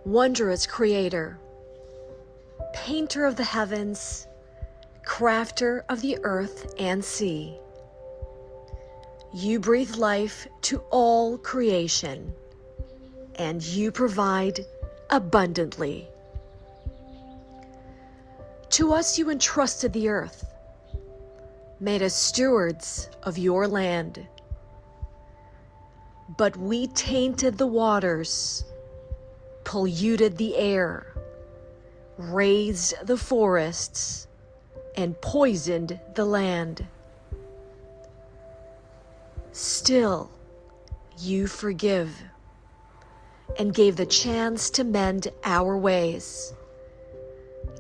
wondrous creator, painter of the heavens, crafter of the earth and sea. You breathe life to all creation, and you provide abundantly. To us you entrusted the earth, made us stewards of your land. But we tainted the waters, polluted the air, razed the forests, and poisoned the land. Still, you forgive and gave the chance to mend our ways,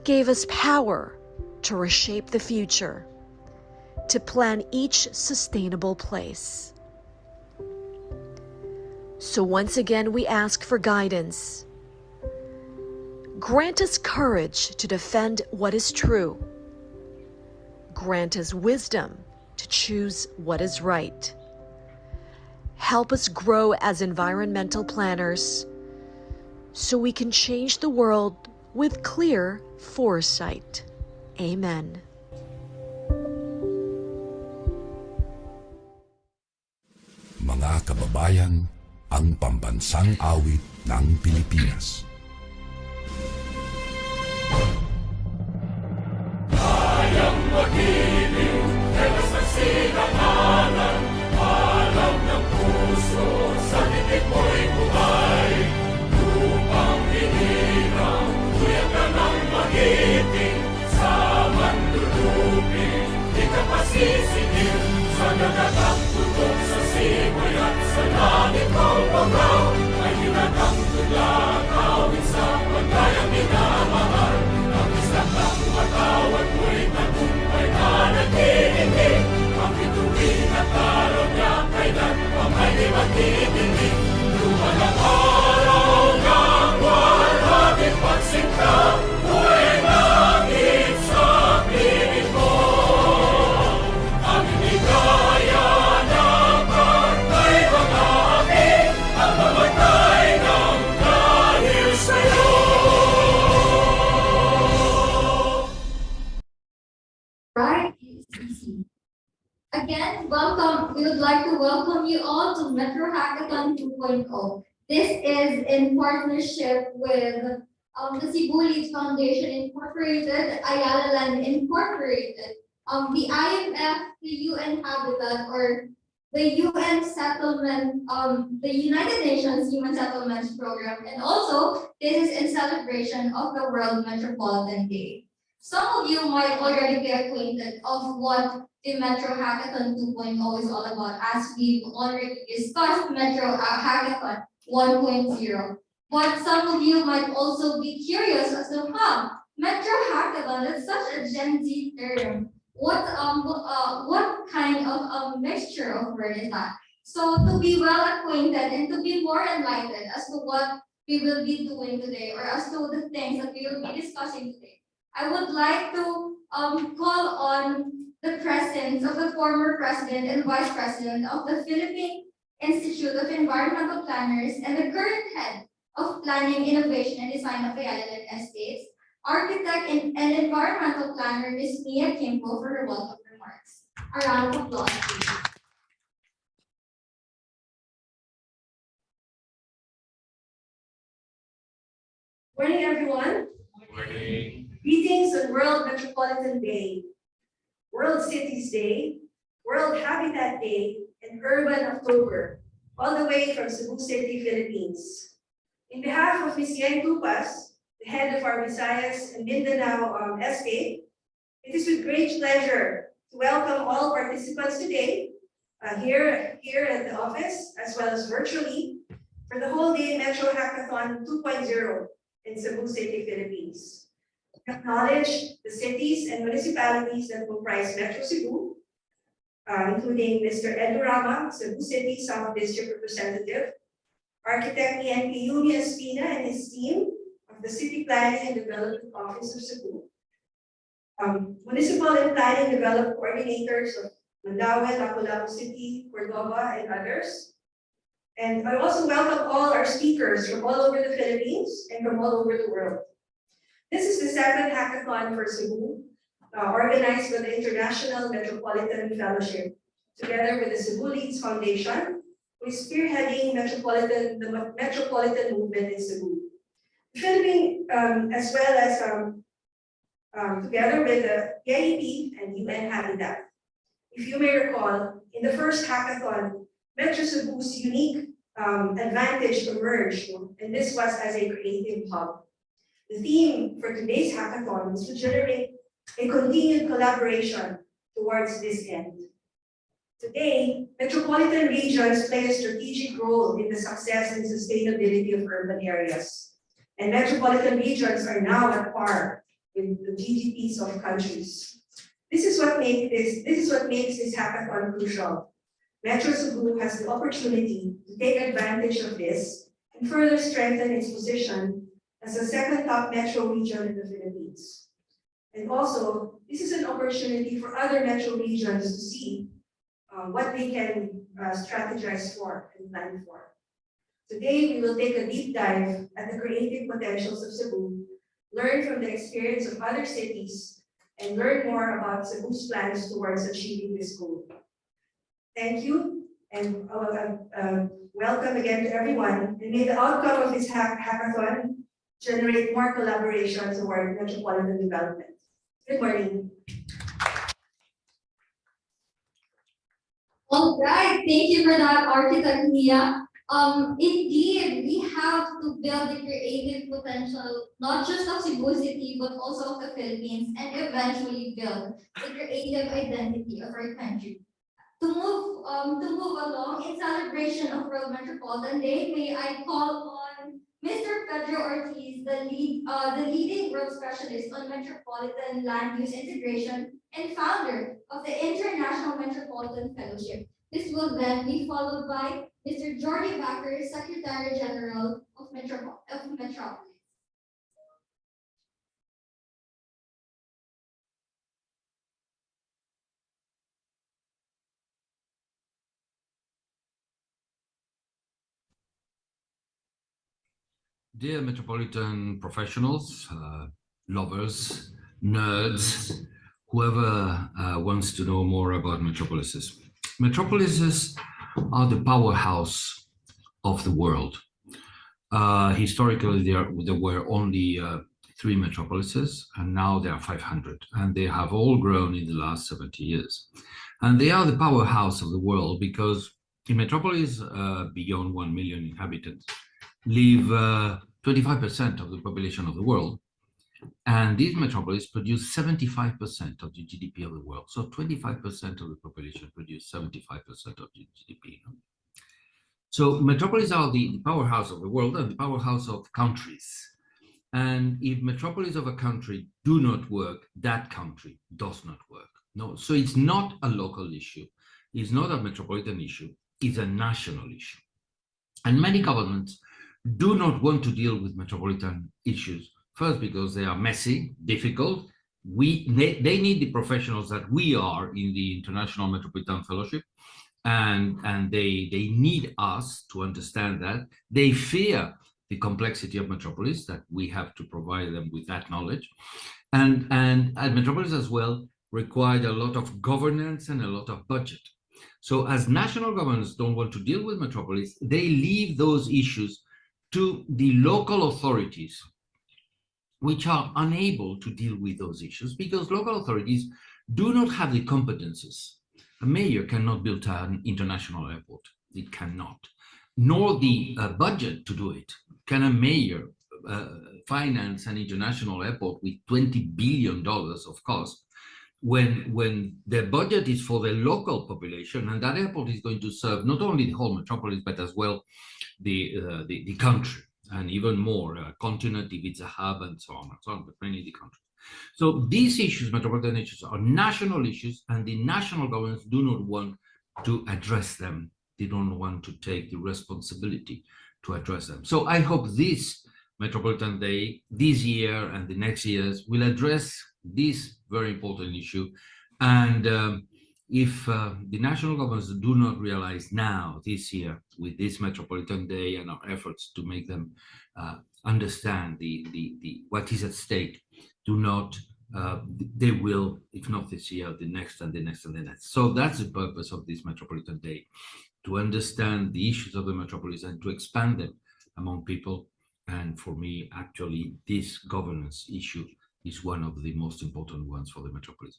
gave us power to reshape the future, to plan each sustainable place. So once again, we ask for guidance. Grant us courage to defend what is true. Grant us wisdom to choose what is right. Help us grow as environmental planners so we can change the world with clear foresight. Amen. Mga kababayan, ang pambansang awit ng Pilipinas. Kayang magiliw, telas ng sinangalan, alam ng puso, sa titik mo'y buhay. Lupang hinirang, tuyag ka ng magiting, sa manlulupin, di ka pasisingil, sa nagatang tutok sa simoy at sa langit mong bangaw, ay hinagang tulad, awit sa paglayang minamahal, ang isang ng matawad mo'y tagumpay na naghihingi, ang bituin at araw niya kailan pa may di magtitingin. Lupa ng araw ng walang pagsinta, buhay langit sa piling mo. Ang hinigaya ng pagkay mag-aami, ang mamatay ng dahil sa'yo. Right, it's easy. Again, welcome. We would like to welcome you all to MetroHackathon 2.0. This is in partnership with the Cebu Leads Foundation Incorporated, Ayala Land Incorporated, the IMF, the UN Habitat, or the UN Settlement, the United Nations Human Settlements Program, and also this is in celebration of the World Metropolitan Day. Some of you might already be acquainted of what the Metro Hackathon 2.0 is all about, as we've already discussed Metro Hackathon 1.0. But some of you might also be curious as to how Metro Hackathon is such a Gen Z term. What kind of mixture of word is that? So to be well acquainted and to be more enlightened as to what we will be doing today, or as to the things that we will be discussing today, I would like to call on the presence of the former president and vice president of the Philippine Institute of Environmental Planners and the current head of Planning, Innovation, and Design of Ayala Land Estates, architect and environmental planner Ms. Mia Kimpo, for her welcome remarks. A round of applause, please. Morning, everyone. Morning. Greetings on World Metropolitan Day, World Cities Day, World Habitat Day, and Urban October, all the way from Cebu City, Philippines. In behalf of Ms. Yang Tupas, the head of our Visayas and Mindanao estate, it is with great pleasure to welcome all participants today here at the office, as well as virtually, for the whole day Metro Hackathon 2.0 in Cebu City, Philippines. Acknowledge the cities and municipalities that comprise Metro Cebu, including Mr. Edu Rama, Cebu City South District Representative, Architect ENP Yumi Espina and his team of the City Planning and Development Office of Cebu, Municipal and Planning Development Coordinators of Mandaue, Lapu-Lapu City, Cordova, and others. And I also welcome all our speakers from all over the Philippines, Philippines and from all over the world. This is the second hackathon for Cebu, organized by the International Metropolitan Fellowship, together with the Cebu Leads Foundation, who is spearheading the metropolitan movement in Cebu. The Philippines, as well as together with the IMF and UN Habitat. If you may recall, in the first hackathon, Metro Cebu's unique advantage emerged, and this was as a creative hub. The theme for today's hackathon is to generate a continued collaboration towards this end. Today, metropolitan regions play a strategic role in the success and sustainability of urban areas. And metropolitan regions are now at par with the GDPs of countries. This is what makes this hackathon crucial. Metro Cebu has the opportunity to take advantage of this and further strengthen its position as the second top metro region in the Philippines. And also, this is an opportunity for other metro regions to see what they can strategize for and plan for. Today, we will take a deep dive at the creative potentials of Cebu, learn from the experience of other cities, and learn more about Cebu's plans towards achieving this goal. Thank you, and welcome again to everyone, and may the outcome of this hackathon generate more collaboration toward metropolitan development. Good morning. All right, thank you for that, Architect Mia. Indeed, we have to build the creative potential, not just of Cebu City, but also of the Philippines, and eventually build the creative identity of our country. To move along in celebration of World Metropolitan Day, may I call on Mr. Pedro Ortiz, the leading world specialist on metropolitan land use integration and founder of the International Metropolitan Fellowship. This will then be followed by Mr. Jordi Backer, Secretary General of Metropolis. Dear metropolitan professionals, lovers, nerds, whoever wants to know more about metropolises. Metropolises are the powerhouse of the world. Historically, there were only 3 metropolises, and now there are 500, and they have all grown in the last 70 years. And they are the powerhouse of the world because in metropolis, beyond 1 million inhabitants, live 25% of the population of the world, and these metropolis produce 75% of the GDP of the world. So 25% of the population produce 75% of the GDP. So metropolis are the powerhouse of the world and the powerhouse of countries. And if metropolis of a country do not work, that country does not work. No, so it's not a local issue. It's not a metropolitan issue. It's a national issue. And many governments do not want to deal with metropolitan issues. First, because they are messy, difficult. They need the professionals that we are in the International Metropolitan Fellowship, and they need us to understand that. They fear the complexity of metropolis, that we have to provide them with that knowledge. And metropolis as well required a lot of governance and a lot of budget. So as national governments don't want to deal with metropolis, they leave those issues to the local authorities, which are unable to deal with those issues because local authorities do not have the competences. A mayor cannot build an international airport. It cannot, nor the budget to do it. Can a mayor finance an international airport with $20 billion of cost when the budget is for the local population, and that airport is going to serve not only the whole metropolis, but as well the country, and even more continent if it's a hub, and so on, but mainly the country. So these issues, metropolitan issues, are national issues, and the national governments do not want to address them. They don't want to take the responsibility to address them. So I hope this Metropolitan Day, this year and the next years, will address this very important issue. And if the national governments do not realize now, this year, with this Metropolitan Day and our efforts to make them understand what is at stake do not, they will, if not this year, the next and the next and the next. So that's the purpose of this Metropolitan Day, to understand the issues of the metropolis and to expand them among people. And for me, actually, this governance issue is one of the most important ones for the metropolis.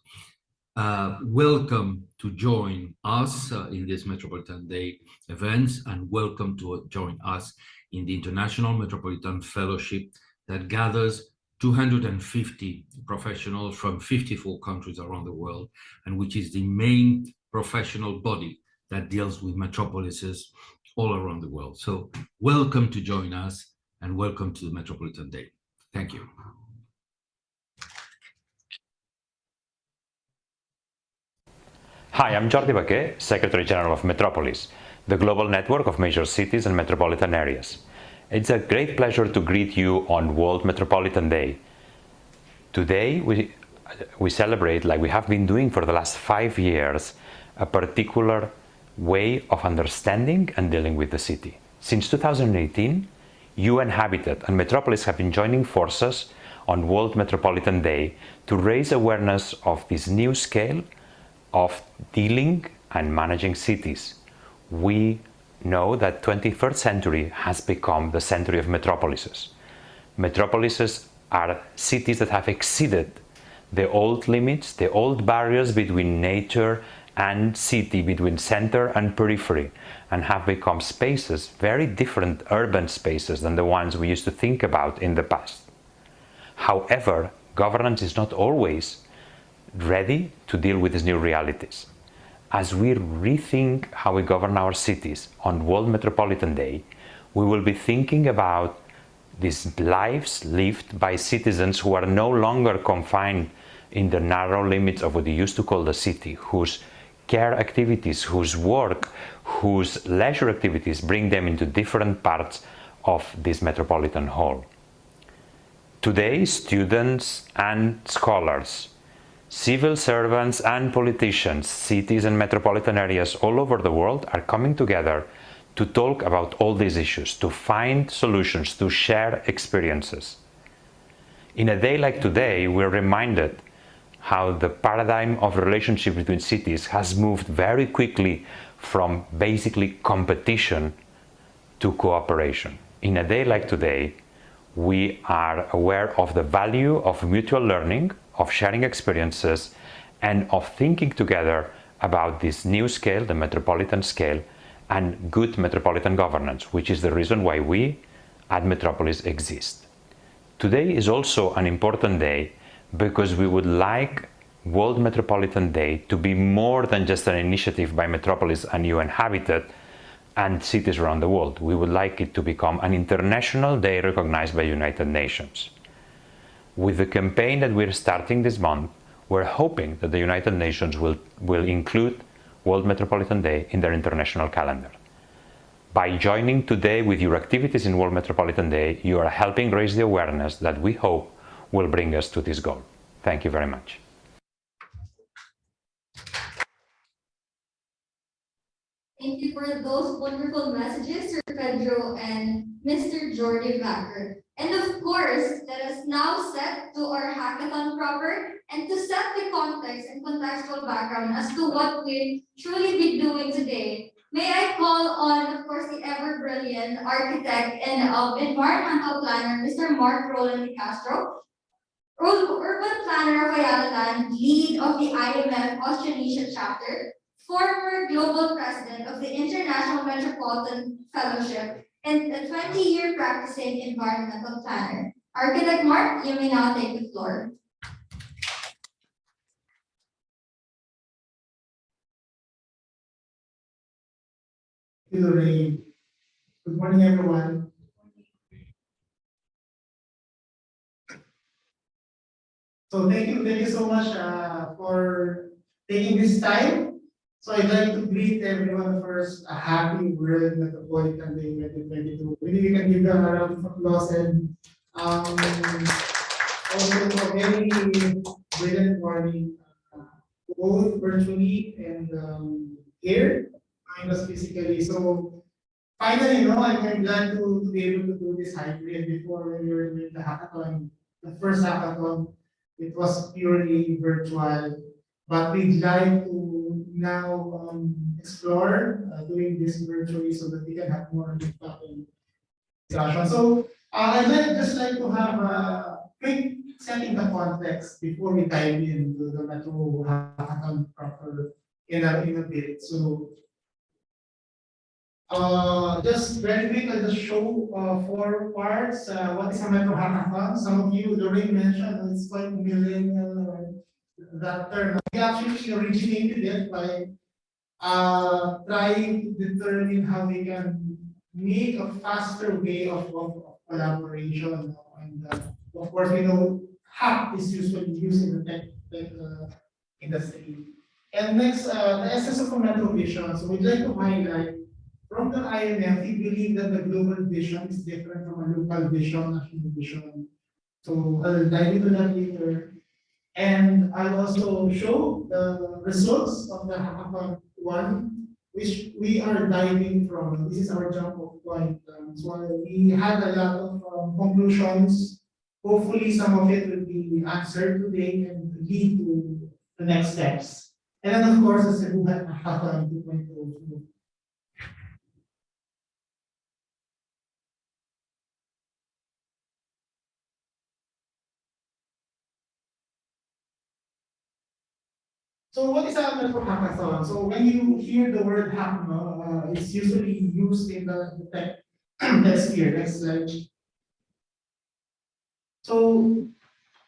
Welcome to join us in this Metropolitan Day events, and welcome to join us in the International Metropolitan Fellowship that gathers 250 professionals from 54 countries around the world, and which is the main professional body that deals with metropolises all around the world. So welcome to join us, and welcome to the Metropolitan Day. Thank you. Hi, I'm Jordi Baquer, Secretary General of Metropolis, the global network of major cities and metropolitan areas. It's a great pleasure to greet you on World Metropolitan Day. Today, we celebrate, like we have been doing for the last 5 years, a particular way of understanding and dealing with the city. Since 2018, UN Habitat and Metropolis have been joining forces on World Metropolitan Day to raise awareness of this new scale of dealing and managing cities. We know that 21st century has become the century of metropolises. Metropolises are cities that have exceeded the old limits, the old barriers between nature and city, between center and periphery, and have become spaces, very different urban spaces than the ones we used to think about in the past. However, governance is not always ready to deal with these new realities. As we rethink how we govern our cities on World Metropolitan Day, we will be thinking about these lives lived by citizens who are no longer confined in the narrow limits of what we used to call the city, whose care activities, whose work, whose leisure activities bring them into different parts of this metropolitan whole. Today, students and scholars, civil servants and politicians, cities and metropolitan areas all over the world are coming together to talk about all these issues, to find solutions, to share experiences. In a day like today, we're reminded how the paradigm of relationship between cities has moved very quickly from basically competition to cooperation. In a day like today, we are aware of the value of mutual learning, of sharing experiences, and of thinking together about this new scale, the metropolitan scale, and good metropolitan governance, which is the reason why we at Metropolis exist. Today is also an important day because we would like World Metropolitan Day to be more than just an initiative by Metropolis and UN Habitat and cities around the world. We would like it to become an international day recognized by United Nations. With the campaign that we're starting this month, we're hoping that the United Nations will include World Metropolitan Day in their international calendar. By joining today with your activities in World Metropolitan Day, you are helping raise the awareness that we hope will bring us to this goal. Thank you very much. Thank you for those wonderful messages, Sir Pedro and Mr. Jordi Backer. And of course, let us now set to our hackathon proper and to set the context and contextual background as to what we'll truly be doing today. May I call on, of course, the ever-brilliant architect and environmental planner, Mr. Mark Roland de Castro, urban planner of Ayala Land, lead of the IMF Austronesia chapter, former global president of the International Metropolitan Fellowship, and a 20-year practicing environmental planner. Architect Mark, you may now take the floor. Thank you, Lorraine. Good morning, everyone. So thank you so much for taking this time. So I'd like to greet everyone first a happy World Metropolitan Day 2022. Maybe we can give them a round of applause and also a very brilliant morning, both virtually and here, join us physically. So finally, I'm glad to be able to do this hybrid. Before when we were doing the hackathon, the first hackathon, it was purely virtual. But we'd like to now explore doing this virtually so that we can have more impact in discussion. So just like to have a quick setting the context before we dive into the Metro Hackathon proper in a bit. So just very quick, I'll just show 4 parts. What is a Metro Hackathon? Some of you already mentioned it's quite millennial, that term. We actually originated it by trying to determine how we can make a faster way of collaboration. And of course, we know hack is usually used in the tech industry. And next, the essence of a Metro vision. So we'd like to highlight from the IMF, we believe that the global vision is different from a local vision, national vision. So I'll dive into that later. And I'll also show the results of the hackathon 1, which we are diving from. This is our jump off point. So we had a lot of conclusions. Hopefully, some of it will be answered today and lead to the next steps. And then, of course, the Cebu Hackathon 2.0. So what is a Metro Hackathon? So when you hear the word hack, it's usually used in the tech sphere. Next slide. So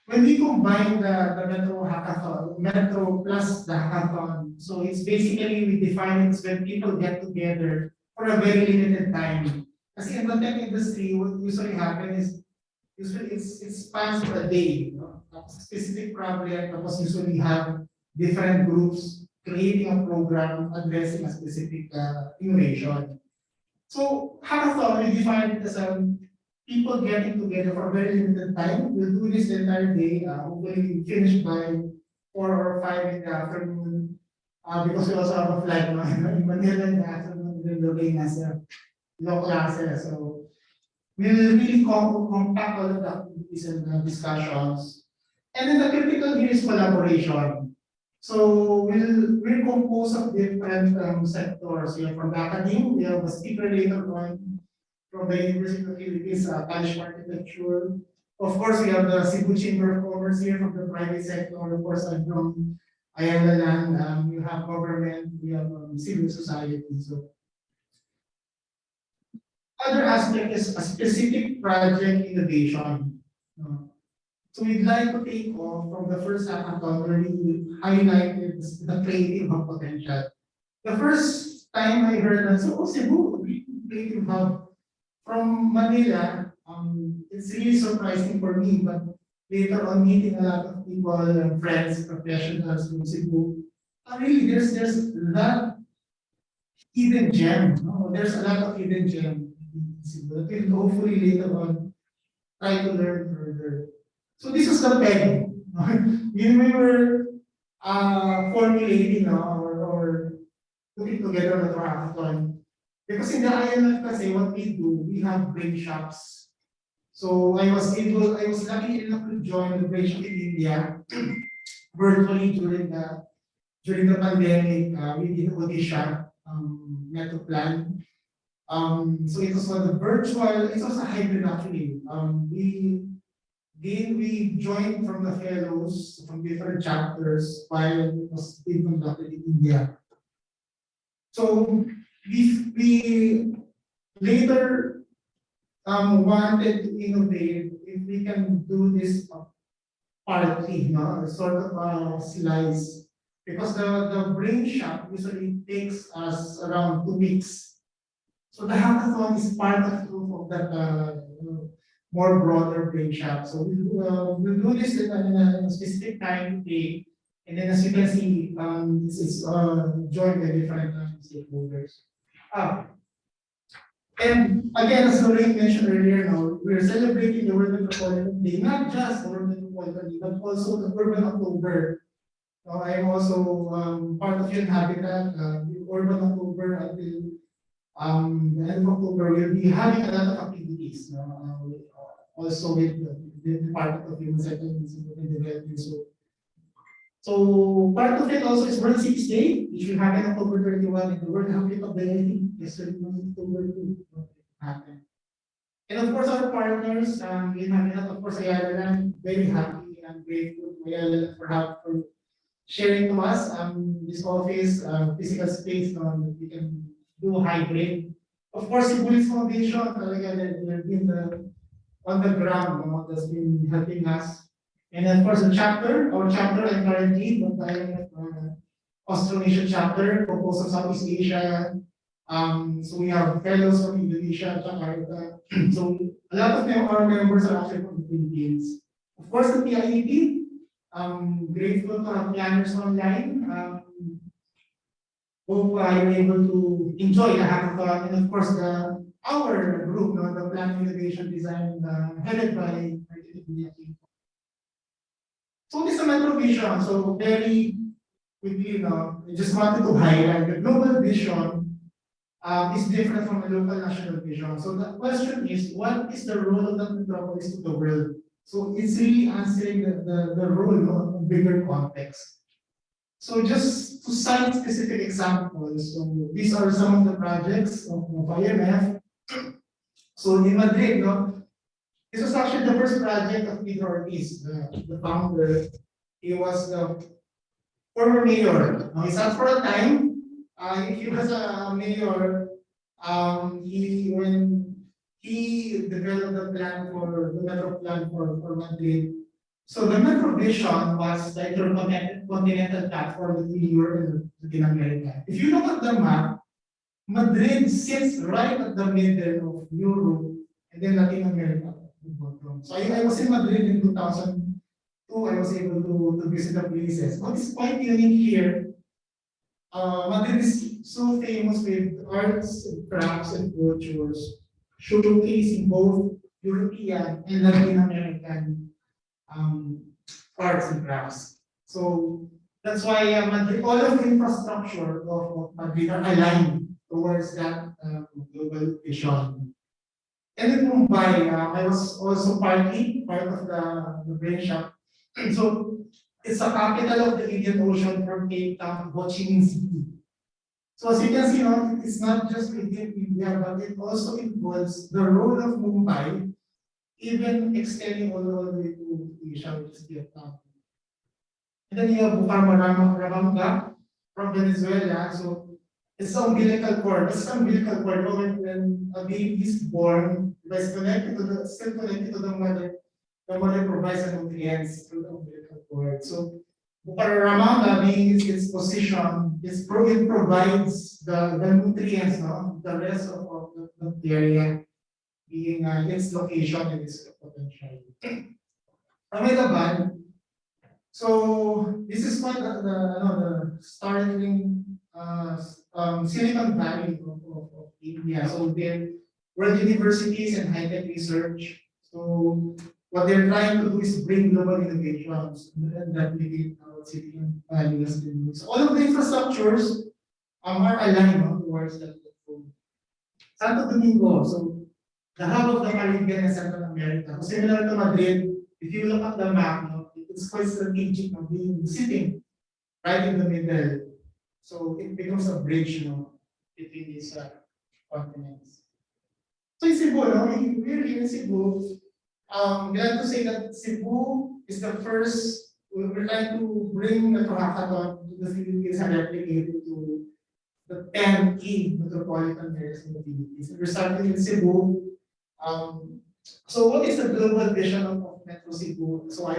when we combine the Metro Hackathon, Metro plus the hackathon, so it's basically we define it as when people get together for a very limited time. Kasi in the tech industry, what usually happens is usually it spans for a day, a specific problem, tapos usually have different groups creating a program addressing a specific innovation. So hackathon, we define it as people getting together for a very limited time. We'll do this the entire day. Hopefully finish by 4 or 5 in the afternoon. Because we also have a flight in Manila in the afternoon, then looking as a low classes. So we'll really compact all of the activities and discussions. And then the critical here is collaboration. So we're composed of different sectors. We have from the academy, we have a speaker later on from the University of the Philippines, College of Architecture. Of course, we have the Cebu Chamber of Commerce here from the private sector. Of course, I'm from Ayala Land. We have government, we have civil society. So other aspect is a specific project innovation. So we'd like to take off from the first hackathon where we highlighted the creative hub potential. The first time I heard that, so Cebu, creative hub from Manila, it's really surprising for me, but later on meeting a lot of people, friends, professionals from Cebu, really there's that hidden gem. There's a lot of hidden gem in Cebu that we'll hopefully later on try to learn further. So this is the peg. When we were formulating or putting together the hackathon, because in the IMF kasi what we do, we have brain shops. So I was lucky enough to join the brain shop in India virtually during the pandemic. We did Odisha Metro Plan. So it was on the virtual, it was a hybrid actually. We joined from the fellows from different chapters while it was being conducted in India. So we later wanted to innovate if we can do this partly, sort of a slice. Because the brain shop usually takes us around 2 weeks. So the hackathon is part of that more broader brain shop. So we'll do this in a specific time today. And then as you can see, this is joined by different stakeholders. And again, as Lorraine mentioned earlier, we're celebrating the World Metropolitan Day, not just the World Metropolitan Day, but also the Urban October. I'm also part of your habitat, the Urban October until The end of October, we'll be having a lot of activities, also with the Department of Human Settlements and Development. So part of it also is World Cities Day, which will happen October 31, and the World Habitat Day, I think, yesterday was October 2. Happen. And of course, our partners, we have, of course, Ayala, I'm very happy and grateful to Ayala for sharing to us this office, physical space that we can do hybrid. Of course, the Cebu Leads Foundation, talaga, they've been on the ground, that's been helping us. And of course, our chapter, I'm currently the IMF Austronesia chapter, composed of Southeast Asia. So we have fellows from Indonesia, Jakarta. So a lot of our members are actually from the Philippines. Of course, the PIEP, grateful to have planners online. Hope you're able to enjoy the hackathon, and of course our group, the Plan Innovation Design, headed by so this is a Metro Vision. So very quickly, I just wanted to highlight the global vision is different from the local national vision. So the question is, what is the role of the metropolis to the world? So it's really answering the role of a bigger context. So just to cite specific examples, so these are some of the projects of IMF. So in Madrid, this was actually the first project of Peter Ortiz, the founder. He was the former mayor. He sat for a time. He was a mayor. When he developed the plan for the metro plan for Madrid. So the Metro Vision was the intercontinental platform between Europe and Latin America. If you look at the map, Madrid sits right at the middle of Europe and then Latin America. So I was in Madrid in 2002. I was able to visit the places. What is quite unique here, Madrid is so famous with arts and crafts and cultures, showcasing both European and Latin American arts and crafts. So that's why Madrid, all of the infrastructure of Madrid are aligned towards that global vision. And in Mumbai, I was also partly part of the brain shop. So it's the capital of the Indian Ocean from Cape Town, Ho Chi Minh City. So as you can see, it's not just within India, but it also involves the role of Mumbai, even extending all the way to Asia, which is Vietnam. And then you have Bucaramanga from Venezuela. So it's the umbilical cord. What's the umbilical cord? When a baby is born, it's connected to still connected to the mother. The mother provides the nutrients through the umbilical cord. So Bucaramanga, being its position, it provides the nutrients, the rest of the area, being its location and its potential. Ahmedabad. So this is quite the startling Silicon Valley of India. So they're world universities and high-tech research. So what they're trying to do is bring global innovations and replicate our Silicon Valley has been doing. So all of the infrastructures are aligned towards that goal. Santo Domingo. So the hub of the Caribbean and Central America. So similar to Madrid, if you look at the map, it's quite strategic of being sitting right in the middle. So it becomes a bridge, between these continents. So in Cebu, we're here in Cebu. Glad to say that Cebu is the first. We're trying to bring the MetroHackathon to the Philippines and replicate it to the 10 key metropolitan areas in the Philippines. We're starting in Cebu. So what is the global vision of Metro Cebu? So I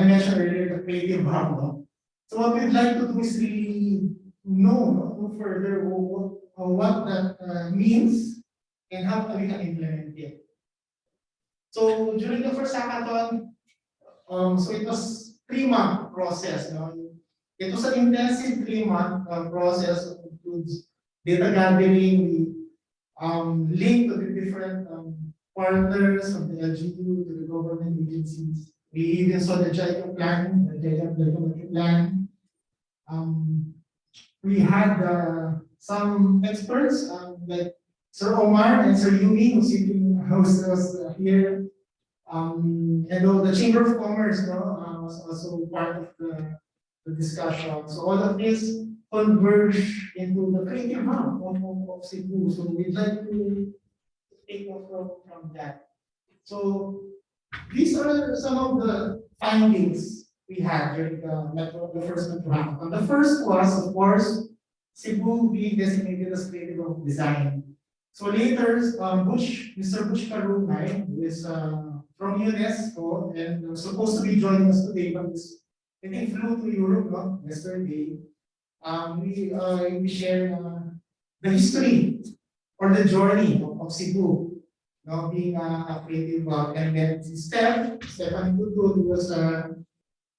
mentioned earlier the creative hub. So what we'd like to do is really know further what that means and how we can implement it. So during the first hackathon, so it was 3-month process. It was an intensive 3-month process that includes data gathering, link to the different partners from the LGU to the government agencies. We even saw the JICA plan, the JICA plan. We had some experts like Sir Omar and Sir Yumi, who's sitting here, and all the Chamber of Commerce, was also part of the discussion. So all of this converge into the creative hub of Cebu. So we'd like to take off from that. So these are some of the findings we had during the first Metro Hackathon. The first was, of course, Cebu being designated as creative of design. So later, Mr. Butch Karunay, who is from UNESCO and supposed to be joining us today, but is, I think, flew to Europe yesterday. We share the history or the journey of Cebu, being a creative and then Stefan Gudu, who was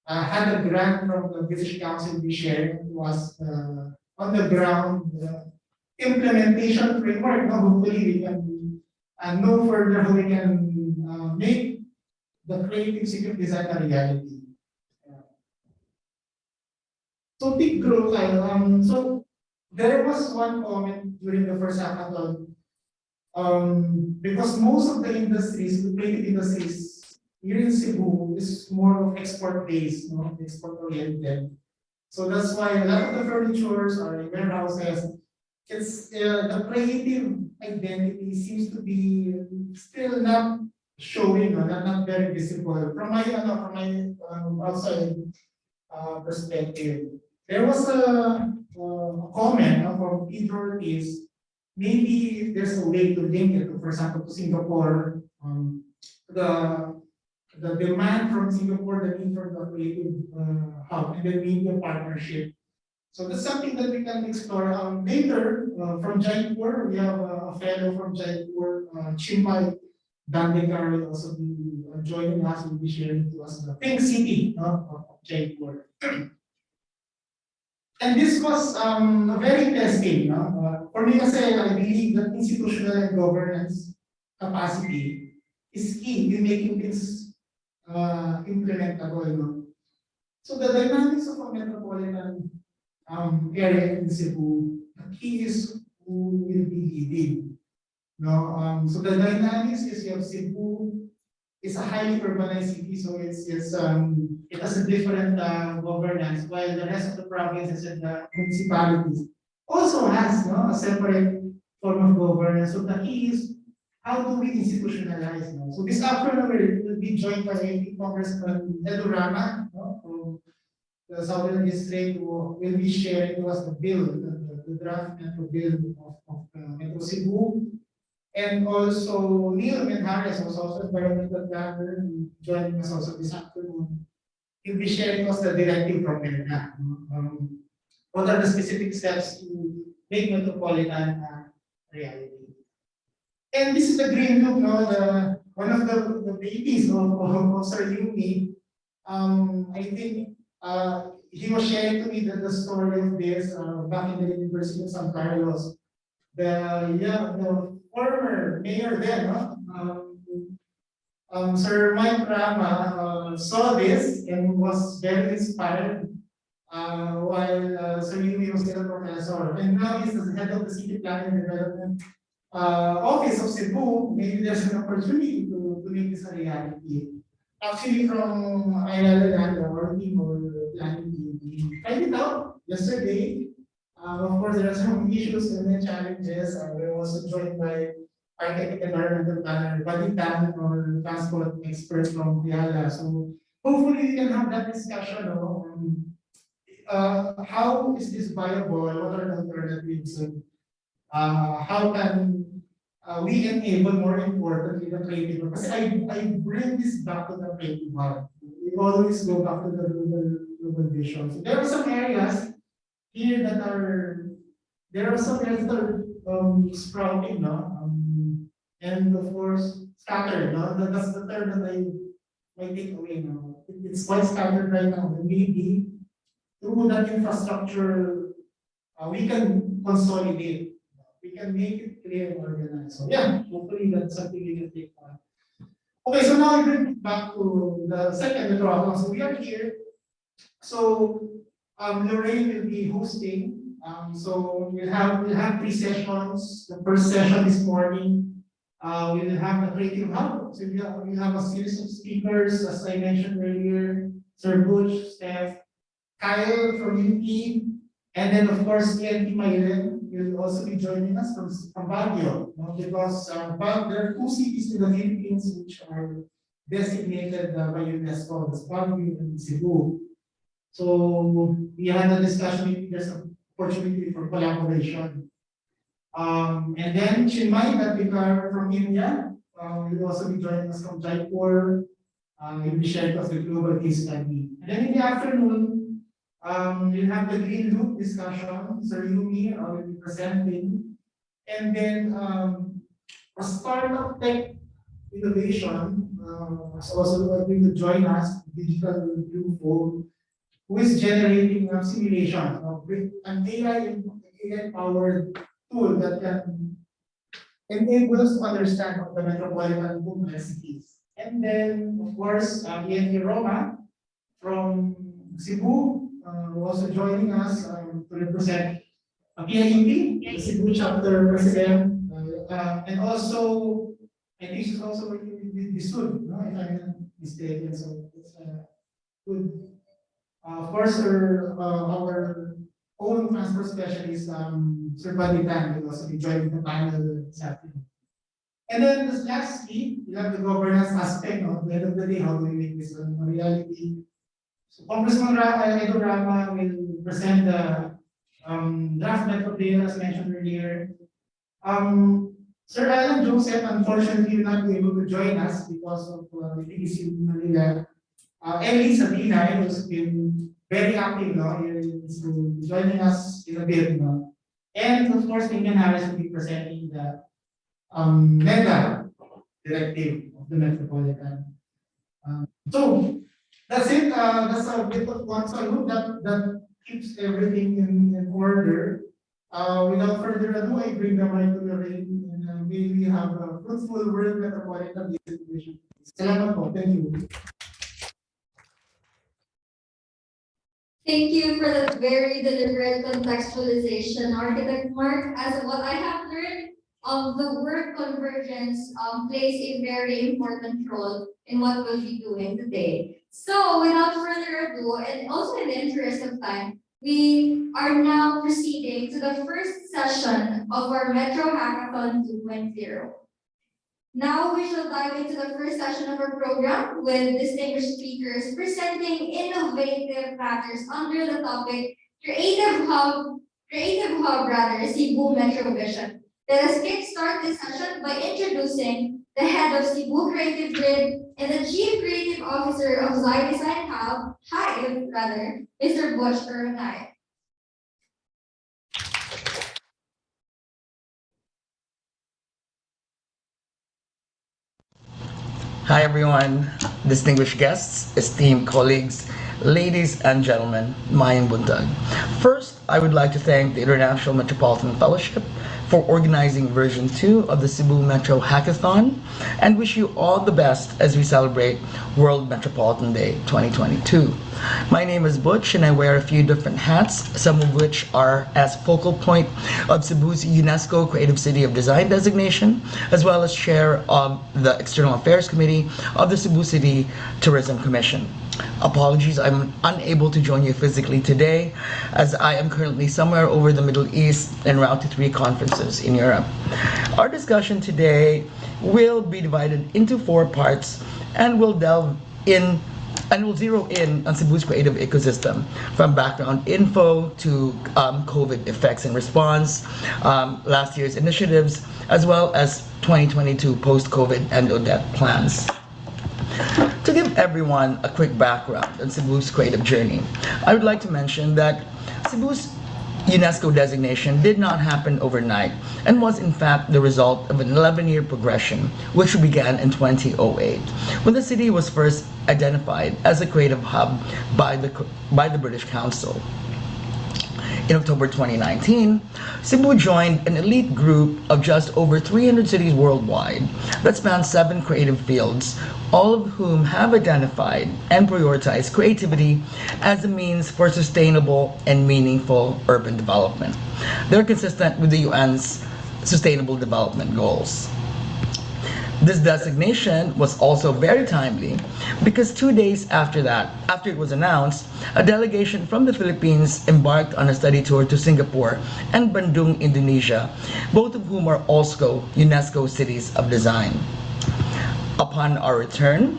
had a grant from the British Council we shared, was on the ground implementation framework. Hopefully we can know further how we can make the creative city design a reality. So big growth. So there was one comment during the first hackathon, because most of the industries, the creative industries here in Cebu is more of export based, export oriented. So that's why a lot of the furnitures are in warehouses. It's the creative identity seems to be still not showing, not very visible. From my outside perspective, there was a comment from Pedro Ortiz. Maybe if there's a way to link it, for example, to Singapore, the demand from Singapore, the need for the creative hub, and then maybe a partnership. So that's something that we can explore later. From Jaipur, we have a fellow from Jaipur, Chimay Dandekar, will also be joining us. Will be sharing to us the Pink City of Jaipur. And this was very testing. For me, I believe that institutional and governance capacity is key in making things implementable. So the dynamics of a metropolitan area in Cebu, the key is who will be leading. So the dynamics is you have Cebu is a highly urbanized city, so it has a different governance, while the rest of the provinces and the municipalities also has a separate form of governance. So the key is how do we institutionalize? So this afternoon will be joined by Congressman Edu Rama from the Southern District, who will be sharing to us the bill, the draft Metro bill of Metro Cebu. And also Neil Menhares was also environmental planner, joining us also this afternoon. He'll be sharing us the directive from MERNA. What are the specific steps to make metropolitan reality? And this is the green loop, one of the babies of Sir Yumi. I think he was sharing to me the story of this back in the University of San Carlos. The former mayor then, Sir Mike Rama, saw this and was very inspired while Sir Yumi was still a professor. And now he's the head of the City Planning and Development Office of Cebu. Maybe there's an opportunity to make this a reality. Actually, from our team or planning team, we tried it out yesterday. Of course, there are some issues and challenges. We're also joined by architect and environmental planner, Balitan, or transport expert from Piala. So hopefully we can have that discussion on how is this viable, what are the alternatives, and how can we enable, more importantly, the creative. Because I bring this back to the creative part. We always go back to the global vision. So there are some areas here that are sprouting, and of course scattered. That's the term that I might take away now. It's quite scattered right now, and maybe through that infrastructure, we can consolidate. We can make it clear and organized. So yeah, hopefully that's something we can take on. Okay, so now I bring back to the second Metro. So we are here. So Lorraine will be hosting So we'll have 3 sessions. The first session this morning, we'll have a creative hub. So we'll have a series of speakers, as I mentioned earlier, Sir Butch, Steph, Kyle from UP, and then of course ENT Maylen will also be joining us from Baguio, because there are 2 cities in the Philippines which are designated by UNESCO, as Baguio and Cebu. So we had a discussion if there's an opportunity for collaboration. And then Chinmay, that we are from India, will also be joining us from Jaipur. He will be sharing us the global case study. And then in the afternoon, we'll have the Green Loop discussion. Sir Yumi will be presenting. And then a startup tech innovation is also going to join us, Digital Blue Fold, who is generating simulation with an AI-powered tool that can enable us to understand the metropolitan complexities. And then, of course, ENT Roma from Cebu, also joining us to represent PIEP, the Cebu chapter president, and also, I think she's also working with the SUD, no, if I'm not mistaken. So it's good. Of course, our own transport specialist, Sir Buddy Tan, will also be joining the panel this afternoon. And then lastly, we have the governance aspect. At the end of the day, how do we make this a reality? So Congressman Edo Rama will present the draft metro plan as mentioned earlier. Sir Alan Joseph, unfortunately, will not be able to join us because of the PDC in Manila. Ellie Sabina has been very active now. He's joining us in a bit now. And of course, Minion Harris will be presenting the mega directive of the Metropolitan. So that's it. That's a bit of one. So I hope that keeps everything in order. Without further ado, I bring the mic to the ring, and may we have a fruitful World Metropolitan Distribution. Salamat po. Thank you. Thank you for that very deliberate contextualization, Architect Mark. As what I have learned, the word convergence plays a very important role in what we'll be doing today. So without further ado, and also in the interest of time, we are now proceeding to the first session of our Metro Hackathon 2.0. Now we shall dive into the first session of our program with distinguished speakers presenting innovative matters under the topic Creative Hub Cebu Metro Vision. Let us kickstart this session by introducing the head of Cebu Creative Grid and the Chief Creative Officer of Zai Design Hive, Mr. Butch Coronay. Hi everyone, distinguished guests, esteemed colleagues, ladies and gentlemen, Mayan Buntag. First, I would like to thank the International Metropolitan Fellowship for organizing version 2 of the Cebu Metro Hackathon and wish you all the best as we celebrate World Metropolitan Day 2022. My name is Butch and I wear a few different hats, some of which are as focal point of Cebu's UNESCO Creative City of Design designation, as well as chair of the External Affairs Committee of the Cebu City Tourism Commission. Apologies, I'm unable to join you physically today as I am currently somewhere over the Middle East en route to 3 conferences in Europe. Our discussion today will be divided into 4 parts and will delve in and will zero in on Cebu's creative ecosystem, from background info to COVID effects and response, last year's initiatives, as well as 2022 post-COVID and ODET plans. To give everyone a quick background on Cebu's creative journey, I would like to mention that Cebu's UNESCO designation did not happen overnight and was in fact the result of an 11-year progression which began in 2008 when the city was first identified as a creative hub by the British Council. In October 2019, Cebu joined an elite group of just over 300 cities worldwide that span 7 creative fields, all of whom have identified and prioritized creativity as a means for sustainable and meaningful urban development. They're consistent with the UN's Sustainable Development Goals. This designation was also very timely because 2 days after it was announced, a delegation from the Philippines embarked on a study tour to Singapore and Bandung, Indonesia, both of whom are also UNESCO Cities of Design. Upon our return,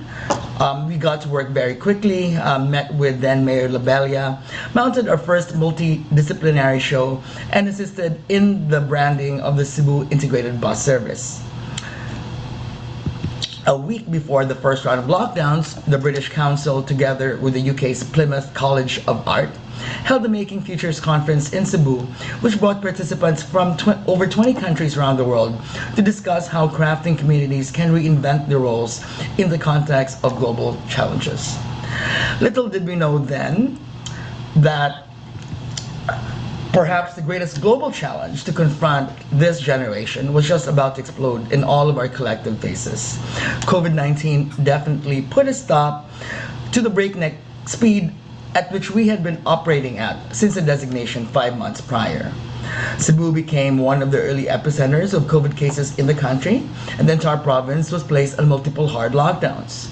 we got to work very quickly, met with then Mayor Labella, mounted our first multidisciplinary show, and assisted in the branding of the Cebu Integrated Bus Service. A week before the first round of lockdowns, the British Council, together with the UK's Plymouth College of Art, held the Making Futures Conference in Cebu, which brought participants from over 20 countries around the world to discuss how crafting communities can reinvent their roles in the context of global challenges. Little did we know then that perhaps the greatest global challenge to confront this generation was just about to explode in all of our collective faces. COVID-19 definitely put a stop to the breakneck speed at which we had been operating at since the designation 5 months prior. Cebu became one of the early epicenters of COVID cases in the country, and the entire province was placed on multiple hard lockdowns.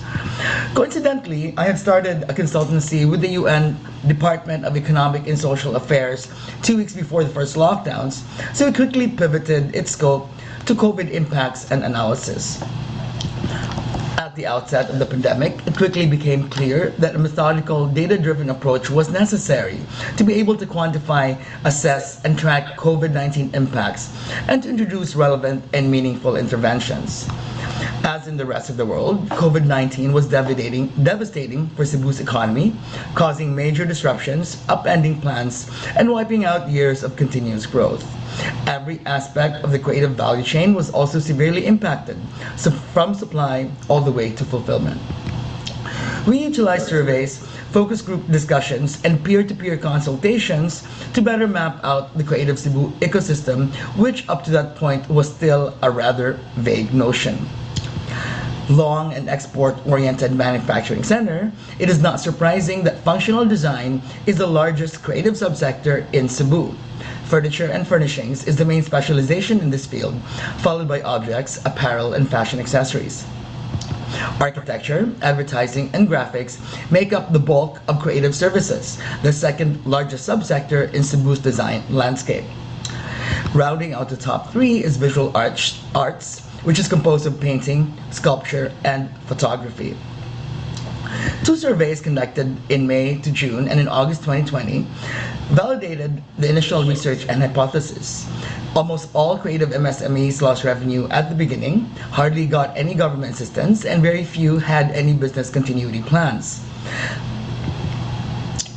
Coincidentally, I had started a consultancy with the UN Department of Economic and Social Affairs 2 weeks before the first lockdowns, so it quickly pivoted its scope to COVID impacts and analysis. At the outset of the pandemic, it quickly became clear that a methodical, data-driven approach was necessary to be able to quantify, assess, and track COVID-19 impacts and to introduce relevant and meaningful interventions. As in the rest of the world, COVID-19 was devastating for Cebu's economy, causing major disruptions, upending plans, and wiping out years of continuous growth. Every aspect of the creative value chain was also severely impacted, from supply all the way to fulfillment. We utilized surveys, focus group discussions, and peer-to-peer consultations to better map out the creative Cebu ecosystem, which up to that point was still a rather vague notion. Long and export-oriented manufacturing center, it is not surprising that functional design is the largest creative subsector in Cebu. Furniture and furnishings is the main specialization in this field, followed by objects, apparel, and fashion accessories. Architecture, advertising, and graphics make up the bulk of creative services, the second largest subsector in Cebu's design landscape. Rounding out the top 3 is visual arts, which is composed of painting, sculpture, and photography. 2 surveys conducted in May to June and in August 2020 validated the initial research and hypothesis. Almost all creative MSMEs lost revenue at the beginning, hardly got any government assistance, and very few had any business continuity plans.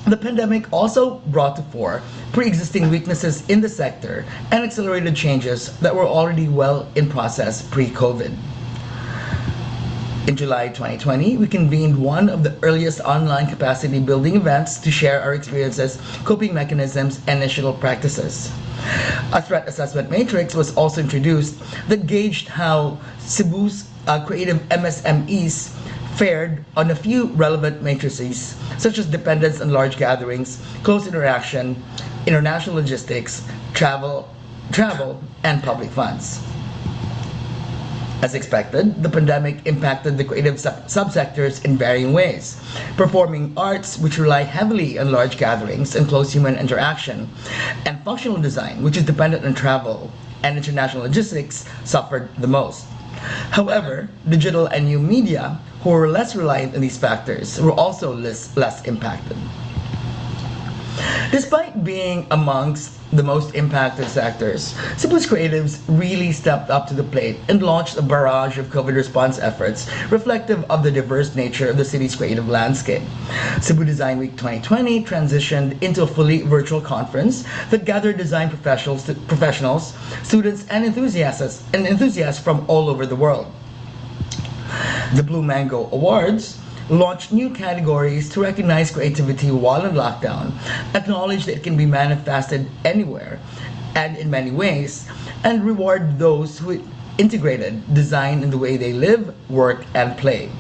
The pandemic also brought to fore pre-existing weaknesses in the sector and accelerated changes that were already well in process pre-COVID. In July 2020, we convened one of the earliest online capacity building events to share our experiences, coping mechanisms, and initial practices. A threat assessment matrix was also introduced that gauged how Cebu's creative MSMEs fared on a few relevant matrices, such as dependence on large gatherings, close interaction, international logistics, travel, and public funds. As expected, the pandemic impacted the creative subsectors in varying ways. Performing arts, which rely heavily on large gatherings and close human interaction, and functional design, which is dependent on travel and international logistics, suffered the most. However, digital and new media, who were less reliant on these factors, were also less impacted. Despite being amongst the most impacted sectors, Cebu's creatives really stepped up to the plate and launched a barrage of COVID response efforts reflective of the diverse nature of the city's creative landscape. Cebu Design Week 2020 transitioned into a fully virtual conference that gathered design professionals, students, and enthusiasts from all over the world. The Blue Mango Awards launch new categories to recognize creativity while in lockdown, acknowledge that it can be manifested anywhere and in many ways, and reward those who integrated design in the way they live, work, and play.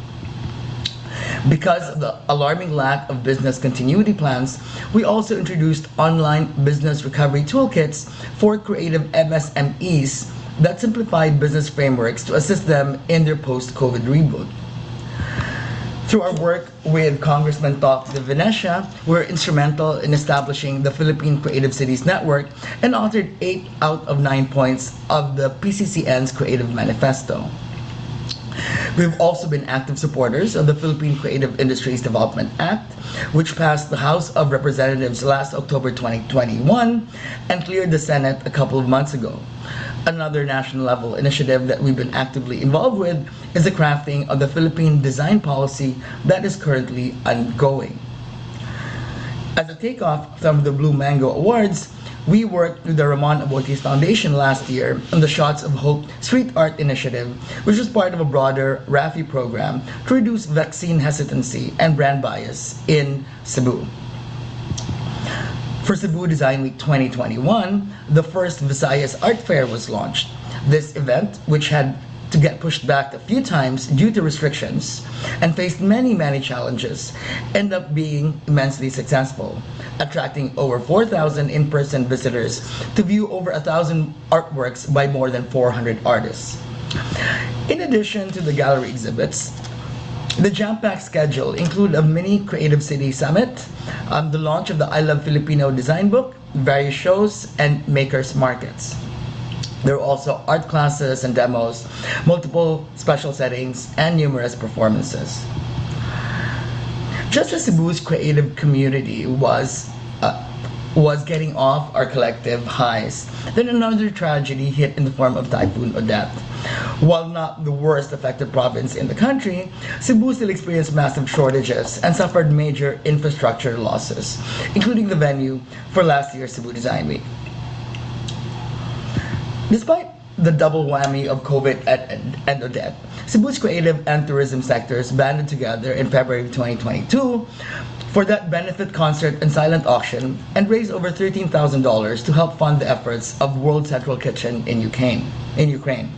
Because of the alarming lack of business continuity plans, we also introduced online business recovery toolkits for creative MSMEs that simplify business frameworks to assist them in their post-COVID reboot. Through our work with Congressman Toc de Venecia, we're instrumental in establishing the Philippine Creative Cities Network and authored 8 out of 9 points of the PCCN's Creative Manifesto. We've also been active supporters of the Philippine Creative Industries Development Act, which passed the House of Representatives last October 2021 and cleared the Senate a couple of months ago. Another national level initiative that we've been actively involved with is the crafting of the Philippine Design Policy that is currently ongoing. As a takeoff from the Blue Mango Awards, we worked with the Ramon Aboitiz Foundation last year on the Shots of Hope Street Art Initiative, which was part of a broader RAFI program to reduce vaccine hesitancy and brand bias in Cebu. For Cebu Design Week 2021, the first Visayas Art Fair was launched. This event, which had to get pushed back a few times due to restrictions and faced many challenges, ended up being immensely successful, attracting over 4,000 in-person visitors to view over 1,000 artworks by more than 400 artists. In addition to the gallery exhibits, the jam-packed schedule include a mini Creative City Summit, the launch of the I Love Filipino design book, various shows, and makers markets. There are also art classes and demos, multiple special settings, and numerous performances. Just as Cebu's creative community was getting off our collective highs, then another tragedy hit in the form of Typhoon Odette. While not the worst affected province in the country, Cebu still experienced massive shortages and suffered major infrastructure losses, including the venue for last year's Cebu Design Week. Despite the double whammy of COVID and Odette, Cebu's creative and tourism sectors banded together in February 2022 for that benefit concert and silent auction and raised over $13,000 to help fund the efforts of World Central Kitchen in Ukraine.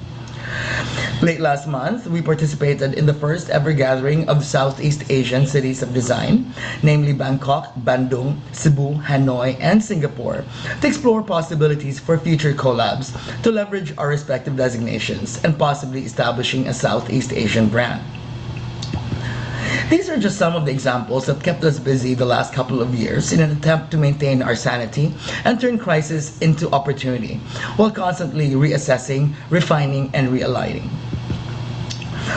Late last month, we participated in the first ever gathering of Southeast Asian cities of design, namely Bangkok, Bandung, Cebu, Hanoi, and Singapore, to explore possibilities for future collabs to leverage our respective designations and possibly establishing a Southeast Asian brand. These are just some of the examples that kept us busy the last couple of years in an attempt to maintain our sanity and turn crisis into opportunity, while constantly reassessing, refining, and realigning.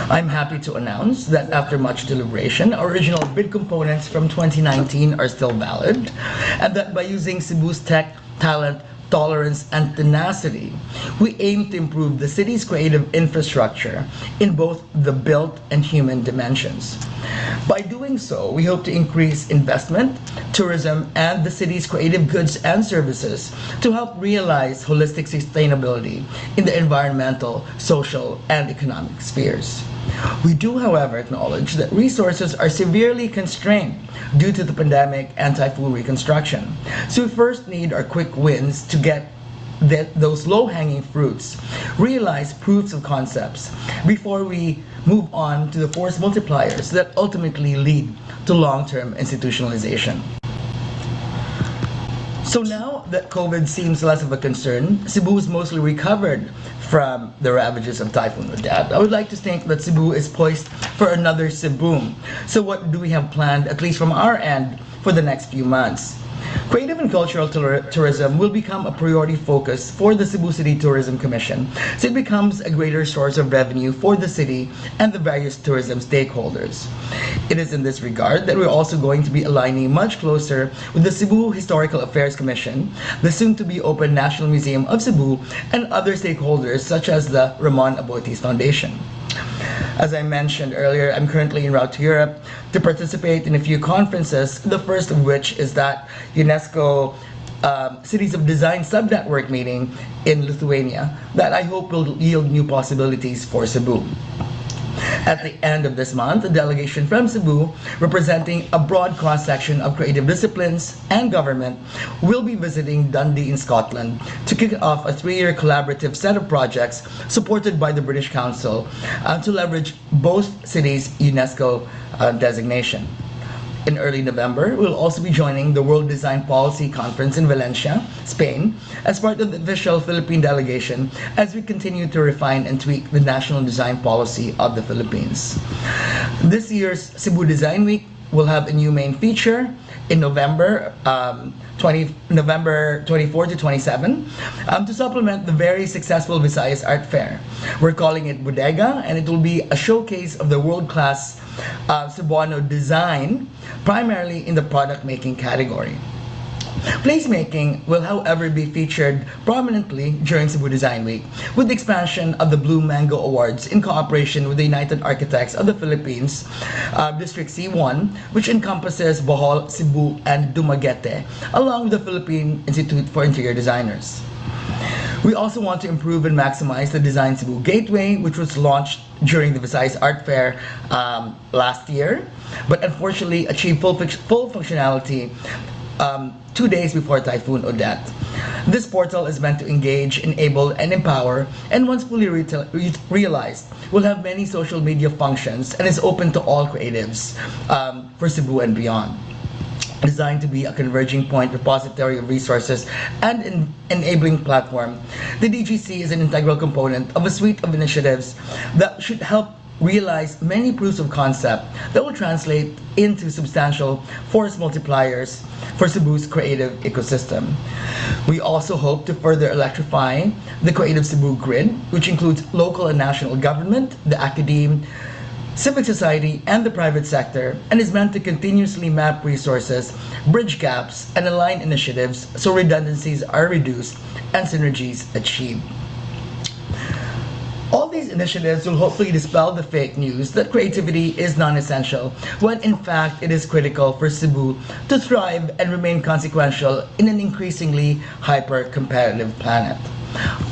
I'm happy to announce that after much deliberation, our original bid components from 2019 are still valid, and that by using Cebu's tech, talent, tolerance, and tenacity, we aim to improve the city's creative infrastructure in both the built and human dimensions. By doing so, we hope to increase investment, tourism, and the city's creative goods and services to help realize holistic sustainability in the environmental, social, and economic spheres. We do, however, acknowledge that resources are severely constrained due to the pandemic and typhoon reconstruction. So we first need our quick wins to get those low-hanging fruits, realize proofs of concepts, before we move on to the force multipliers that ultimately lead to long-term institutionalization. So now that COVID seems less of a concern, Cebu is mostly recovered from the ravages of Typhoon Odette. I would like to think that Cebu is poised for another Cebu. So what do we have planned, at least from our end, for the next few months? Creative and cultural tourism will become a priority focus for the Cebu City Tourism Commission, so it becomes a greater source of revenue for the city and the various tourism stakeholders. It is in this regard that we're also going to be aligning much closer with the Cebu Historical Affairs Commission, the soon-to-be open National Museum of Cebu, and other stakeholders such as the Ramon Aboitiz Foundation. As I mentioned earlier, I'm currently en route to Europe to participate in a few conferences, the first of which is that UNESCO Cities of Design Sub-Network meeting in Lithuania that I hope will yield new possibilities for Cebu. At the end of this month, a delegation from Cebu, representing a broad cross-section of creative disciplines and government, will be visiting Dundee in Scotland to kick off a 3-year collaborative set of projects supported by the British Council to leverage both cities' UNESCO designation. In early November, we'll also be joining the World Design Policy Conference in Valencia, Spain, as part of the official Philippine delegation as we continue to refine and tweak the national design policy of the Philippines. This year's Cebu Design Week will have a new main feature in November 24 to 27 to supplement the very successful Visayas Art Fair. We're calling it Bodega, and it will be a showcase of the world-class Cebuano design, primarily in the product making category. Placemaking will, however, be featured prominently during Cebu Design Week with the expansion of the Blue Mango Awards in cooperation with the United Architects of the Philippines, District C1, which encompasses Bohol, Cebu, and Dumaguete, along with the Philippine Institute for Interior Designers. We also want to improve and maximize the Design Cebu Gateway, which was launched during the Visayas Art Fair last year, but unfortunately achieved full functionality 2 days before Typhoon Odette. This portal is meant to engage, enable, and empower, and once fully realized, will have many social media functions and is open to all creatives for Cebu and beyond. Designed to be a converging point, repository of resources, and an enabling platform, the DGC is an integral component of a suite of initiatives that should help realize many proofs of concept that will translate into substantial force multipliers for Cebu's creative ecosystem. We also hope to further electrify the Creative Cebu grid, which includes local and national government, the academe, civic society, and the private sector, and is meant to continuously map resources, bridge gaps, and align initiatives so redundancies are reduced and synergies achieved. All these initiatives will hopefully dispel the fake news that creativity is non-essential, when in fact it is critical for Cebu to thrive and remain consequential in an increasingly hyper-competitive planet.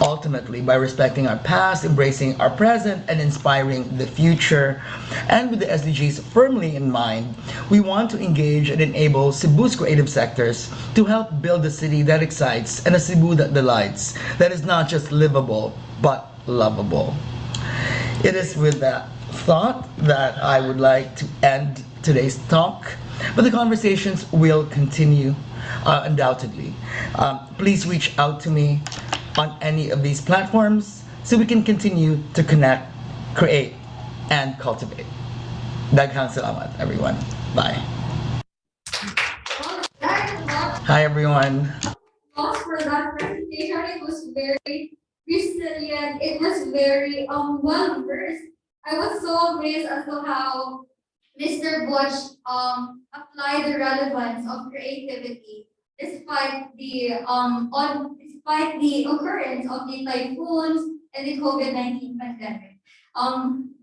Ultimately, by respecting our past, embracing our present, and inspiring the future, and with the SDGs firmly in mind, we want to engage and enable Cebu's creative sectors to help build a city that excites and a Cebu that delights, that is not just livable, but lovable. It is with that thought that I would like to end today's talk, but the conversations will continue undoubtedly. Please reach out to me on any of these platforms so we can continue to connect, create, and cultivate. Daghang salamat, everyone. Bye. Hi, everyone. For that presentation, it was very resilient. It was very well versed. I was so amazed as to how Mr. Bush applied the relevance of creativity despite the occurrence of the typhoons and the COVID-19 pandemic.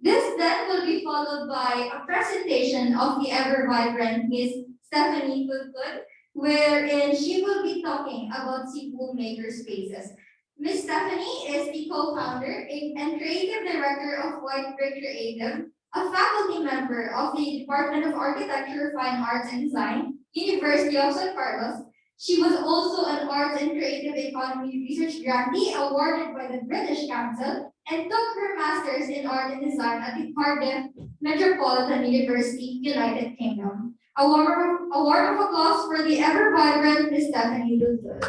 This then will be followed by a presentation of the ever vibrant Miss Stephanie Goodgood, wherein she will be talking about Cebu Maker Spaces. Miss Stephanie is the co-founder and creative director of White Brick Creative, a faculty member of the Department of Architecture, Fine Arts and Design, University of San Carlos. She was also an Arts and Creative Economy Research Grantee awarded by the British Council and took her Masters in Art and Design at the Cardiff Metropolitan University, United Kingdom. A warm of applause for the ever vibrant Miss Stephanie Goodgood.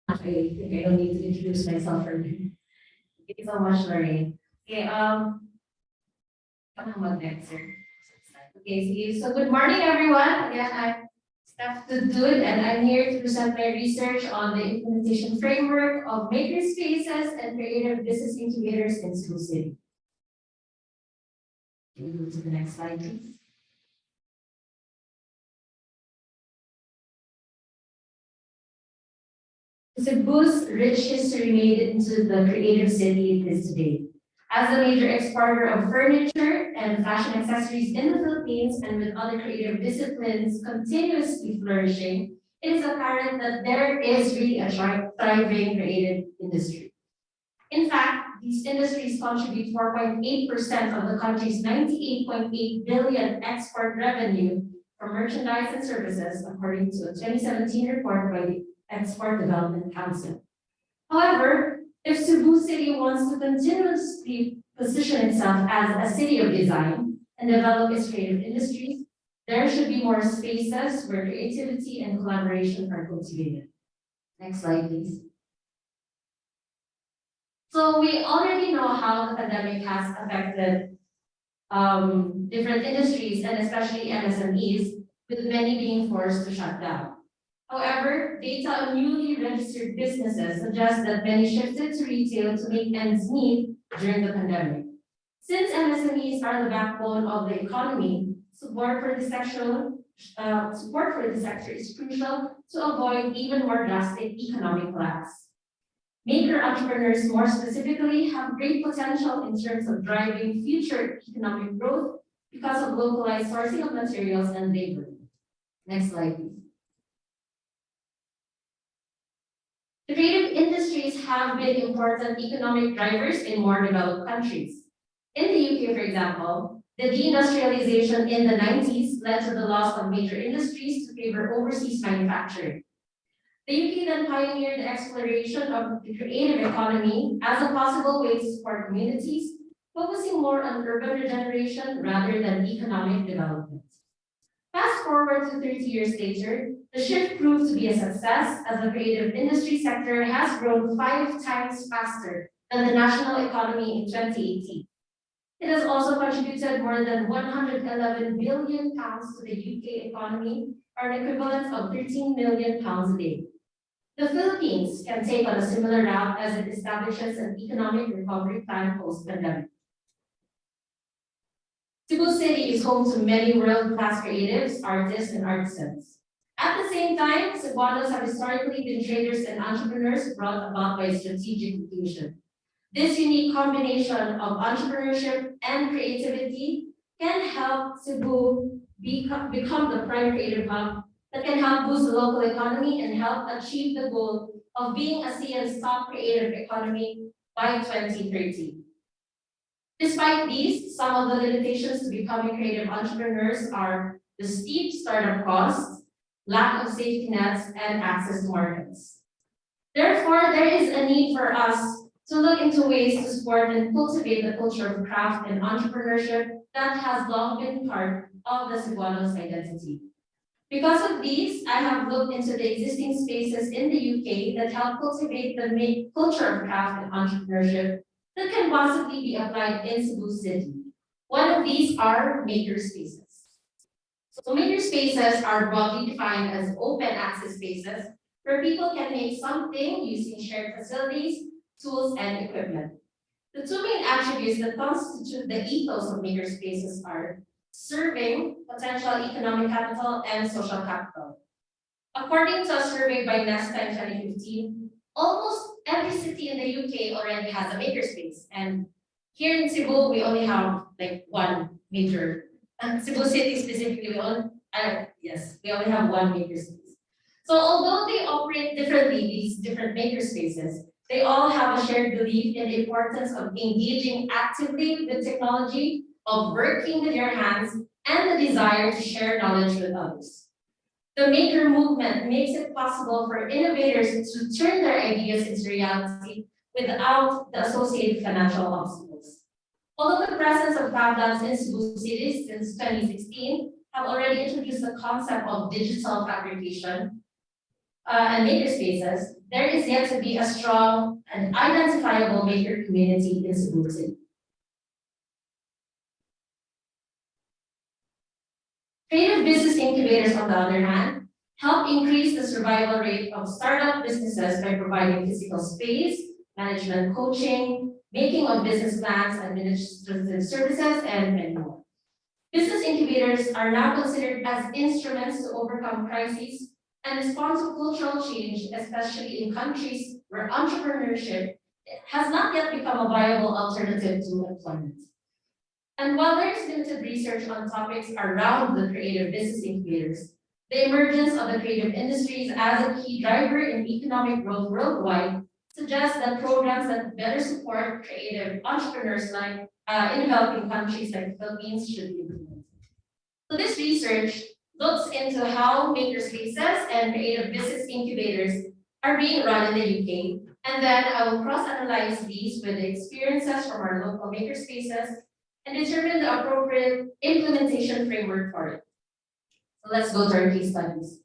I think I don't need to introduce myself further. Thank you so much, Lorraine. Okay, next, sir. Okay, so good morning, everyone. Again, I'm Steph Goodgood, and I'm here to present my research on the implementation framework of maker spaces and creative business incubators in Cebu City. Can we go to the next slide, please? Cebu's rich history made it into the creative city it is today. As a major exporter of furniture and fashion accessories in the Philippines, and with other creative disciplines continuously flourishing, it is apparent that there is really a thriving creative industry. In fact, these industries contribute 4.8% of the country's 98.8 billion export revenue from merchandise and services, according to a 2017 report by the Export Development Council. However, if Cebu City wants to continuously position itself as a city of design and develop its creative industries, there should be more spaces where creativity and collaboration are cultivated. Next slide, please. So we already know how the pandemic has affected different industries and especially MSMEs, with many being forced to shut down. However, data on newly registered businesses suggests that many shifted to retail to make ends meet during the pandemic. Since MSMEs are the backbone of the economy, support for the sector is crucial to avoid even more drastic economic collapse. Maker entrepreneurs, more specifically, have great potential in terms of driving future economic growth because of localized sourcing of materials and labor. Next slide, please. The creative industries have been important economic drivers in more developed countries. In the UK, for example, the deindustrialization in the 90s led to the loss of major industries to favor overseas manufacturing. The UK then pioneered the exploration of the creative economy as a possible way to support communities, focusing more on urban regeneration rather than economic development. Fast forward to 30 years later, the shift proved to be a success as the creative industry sector has grown 5 times faster than the national economy in 2018. It has also contributed more than £111 billion to the UK economy, or an equivalent of £13 million a day. The Philippines can take on a similar route as it establishes an economic recovery plan post-pandemic. Cebu City is home to many world-class creatives, artists, and artisans. At the same time, Cebuanos have historically been traders and entrepreneurs brought about by strategic inclusion. This unique combination of entrepreneurship and creativity can help Cebu become the prime creative hub that can help boost the local economy and help achieve the goal of being ASEAN's top creative economy by 2030. Despite these, some of the limitations to becoming creative entrepreneurs are the steep startup costs, lack of safety nets, and access to markets. Therefore, there is a need for us to look into ways to support and cultivate the culture of craft and entrepreneurship that has long been part of the Cebuanos' identity. Because of these, I have looked into the existing spaces in the UK that help cultivate the culture of craft and entrepreneurship that can possibly be applied in Cebu City. One of these are maker spaces. So maker spaces are broadly defined as open access spaces where people can make something using shared facilities, tools, and equipment. The 2 main attributes that constitute the ethos of maker spaces are serving potential economic capital and social capital. According to a survey by Nesta in 2015, almost every city in the UK already has a makerspace. And here in Cebu, we only have like one major, Cebu City specifically, we only have one makerspace. So although they operate differently, these different makerspaces, they all have a shared belief in the importance of engaging actively with technology, of working with your hands, and the desire to share knowledge with others. The maker movement makes it possible for innovators to turn their ideas into reality without the associated financial obstacles. Although the presence of Fab Labs in Cebu City since 2016 have already introduced the concept of digital fabrication and makerspaces, there is yet to be a strong and identifiable maker community in Cebu City. Creative business incubators, on the other hand, help increase the survival rate of startup businesses by providing physical space, management coaching, making of business plans, administrative services, and many more. Business incubators are now considered as instruments to overcome crises and respond to cultural change, especially in countries where entrepreneurship has not yet become a viable alternative to employment. And while there is limited research on topics around the creative business incubators, The emergence of the creative industries as a key driver in economic growth worldwide suggests that programs that better support creative entrepreneurs like in developing countries like the Philippines should be implemented. So this research looks into how makerspaces and creative business incubators are being run in the UK, and then I will cross-analyze these with the experiences from our local makerspaces and determine the appropriate implementation framework for it. So let's go to our case studies.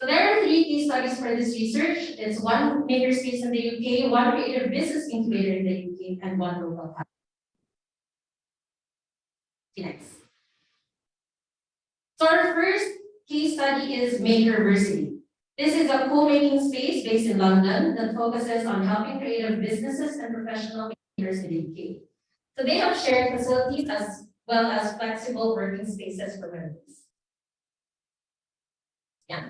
So there are 3 case studies for this research. It's 1 makerspace in the UK, 1 creative business incubator in the UK, and 1 local hub. Next. So our first case study is Makerversity. This is a co-making space based in London that focuses on helping creative businesses and professional makers in the UK. So they have shared facilities as well as flexible working spaces for members. Yeah,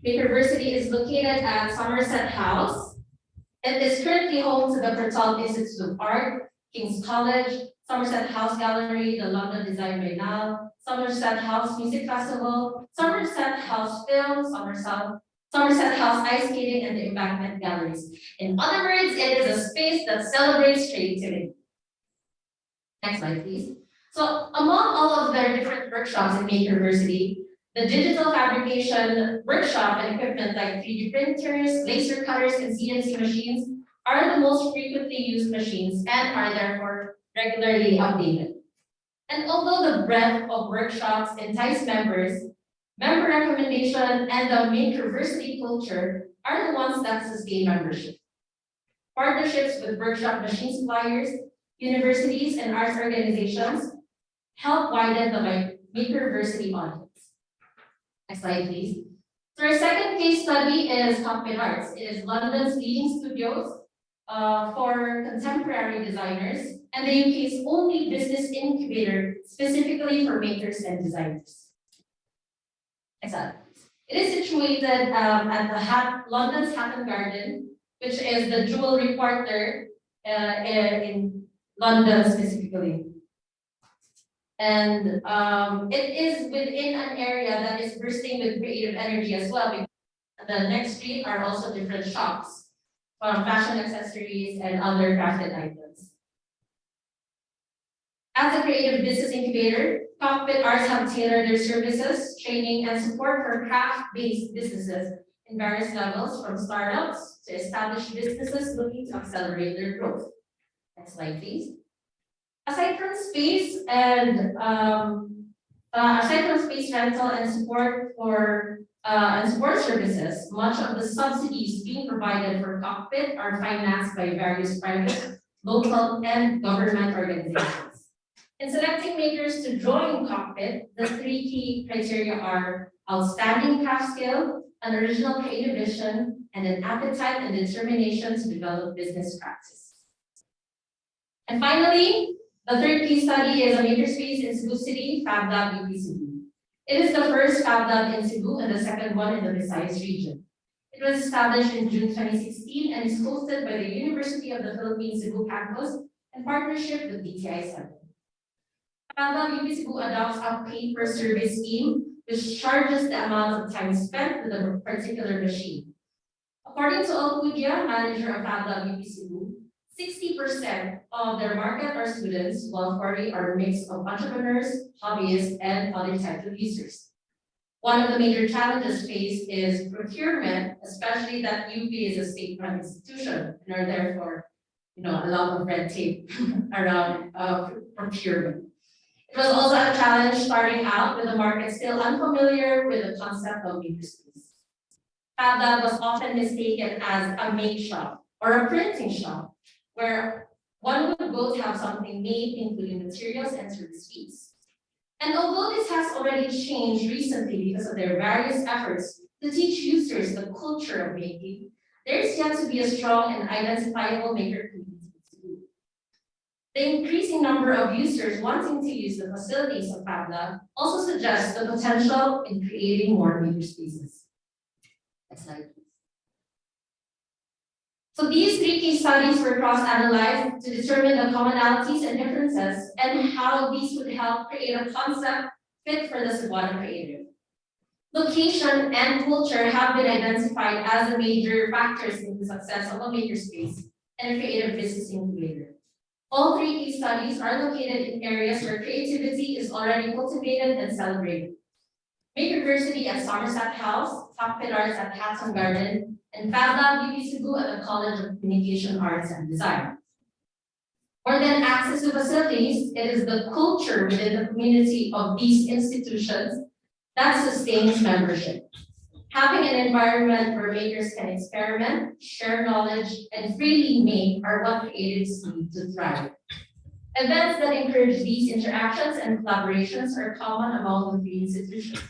Makerversity is located at Somerset House. It is currently home to the Pertol Institute of Art, King's College, Somerset House Gallery, the London Design Biennale, Somerset House Music Festival, Somerset House Film, Somerset House Ice Skating, and the Embankment Galleries. In other words, it is a space that celebrates creativity. Next slide, please. So among all of their different workshops in Makerversity, the digital fabrication workshop and equipment like 3D printers, laser cutters, and CNC machines are the most frequently used machines and are therefore regularly updated. And although the breadth of workshops entice members, member recommendation and the Makerversity culture are the ones that sustain membership. Partnerships with workshop machine suppliers, universities, and arts organizations help widen the Makerversity audience. Next slide, please. So our second case study is Cockpit Arts. It is London's leading studios for contemporary designers and the UK's only business incubator specifically for makers and designers. Next slide. It is situated at London's Hatton Garden, which is the jewelry quarter in London specifically. And it is within an area that is bursting with creative energy as well, because the next street are also different shops for fashion accessories and other crafted items. As a creative business incubator, Cockpit Arts have tailored their services, training, and support for craft-based businesses in various levels, from startups to established businesses looking to accelerate their growth. Next slide, please. Aside from space rental and support for and support services, much of the subsidies being provided for Cockpit are financed by various private, local, and government organizations. In selecting makers to join Cockpit, the 3 key criteria are outstanding craft skill, an original creative vision, and an appetite and determination to develop business practice. And finally, the third case study is a makerspace in Cebu City, Fab Lab UP Cebu. It is the first Fab Lab in Cebu and the second one in the Visayas region. It was established in June 2016 and is hosted by the University of the Philippines Cebu campus in partnership with DTI Center. Fab Lab UP Cebu adopts a pay-per-service scheme, which charges the amount of time spent with a particular machine. According to Alcudia, manager of Fab Lab UP Cebu, 60% of their market are students, while 40% are a mix of entrepreneurs, hobbyists, and other types of users. One of the major challenges faced is procurement, especially that UP is a state-run institution and are therefore, a lot of red tape around procurement. It was also a challenge starting out with the market still unfamiliar with the concept of makerspace. Fab Lab was often mistaken as a make shop or a printing shop, where one would go to have something made, including materials and service fees. And although this has already changed recently because of their various efforts to teach users the culture of making, there is yet to be a strong and identifiable maker community. The increasing number of users wanting to use the facilities of Fab Lab also suggests the potential in creating more makerspaces. Next slide. So these 3 case studies were cross-analyzed to determine the commonalities and differences and how these would help create a concept fit for the Cebuano creative. Location and culture have been identified as the major factors in the success of a makerspace and a creative business incubator. All three case studies are located in areas where creativity is already cultivated and celebrated. Makerversity at Somerset House, Cockpit Arts at Hatton Garden, and FabLab UP Cebu at the College of Communication Arts and Design. More than access to facilities, it is the culture within the community of these institutions that sustains membership. Having an environment where makers can experiment, share knowledge, and freely make are what creatives need to thrive. Events that encourage these interactions and collaborations are common among the three institutions.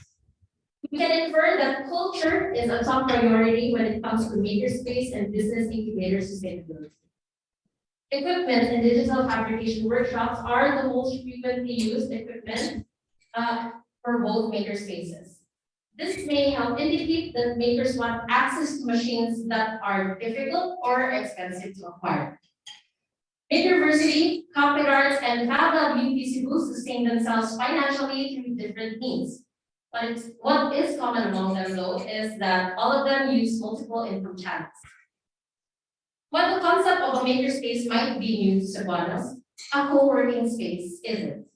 We can infer that culture is a top priority when it comes to makerspace and business incubator sustainability. Equipment and digital fabrication workshops are the most frequently used equipment for both makerspaces. This may help indicate that makers want access to machines that are difficult or expensive to acquire. Makerversity, Cockpit Arts, and FabLab UP Cebu sustain themselves financially through different means. But what is common among them, though, is that all of them use multiple income channels. While the concept of a makerspace might be new to Cebuanos, a co-working space isn't.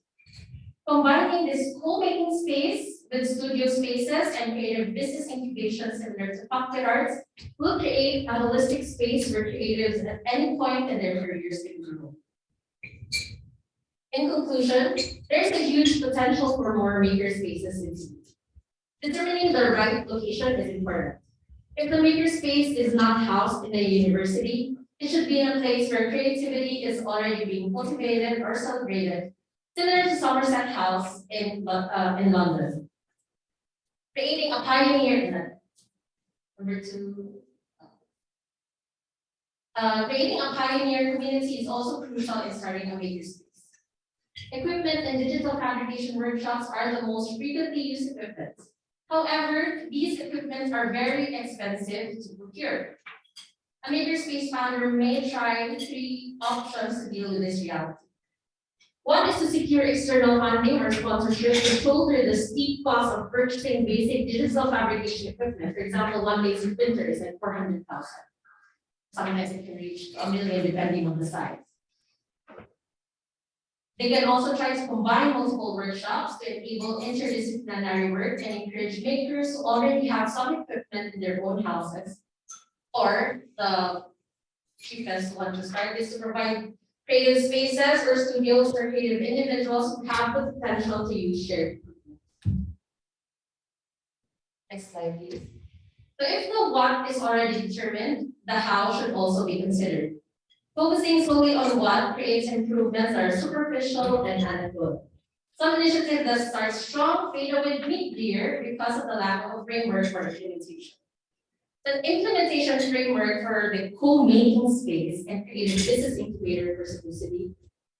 Combining this co-making space with studio spaces and creative business incubation similar to Cockpit Arts will create a holistic space where creatives at any point in their careers can grow. In conclusion, there's a huge potential for more makerspaces in Cebu. Determining the right location is important. If the makerspace is not housed in a university, it should be in a place where creativity is already being cultivated or celebrated, similar to Somerset House in London. Creating a pioneer, creating a pioneer community is also crucial in starting a makerspace. Equipment and digital fabrication workshops are the most frequently used equipment. However, these equipments are very expensive to procure. A makerspace founder may try three options to deal with this reality. One is to secure external funding or sponsorship to shoulder the steep cost of purchasing basic digital fabrication equipment. For example, one laser printer is like 400,000. Sometimes it can reach $1 million depending on the size. They can also try to combine multiple workshops to enable interdisciplinary work and encourage makers who already have some equipment in their own houses. Or the cheapest one to start is to provide creative spaces or studios for creative individuals who have the potential to use shared equipment. Next slide, please. So if the what is already determined, the how should also be considered. Focusing solely on what creates improvements that are superficial and anecdotal. Some initiatives that start strong fade away mid-year because of the lack of a framework for implementation. The implementation framework for the co-making space and creative business incubator for Cebu City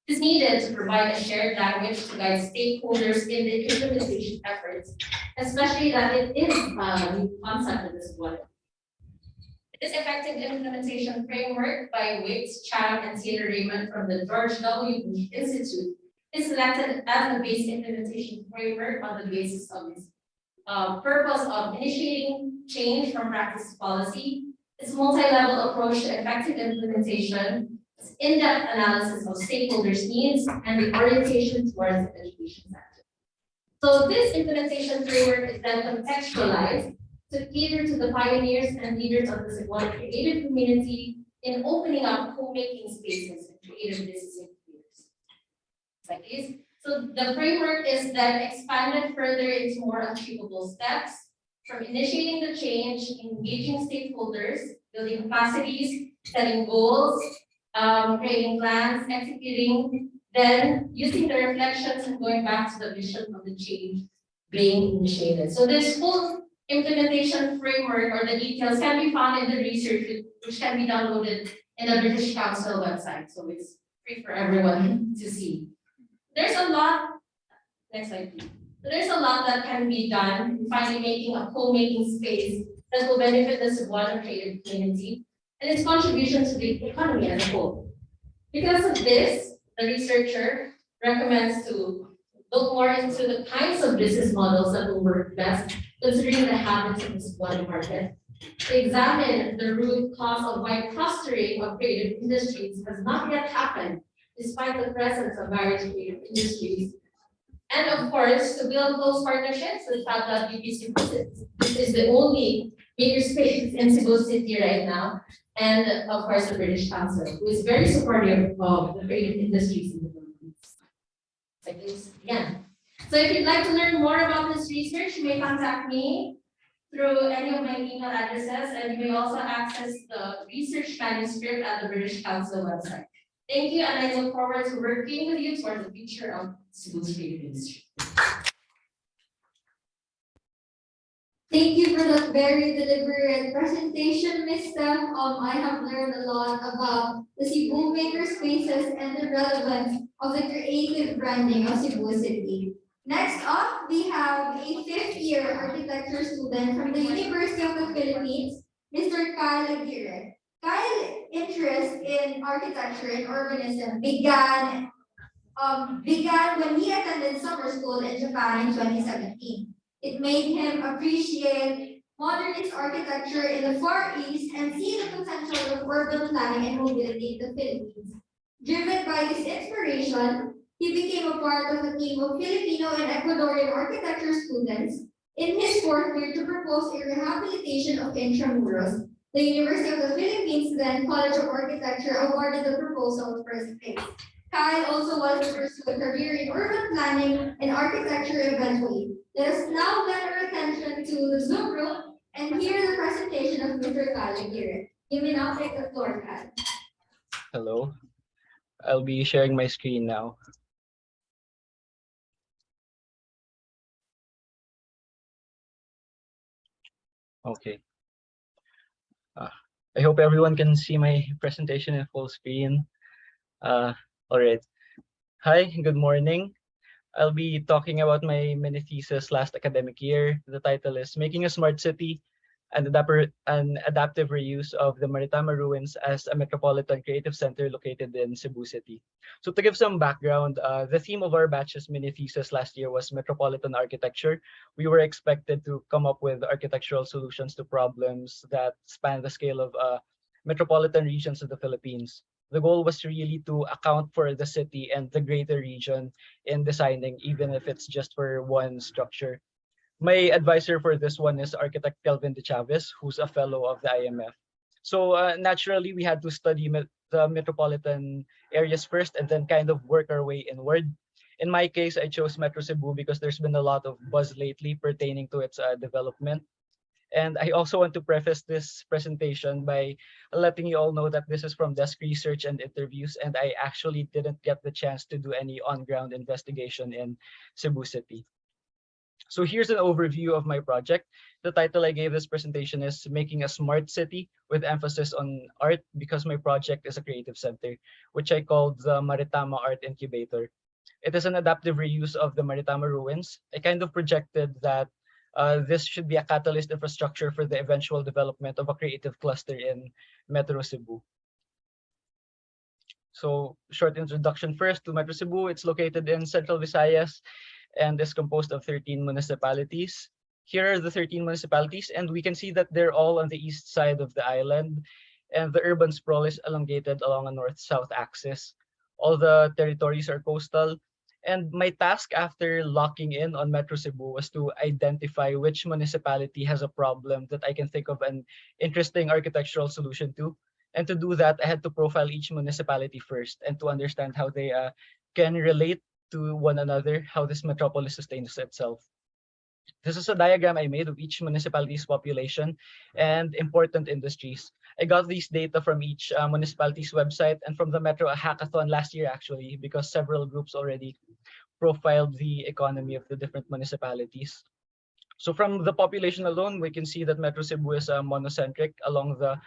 is needed to provide a shared language to guide stakeholders in the implementation efforts, especially that it is a new concept in this one. This effective implementation framework by Wicks, Chang, and Taylor Raymond from the George W. Bush Institute is selected as the base implementation framework on the basis of its purpose of initiating change from practice to policy, its multi-level approach to effective implementation, its in-depth analysis of stakeholders' needs, and the orientation towards the education sector. So this implementation framework is then contextualized to cater to the pioneers and leaders of the Cebuano creative community in opening up co-making spaces and creative business incubators. Like this. So the framework is then expanded further into more achievable steps, from initiating the change, engaging stakeholders, building capacities, setting goals, creating plans, executing, then using the reflections and going back to the vision of the change being initiated. So this full implementation framework or the details can be found in the research, which can be downloaded in the British Council website. So it's free for everyone to see. There's a lot, next slide please. So there's a lot that can be done in finally making a co-making space that will benefit the Cebuano creative community and its contribution to the economy as a whole. Because of this, the researcher recommends to look more into the kinds of business models that will work best, considering the habits of the Cebuano market. Examine the root cause of why clustering of creative industries has not yet happened, despite the presence of various creative industries. And of course, to build close partnerships with FAB.UP Cebu. This is the only makerspace in Cebu City right now. And of course, the British Council, who is very supportive of the creative industries in the Philippines. Like this again. So if you'd like to learn more about this research, you may contact me through any of my email addresses, and you may also access the research manuscript at the British Council website. Thank you, and I look forward to working with you towards the future of Cebu's creative industry. Thank you for that very deliberate presentation, Ms. Steph. I have learned a lot about the Cebu makerspaces and the relevance of the creative branding of Cebu City. Next up, we have a fifth-year architecture student from the University of the Philippines, Mr. Kyle Aguirre. Kyle's interest in architecture and urbanism began when he attended summer school in Japan in 2017. It made him appreciate modernist architecture in the Far East and see the potential of urban planning and mobility in the Philippines. Driven by this inspiration, he became a part of a team of Filipino and Ecuadorian architecture students in his fourth year to propose a rehabilitation of intramuros. The University of the Philippines, then College of Architecture, awarded the proposal first place. Kyle also wants to pursue a career in urban planning and architecture eventually. Let us now lend our attention to the Zoom room and hear the presentation of Mr. Kyle Aguirre. You may now take the floor, Kyle. Hello, I'll be sharing my screen now. Okay. I hope everyone can see my presentation in full screen. All right. Hi, good morning. I'll be talking about my mini thesis last academic year. The title is Making a Smart City, an adaptive reuse of the Maritama ruins as a metropolitan creative center located in Cebu City. So to give some background, the theme of our batch's mini thesis last year was metropolitan architecture. We were expected to come up with architectural solutions to problems that span the scale of metropolitan regions of the Philippines. The goal was really to account for the city and the greater region in designing, even if it's just for one structure. My advisor for this one is architect Kelvin de Chavez, who's a fellow of the IMF. So naturally, we had to study the metropolitan areas first and then kind of work our way inward. In my case, I chose Metro Cebu because there's been a lot of buzz lately pertaining to its development. And I also want to preface this presentation by letting you all know that this is from desk research and interviews, and I actually didn't get the chance to do any on-ground investigation in Cebu City. So here's an overview of my project. The title I gave this presentation is Making a Smart City with emphasis on art because my project is a creative center, which I called the Maritama Art Incubator. It is an adaptive reuse of the Maritama ruins. I kind of projected that this should be a catalyst infrastructure for the eventual development of a creative cluster in Metro Cebu. So short introduction first to Metro Cebu. It's located in Central Visayas and is composed of 13 municipalities. Here are the 13 municipalities, and we can see that they're all on the east side of the island, and the urban sprawl is elongated along a north-south axis. All the territories are coastal, and my task after locking in on Metro Cebu was to identify which municipality has a problem that I can think of an interesting architectural solution to. And to do that, I had to profile each municipality first and to understand how they can relate to one another, how this metropolis sustains itself. This is a diagram I made of each municipality's population and important industries. I got these data from each municipality's website and from the MetroHackathon last year, actually, because several groups already profiled the economy of the different municipalities. So from the population alone, we can see that Metro Cebu is monocentric along the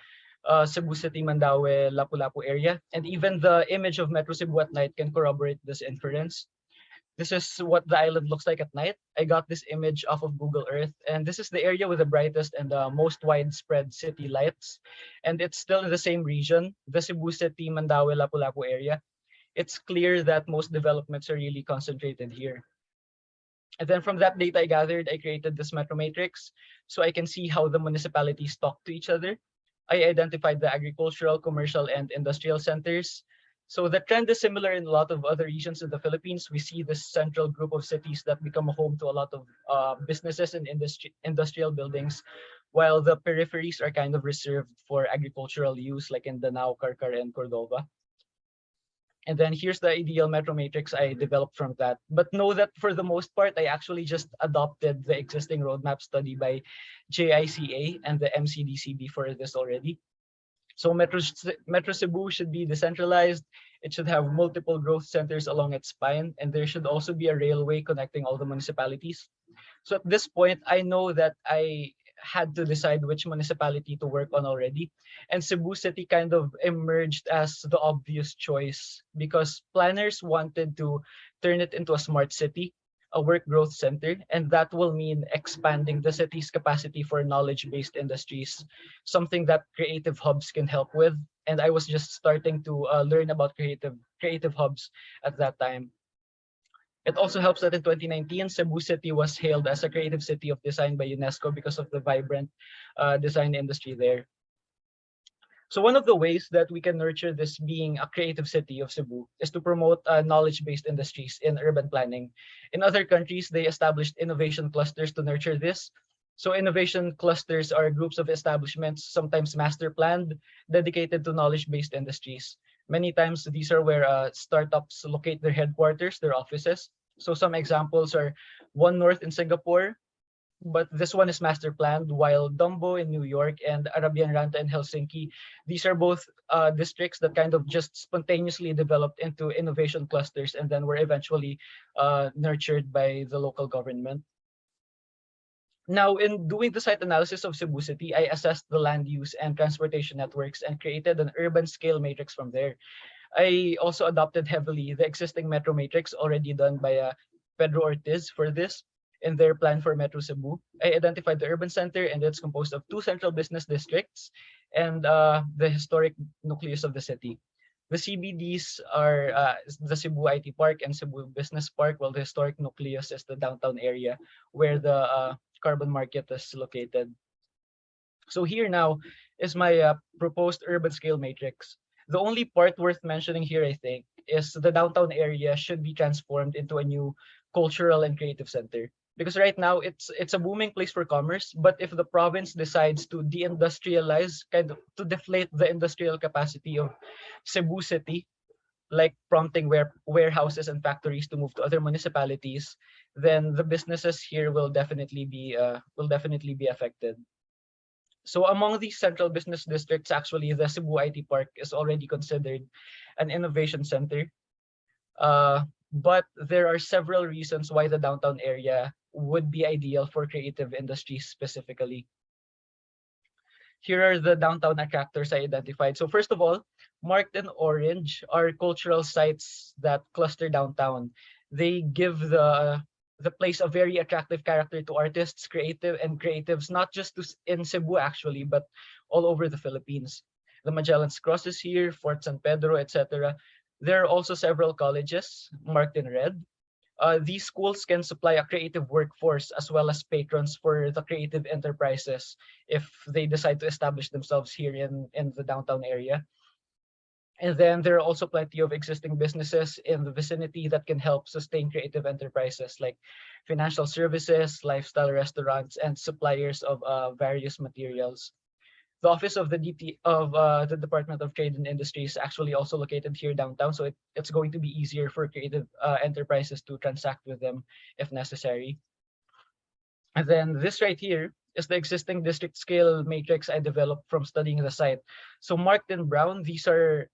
Cebu City, Mandaue, Lapu-Lapu area. And even the image of Metro Cebu at night can corroborate this inference. This is what the island looks like at night. I got this image off of Google Earth, and this is the area with the brightest and most widespread city lights. And it's still in the same region, the Cebu City, Mandaue, Lapu-Lapu area. It's clear that most developments are really concentrated here. And then from that data I gathered, I created this metro matrix so I can see how the municipalities talk to each other. I identified the agricultural, commercial, and industrial centers. So the trend is similar in a lot of other regions in the Philippines. We see this central group of cities that become a home to a lot of businesses and industrial buildings, while the peripheries are kind of reserved for agricultural use, like in Danao, Karkar, and Cordova. And then here's the ideal metro matrix I developed from that. But know that for the most part, I actually just adopted the existing roadmap study by JICA and the MCDCB for this already. So Metro Cebu should be decentralized. It should have multiple growth centers along its spine, and there should also be a railway connecting all the municipalities. So at this point, I know that I had to decide which municipality to work on already. And Cebu City kind of emerged as the obvious choice because planners wanted to turn it into a smart city, a work growth center, and that will mean expanding the city's capacity for knowledge-based industries, something that creative hubs can help with. And I was just starting to learn about creative hubs at that time. It also helps that in 2019, Cebu City was hailed as a creative city of design by UNESCO because of the vibrant design industry there. So one of the ways that we can nurture this being a creative city of Cebu is to promote knowledge-based industries in urban planning. In other countries, they established innovation clusters to nurture this. So innovation clusters are groups of establishments, sometimes master planned, dedicated to knowledge-based industries. Many times, these are where startups locate their headquarters, their offices. So some examples are One North in Singapore, but this one is master planned, while Dumbo in New York and Arabian Ranta in Helsinki, these are both districts that kind of just spontaneously developed into innovation clusters and then were eventually nurtured by the local government. Now, in doing the site analysis of Cebu City, I assessed the land use and transportation networks and created an urban scale matrix from there. I also adopted heavily the existing metro matrix already done by Pedro Ortiz for this in their plan for Metro Cebu. I identified the urban center, and it's composed of 2 central business districts and the historic nucleus of the city. The CBDs are the Cebu IT Park and Cebu Business Park, while the historic nucleus is the downtown area where the carbon market is located. So here now is my proposed urban scale matrix. The only part worth mentioning here, I think, is the downtown area should be transformed into a new cultural and creative center. Because right now it's a booming place for commerce, but if the province decides to deindustrialize, kind of to deflate the industrial capacity of Cebu City, like prompting warehouses and factories to move to other municipalities, then the businesses here will definitely be affected. So among these central business districts, actually, the Cebu IT Park is already considered an innovation center. But there are several reasons why the downtown area would be ideal for creative industries specifically. Here are the downtown attractors I identified. So first of all, marked in orange are cultural sites that cluster downtown. They give the place a very attractive character to artists, creatives, not just in Cebu actually, but all over the Philippines. The Magellan's Cross is here, Fort San Pedro, etc. There are also several colleges marked in red. These schools can supply a creative workforce as well as patrons for the creative enterprises if they decide to establish themselves here in the downtown area. And then there are also plenty of existing businesses in the vicinity that can help sustain creative enterprises like financial services, lifestyle restaurants, and suppliers of various materials. The office of the the Department of Trade and Industry is actually also located here downtown, so it's going to be easier for creative enterprises to transact with them if necessary. And then this right here is the existing district scale matrix I developed from studying the site. So marked in brown, these are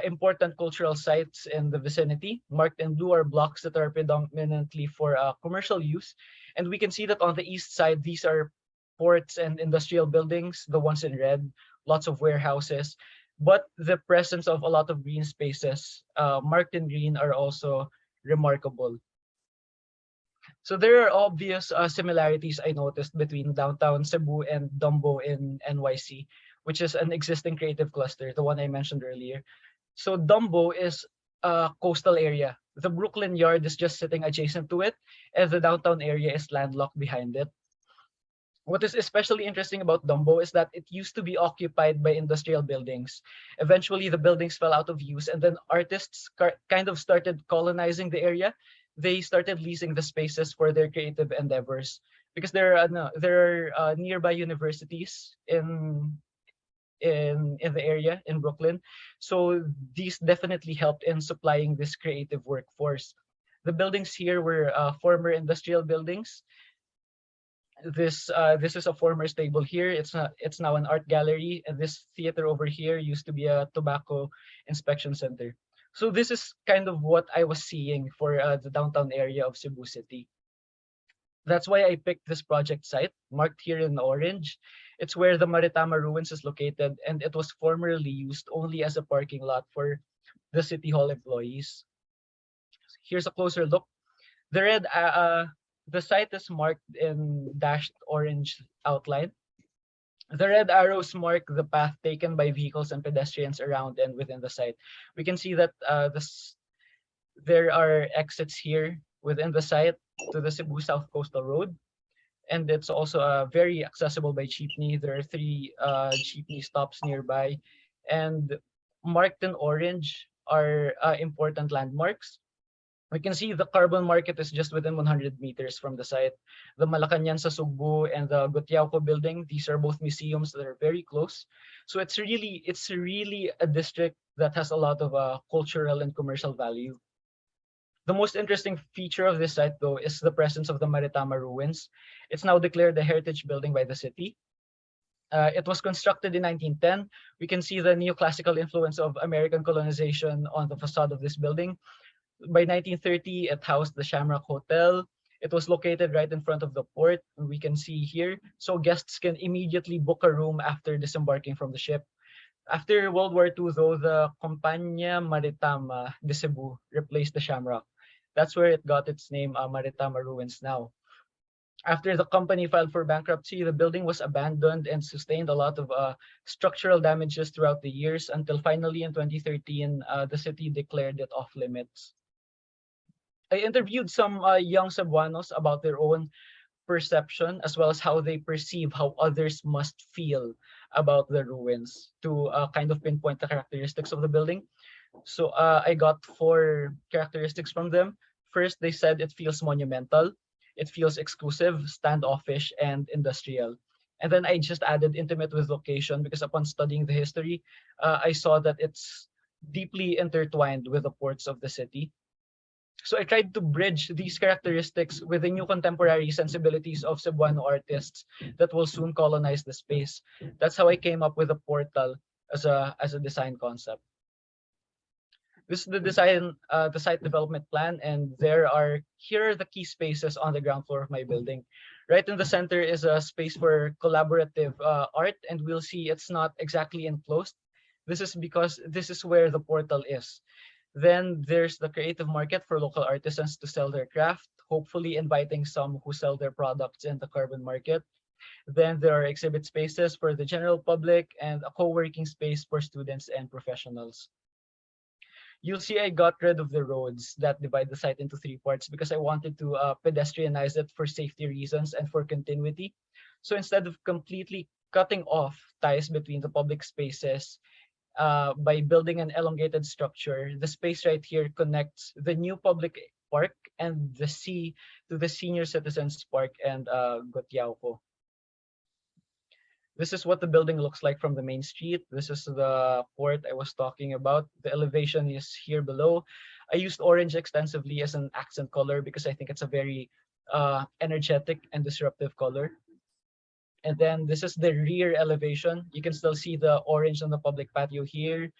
important cultural sites in the vicinity. Marked in blue are blocks that are predominantly for commercial use. And we can see that on the east side, these are ports and industrial buildings, the ones in red, lots of warehouses. But the presence of a lot of green spaces, marked in green, are also remarkable. So there are obvious similarities I noticed between downtown Cebu and Dumbo in NYC, which is an existing creative cluster, the one I mentioned earlier. So Dumbo is a coastal area. The Brooklyn Yard is just sitting adjacent to it, and the downtown area is landlocked behind it. What is especially interesting about Dumbo is that it used to be occupied by industrial buildings. Eventually, the buildings fell out of use, and then artists kind of started colonizing the area. They started leasing the spaces for their creative endeavors because there are nearby universities in the area in Brooklyn. So these definitely helped in supplying this creative workforce. The buildings here were former industrial buildings. This is a former stable here. It's now an art gallery, and this theater over here used to be a tobacco inspection center. So this is kind of what I was seeing for the downtown area of Cebu City. That's why I picked this project site, marked here in orange. It's where the Maritama Ruins is located, and it was formerly used only as a parking lot for the City Hall employees. Here's a closer look. The site is marked in dashed orange outline. The red arrows mark the path taken by vehicles and pedestrians around and within the site. We can see that there are exits here within the site to the Cebu South Coastal Road, and it's also very accessible by jeepney. There are 3 jeepney stops nearby, and marked in orange are important landmarks. We can see the carbon market is just within 100 meters from the site. The Malacañang sa Sugbo and the Gotiauco building, these are both museums that are very close. So it's really a district that has a lot of cultural and commercial value. The most interesting feature of this site, though, is the presence of the Maritama Ruins. It's now declared a heritage building by the city. It was constructed in 1910. We can see the neoclassical influence of American colonization on the facade of this building. By 1930, it housed the Shamrock Hotel. It was located right in front of the port, we can see here, so guests can immediately book a room after disembarking from the ship. After World War II, though, the Compañía Maritama de Cebu replaced the Shamrock. That's where it got its name, Maritama Ruins now. After the company filed for bankruptcy, the building was abandoned and sustained a lot of structural damages throughout the years until finally in 2013, the city declared it off limits. I interviewed some young Cebuanos about their own perception as well as how they perceive how others must feel about the ruins to kind of pinpoint the characteristics of the building. So I got 4 characteristics from them. First, they said it feels monumental, it feels exclusive, standoffish, and industrial. And then I just added intimate with location because upon studying the history, I saw that it's deeply intertwined with the ports of the city. So I tried to bridge these characteristics with the new contemporary sensibilities of Cebuano artists that will soon colonize the space. That's how I came up with a portal as a design concept. This is the site development plan, and here are the key spaces on the ground floor of my building. Right in the center is a space for collaborative art, and we'll see it's not exactly enclosed. This is because this is where the portal is. Then there's the creative market for local artisans to sell their craft, hopefully inviting some who sell their products in the carbon market. Then there are exhibit spaces for the general public and a co-working space for students and professionals. You'll see I got rid of the roads that divide the site into 3 parts because I wanted to pedestrianize it for safety reasons and for continuity. So instead of completely cutting off ties between the public spaces, by building an elongated structure, the space right here connects the new public park and the sea to the senior citizens park and Gotiauco. This is what the building looks like from the main street. This is the port I was talking about. The elevation is here below. I used orange extensively as an accent color because I think it's a very energetic and disruptive color. And then this is the rear elevation. You can still see the orange on the public patio here.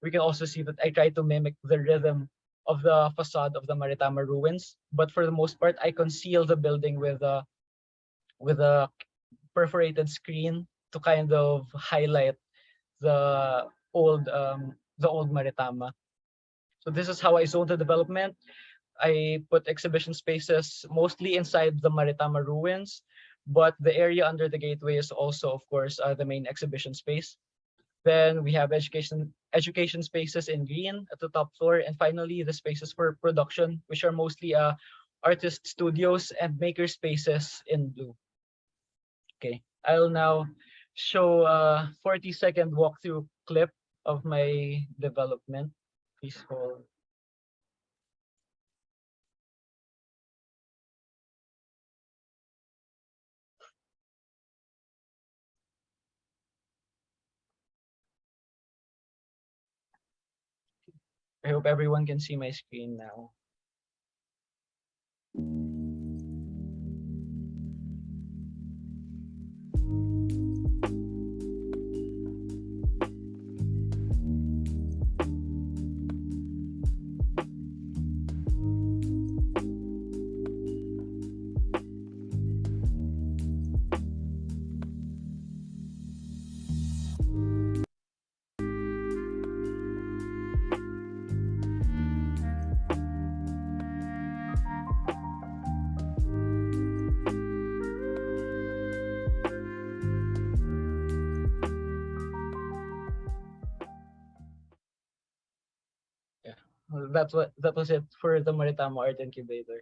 We can also see that I tried to mimic the rhythm of the facade of the Maritama Ruins. But for the most part, I conceal the building with a perforated screen to kind of highlight the old Maritama. So this is how I zoned the development. I put exhibition spaces mostly inside the Maritama Ruins, but the area under the gateway is also, of course, the main exhibition space. Then we have education spaces in green at the top floor, and finally the spaces for production, which are mostly artist studios and maker spaces in blue. Okay, I'll now show a 40-second walkthrough clip of my development. Please hold. I hope everyone can see my screen now. That was it for the Maritamo Art Incubator.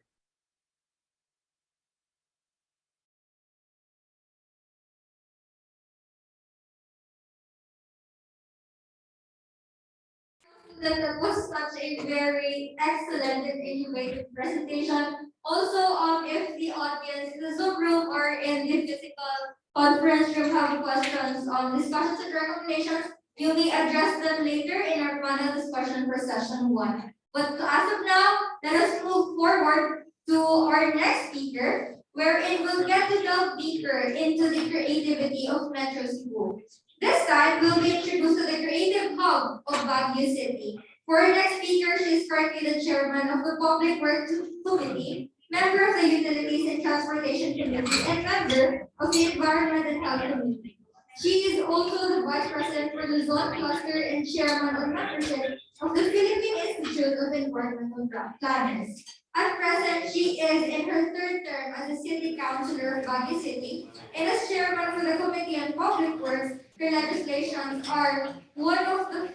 That was such a very excellent and innovative presentation. Also, if the audience in the Zoom room or in the physical conference room have questions on discussions and recommendations, we will address them later in our panel discussion for session 1. But as of now, let us move forward to our next speaker, wherein we'll get to delve deeper into the creativity of Metro Cebu. This time, we'll be introduced to the creative hub of Baguio City. For our next speaker, she is currently the chairman of the Public Works Committee, member of the Utilities and Transportation Committee, and member of the Environment and Health Committee. She is also the vice president for the Zone Cluster and chairman of membership of the Philippine Institute of Environmental Planners. At present, she is in her third term as a city councilor of Baguio City, and as chairman for the Committee on Public Works. Her legislations are one of the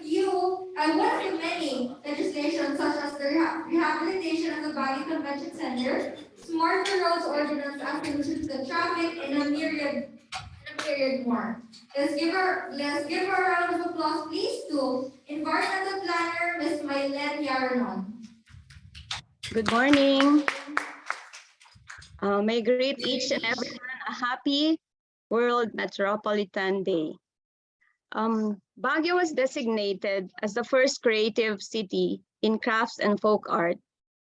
many legislations such as the rehabilitation of the Baguio Convention Center, smarter roads ordinance and solutions to the traffic, and a myriad more. Let's give her a round of applause, please, to Environmental Planner Ms. Mylene Yaranon. Good morning. May I greet each and everyone a happy World Metropolitan Day. Baguio was designated as the first creative city in crafts and folk art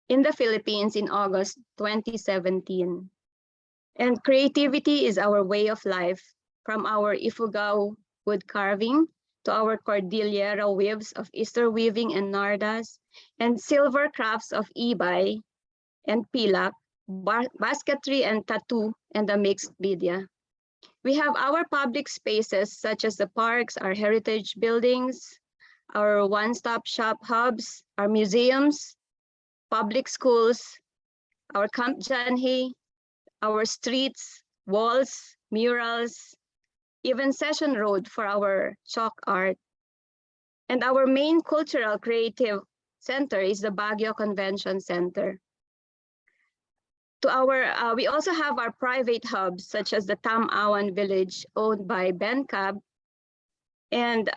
in the Philippines in August 2017. And creativity is our way of life, from our Ifugao wood carving to our Cordillera weaves of Easter weaving and nardas, and silver crafts of ibay and pilak, basketry and tattoo, and the mixed media. We have our public spaces such as the parks, our heritage buildings, our one-stop shop hubs, our museums, public schools, our Camp Janhi, our streets, walls, murals, even Session Road for our chalk art. And our main cultural creative center is the Baguio Convention Center. We also have our private hubs, such as the Tamawan Village, owned by BenCab, and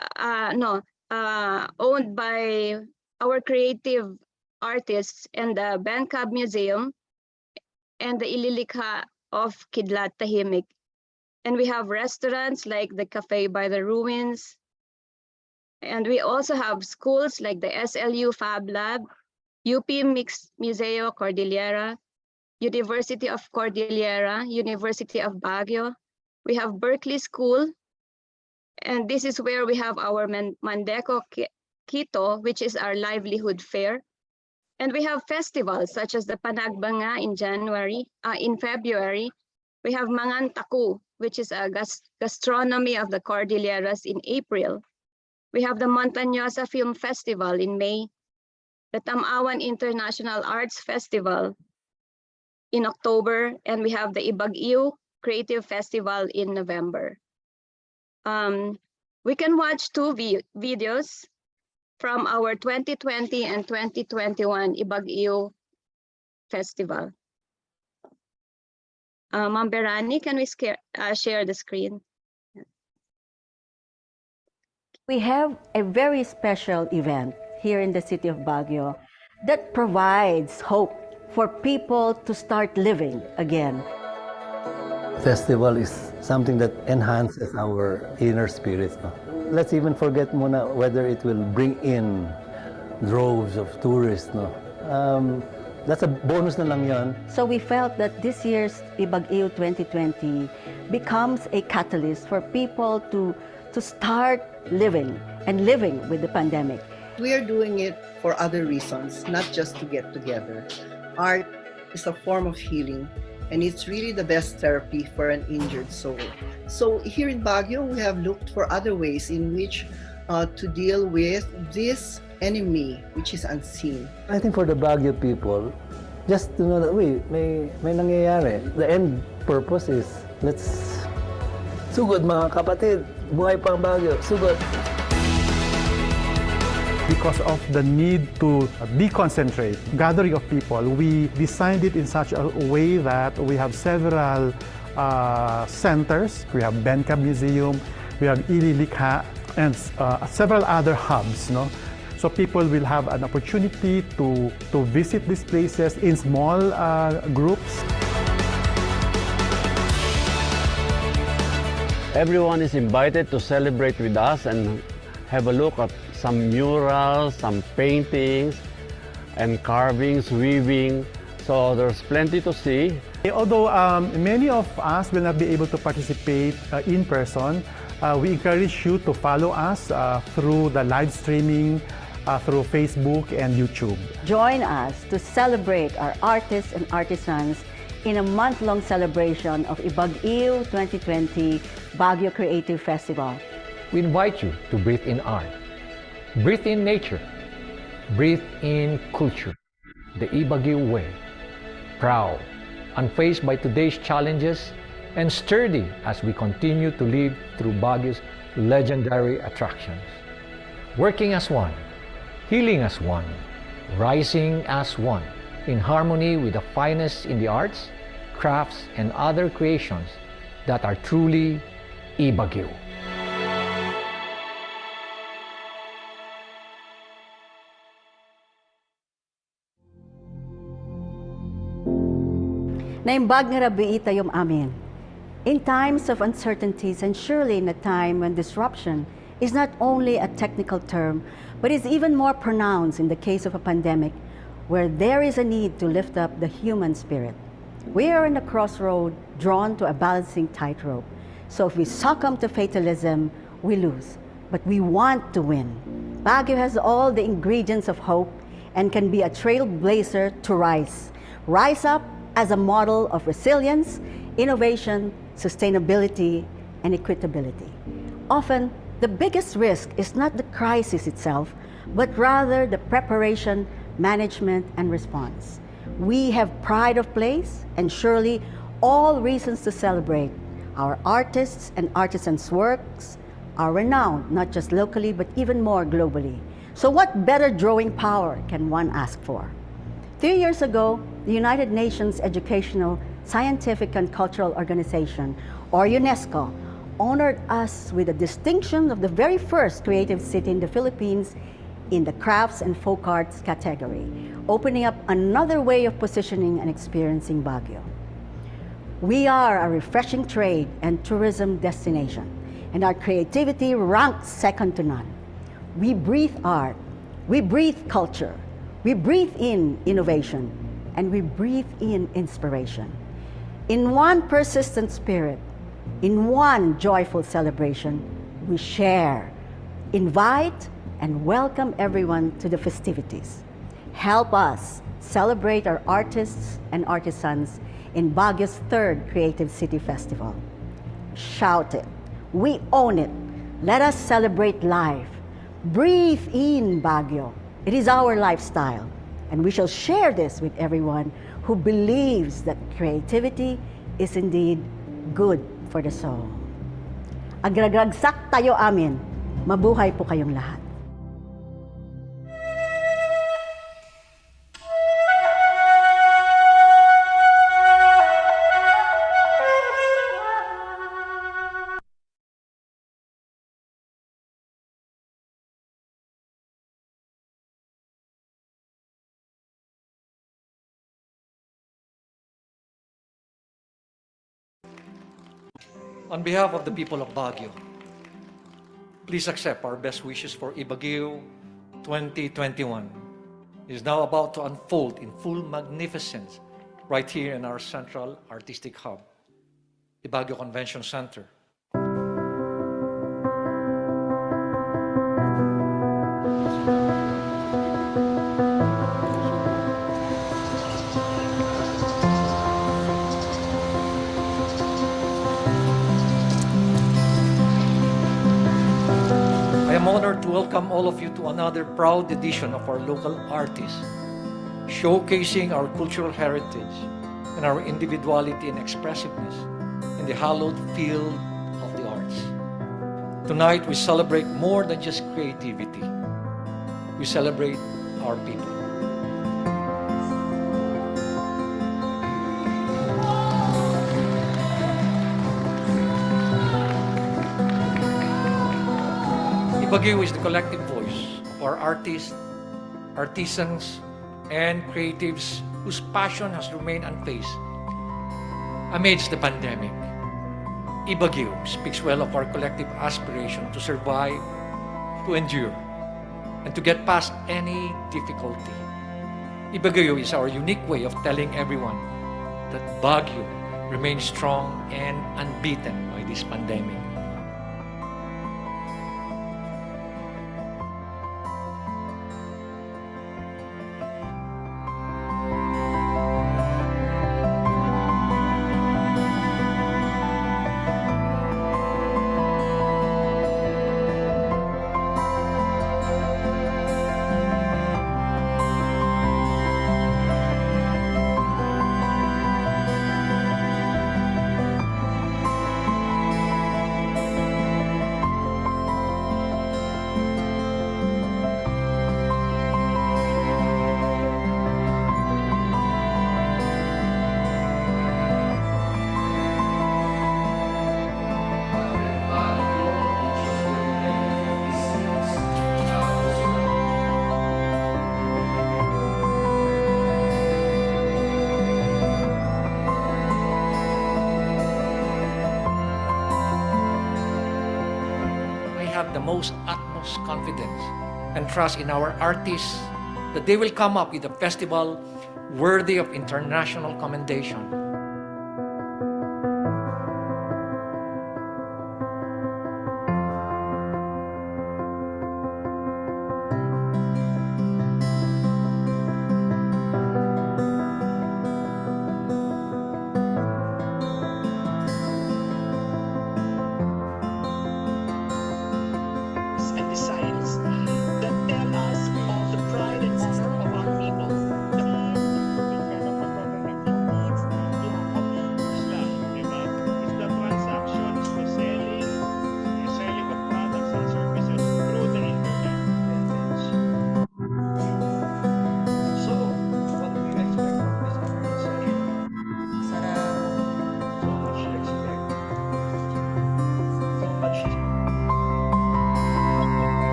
owned by our creative artists, and the BenCab Museum, and the Ililikha of Kidlat Tahimik. And we have restaurants like the Cafe by the Ruins. And we also have schools like the SLU Fab Lab, UP Mixed Museo Cordillera, University of Cordillera, University of Baguio. We have Berkeley School, and this is where we have our Mandeco Quito, which is our livelihood fair. And we have festivals such as the Panagbanga in February. We have Mangantaku, which is a gastronomy of the Cordilleras in April. We have the Montañosa Film Festival in May, the Tamawan International Arts Festival in October, and we have the Ibag-Iu Creative Festival in November. We can watch two videos from our 2020 and 2021 Ibag-iyo Festival. Ma'am Berani, can we share the screen? We have a very special event here in the city of Baguio that provides hope for people to start living again. Festival is something that enhances our inner spirits. No? Let's even forget muna whether it will bring in droves of tourists. No? That's a bonus na lang yan. So we felt that this year's Ibag-iyo 2020 becomes a catalyst for people to start living and living with the pandemic. We are doing it for other reasons, not just to get together. Art is a form of healing, and it's really the best therapy for an injured soul. So here in Baguio, we have looked for other ways in which to deal with this enemy, which is unseen. I think for the Baguio people, just to know that, may nangyayari. The end purpose is, let's sugod mga kapatid, buhay pang Baguio, sugod. Because of the need to deconcentrate gathering of people, we designed it in such a way that we have several centers. We have Benka Museum, we have Ililikha, and several other hubs. No? So people will have an opportunity to visit these places in small groups. Everyone is invited to celebrate with us and have a look at some murals, some paintings, and carvings, weaving. So there's plenty to see. Although many of us will not be able to participate in person, we encourage you to follow us through the live streaming, through Facebook and YouTube. Join us to celebrate our artists and artisans in a month-long celebration of Ibag-iyo 2020 Baguio Creative Festival. We invite you to breathe in art, breathe in nature, breathe in culture, the Ibag-iyo way. Proud, unfazed by today's challenges, and sturdy as we continue to live through Baguio's legendary attractions. Working as one, healing as one, rising as one, in harmony with the finest in the arts, crafts, and other creations that are truly Ibag-iyo. Naimbag nga rabi itayom amin. In times of uncertainties, and surely in a time when disruption is not only a technical term, but is even more pronounced in the case of a pandemic, where there is a need to lift up the human spirit. We are in a crossroad drawn to a balancing tightrope. So if we succumb to fatalism, we lose. But we want to win. Baguio has all the ingredients of hope and can be a trailblazer to rise. Rise up as a model of resilience, innovation, sustainability, and equitability. Often, the biggest risk is not the crisis itself, but rather the preparation, management, and response. We have pride of place and surely all reasons to celebrate. Our artists and artisans' works are renowned, not just locally, but even more globally. So what better drawing power can one ask for? 3 years ago, the United Nations Educational, Scientific, and Cultural Organization, or UNESCO, honored us with the distinction of the very first creative city in the Philippines in the crafts and folk arts category, opening up another way of positioning and experiencing Baguio. We are a refreshing trade and tourism destination, and our creativity ranks second to none. We breathe art, we breathe culture, we breathe in innovation, and we breathe in inspiration. In one persistent spirit, in one joyful celebration, we share, invite, and welcome everyone to the festivities. Help us celebrate our artists and artisans in Baguio's third Creative City Festival. Shout it. We own it. Let us celebrate life. Breathe in Baguio. It is our lifestyle, and we shall share this with everyone who believes that creativity is indeed good for the soul. Agragragsak tayo amin. Mabuhay po kayong lahat. On behalf of the people of Baguio, please accept our best wishes for Ibagyo 2021. It is now about to unfold in full magnificence right here in our central artistic hub, the Baguio Convention Center. I am honored to welcome all of you to another proud edition of our local artists, showcasing our cultural heritage and our individuality and expressiveness in the hallowed field of the arts. Tonight, we celebrate more than just creativity. We celebrate our people. Ibagyo is the collective voice of our artists, artisans, and creatives whose passion has remained unfazed amidst the pandemic. Ibagyo speaks well of our collective aspiration to survive, to endure, and to get past any difficulty. Ibagyo is our unique way of telling everyone that Baguio remains strong and unbeaten by this pandemic. Have the most utmost confidence and trust in our artists that they will come up with a festival worthy of international commendation.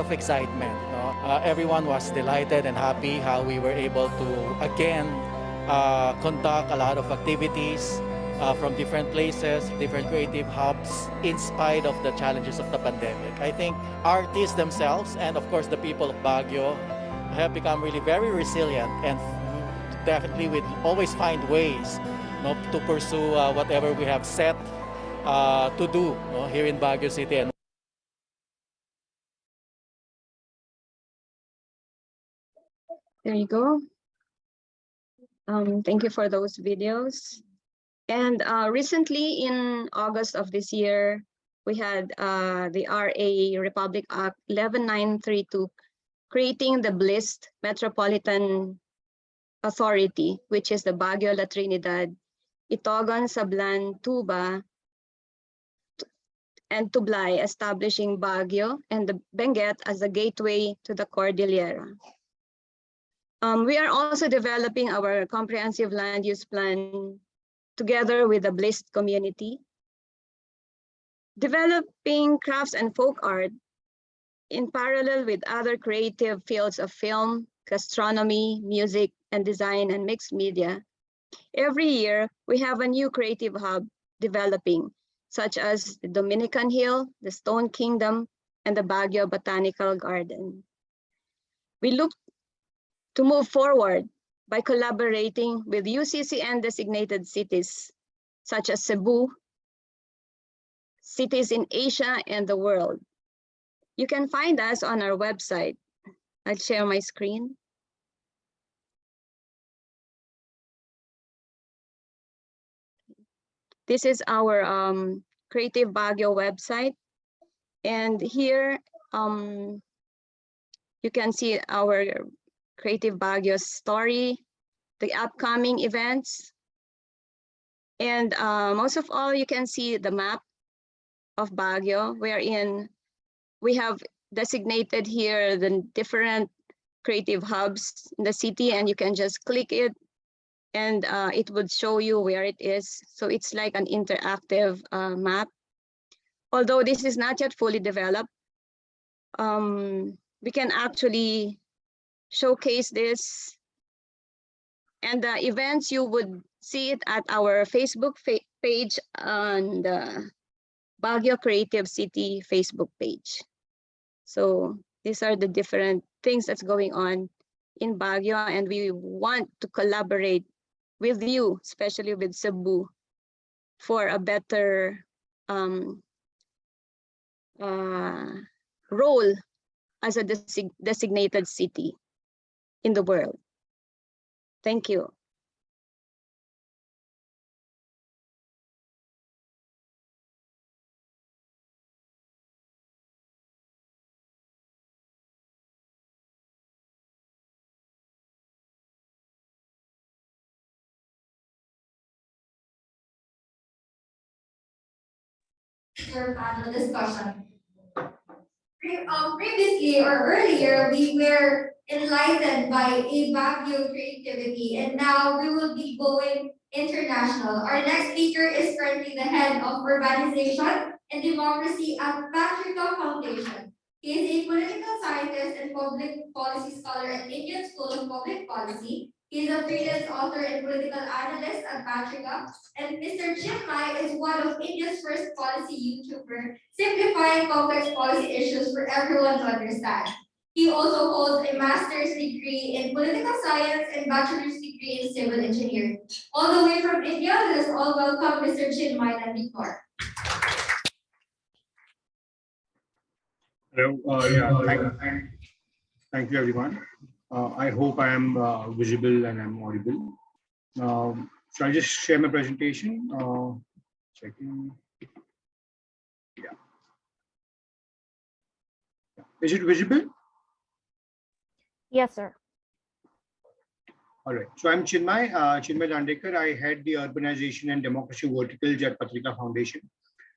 of excitement. No? Everyone was delighted and happy how we were able to again conduct a lot of activities from different places, different creative hubs, in spite of the challenges of the pandemic. I think artists themselves and of course the people of Baguio have become really very resilient, and definitely we'll always find ways to pursue whatever we have set to do here in Baguio City. And there you go. Thank you for those videos. And recently in August of this year, we had the RA Republic Act 11932 creating the BLIST Metropolitan Authority, which is the Baguio, La Trinidad, Itogon, Sablan, Tuba, and Tublay, establishing Baguio and the Benguet as a gateway to the Cordillera. We are also developing our comprehensive land use plan together with the BLIST community, developing crafts and folk art in parallel with other creative fields of film, gastronomy, music, and design and mixed media. Every year, we have a new creative hub developing, such as the Dominican Hill, the Stone Kingdom, and the Baguio Botanical Garden. We look to move forward by collaborating with UCCN designated cities, such as Cebu, cities in Asia and the world. You can find us on our website. I'll share my screen. This is our Creative Baguio website. And here you can see our Creative Baguio story, the upcoming events. And most of all, you can see the map of Baguio, wherein we have designated here the different creative hubs in the city, and you can just click it and it would show you where it is. So it's like an interactive map. Although this is not yet fully developed, we can actually showcase this. And the events, you would see it at our Facebook page on the Baguio Creative City Facebook page. So these are the different things that's going on in Baguio, and we want to collaborate with you, especially with Cebu, for a better role as a designated city in the world. Thank you. For panel discussion. Previously or earlier, we were enlightened by a Baguio creativity, and now we will be going international. Our next speaker is currently the head of urbanization and democracy at Patrica Foundation. He is a political scientist and public policy scholar at Indian School of Public Policy. He is a freelance author and political analyst at Patrica. And Mr. Jim Mai is one of India's first policy YouTuber, simplifying complex policy issues for everyone to understand. He also holds a master's degree in political science and bachelor's degree in civil engineering. All the way from India, let us all welcome Mr. Jim Mai Nandikor. Hello, thank you everyone. I hope I am visible and I'm audible. Shall I just share my presentation? Checking. Yeah. Is it visible? Yes, sir. All right. So I'm Chinmay Dandekar. I head the urbanization and democracy verticals at Patrika Foundation.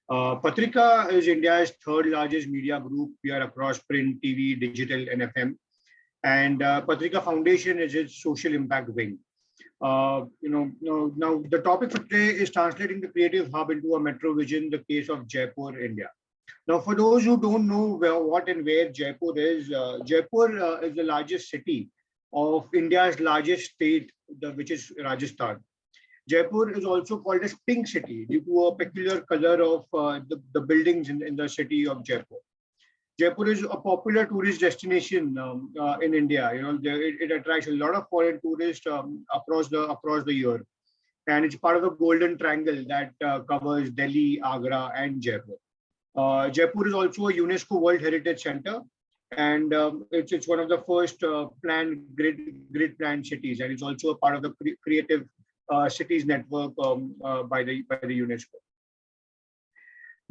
Patrika is India's third largest media group. We are across print, TV, digital, and FM. And Patrika Foundation is its social impact wing. Now the topic for today is translating the creative hub into a metro vision, the case of Jaipur, India. Now, for those who don't know what and where Jaipur is the largest city of India's largest state, which is Rajasthan. Jaipur is also called as Pink City due to a peculiar color of the buildings in the city of Jaipur. Jaipur is a popular tourist destination in India. It attracts a lot of foreign tourists across the year, and it's part of the Golden Triangle that covers Delhi, Agra, and Jaipur. Jaipur is also a UNESCO World Heritage Center, and it's one of the first planned grid planned cities, and it's also a part of the creative cities network by the UNESCO.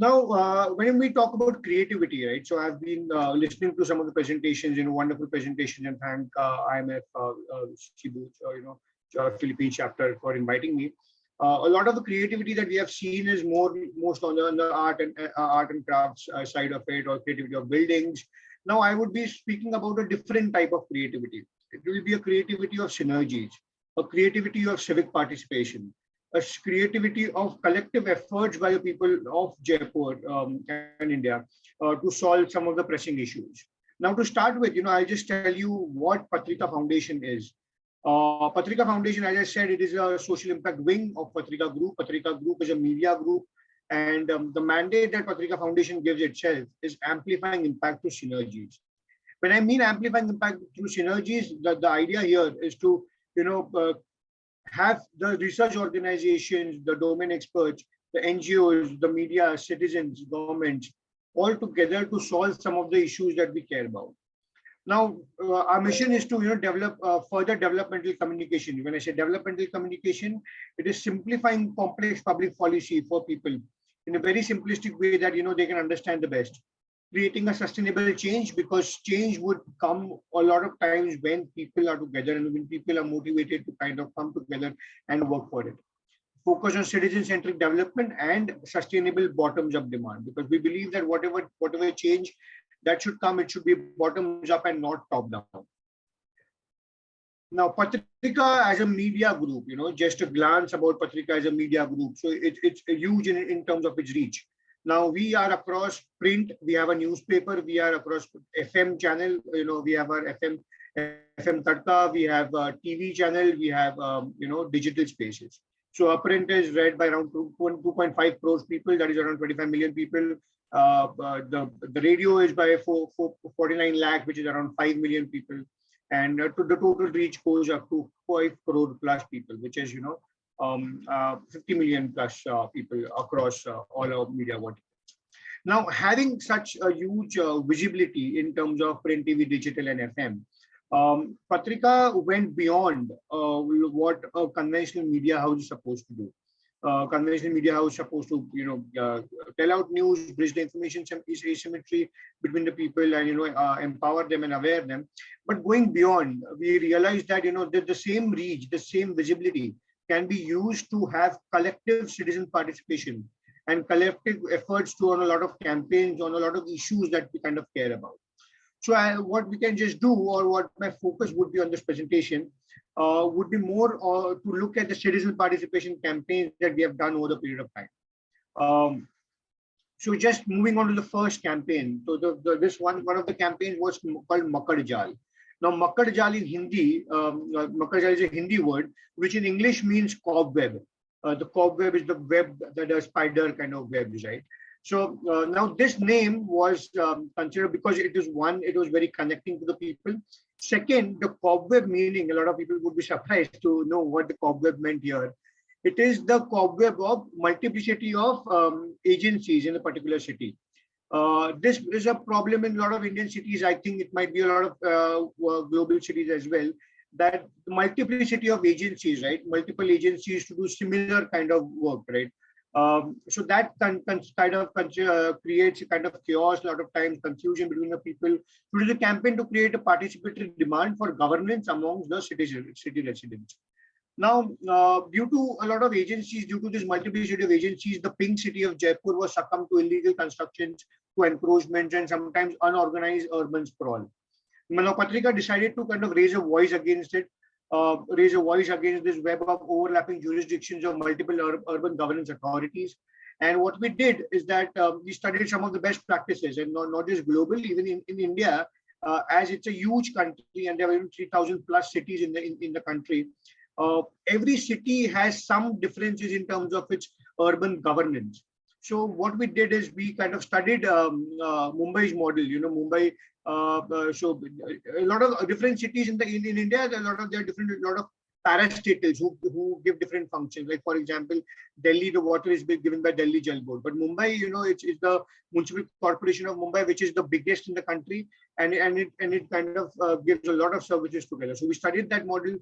Now, when we talk about creativity, right? So I've been listening to some of the presentations, wonderful presentations, and thank IMF Cebu, Philippine chapter for inviting me. A lot of the creativity that we have seen is most on the art and crafts side of it, or creativity of buildings. Now, I would be speaking about a different type of creativity. It will be a creativity of synergies, a creativity of civic participation, a creativity of collective efforts by the people of Jaipur and India to solve some of the pressing issues. Now, to start with, I'll just tell you what Patrika Foundation is. Patrika Foundation, as I said, it is a social impact wing of Patrika Group. Patrika Group is a media group, and the mandate that Patrika Foundation gives itself is amplifying impact through synergies. When I mean amplifying impact through synergies, the idea here is to have the research organizations, the domain experts, the NGOs, the media, citizens, governments, all together to solve some of the issues that we care about. Now, our mission is to develop further developmental communication. When I say developmental communication, it is simplifying complex public policy for people in a very simplistic way that they can understand the best. Creating a sustainable change, because change would come a lot of times when people are together and when people are motivated to kind of come together and work for it. Focus on citizen-centric development and sustainable bottoms-up demand, because we believe that whatever change that should come, it should be bottoms up and not top down. Now, Patrika as a media group, just a glance about Patrika as a media group. So it's huge in terms of its reach. Now, we are across print, we have a newspaper, we are across FM channel, we have our FM Tadka, we have a TV channel, we have, digital spaces. So our print is read by around 2.5 crores people, that is around 25 million people. The radio is by 49 lakh, which is around 5 million people. And the total reach goes up to 5 crore plus people, which is, 50 million plus people across all our media verticals. Now, having such a huge visibility in terms of print, TV, digital, and FM, Patrika went beyond what a conventional media house is supposed to do. Conventional media house is supposed to, tell out news, bridge the information asymmetry between the people, and empower them and aware them. But going beyond, we realized that that the same reach, the same visibility can be used to have collective citizen participation and collective efforts to on a lot of campaigns, on a lot of issues that we kind of care about. So what we can just do, or what my focus would be on this presentation, would be more to look at the citizen participation campaigns that we have done over the period of time. So just moving on to the first campaign. So this one of the campaigns was called Makar Jal. Now, Makar Jal in Hindi, Makar Jal is a Hindi word, which in English means cobweb. The cobweb is the web, the spider kind of webs, right? So now this name was considered because it was very connecting to the people. Second, the cobweb meaning, a lot of people would be surprised to know what the cobweb meant here. It is the cobweb of multiplicity of agencies in a particular city. This is a problem in a lot of Indian cities. I think it might be a lot of global cities as well, that the multiplicity of agencies, right? Multiple agencies to do similar kind of work, right? So that kind of creates a kind of chaos, a lot of times confusion between the people. So it is a campaign to create a participatory demand for governance amongst the city residents. Now, due to a lot of agencies, due to this multiplicity of agencies, the pink city of Jaipur was succumbed to illegal constructions, to encroachments, and sometimes unorganized urban sprawl. Now, Patrika decided to kind of raise a voice against it, raise a voice against this web of overlapping jurisdictions of multiple urban governance authorities. And what we did is that we studied some of the best practices, and not just global, even in India, as it's a huge country and there are even 3,000 plus cities in the country. Every city has some differences in terms of its urban governance. So what we did is we kind of studied Mumbai's model. Mumbai. So a lot of different cities in India. There are different a lot of parastatals who give different functions. Like for example, Delhi, the water is given by Delhi Jal Board, but Mumbai, it's the Municipal Corporation of Mumbai, which is the biggest in the country, and it kind of gives a lot of services together. So we studied that model.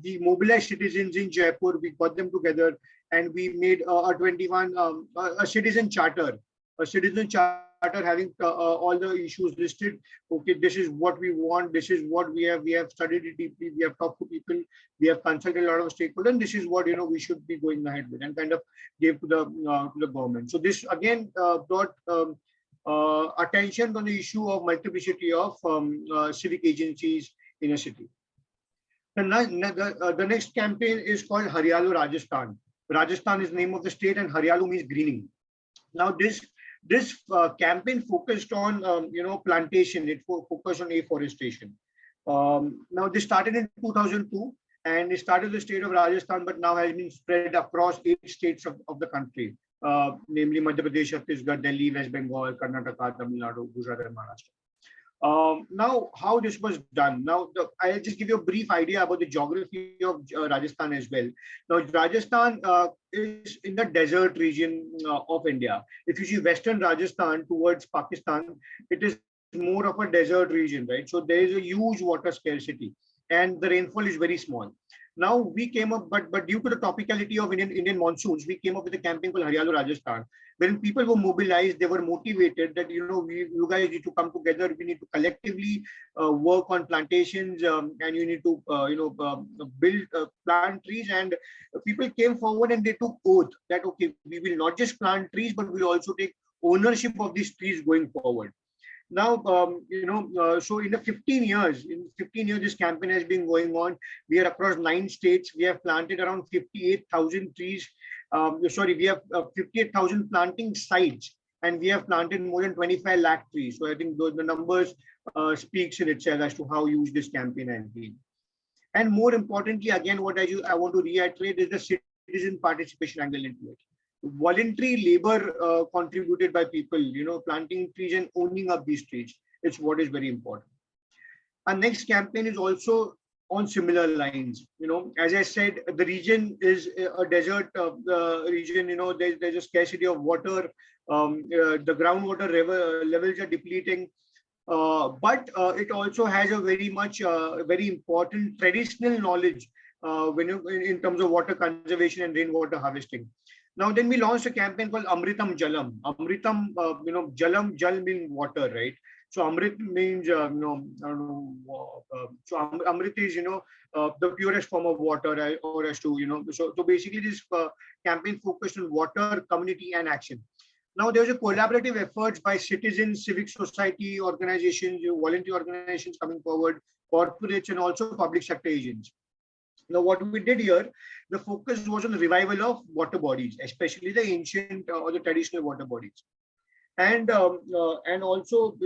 We mobilized citizens in Jaipur. We got them together, and we made a citizen charter. A citizen charter having all the issues listed. Okay, this is what we want. This is what we have. We have studied it deeply. We have talked to people. We have consulted a lot of stakeholders. And this is what we should be going ahead with, and kind of gave to the government. So this again brought attention on the issue of multiplicity of civic agencies in a city. The next campaign is called Haryalu Rajasthan. Rajasthan is the name of the state, and Haryalu means greening. Now this campaign focused on plantation. It focused on afforestation. Now this started in 2002, and it started in the state of Rajasthan, but now has been spread across 8 states of the country, namely Madhya Pradesh, Chhattisgarh, Delhi, West Bengal, Karnataka, Tamil Nadu, Gujarat, and Maharashtra. Now, how this was done. Now, I'll just give you a brief idea about the geography of Rajasthan as well. Now, Rajasthan is in the desert region of India. If you see Western Rajasthan towards Pakistan, it is more of a desert region, right? So there is a huge water scarcity, and the rainfall is very small. Now we came up, but due to the topicality of Indian monsoons, we came up with a campaign called Haryalu Rajasthan. When people were mobilized, they were motivated that you guys need to come together. We need to collectively work on plantations, and you need to plant trees. And people came forward and they took oath that okay, we will not just plant trees, but we'll also take ownership of these trees going forward. Now, so in 15 years, this campaign has been going on. We are across 9 states. We have planted around 58,000 trees. We have 58,000 planting sites, and we have planted more than 25 lakh trees. So I think the numbers speaks in itself as to how huge this campaign has been. And more importantly, again, what I want to reiterate is the citizen participation angle into it. Voluntary labor contributed by people, planting trees and owning up these trees. It's what is very important. Our next campaign is also on similar lines. As I said, the region is a desert region. There's a scarcity of water. The groundwater levels are depleting. But it also has a very important traditional knowledge in terms of water conservation and rainwater harvesting. Now, then we launched a campaign called Amritam Jalam. Amritam, Jalam, Jal means water, right? So Amrit means, so Amrit is, the purest form of water, or as to, so basically this campaign focused on water, community, and action. Now, there's a collaborative efforts by citizens, civic society organizations, voluntary organizations coming forward, corporates, and also public sector agents. Now, what we did here, the focus was on the revival of water bodies, especially the ancient or the traditional water bodies. And also,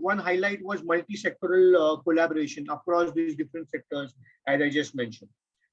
one highlight was multi-sectoral collaboration across these different sectors, as I just mentioned.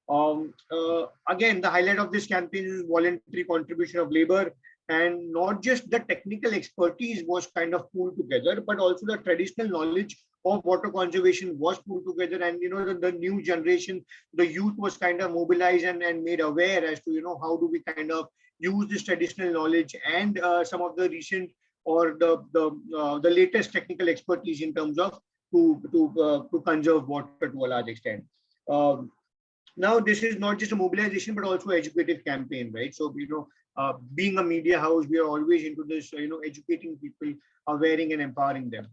Again, the highlight of this campaign is voluntary contribution of labor, and not just the technical expertise was kind of pulled together, but also the traditional knowledge of water conservation was pulled together. And the new generation, the youth was kind of mobilized and made aware as to how do we kind of use this traditional knowledge and some of the recent or the latest technical expertise in terms of to conserve water to a large extent. Now, this is not just a mobilization, but also educative campaign, right? So, being a media house, we are always into this, educating people, awareing and empowering them.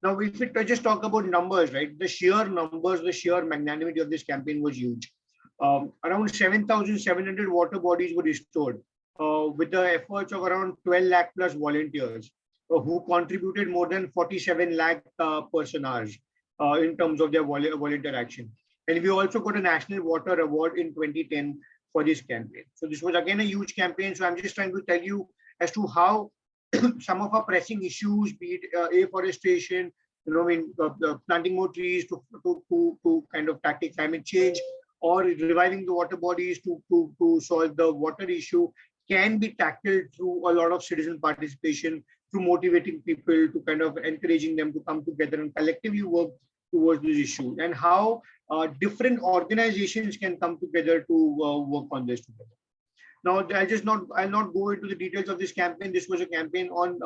Now, if we just talk about numbers, right? The sheer numbers, the sheer magnanimity of this campaign was huge. Around 7,700 water bodies were restored with the efforts of around 12 lakh plus volunteers who contributed more than 47 lakh person hours in terms of their volunteer action. And we also got a National Water Award in 2010 for this campaign. So this was again a huge campaign. So I'm just trying to tell you as to how some of our pressing issues, be it afforestation, planting more trees to kind of tackle climate change, or reviving the water bodies to solve the water issue, can be tackled through a lot of citizen participation, through motivating people, to kind of encouraging them to come together and collectively work towards this issue, and how different organizations can come together to work on this together. Now, I'll not go into the details of this campaign. This was a campaign on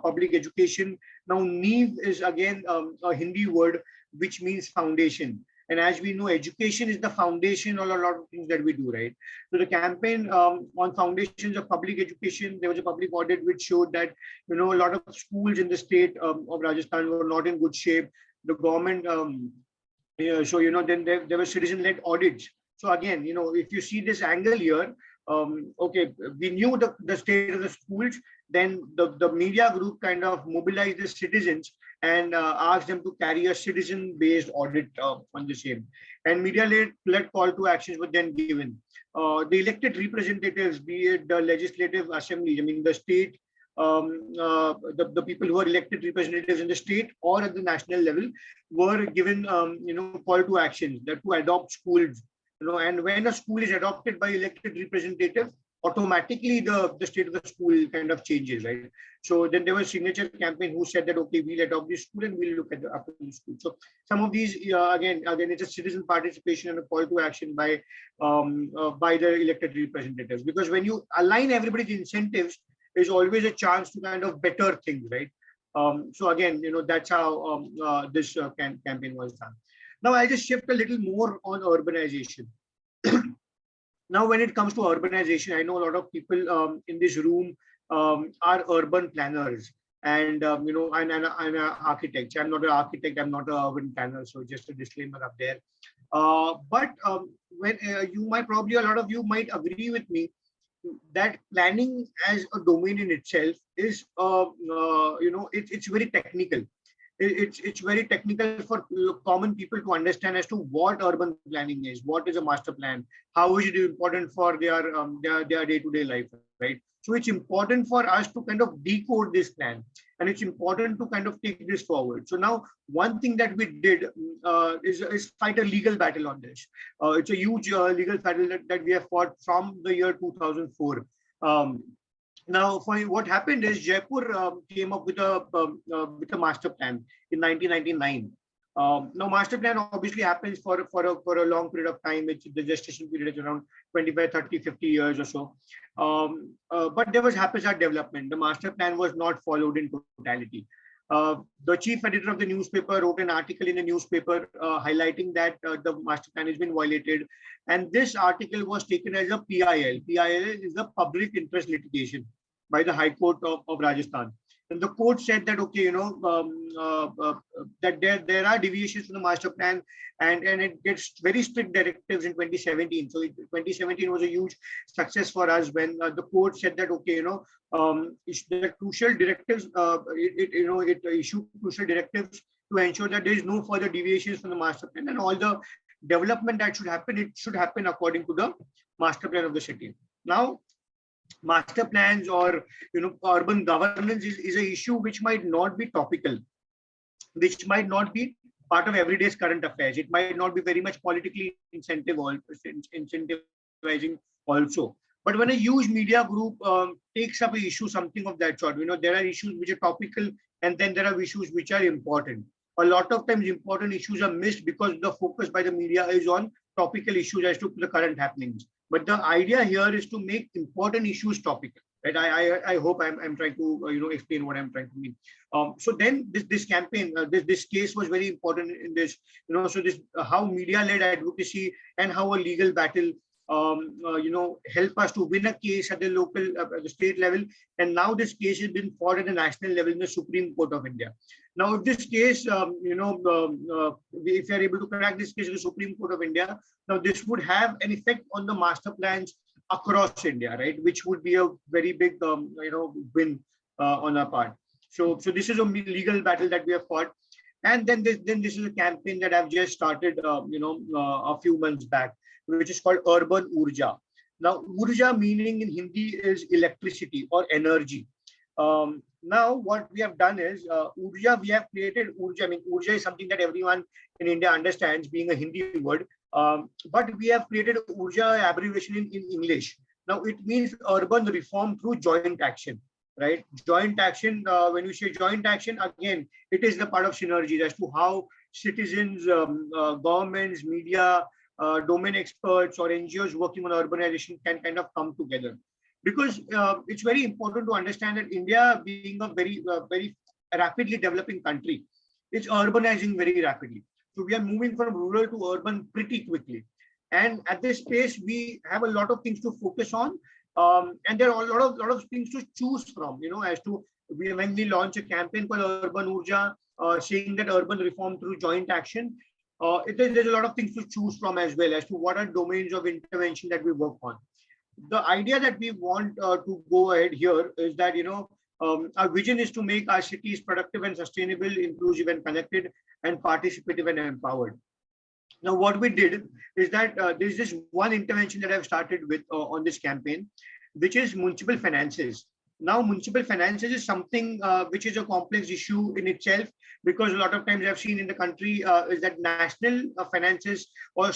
public education. Now, NEEV is again a Hindi word which means foundation. And as we know, education is the foundation of a lot of things that we do, right? So the campaign on foundations of public education, there was a public audit which showed that, a lot of schools in the state of Rajasthan were not in good shape. The government, then there were citizen-led audits. So again, if you see this angle here, okay, we knew the state of the schools, then the media group kind of mobilized the citizens and asked them to carry a citizen-based audit on the same. And media-led call to actions were then given. The elected representatives, be it the legislative assemblies, the state, the people who are elected representatives in the state or at the national level, were given, call to actions that to adopt schools. And when a school is adopted by elected representative, automatically the state of the school kind of changes, right? So then there was a signature campaign who said that, okay, we'll adopt this school and we'll look at after the school. So some of these, again, it's a citizen participation and a call to action by the elected representatives. Because when you align everybody's incentives, there's always a chance to kind of better things, right? So again, that's how this campaign was done. Now I'll just shift a little more on urbanization. Now, when it comes to urbanization, I know a lot of people in this room are urban planners and, and architects. I'm not an architect, I'm not an urban planner, so just a disclaimer up there. But when you might probably, a lot of you might agree with me that planning as a domain in itself is, it's very technical. It's very technical for common people to understand as to what urban planning is, what is a master plan, how is it important for their day-to-day life, right? So it's important for us to kind of decode this plan, and it's important to kind of take this forward. So now, one thing that we did is fight a legal battle on this. It's a huge legal battle that we have fought from the year 2004. Now, what happened is Jaipur came up with a master plan in 1999. Now, master plan obviously happens for a long period of time. The gestation period is around 25, 30, 50 years or so. But there was haphazard development. The master plan was not followed in totality. The chief editor of the newspaper wrote an article in the newspaper highlighting that the master plan has been violated. And this article was taken as a PIL. PIL is the public interest litigation by the High Court of Rajasthan. And the court said that, okay, that there are deviations from the master plan, and it gets very strict directives in 2017. So 2017 was a huge success for us when the court said that, okay, the crucial directives, it issued crucial directives to ensure that there is no further deviations from the master plan, and all the development that should happen, it should happen according to the master plan of the city. Now, master plans or urban governance is an issue which might not be topical, which might not be part of everyday's current affairs. It might not be very much politically incentivizing also. But when a huge media group takes up an issue, something of that sort, there are issues which are topical, and then there are issues which are important. A lot of times important issues are missed because the focus by the media is on topical issues as to the current happenings. But the idea here is to make important issues topical, right? I hope I'm trying to explain what I'm trying to mean. So then this campaign, this case was very important in this, so this how media-led advocacy and how a legal battle help us to win a case at the local, the state level, and now this case has been fought at the national level in the Supreme Court of India. Now, if this case, if you are able to crack this case in the Supreme Court of India, now this would have an effect on the master plans across India, right? Which would be a very big, win on our part. So this is a legal battle that we have fought, and then this is a campaign that I've just started, a few months back, which is called Urban Urja. Now, urja meaning in Hindi is electricity or energy. Now, what we have done is urja. We have created urja. I mean, urja is something that everyone in India understands, being a Hindi word. But we have created urja abbreviation in English. Now, it means urban reform through joint action, right? Joint action. When you say joint action, again, it is the part of synergy as to how citizens, governments, media, domain experts, or NGOs working on urbanization can kind of come together. Because it's very important to understand that India, being a very rapidly developing country, is urbanizing very rapidly. So we are moving from rural to urban pretty quickly. And at this pace, we have a lot of things to focus on. And there are a lot of things to choose from, as to when we launch a campaign called Urban Urja, saying that urban reform through joint action, there's a lot of things to choose from as well as to what are domains of intervention that we work on. The idea that we want to go ahead here is that, our vision is to make our cities productive and sustainable, inclusive and connected, and participative and empowered. Now, what we did is that there's this one intervention that I've started with on this campaign, which is municipal finances. Now, municipal finances is something which is a complex issue in itself, because a lot of times I've seen in the country is that national finances or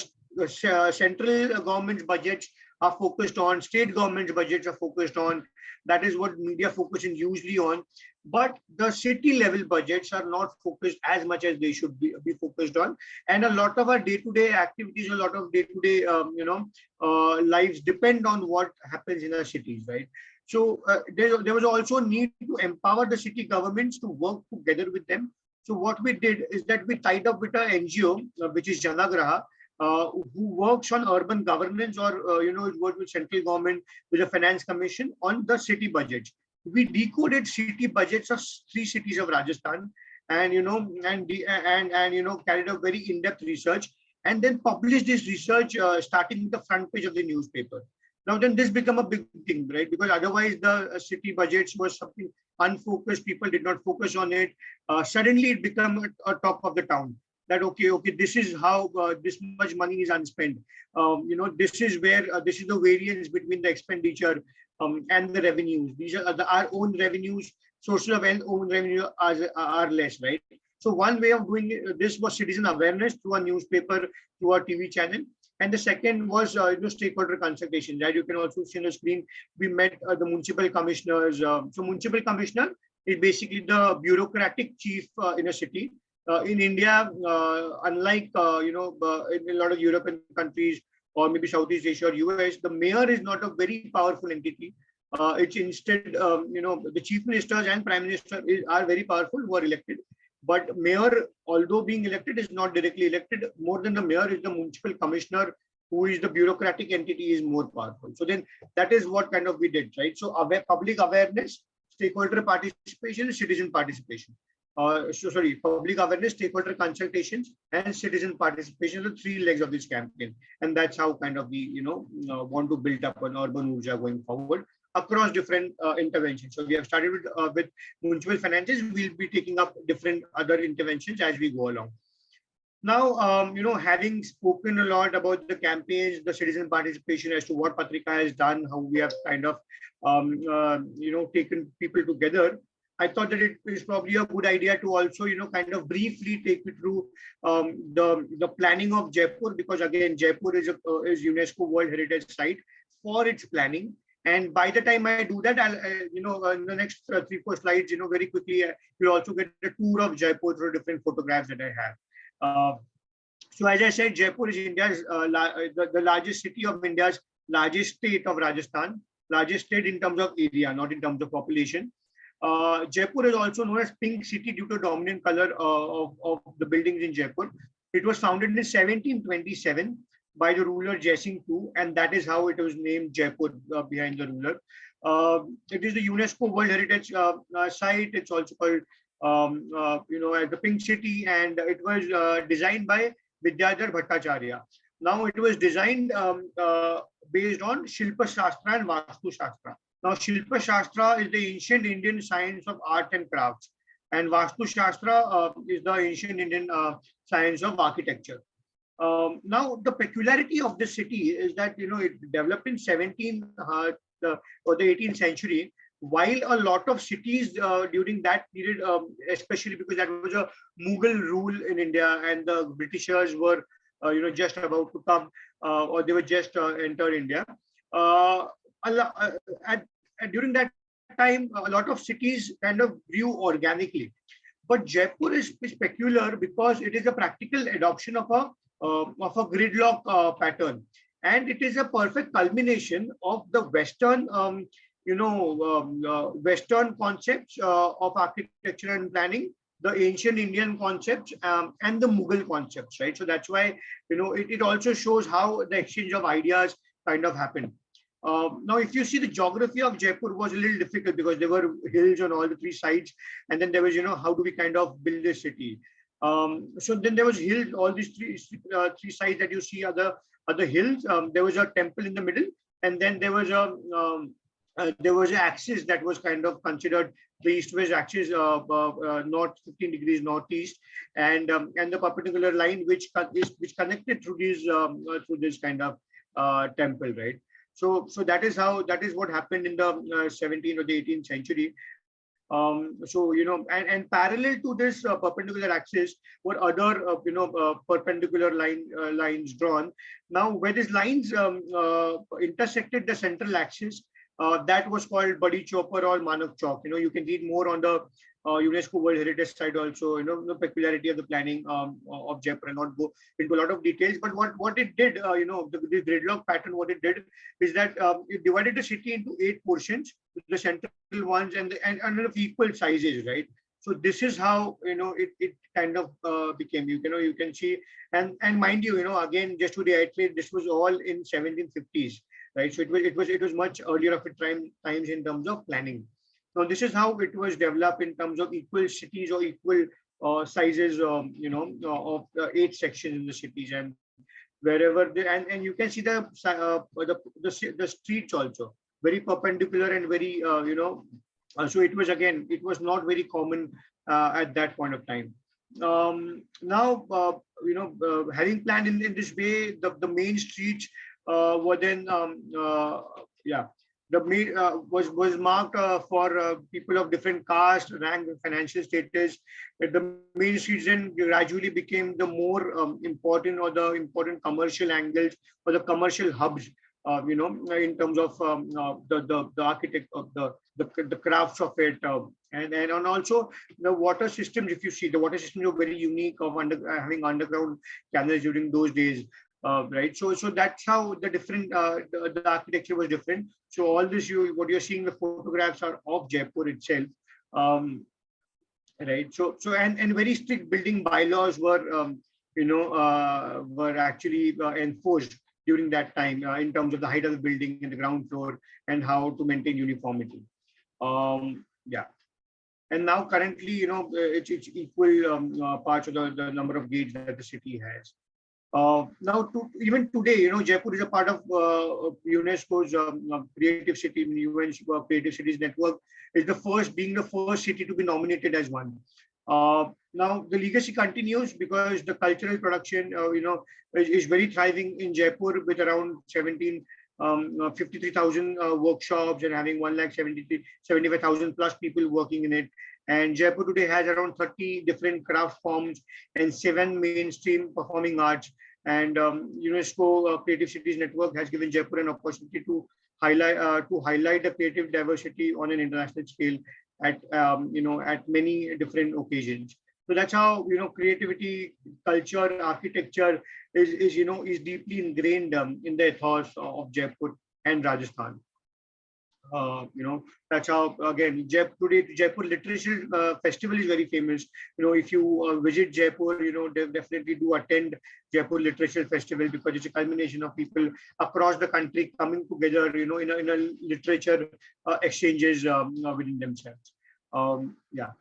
central government's budgets are focused on, state government's budgets are focused on. That is what media focuses usually on. But the city level budgets are not focused as much as they should be focused on. And a lot of our day-to-day activities, a lot of day-to-day, lives depend on what happens in our cities, right? So there was also a need to empower the city governments to work together with them. So what we did is that we tied up with an NGO, which is Janagraha, who works on urban governance, or works with central government, with the finance commission on the city budgets. We decoded city budgets of 3 cities of Rajasthan, and carried a very in-depth research, and then published this research starting with the front page of the newspaper. Now then this became a big thing, right? Because otherwise the city budgets was something unfocused, people did not focus on it. Suddenly it became a talk of the town, that okay, this is how this much money is unspent. This is where this is the variance between the expenditure and the revenues. These are our own revenues, sources of own revenue are less, right? So one way of doing this was citizen awareness through a newspaper, through a TV channel. And the second was stakeholder consultation. That you can also see on the screen. We met the municipal commissioners. So municipal commissioner is basically the bureaucratic chief in a city. In India, unlike in a lot of European countries or maybe Southeast Asia or US, the mayor is not a very powerful entity. It's instead, the chief ministers and prime minister are very powerful, who are elected. But mayor, although being elected, is not directly elected. More than the mayor is the municipal commissioner, who is the bureaucratic entity, is more powerful. So then that is what kind of we did, right? So public awareness, stakeholder participation, citizen participation. Public awareness, stakeholder consultations, and citizen participation are the 3 legs of this campaign. And that's how kind of we, want to build up an urban urja going forward across different interventions. So we have started with municipal finances. We'll be taking up different other interventions as we go along. Now, having spoken a lot about the campaigns, the citizen participation, as to what Patrika has done, how we have kind of, taken people together, I thought that it is probably a good idea to also, kind of briefly take you through the planning of Jaipur, because again, Jaipur is UNESCO World Heritage Site for its planning. And by the time I do that, I'll, in the next 3-4 slides, very quickly, you'll also get a tour of Jaipur through different photographs that I have. So as I said, Jaipur is India's, the largest city of India's largest state of Rajasthan, largest state in terms of area, not in terms of population. Jaipur is also known as Pink City due to dominant color of the buildings in Jaipur. It was founded in 1727 by the ruler Jai Singh II, and that is how it was named Jaipur, behind the ruler. It is the UNESCO World Heritage Site. It's also called, as the Pink City, and it was designed by Vidyadhar Bhattacharya. Now, it was designed based on Shilpa Shastra and Vastu Shastra. Now, Shilpa Shastra is the ancient Indian science of art and crafts, and Vastu Shastra is the ancient Indian science of architecture. Now, the peculiarity of the city is that it developed in or the 18th century, while a lot of cities during that period, especially because that was a Mughal rule in India, and the Britishers were just about to come, or they were just enter India. A lo- During that time, a lot of cities kind of grew organically. But Jaipur is peculiar because it is a practical adoption of a gridlock pattern, and it is a perfect culmination of the Western concepts of architecture and planning, the ancient Indian concepts, and the Mughal concepts, right? So that's why it also shows how the exchange of ideas kind of happened. Now, if you see, the geography of Jaipur was a little difficult because there were hills on all the three sides, and then there was, how do we kind of build this city? So then there was hills, all these three sides that you see are the hills. There was a temple in the middle, and then there was an axis that was kind of considered the east-west axis, north 15 degrees northeast, and the perpendicular line which connected through this kind of temple, right? So that is what happened in the 17th or the 18th century. And parallel to this perpendicular axis were other perpendicular lines drawn. Now, where these lines intersected the central axis, that was called Badi Chopar or Manak Chowk. You can read more on the UNESCO World Heritage site also, the peculiarity of the planning of Jaipur, and not go into a lot of details. But what it did, the gridlock pattern, what it did is that it divided the city into 8 portions, the central ones and of equal sizes, right? So this is how it kind of became. You can see, and mind you, again, just to reiterate, this was all in 1750s, right? So it was much earlier of a times in terms of planning. Now, this is how it was developed in terms of equal cities or equal sizes, of 8 sections in the cities, and wherever and you can see the streets also very perpendicular and very so it was not very common at that point of time. Now, having planned in this way, the main streets were then the main was marked for people of different caste, rank, and financial status. The main streets then gradually became the more important, or the important commercial angles or the commercial hubs. In terms of the architect of the crafts of it, and also the water systems. If you see, the water systems were very unique of having underground canals during those days. Right, so that's how the different the architecture was different. So all this, what you're seeing, the photographs are of Jaipur itself, right? So and very strict building bylaws were were actually enforced during that time in terms of the height of the building and the ground floor and how to maintain uniformity. Yeah. And now currently, it's equal parts of the number of gates that the city has. Now, even today, Jaipur is a part of UNESCO's Creative City, UN's Creative Cities Network, is being the first city to be nominated as one. Now, the legacy continues because the cultural production, is very thriving in Jaipur, with around 53,000 workshops and having 175,000 plus people working in it. And Jaipur today has around 30 different craft forms and 7 mainstream performing arts. And UNESCO Creative Cities Network has given Jaipur an opportunity to highlight the creative diversity on an international scale at many different occasions. So that's how creativity, culture, architecture is deeply ingrained in the ethos of Jaipur and Rajasthan. That's how, again, Jaipur Literature Festival is very famous. If you visit Jaipur, definitely do attend Jaipur Literature Festival, because it's a culmination of people across the country coming together, in a literature exchanges within themselves. Yeah.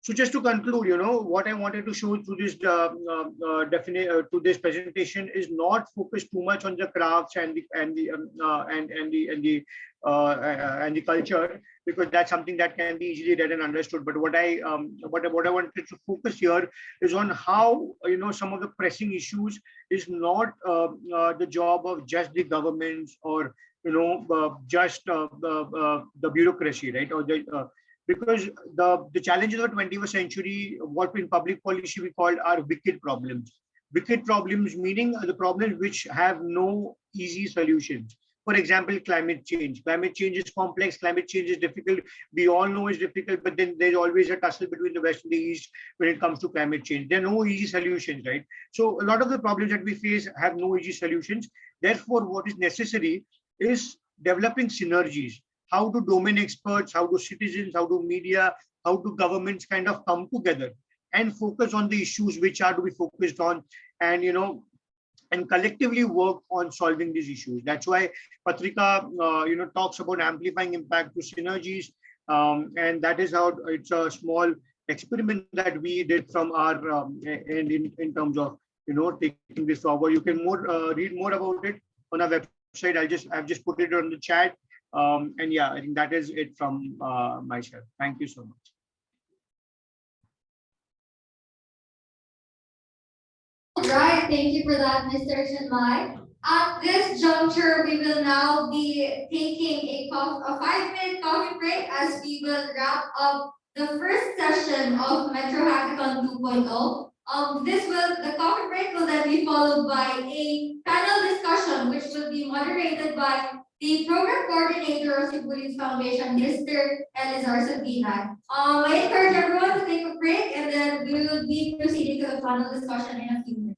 So just to conclude, what I wanted to show through this to this presentation is not focused too much on the crafts and the culture, because that's something that can be easily read and understood. But what I wanted to focus here is on how some of the pressing issues is not the job of just the governments or just the bureaucracy, right? Or because the challenges of the 21st century, what in public policy we call are wicked problems. Wicked problems meaning the problems which have no easy solutions. For example, climate change. Climate change is complex. Climate change is difficult. We all know it's difficult, but then there's always a tussle between the West and the East when it comes to climate change. There are no easy solutions, right? So a lot of the problems that we face have no easy solutions. Therefore, what is necessary is developing synergies. How do domain experts, how do citizens, how do media, how do governments kind of come together and focus on the issues which are to be focused on, and and collectively work on solving these issues. That's why Patrika talks about amplifying impact to synergies, and that is how it's a small experiment that we did from our end in terms of taking this forward. You can read more about it on our website. I've just put it on the chat. And yeah, I think that is it from myself. Thank you so much. Right, thank you for that, Mr. Chinmay. At this juncture, we will now be taking a 5-minute coffee break as we will wrap up the first session of Metro Hackathon 2.0. The coffee break will then be followed by a panel discussion, which will be moderated by the program coordinator of Cebu Leads Foundation, Mr. Elizar Sabina. I encourage everyone to take a break, and then we will be proceeding to the panel discussion in a few minutes.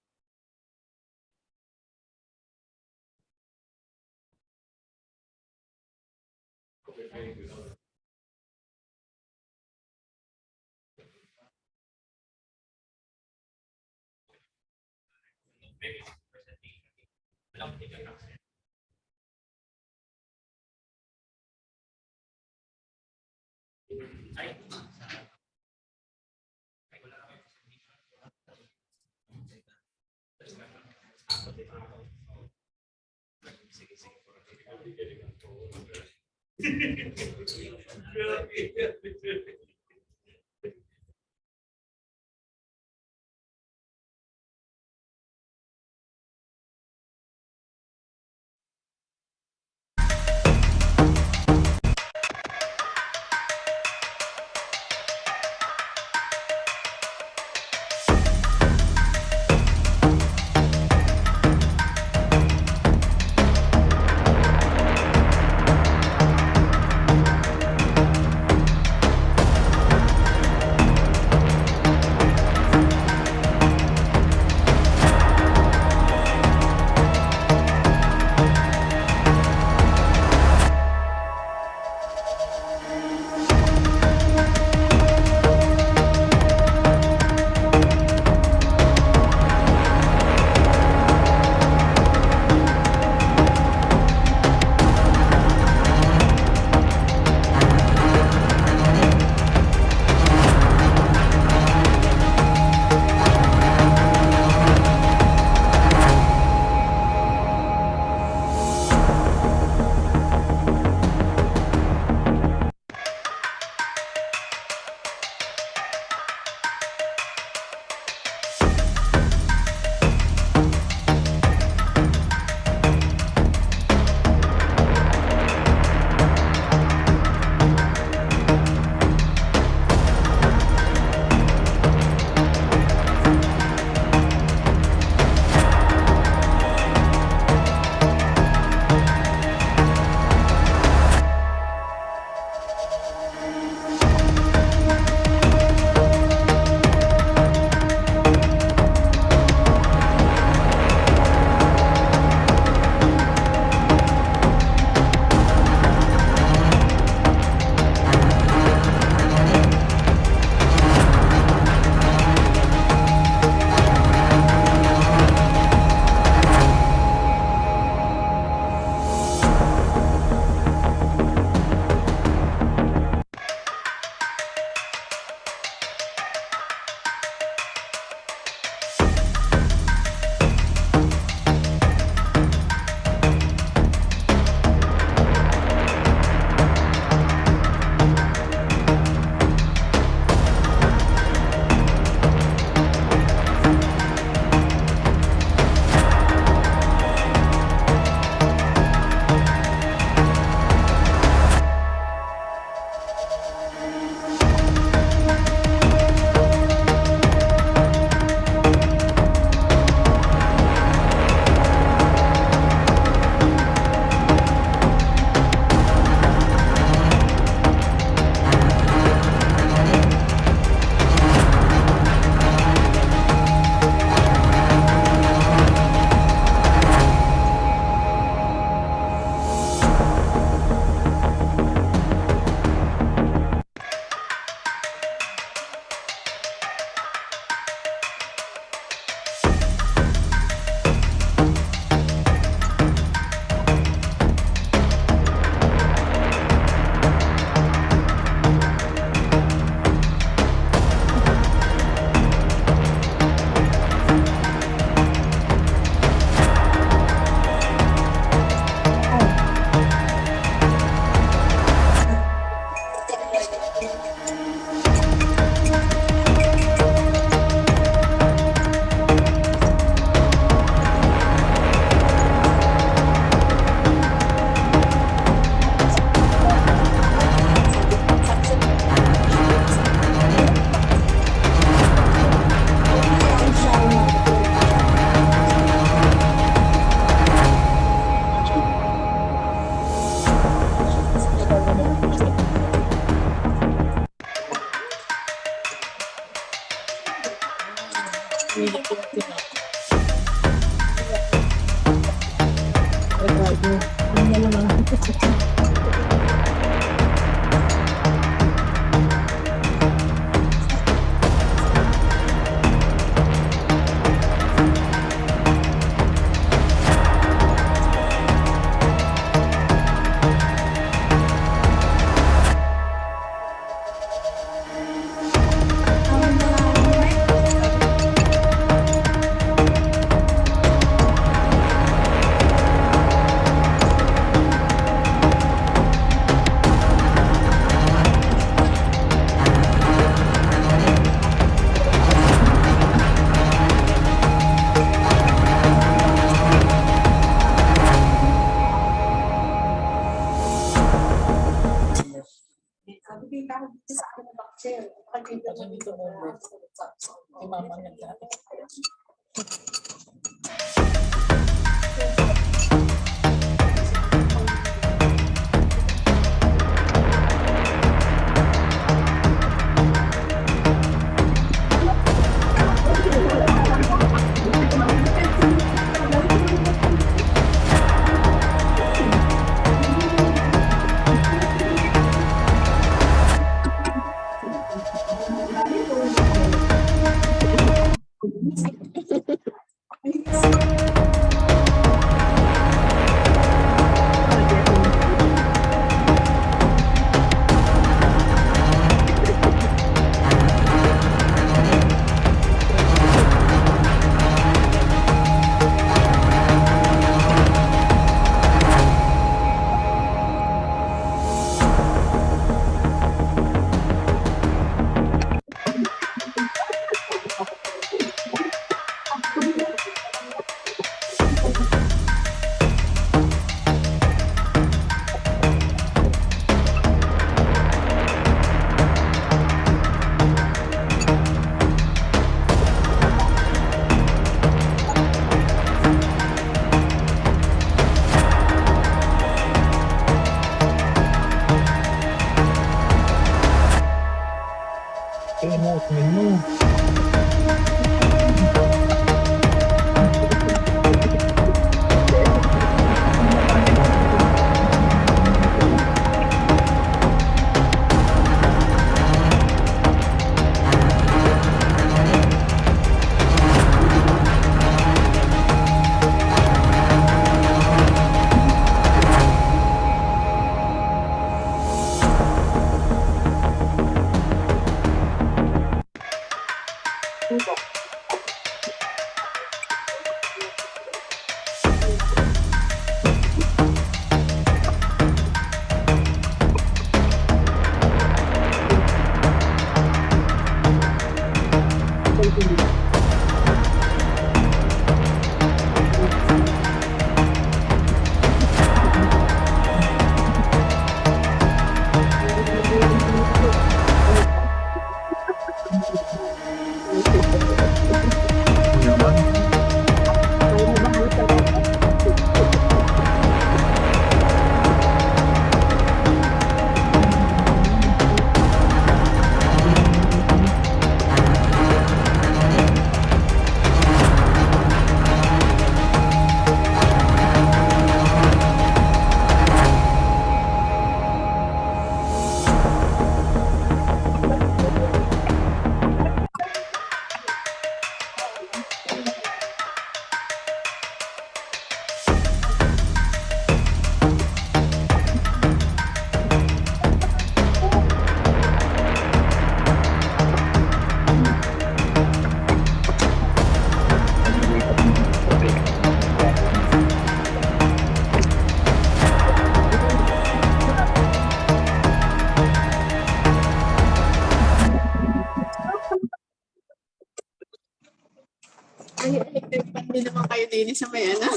Hindi naman kayo din sa may ano.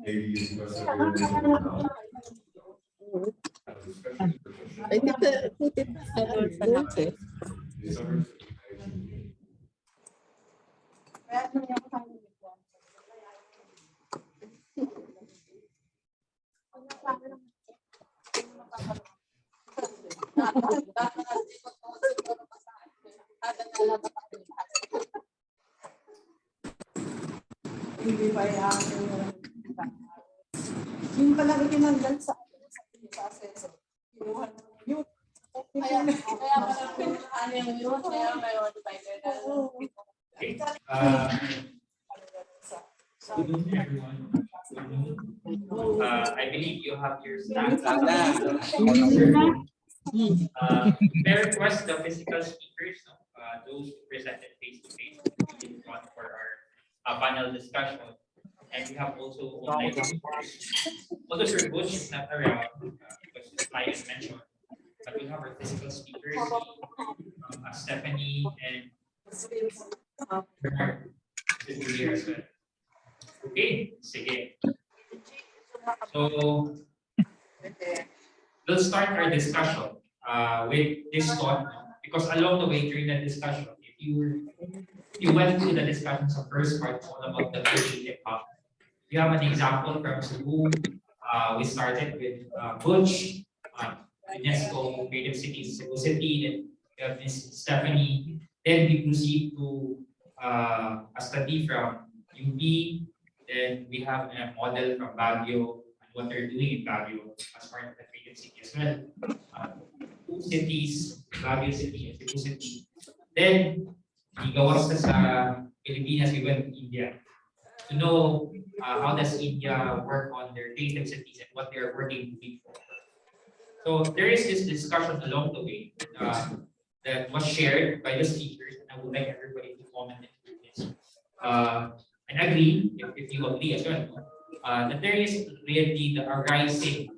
Ay, hindi ba yung pala itinanggal sa access. Kinuha ng mute. Kaya pala pinuhaan yung mute, kaya may divider na. Good evening, everyone. I believe you have your staff. May I request the physical speakers, those who presented face-to-face in front for our panel discussion. And we have also online speakers. Although Sir Butch is not around because his client mentioned, but we have our physical speakers, Stephanie and Bernard to be here as well. Okay, sige. So we'll start our discussion with this thought. because along the way during the discussion, if you went through the discussions of first part, all about the creative hub. You have an example from Cebu. We started with Butch, UNESCO Creative Cities, Cebu City, then we have Miss Stephanie. Then we proceed to a study from UP. Then we have a model from Baguio and what they're doing in Baguio as part of the creative city as well. Two cities, Baguio City and Cebu City. Then, igawas na sa Pilipinas, we went to India to know how does India work on their creative cities and what they're working for. So there is this discussion along the way that was shared by the speakers, and I would like everybody to comment into this. And agree, if you agree as well, that there is really the arising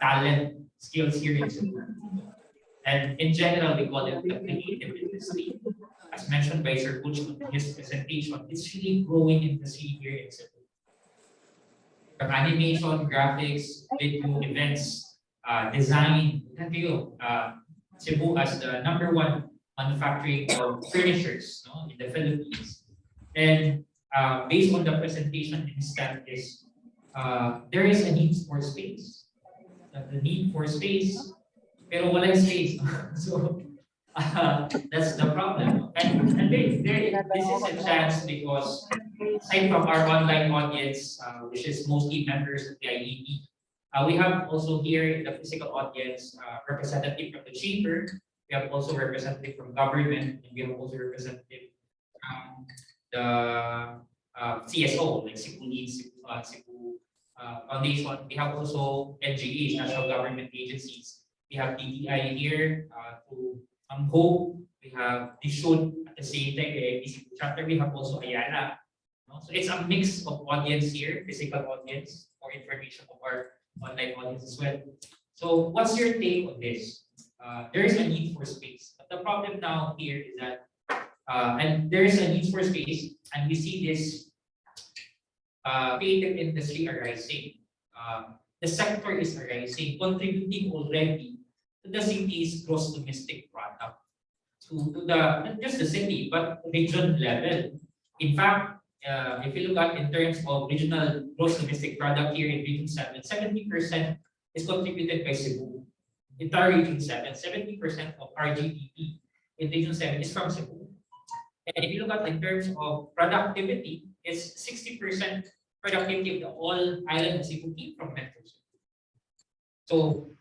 talent skills here in Cebu. And in general, we call it the creative industry. As mentioned by Sir Butch in his presentation, it's really growing in the scene here in Cebu. From animation, graphics, video, events, design, Cebu as the #1 manufacturing of furnitures in the Philippines. And based on the presentation instant is, there is a need for space. The need for space, pero walang space. So that's the problem. And this is a chance because aside from our online audience, which is mostly members of the IEP, we have also here the physical audience representative from the chamber. We have also representative from government, and we have also representative from the CSO, like Cebu Leads Cebu Foundation. We have also NGAs, national government agencies. We have DTI here to Hope. We have Tishun at the same time, the APC chapter. We have also Ayala. So it's a mix of audience here, physical audience, for information of our online audience as well. So what's your take on this? There is a need for space, but the problem now here is that, and there is a need for space, and we see this creative industry arising. The sector is arising, contributing already to the city's gross domestic product, to the not just the city but region level. In fact, if you look at in terms of regional gross domestic product here in Region 7, 70% is contributed by Cebu. Entire Region 7, 70% of our GDP in Region 7 is from Cebu. And if you look at in terms of productivity, it's 60% productivity of the whole island of Cebu came from Metro Cebu. So,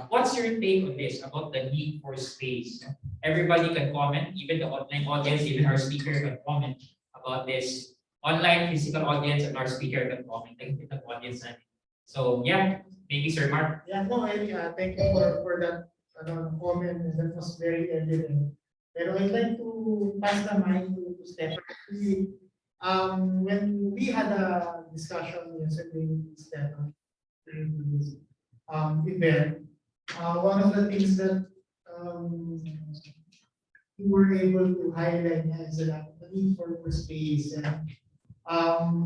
what's your take on this about the need for space? Everybody can comment, even the online audience, even our speaker can comment about this. Online, physical audience, and our speaker can comment. I think the audience. So, yeah, maybe Sir Mark. Yeah, no, thank you for that comment. That was very evident. Pero I'd like to pass the mic to Stephanie. When we had a discussion yesterday with Stephanie during this event, one of the things that we were able to highlight is the need for space. And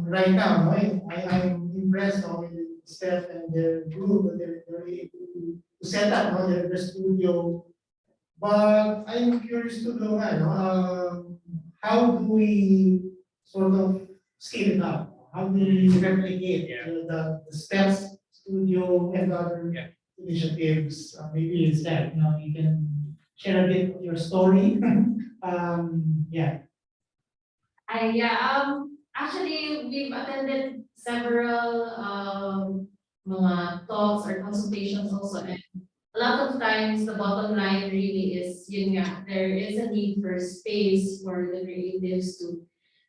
right now, I'm impressed with Steph and their group that they're able to set up their studio. But I'm curious to know how do we sort of scale it up? How do we replicate the steps studio and other initiatives? Maybe instead, you can share a bit of your story. Yeah. Actually, we've attended several mga talks or consultations also, and a lot of times the bottom line really is, there is a need for space for the creatives to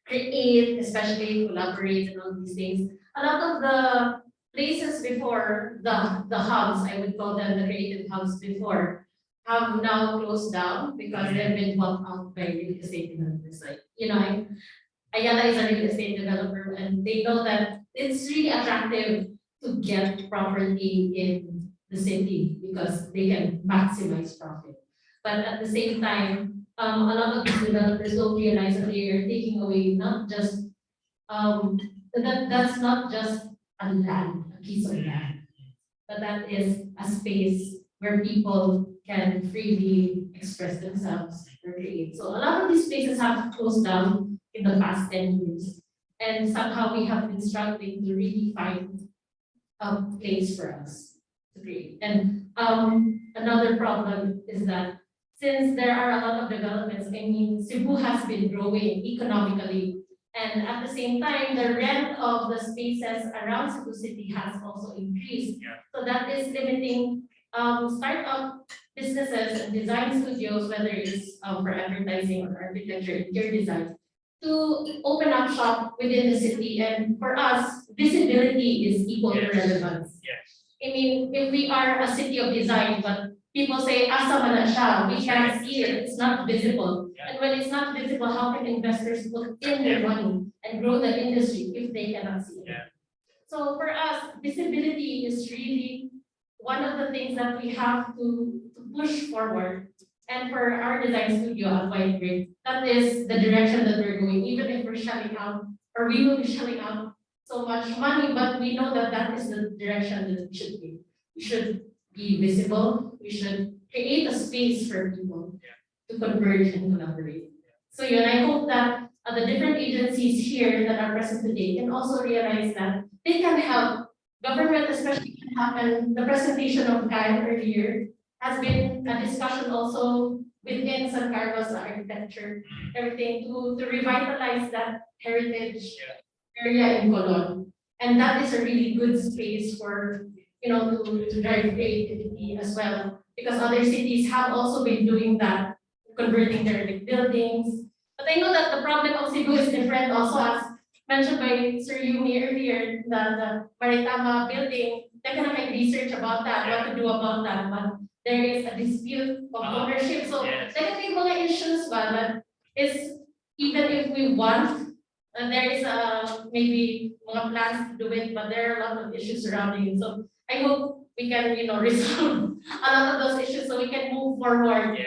create, especially collaborate and all these things. A lot of the places before, the hubs, I would call them the creative hubs before, have now closed down because they've been bought out by real estate developers. Like, Ayala is a real estate developer, and they know that it's really attractive to get property in the city because they can maximize profit. But at the same time, a lot of these developers don't realize that they are taking away not just that's not just a piece of land, but that is a space where people can freely express themselves or create. So a lot of these places have closed down in the past 10 years. And somehow we have been struggling to really find a place for us to create. And another problem is that since there are a lot of developments, I mean, Cebu has been growing economically. And at the same time, the rent of the spaces around Cebu City has also increased. So that is limiting startup businesses and design studios, whether it's for advertising or architecture, interior design, to open up shop within the city. And for us, visibility is equal to relevance. I mean, if we are a city of design, but people say, asa man na siya, we can't see it, it's not visible. And when it's not visible, how can investors put in their money and grow the industry if they cannot see it? So for us, visibility is really one of the things that we have to push forward. And for our design studio at White Brick, that is the direction that we're going, even if we're shelling out, or we will be shelling out so much money, but we know that that is the direction that we should be. We should be visible. We should create a space for people to converge and collaborate. So I hope that the different agencies here that are present today can also realize that they can help. Government especially can help, and the presentation of Kyle earlier has been a discussion also within San Carlos architecture, everything to revitalize that heritage area in Colon. And that is a really good space for, to drive creativity as well, because other cities have also been doing that, converting their buildings. But I know that the problem of Cebu is different also, as mentioned by Sir Yumi earlier, the Maritama building, they're gonna make research about that, what to do about that, but there is a dispute of ownership. So there can be mga issues, but that is, even if we want, there is maybe mga plans to do it, but there are a lot of issues surrounding it. So I hope we can, resolve a lot of those issues so we can move forward,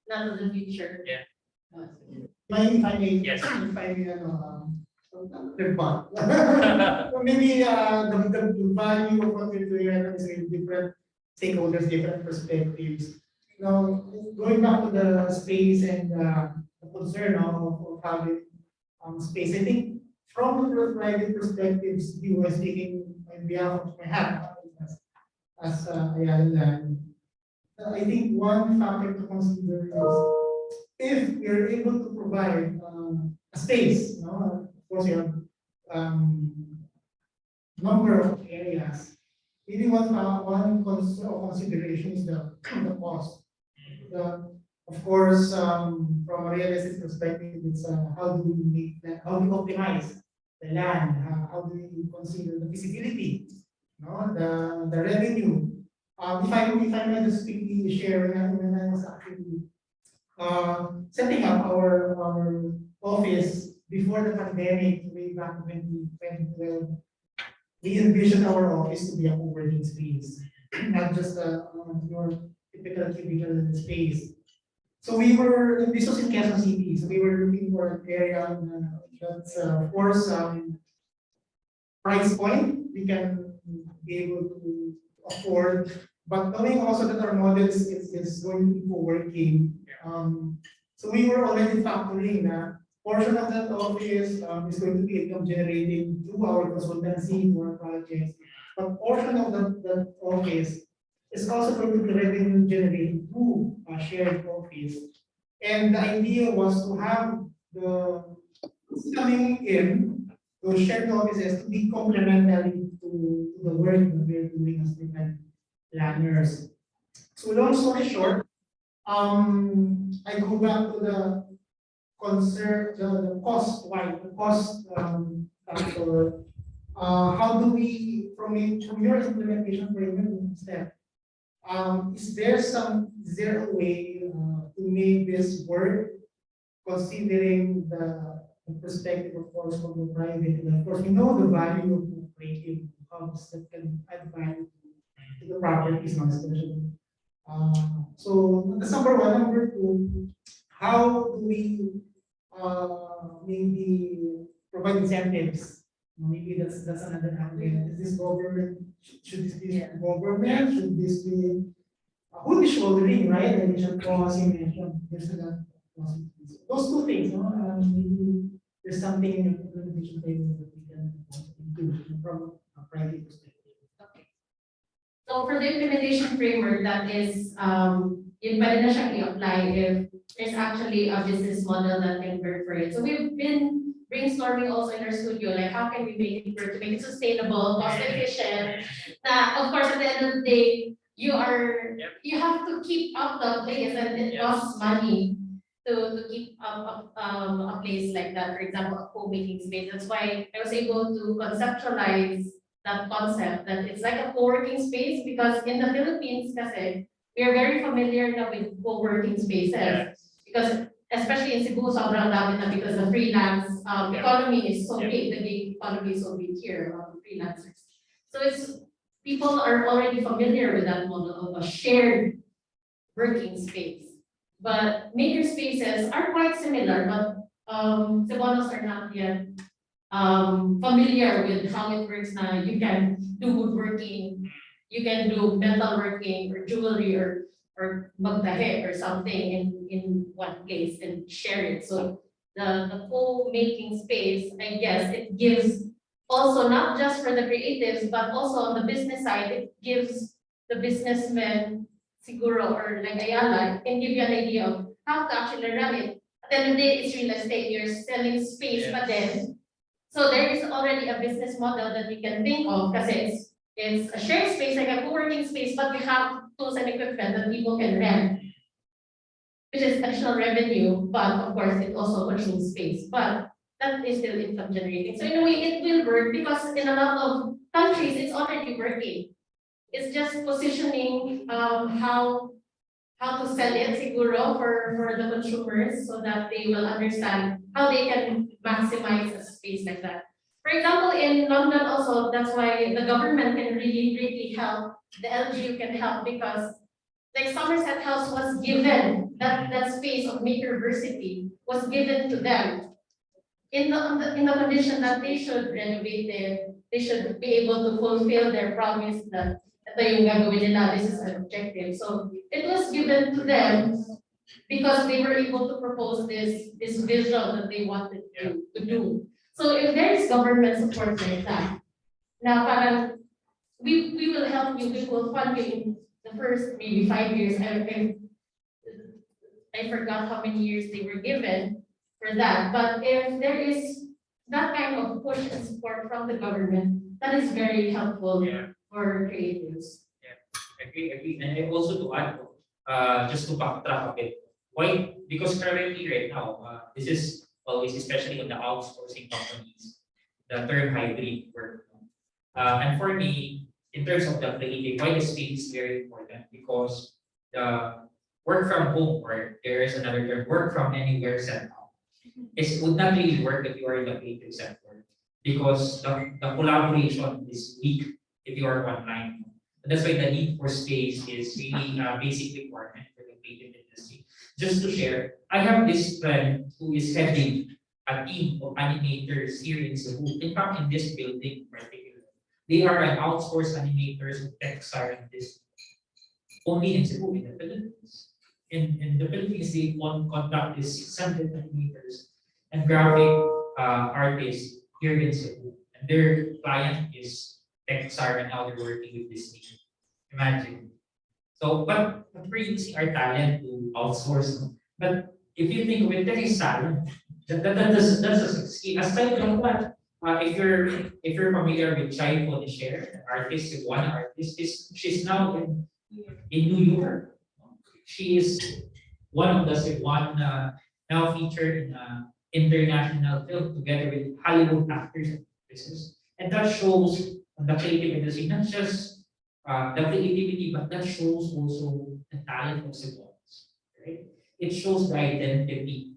not to the future. If I may, rebut. So maybe the value of what we're doing right now is in different stakeholders, different perspectives. Going back to the space and the concern of having space, I think from the private perspectives, you were speaking on behalf of my hat as Ayala. I think one factor to consider is if you're able to provide a space, of course you have number of areas. Maybe one consideration is the cost. Of course, from a real estate perspective, it's how do we make that, how do we optimize the land, how do we consider the visibility, the revenue. If I may just quickly share, when I was actually setting up our office before the pandemic, way back in 2012, we envisioned our office to be a co-working space, not just your typical cubicle space. So this was in Quezon City, so we were looking for an area that's, of course, price point we can be able to afford, but knowing also that our model is going to be co-working. So we were already factoring that portion of that office is going to be income generating through our consultancy, through our projects, but portion of that office is also going to be revenue generating through a shared office. And the idea was to have the coming in those shared offices to be complementary to the work that we're doing as different planners. So long story short, I go back to the concern, the cost, the cost factor. How do we, from your implementation framework step, is there a way to make this work, considering the perspective, of course, from the private, and of course, we know the value of creative hubs that can add value to the properties, especially. So that's number one. Number two, how do we maybe provide incentives? Maybe that's another angle. Is this government? Should this be government? Should this be Who is shouldering, right? And Bishop Cross mentioned there's a those two things, no? Maybe there's something in the implementation framework that we can include from a private perspective. So for the implementation framework, that is, yun pwede na siyang i-apply if there's actually a business model that can work for it. So we've been brainstorming also in our studio, like how can we make it work to make it sustainable, cost efficient. Of course, at the end of the day, you have to keep up the place, and it costs money to keep up a place like that. For example, a co-making space. That's why I was able to conceptualize that concept that it's like a co-working space, because in the Philippines, kasi, we are very familiar na with co-working spaces. Because especially in Cebu, sobrang dami na, because the freelance economy is so big, the gig economy is so big here, freelancers. So people are already familiar with that model of a shared working space. But maker spaces are quite similar, but Cebuanos are not yet familiar with how it works now. You can do woodworking, you can do metalworking or jewelry or magtahe or something in one place and share it. So the co-making space, I guess, it gives also not just for the creatives, but also on the business side, it gives the businessmen, siguro, or like Ayala, can give you an idea of how to actually run it. At the end of the day, it's real estate, you're selling space, but then, so there is already a business model that you can think of, because it's a shared space, like a co-working space, but you have tools and equipment that people can rent, which is additional revenue, but of course, it also consumes space. But that is still income generating. So in a way, it will work, because in a lot of countries, it's already working. It's just positioning how to sell it, siguro, for the consumers, so that they will understand how they can maximize a space like that. For example, in London also, that's why the government can really help, the LGU can help, because like Somerset House was given, that space of Makerversity was given to them in the condition that they should renovate it, they should be able to fulfill their promise that ito yung gagawin nila, this is an objective. So it was given to them because they were able to propose this vision that they wanted to do. So if there is government support like that, now parang we will help you, we will fund you in the first maybe 5 years. I forgot how many years they were given for that. But if there is that kind of push and support from the government, that is very helpful for creatives. Agree. And also to add, just to backtrack a bit, why? Because currently right now, this is always, especially on the outsourcing companies, the term hybrid work. And for me, in terms of the creative, why the space is very important, because the work from home, or there is another term, work from anywhere setup, would not really work if you are in the creative sector, because the collaboration is weak if you are online. And that's why the need for space is really a basic requirement for the creative industry. Just to share, I have this friend who is heading a team of animators here in Cebu. In fact, in this building in particular, they are an outsourced animators and tech scientists only in Cebu, in the Philippines. In the Philippines, they conduct this 600 animators and graphic artists here in Cebu. And their client is Texar, and now they're working with this team. Imagine. So, but we're using our talent to outsource. But if you think of it, that is talent. That's a skill. Aside from that, if you're familiar with Chai Ponishare, an artist, one artist, she's now in New York. She is one of the Cebuan now featured in international film together with Hollywood actors and actresses. And that shows the creative industry, not just the creativity, but that shows also the talent of Cebuanos, right? It shows the identity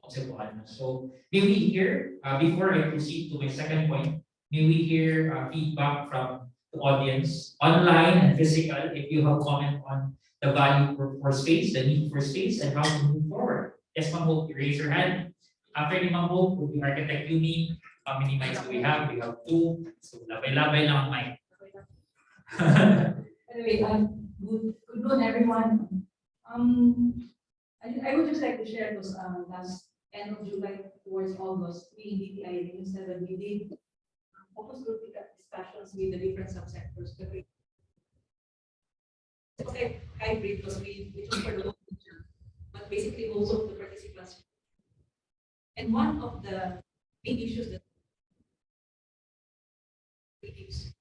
of Cebuanos. So may we hear, before I proceed to my second point, may we hear feedback from the audience, online and physical, if you have comment on the value for space, the need for space, and how to move forward. Yes, Ma'am Hope, raise your hand. After ni Ma'am Hope, would be Architect Yumi. How many mics do we have? We have 2. So labay-labay lang ang mic. Anyway, good noon, everyone. I would just like to share those last end of July towards August, we in DTI instead of we did focus group discussions with the different subsectors. Okay, hybrid because we took for the whole picture, but basically most of the participants. And one of the big issues that is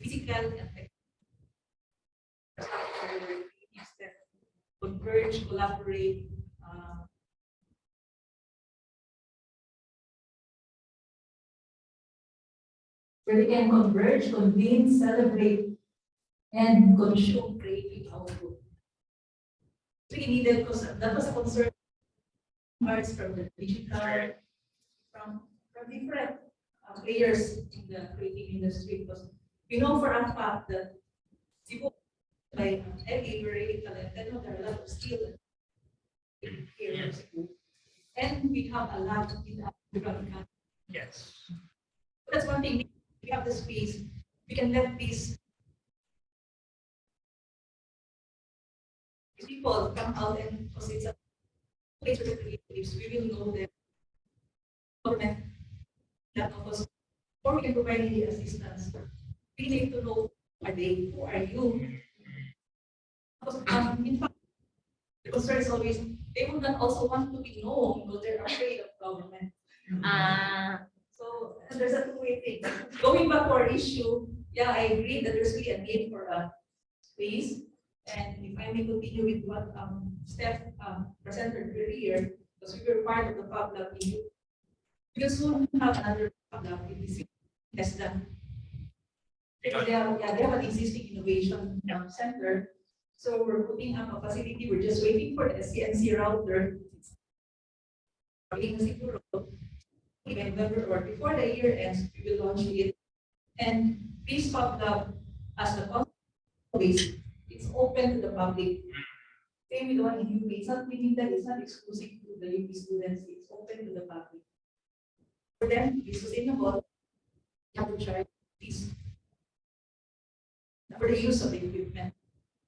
physical and technical that converge, collaborate, where they can converge, convene, celebrate, and consume creative output. We needed because that was a concern. Arts from the digital, from different players in the creative industry, because we know for a fact that Cebu, by every very talented, there are a lot of skill here in Cebu, and we have a lot in the geographic country. Yes. That's one thing. We have the space. We can let these people come out and because it's a place for the creatives. We will know them. Government that of us, or we can provide any assistance. We need to know who are they, who are you. Because, in fact, the concern is always they would not also want to be known because they're afraid of government. So there's a two-way thing. Going back to our issue, yeah, I agree that there's really a need for a space. And if I may continue with what Steph presented earlier, because we were part of the Fab Lab, we will soon have another Fab Lab in this TESDA. Because they have an existing innovation center. So we're putting up a facility. We're just waiting for the CNC router. In November or before the year ends, we will launch it. And this Fab Lab, as the always, it's open to the public. Same with the one in UP. It's not meaning that it's not exclusive to the UP students. It's open to the public. For them to be sustainable, you have to charge fees for the use of the equipment.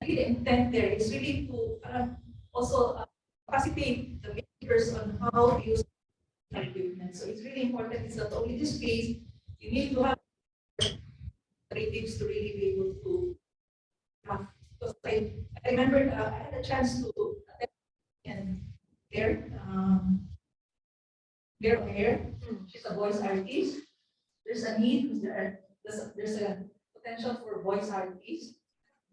The intent there is really to also capacitate the makers on how to use the equipment. So it's really important. It's not only the space. You need to have creatives to really be able to. Because I remember I had a chance to attend there. She's a voice artist. There's a need. There's a potential for voice artists.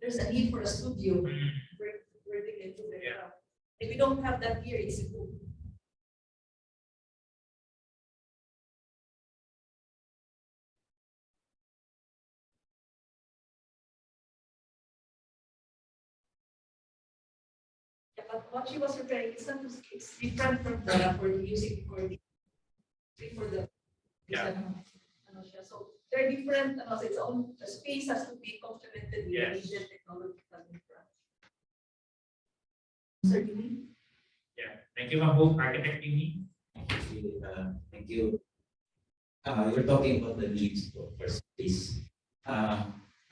There's a need for a studio where they can do their craft. If we don't have that here in Cebu. Yeah, but what she was referring is it's different from for the music recording. For the so they're different. Its own the space has to be complemented with needed technological infra. Certainly. Yeah. Thank you, Ma'am. Architect Mimi. Thank you. You're talking about the needs for space. I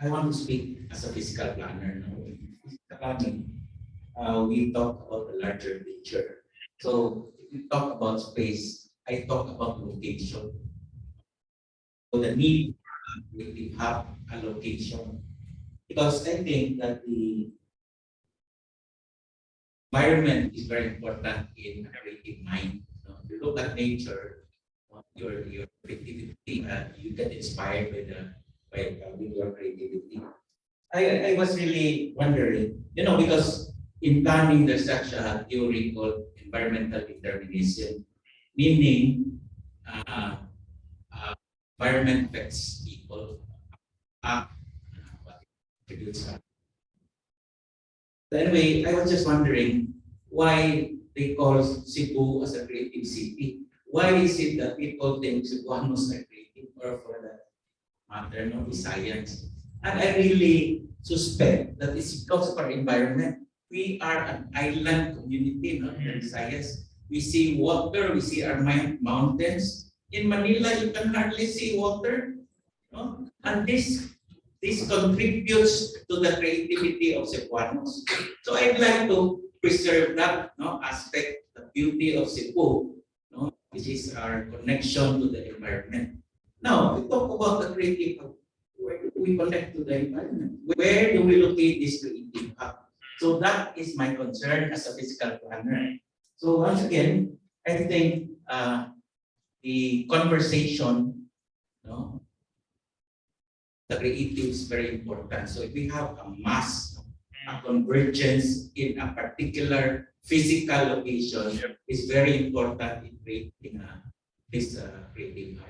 want to speak as a physical planner. We talk about the larger picture. So if we talk about space, I talk about location. So the need we have a location, because I think that the environment is very important in a creative mind. If you look at nature, your creativity, you get inspired by your creativity. I was really wondering, because in planning there's such a theory called environmental determinism, meaning environment affects people. Anyway, I was just wondering why they call Cebu as a creative city. Why is it that people think Cebuanos are creative, or for that matter, no, science? And I really suspect that it's because of our environment. We are an island community, no, in Visayas. We see water, we see our mountains. In Manila, you can hardly see water. No? And this this contributes to the creativity of Cebuanos. So I'd like to preserve that aspect, the beauty of Cebu, which is our connection to the environment. Now, we talk about the creative. Where do we connect to the environment? Where do we locate this creative hub? So that is my concern as a fiscal planner. So once again, I think the conversation, the creative is very important. So if we have a mass, a convergence in a particular physical location, is very important in creating this creative hub.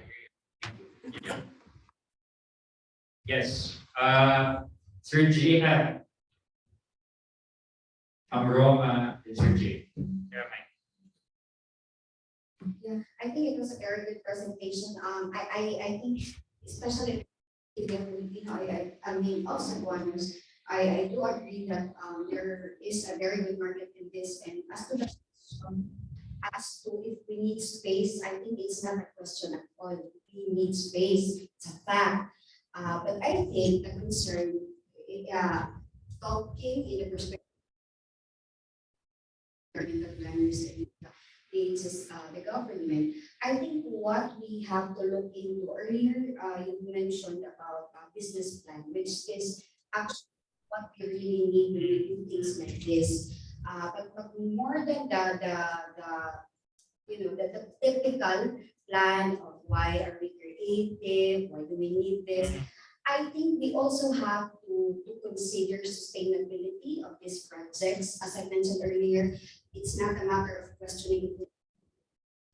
Yes. Sir G. I'm wrong, Sir G. Yeah, I think it was a very good presentation. I think, especially in the Filipino, I mean, also Cebuanos, I do agree that there is a very good market in this. And as to the as to if we need space, I think it's not a question at all. We need space, it's a fact. But I think the concern, talking in the perspective of the planners and the government, I think what we have to look into earlier, you mentioned about business plan, which is actually what we really need to do things like this. But more than the typical plan of why are we creative, why do we need this, I think we also have to consider sustainability of these projects. As I mentioned earlier, it's not a matter of questioning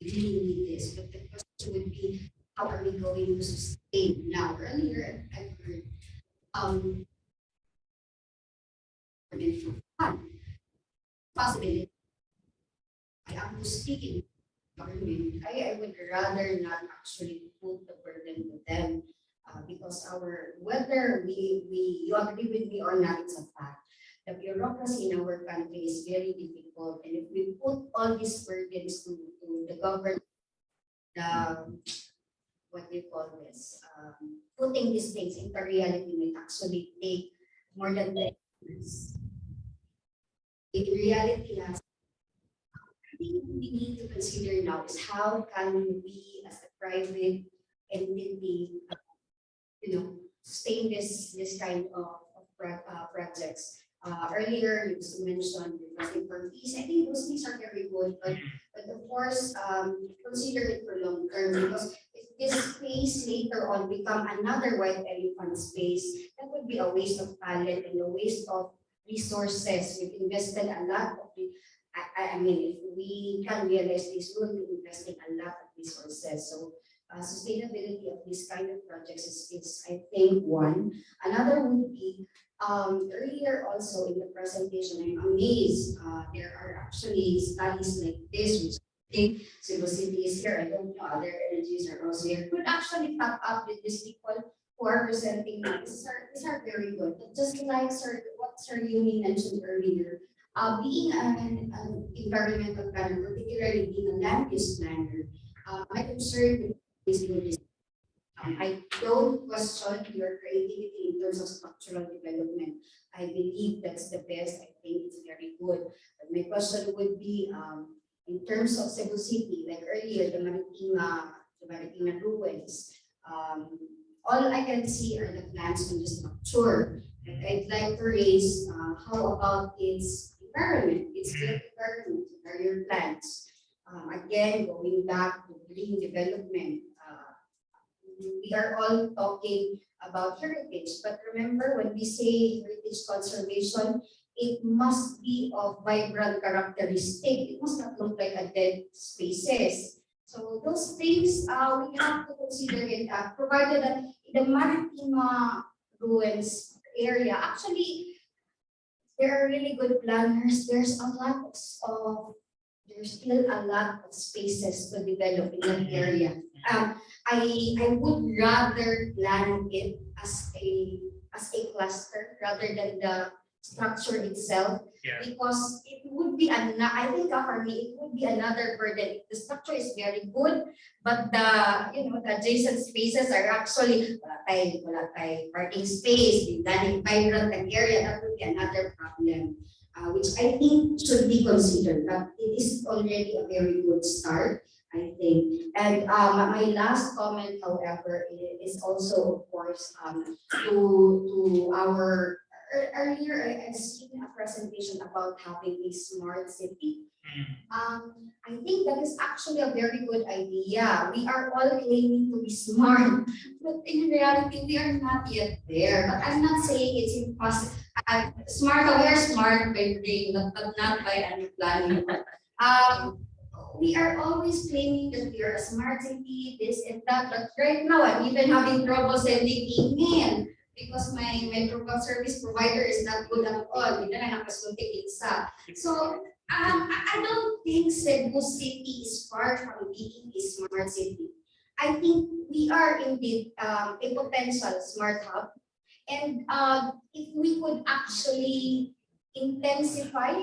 if we really need this, but the question would be, how are we going to sustain? Now, earlier I've heard possibility. I am speaking government. I would rather not actually put the burden to them because whether you agree with me or not, it's a fact. The bureaucracy in our country is very difficult, and if we put all these burdens to the government, what do you call this? Putting these things into reality might actually take more than 10 years. In reality, I think we need to consider now is how can we, as a private entity, sustain this kind of projects. Earlier, you mentioned requesting for fees. I think those fees are very good, but of course, consider it for long term, because if this space later on become another white elephant space, that would be a waste of talent and a waste of resources. We've invested a lot of it. I mean, if we can realize this, we will be investing a lot of resources. So sustainability of this kind of projects is I think one. Another would be earlier also in the presentation, I'm amazed. There are actually studies like this, which I think Cebu City is here. I don't know, other energies are also here. Could actually tap up with these people who are presenting now. These are very good. But just like what Sir Yumi mentioned earlier, being an environmental planner, particularly being a land use planner, my concern is this. I don't question your creativity in terms of structural development. I believe that's the best. I think it's very good. But my question would be, in terms of Cebu City, like earlier, the Maritima ruins. All I can see are the plans on the structure. But I'd like to raise, how about its environment, its built environment, what are your plans? Again, going back to green development, we are all talking about heritage, but remember when we say heritage conservation, it must be of vibrant characteristic. It must not look like a dead spaces. So those things we have to consider it, provided that in the Maritima ruins area, actually there are really good planners. There's still a lot of spaces to develop in that area. I would rather plan it as a cluster rather than the structure itself. Yeah. Because it would be, I think for me, it would be another burden. The structure is very good, but the adjacent spaces are actually wala tay parking space, the vibrant area, that would be another problem, which I think should be considered. But it is already a very good start, I think. And my last comment, however, is also, of course, to our earlier, I've seen a presentation about having a smart city. I think that is actually a very good idea. We are all claiming to be smart, but in reality, we are not yet there. But I'm not saying it's impossible. We are smart by brain, but not by planning. We are always claiming that we are a smart city, this and that. But right now, I'm even having trouble sending email, because my Metro service provider is not good at all. Hindi na nakasuntik isa. So, I don't think Cebu City is far from being a smart city. I think we are indeed a potential smart hub. And if we could actually intensify,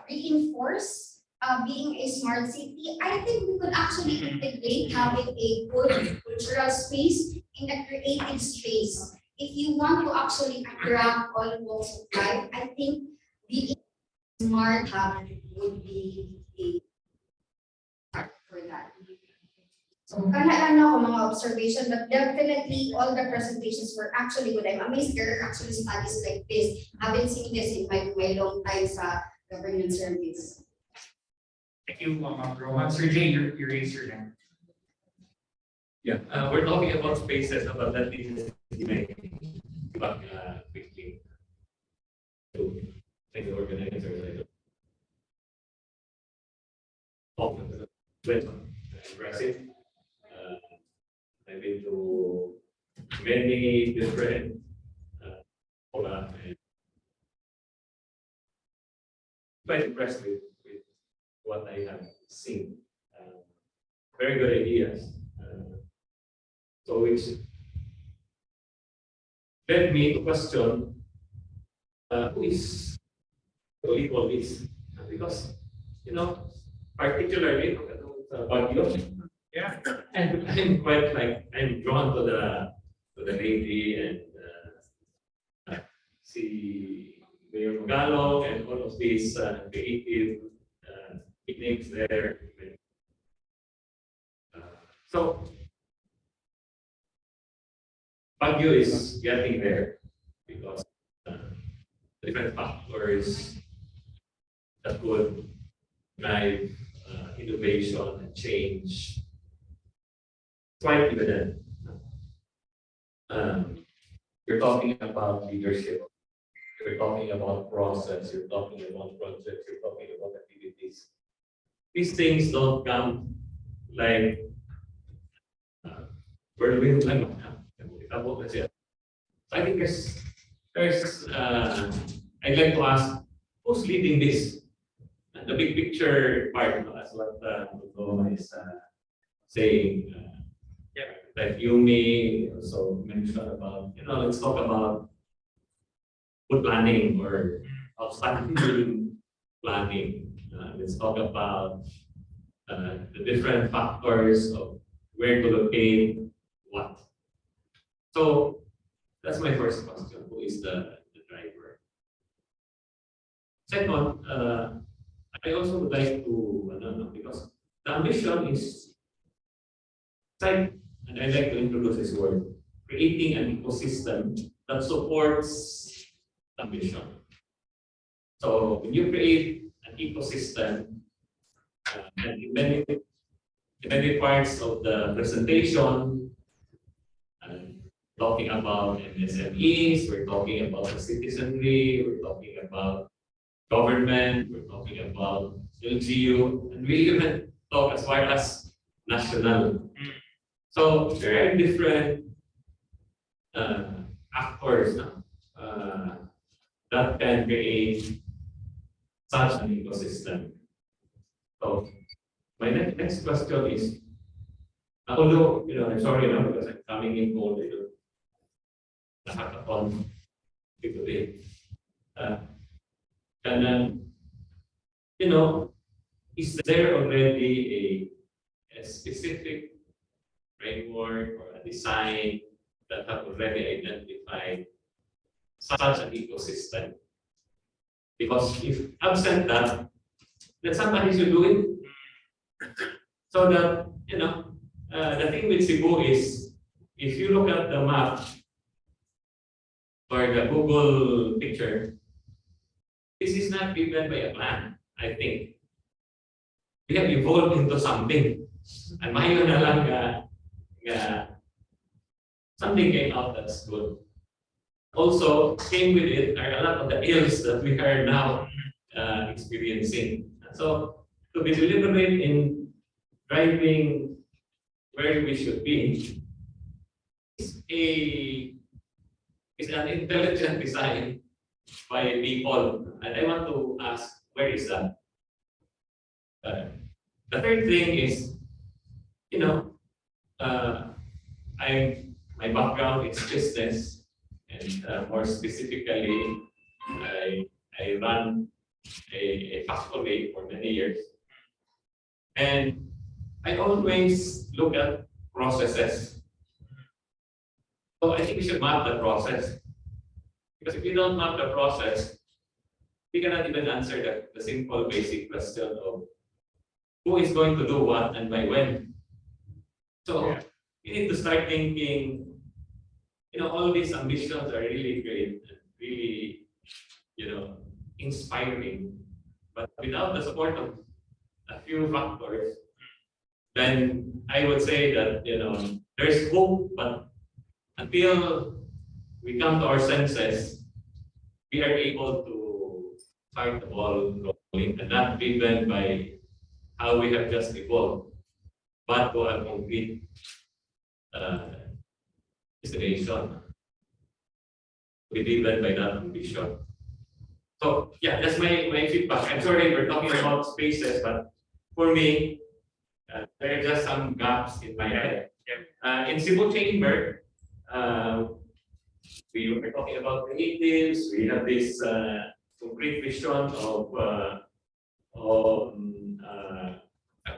reinforce being a smart city, I think we could actually integrate having a good cultural space in a creative space. If you want to actually attract all walks of life, I think being smart hub would be a part for that. So, kana ako mga observation, but definitely all the presentations were actually good. I'm amazed there are actually studies like this. I haven't seen this in my long time sa government service. Thank you, Ma'am Roman. Sir Jay, you raised your hand. Yeah, we're talking about spaces, but that is back quickly to thank the organizers. Impressive. I've been to many different and quite impressed with what I have seen. Very good ideas. So which led me to question who is equal this, because particularly Baguio, yeah, and I'm quite I'm drawn to the lady and see Mayor Magalong and all of these creative techniques there. So Baguio is getting there because different factors that would drive innovation and change. Quite evident. You're talking about leadership. You're talking about process. You're talking about projects. You're talking about activities. These things don't come like whirlwind. I think there's I'd like to ask, who's leading this? The big picture part, as what Noma is saying. Like Yumi also mentioned about, let's talk about good planning or outstanding planning. Let's talk about the different factors of where to locate what. So that's my first question. Who is the driver? Second, I also would like to, because the ambition is, and I'd like to introduce this word, creating an ecosystem that supports ambition. So when you create an ecosystem, and in many parts of the presentation, talking about MSMEs, we're talking about the citizenry, we're talking about government, we're talking about LGU, and we even talk as far as national. So there are different actors that can create such an ecosystem. So my next question is, although I'm sorry because I'm coming in cold, the hackathon today. And you know, is there already a specific framework or a design that have already identified such an ecosystem? Because if absent that, then somebody should do it. So that, you know, the thing with Cebu is, if you look at the map or the Google picture, this is not given by a plan, I think. We have evolved into something. And mayo na lang something came out that's good. Also, came with it are a lot of the ills that we are now experiencing. So, to be deliberate in driving where we should be is an intelligent design by people. And I want to ask, where is that? The third thing is, you know, my background is business, and more specifically, I ran a factory for many years, and I always look at processes. So I think we should map the process, because if you don't map the process, we cannot even answer the simple basic question of who is going to do what and by when. So you need to start thinking, you know, all these ambitions are really great, and really, you know, inspiring. But without the support of a few factors, then I would say that, you know, there's hope, but until we come to our senses, we are able to start the ball rolling, and not driven by how we have just evolved, but to a concrete destination, be driven by that ambition. So yeah, that's my feedback. I'm sorry we're talking about spaces, but for me, there are just some gaps in my head. In Cebu Chamber, we were talking about creatives. We have this concrete vision of a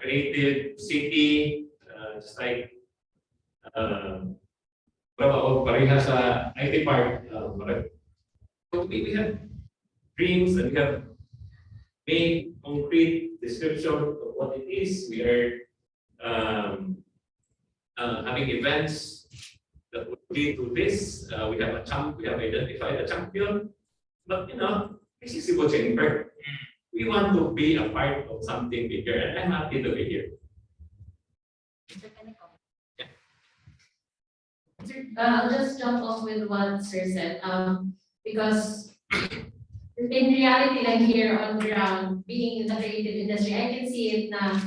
creative city, just like pareha sa IT Park. So we have dreams, and we have made concrete description of what it is. We are having events that would lead to this. We have identified a champion, but you know, this is Cebu Chamber. We want to be a part of something bigger, and I'm happy to be here. I'll just jump off with what Sir said, because in reality, like here on ground, being in the creative industry, I can see it now.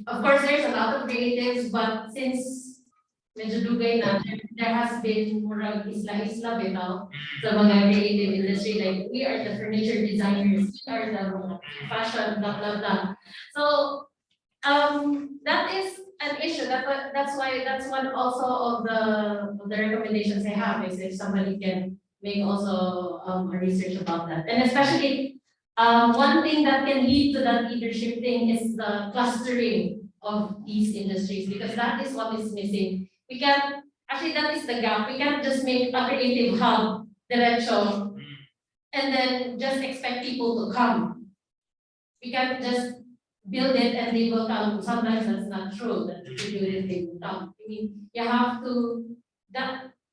Of course, there's a lot of creatives, but since medyo dugay na, there has been murag isla-isla bitaw sa mga creative industry. Like, we are the furniture designers, we are the fashion, blah, blah, blah. So, that is an issue. That's one also of the recommendations I have, is if somebody can make also a research about that. And especially, one thing that can lead to that leadership thing is the clustering of these industries, because that is what is missing. We can't, actually that is the gap. We can't just make a creative hub, derecho, and then just expect people to come. We can't just build it and they will come. Sometimes that's not true, that if you build it, they will come. I mean, you have to,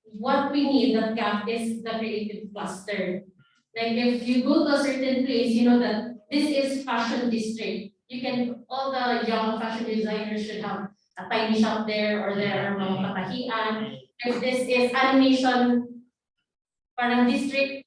what we need, that gap, is the creative cluster. Like if you go to a certain place, you know that this is fashion district. You can, all the young fashion designers should have a tiny shop there, or there are mga patahian. If this is animation, parang district,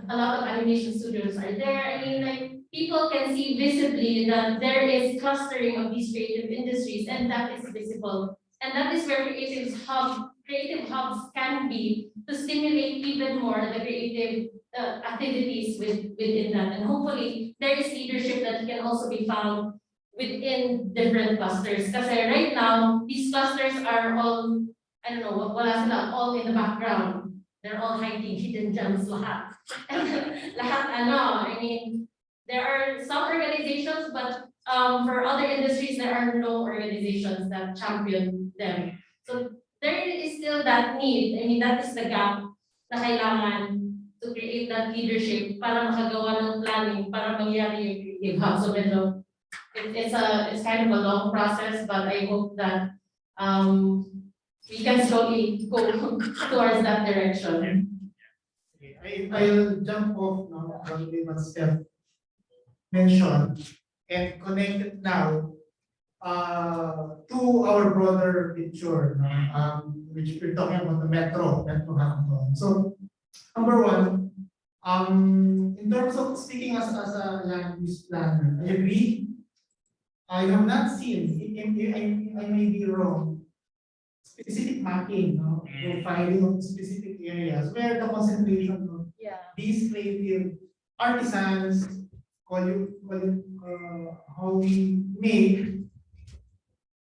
a lot of animation studios are there. I mean, like, people can see visibly that there is clustering of these creative industries, and that is visible. And that is where creative hubs can be, to stimulate even more the creative activities within that. And hopefully, there is leadership that can also be found within different clusters. Because right now, these clusters are all, I don't know, wala sila, all in the background. they're all hiding hidden gems lahat. Lahat ano, I mean, there are some organizations, but for other industries, there are no organizations that champion them. So there is still that need. I mean, that is the gap na kailangan to create that leadership para makagawa ng planning para mangyari yung creative hub. So medyo, it's kind of a long process, but I hope that we can slowly go towards that direction. I'll jump off now on what Steph mentioned and connect it now to our broader picture, which we're talking about the Metro Hackathon. So, number one, in terms of speaking as a land use planner, I agree. I have not seen, I may be wrong, specific mapping, profiling of specific areas where the concentration of these creative artisans, call it how we make,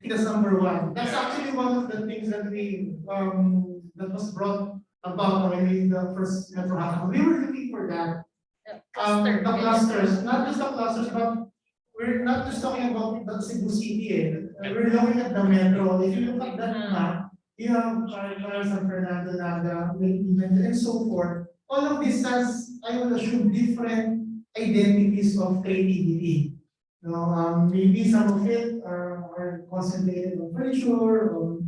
that's number one. That's actually one of the things that we that was brought about when we did the first Metro Hackathon. We were looking for that. The clusters, not just the clusters, but we're not just talking about the Cebu City. We're looking at the metro. If you look at that map, you have Carl, San Fernando, Naga, and so forth. All of this has, I would assume, different identities of creativity. Maybe some of it are concentrated on furniture.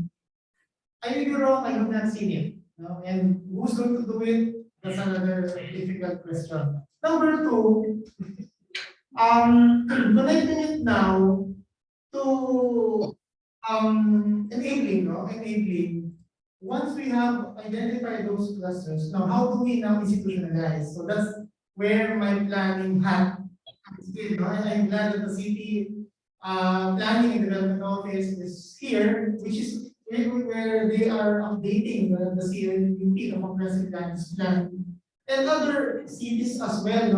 I may be wrong, I have not seen it. And who's going to do it? That's another difficult question. Number two, connecting it now to enabling. Once we have identified those clusters, now how do we now institutionalize? So that's where my planning hat is in. I'm glad that the city planning and development office is here, which is where they are updating the CLUP, the comprehensive land plan, and other cities as well.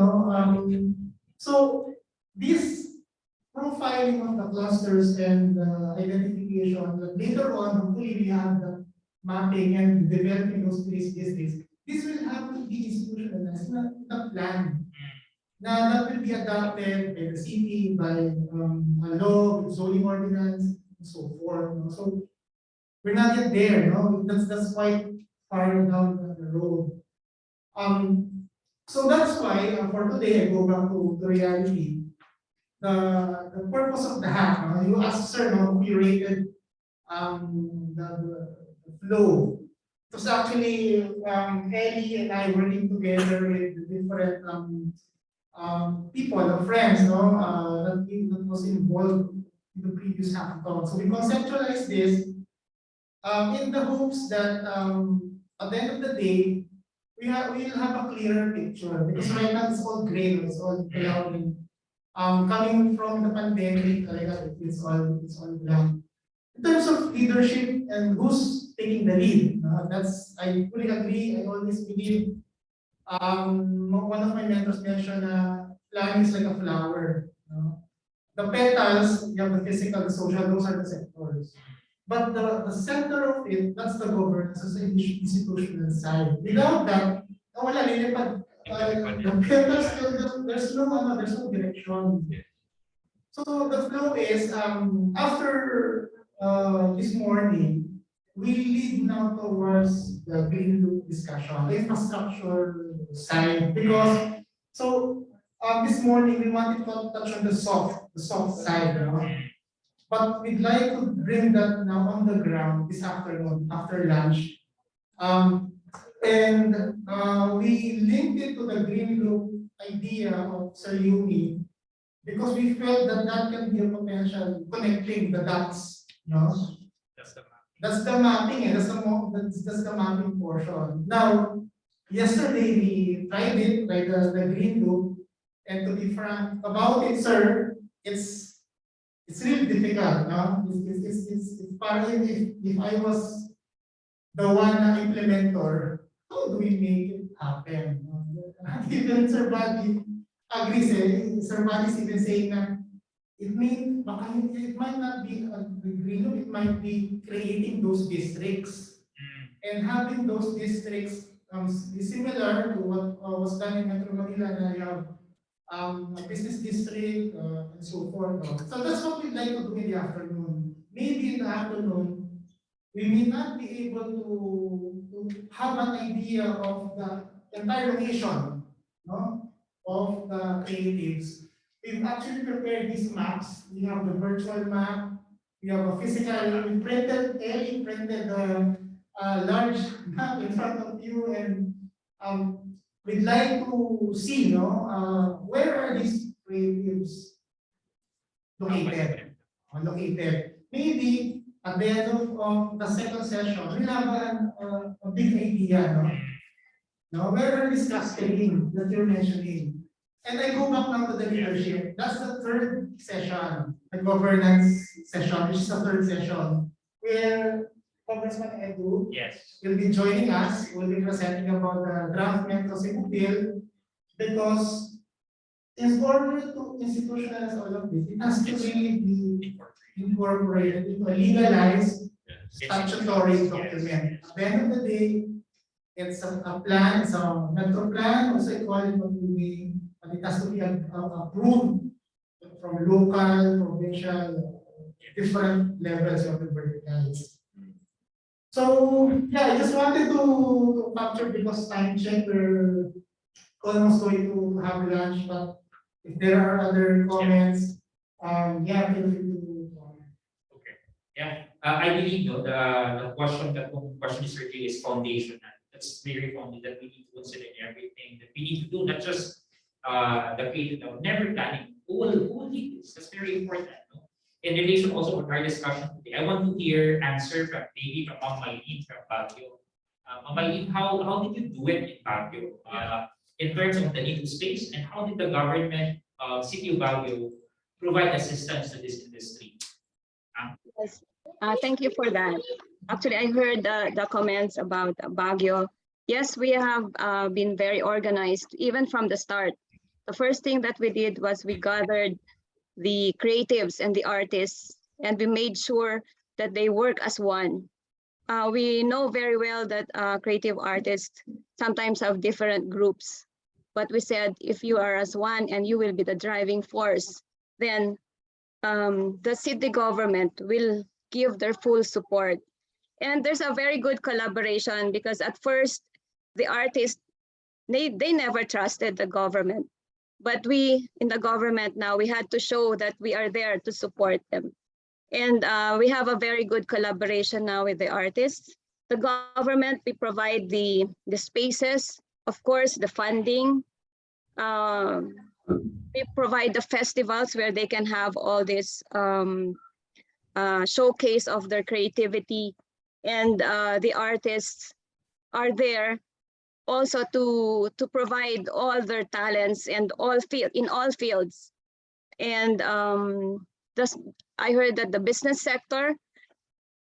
So this profiling of the clusters and identification, that later on, hopefully we have the mapping and developing those three districts. This will have to be institutionalized, not the plan. Now that will be adopted by the city, by a law, zoning ordinance, and so forth. So we're not yet there. That's quite far down the road. So that's why for today I go back to the reality. The purpose of the hack. You asked, sir, who curated the flow. It was actually Ellie and I working together with different people, friends, that was involved in the previous hackathon. So we conceptualized this in the hopes that at the end of the day, we'll have a clearer picture, because right now it's all gray, it's all cloudy. Coming from the pandemic, it's all blank. In terms of leadership and who's taking the lead, I fully agree. I always believe. One of my mentors mentioned, planning is like a flower. The petals, you have the physical, the social, those are the sectors. But the center of it, that's the governance, that's the institutional side. Without that, wala lilipad. The petals, there's no direction. So the flow is, after this morning, we lead now towards the green loop discussion, infrastructure side, because this morning we wanted to touch on the soft side, but we'd like to bring that now on the ground this afternoon after lunch, and we linked it to the green loop idea of Sayumi, because we felt that that can be a potential connecting the dots. That's the mapping, and that's the mapping portion. Now, yesterday we tried it by the green loop, and to be frank about it, sir, it's really difficult. It's partly if I was the one implementer, how do we make it happen? Even Sir Buddy agrees. Sir Buddy is even saying that it might not be a green loop, it might be creating those districts and having those districts is similar to what was done in Metro Manila. Na you have a business district and so forth. So that's what we'd like to do in the afternoon. Maybe in the afternoon, we may not be able to have an idea of the entire location, no, of the creatives. We've actually prepared these maps. We have the virtual map. We have a physical, we printed, Ellie printed a large map in front of you, and we'd like to see, where are these creatives located? Located. Maybe at the end of the second session, we'll have a big idea, no? Now, where are these cascading that you're mentioning? And I go back now to the leadership. That's the third session, the governance session, which is the third session, where Congressman Edu will be joining us, will be presenting about the draft Metro Cebu bill, because in order to institutionalize all of this, it has to really be incorporated into a legalized statutory document. At the end of the day, it's a plan, it's a metro plan, also I call it what we mean, but it has to be approved from local, provincial, different levels of the verticals. So yeah, I just wanted to capture, because time check, we're almost going to have lunch, but if there are other comments, yeah, feel free to comment. Yeah, I believe the question is really is foundational. That's very founded that we need to consider everything that we need to do, not just the creative, never planning. Who will lead this? That's very important. No? In relation also with our discussion today, I want to hear answer from maybe from Mamaline from Baguio. Mamaline, how did you do it in Baguio in terms of the need to space, and how did the government of City of Baguio provide assistance to this industry? Yes. Thank you for that. Actually, I heard the comments about Baguio. Yes, we have been very organized even from the start. The first thing that we did was we gathered the creatives and the artists, and we made sure that they work as one. We know very well that creative artists sometimes have different groups, but we said if you are as one and you will be the driving force, then the city government will give their full support. And there's a very good collaboration, because at first the artists, they never trusted the government. But we in the government now, we had to show that we are there to support them. And we have a very good collaboration now with the artists. The government, we provide the spaces, of course, the funding. We provide the festivals where they can have all this showcase of their creativity. And the artists are there also to provide all their talents and in all fields. And I heard that the business sector,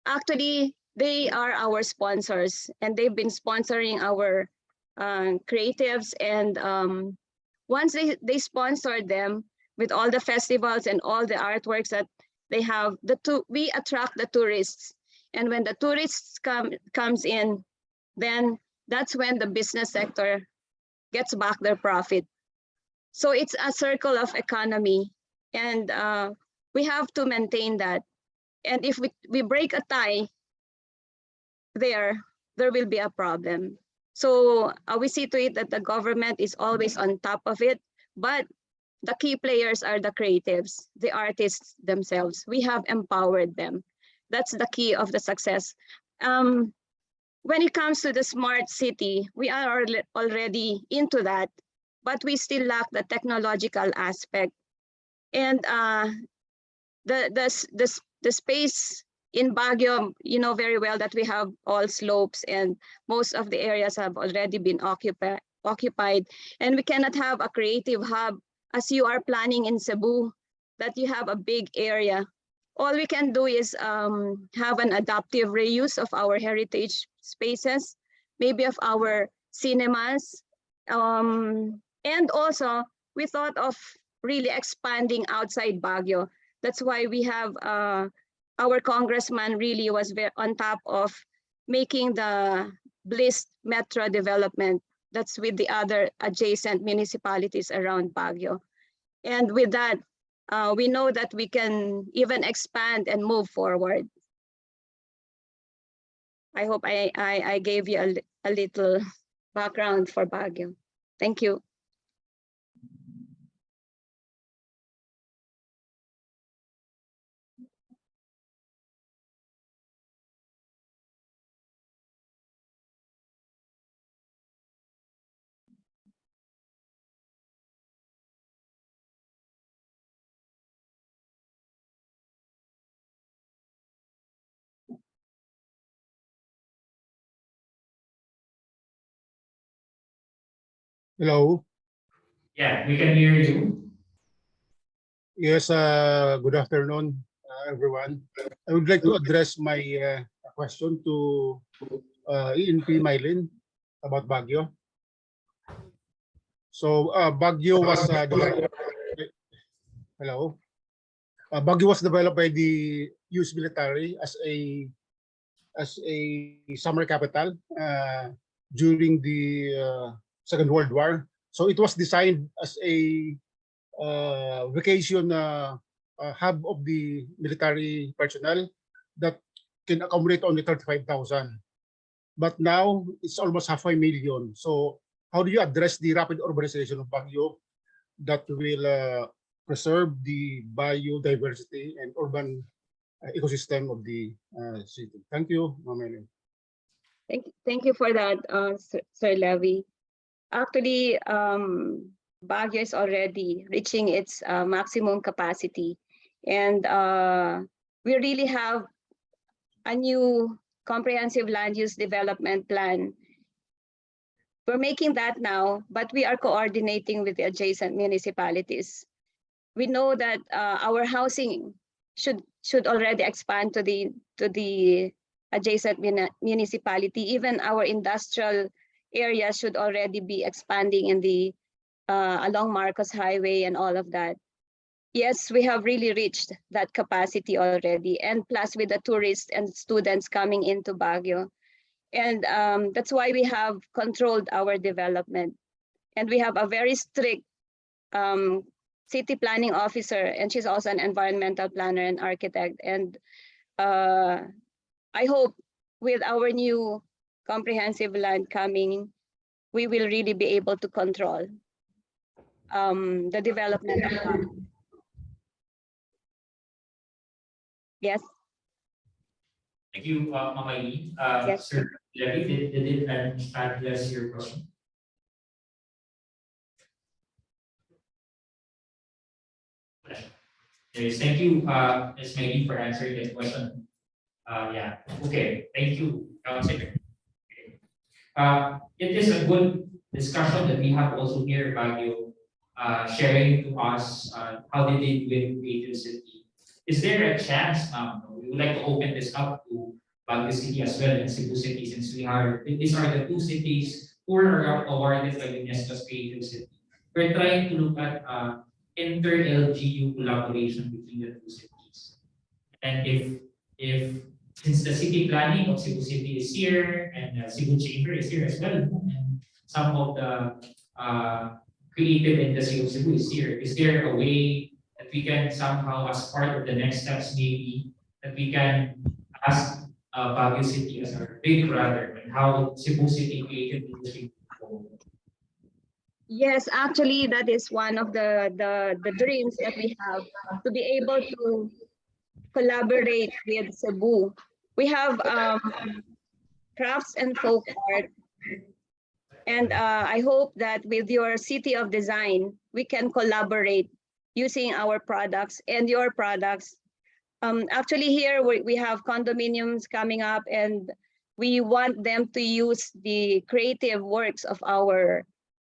actually, they are our sponsors, and they've been sponsoring our creatives. And once they sponsored them with all the festivals and all the artworks that they have, we attract the tourists. And when the tourists comes in, then that's when the business sector gets back their profit. So it's a circle of economy, and we have to maintain that. And if we break a tie there will be a problem. So we see to it that the government is always on top of it, but the key players are the creatives, the artists themselves. We have empowered them. That's the key of the success. When it comes to the smart city, we are already into that, but we still lack the technological aspect. And the space in Baguio, you know very well that we have all slopes, and most of the areas have already been occupied. And we cannot have a creative hub as you are planning in Cebu, that you have a big area. All we can do is have an adaptive reuse of our heritage spaces, maybe of our cinemas. And also, we thought of really expanding outside Baguio. That's why we have our congressman really was very on top of making the Bliss Metro development that's with the other adjacent municipalities around Baguio. And with that, we know that we can even expand and move forward. I hope I gave you a little background for Baguio. Thank you. Hello. Yeah, we can hear you. Yes, good afternoon, everyone. I would like to address my question to ENP Mylin about Baguio. So Baguio was hello. Baguio was developed by the US military as a summer capital during the Second World War. So it was designed as a vacation hub of the military personnel that can accommodate only 35,000. But now it's almost 500,000. So how do you address the rapid urbanization of Baguio that will preserve the biodiversity and urban ecosystem of the city? Thank you, Ma'am. Thank you for that, Sir Levy. Actually, Baguio is already reaching its maximum capacity, and we really have a new comprehensive land use development plan. We're making that now, but we are coordinating with the adjacent municipalities. We know that our housing should already expand to the adjacent municipality. Even our industrial areas should already be expanding in the along Marcos Highway and all of that. Yes, we have really reached that capacity already, and plus with the tourists and students coming into Baguio. And that's why we have controlled our development. And we have a very strict city planning officer, and she's also an environmental planner and architect. And I hope with our new comprehensive land coming, we will really be able to control the development of Baguio. Yes. Thank you, Mama Yi. Yes. Sir Levy, did it address your question? Yes, thank you, Ms. Maggie, for answering that question. Yeah, okay, thank you, Councilor. It is a good discussion that we have also here about you sharing to us how they did with Creative City. Is there a chance now? We would like to open this up to Baguio City as well and Cebu City, since these are the two cities who are awarded by UNESCO's Creative City. We're trying to look at inter-LGU collaboration between the two cities. And if since the city planning of Cebu City is here and Cebu Chamber is here as well, and some of the creative industry of Cebu is here, is there a way that we can somehow, as part of the next steps, maybe that we can ask Baguio City as our big brother and how Cebu City creative industry? Yes, actually, that is one of the dreams that we have, to be able to collaborate with Cebu. We have crafts and folk art, and I hope that with your City of Design, we can collaborate using our products and your products. Actually, here we have condominiums coming up, and we want them to use the creative works of our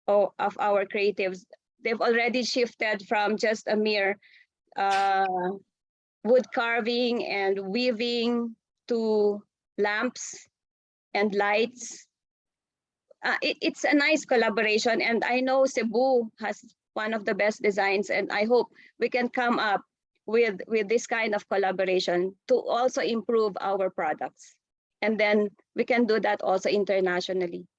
creatives. They've already shifted from just a mere wood carving and weaving to lamps and lights. It's a nice collaboration, and I know Cebu has one of the best designs, and I hope we can come up with this kind of collaboration to also improve our products And then we can do that also internationally.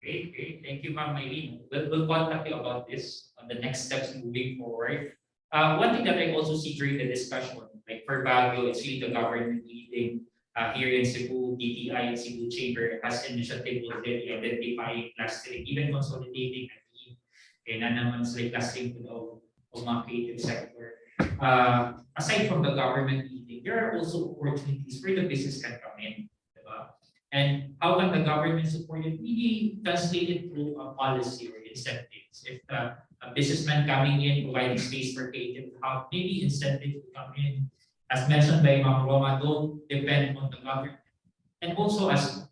Great, great. Thank you, Ma'am Mylene. We'll contact you about this on the next steps moving forward. One thing that I also see during the discussion, like for Baguio, it's really the government leading here in Cebu, DTI and Cebu Chamber has initiative already identifying clustering, even consolidating a team. Kaya na naman sila clustering to the mga creative sector. Aside from the government leading, there are also opportunities where the business can come in. Diba? And how can the government support it? Really translate it through a policy or incentives. If a businessman coming in, providing space for creative hub, maybe incentives to come in. As mentioned by Ma'am Roma, don't depend on the government. And also, as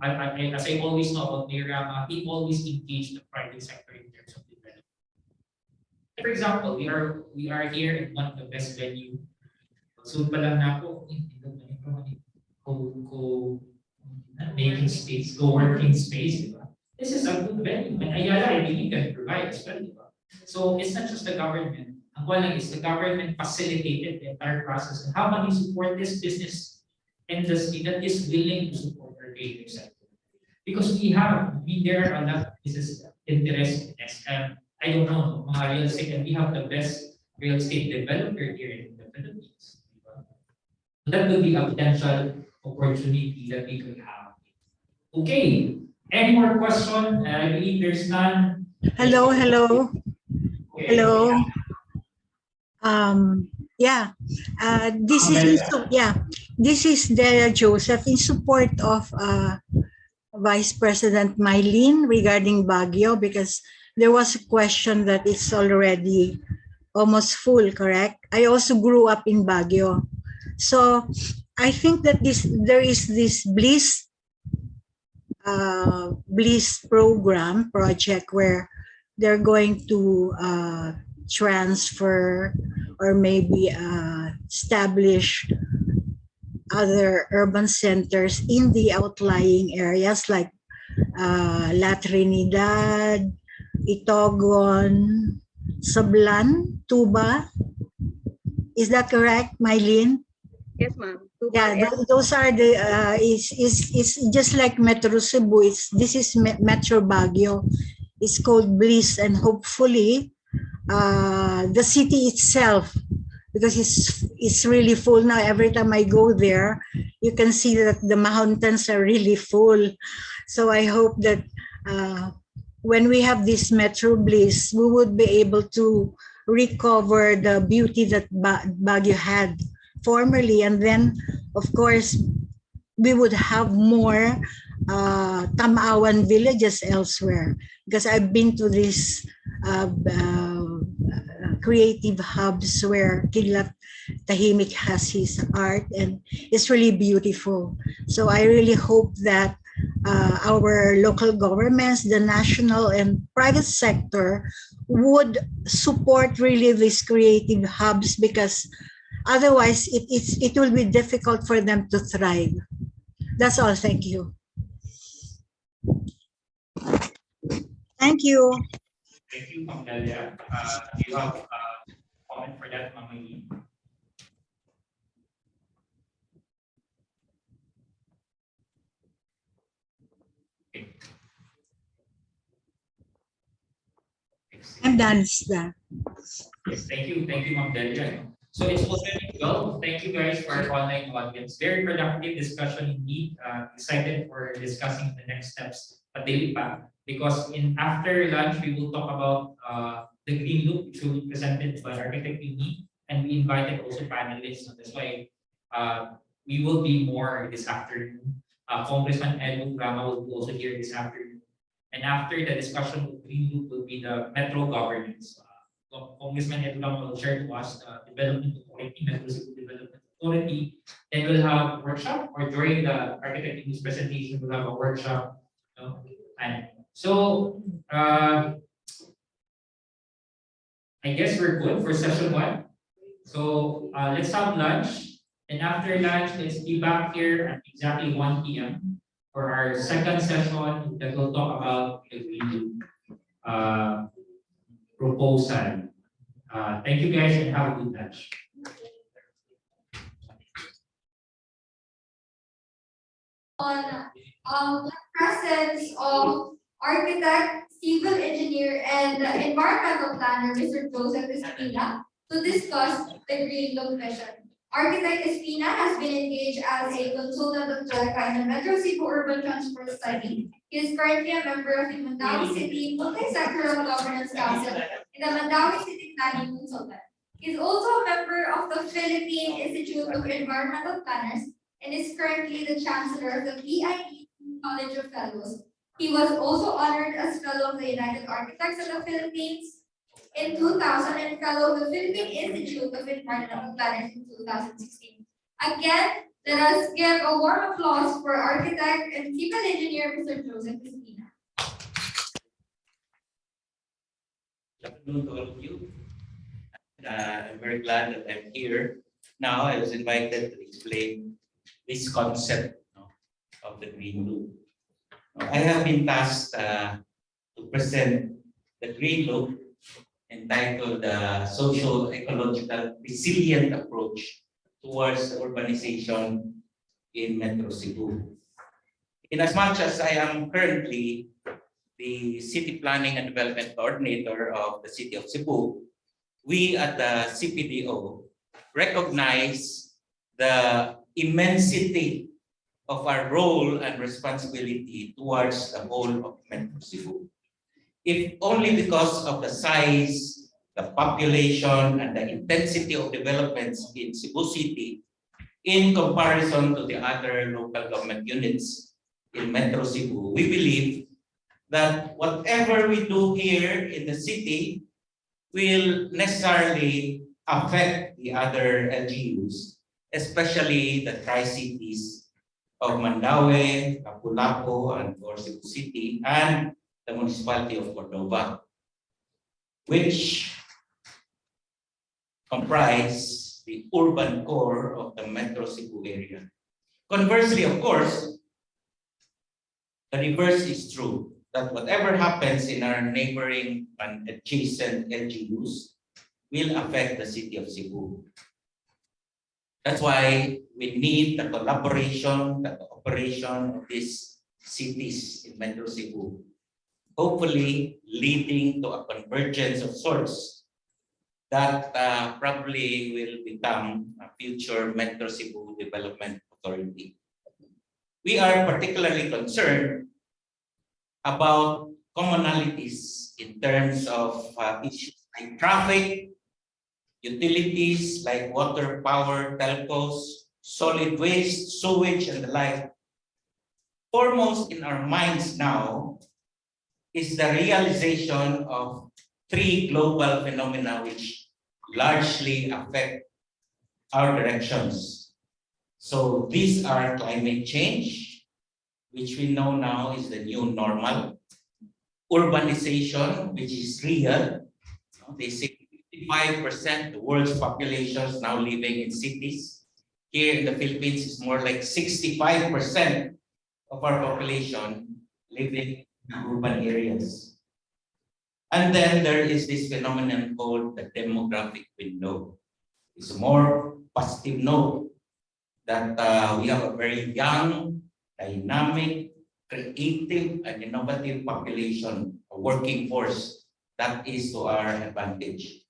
I always know about Mayor Rama, he always engaged the private sector in terms of development. For example, we are here in one of the best venue. Soon pa lang na ako, making space, co-working space, diba? This is a good venue, and Ayala, I believe, can provide as well, diba? So it's not just the government. Ang walang is the government facilitated the entire process. And how can you support this business industry that is willing to support our creative sector? Because there are a lot of business interest in SM. I don't know, mga real estate, and we have the best real estate developer here in the Philippines. Diba? So that would be a potential opportunity that we could have. Okay, any more question? I believe there's none. Hello. Okay. Hello. This is Dea Joseph in support of Vice President Mylene regarding Baguio, because there was a question that it's already almost full, correct? I also grew up in Baguio. So I think that there is this Bliss project where they're going to transfer or maybe establish other urban centers in the outlying areas like La Trinidad, Itogon, Sablan, Tuba. Is that correct, Mylene? Yes, ma'am. Yeah, those are the it's just like Metro Cebu. This is Metro Baguio. It's called Bliss, and hopefully the city itself, because it's really full now. Every time I go there, you can see that the mountains are really full. So I hope that when we have this Metro Bliss, we would be able to recover the beauty that Baguio had formerly, and then of course we would have more Tamawan villages elsewhere, because I've been to these creative hubs where Kidlat Tahimik has his art, and it's really beautiful. So I really hope that our local governments, the national and private sector, would support really these creative hubs, because otherwise it will be difficult for them to thrive. That's all. Thank you. Thank you. Thank you, Ma'am Delia. Do you have a comment for that, Ma'am Mylene? I'm done. It's done. Yes, thank you, Ma'am Delia. So it's already 12. Thank you guys for our online audience. Very productive discussion indeed. Excited for discussing the next steps at Daily Pack, because after lunch we will talk about the Green Loop, which will be presented by Architect Uni, and we invited also panelists. So that's why we will be more this afternoon. Congressman Edwin Rama will be also here this afternoon. And after the discussion with Green Loop will be the Metro governance. Congressman Edwin will share to us the Development Authority, Metro Cebu Development Authority. Then we'll have a workshop, or during the Architect News presentation, we'll have a workshop. And so I guess we're good for session 1. So let's have lunch, and after lunch, let's be back here at exactly 1 p.m. for our second session that will talk about the Green Loop proposal. Thank you guys, and have a good lunch. on the presence of architect, civil engineer, and environmental planner, Mr. Joseph Espina, to discuss the Green Look vision. Architect Espina has been engaged as a consultant of JOCA in the Metro Cebu Urban Transport Study. He is currently a member of the Mandawi City Multisectoral Governance Council in the Mandawi City Planning Consultant. He is also a member of the Philippine Institute of Environmental Planners and is currently the Chancellor of the PIE College of Fellows. He was also honored as Fellow of the United Architects of the Philippines in 2000 and Fellow of the Philippine Institute of Environmental Planners in 2016. Again, let us give a warm applause for architect and civil engineer, Mr. Joseph Espina. Good afternoon to all of you. I'm very glad that I'm here. Now I was invited to explain this concept of the Green Loop. I have been tasked to present the Green Loop entitled the Social Ecological Resilient Approach towards urbanization in Metro Cebu. In as much as I am currently the City Planning and Development Coordinator of the City of Cebu, we at the CPDO recognize the immensity of our role and responsibility towards the whole of Metro Cebu. If only because of the size, the population, and the intensity of developments in Cebu City in comparison to the other local government units in Metro Cebu, we believe that whatever we do here in the city will necessarily affect the other LGUs, especially the Tri-Cities of Mandaue, Lapu-Lapu, and Cebu City, and the municipality of Cordova, which comprise the urban core of the Metro Cebu area. Conversely, of course, the reverse is true, that whatever happens in our neighboring and adjacent LGUs will affect the city of Cebu. That's why we need the collaboration, the cooperation of these cities in Metro Cebu, hopefully leading to a convergence of sorts that probably will become a future Metro Cebu Development Authority. We are particularly concerned about commonalities in terms of issues like traffic, utilities like water, power, telcos, solid waste, sewage, and the like. Foremost in our minds now is the realization of three global phenomena which largely affect our directions. So these are climate change, which we know now is the new normal, urbanization, which is real. They say 55% of the world's population is now living in cities. Here in the Philippines, it's more like 65% of our population living in urban areas. And then there is this phenomenon called the demographic window. It's a more positive note that we have a very young, dynamic, creative, and innovative population, a working force that is to our advantage.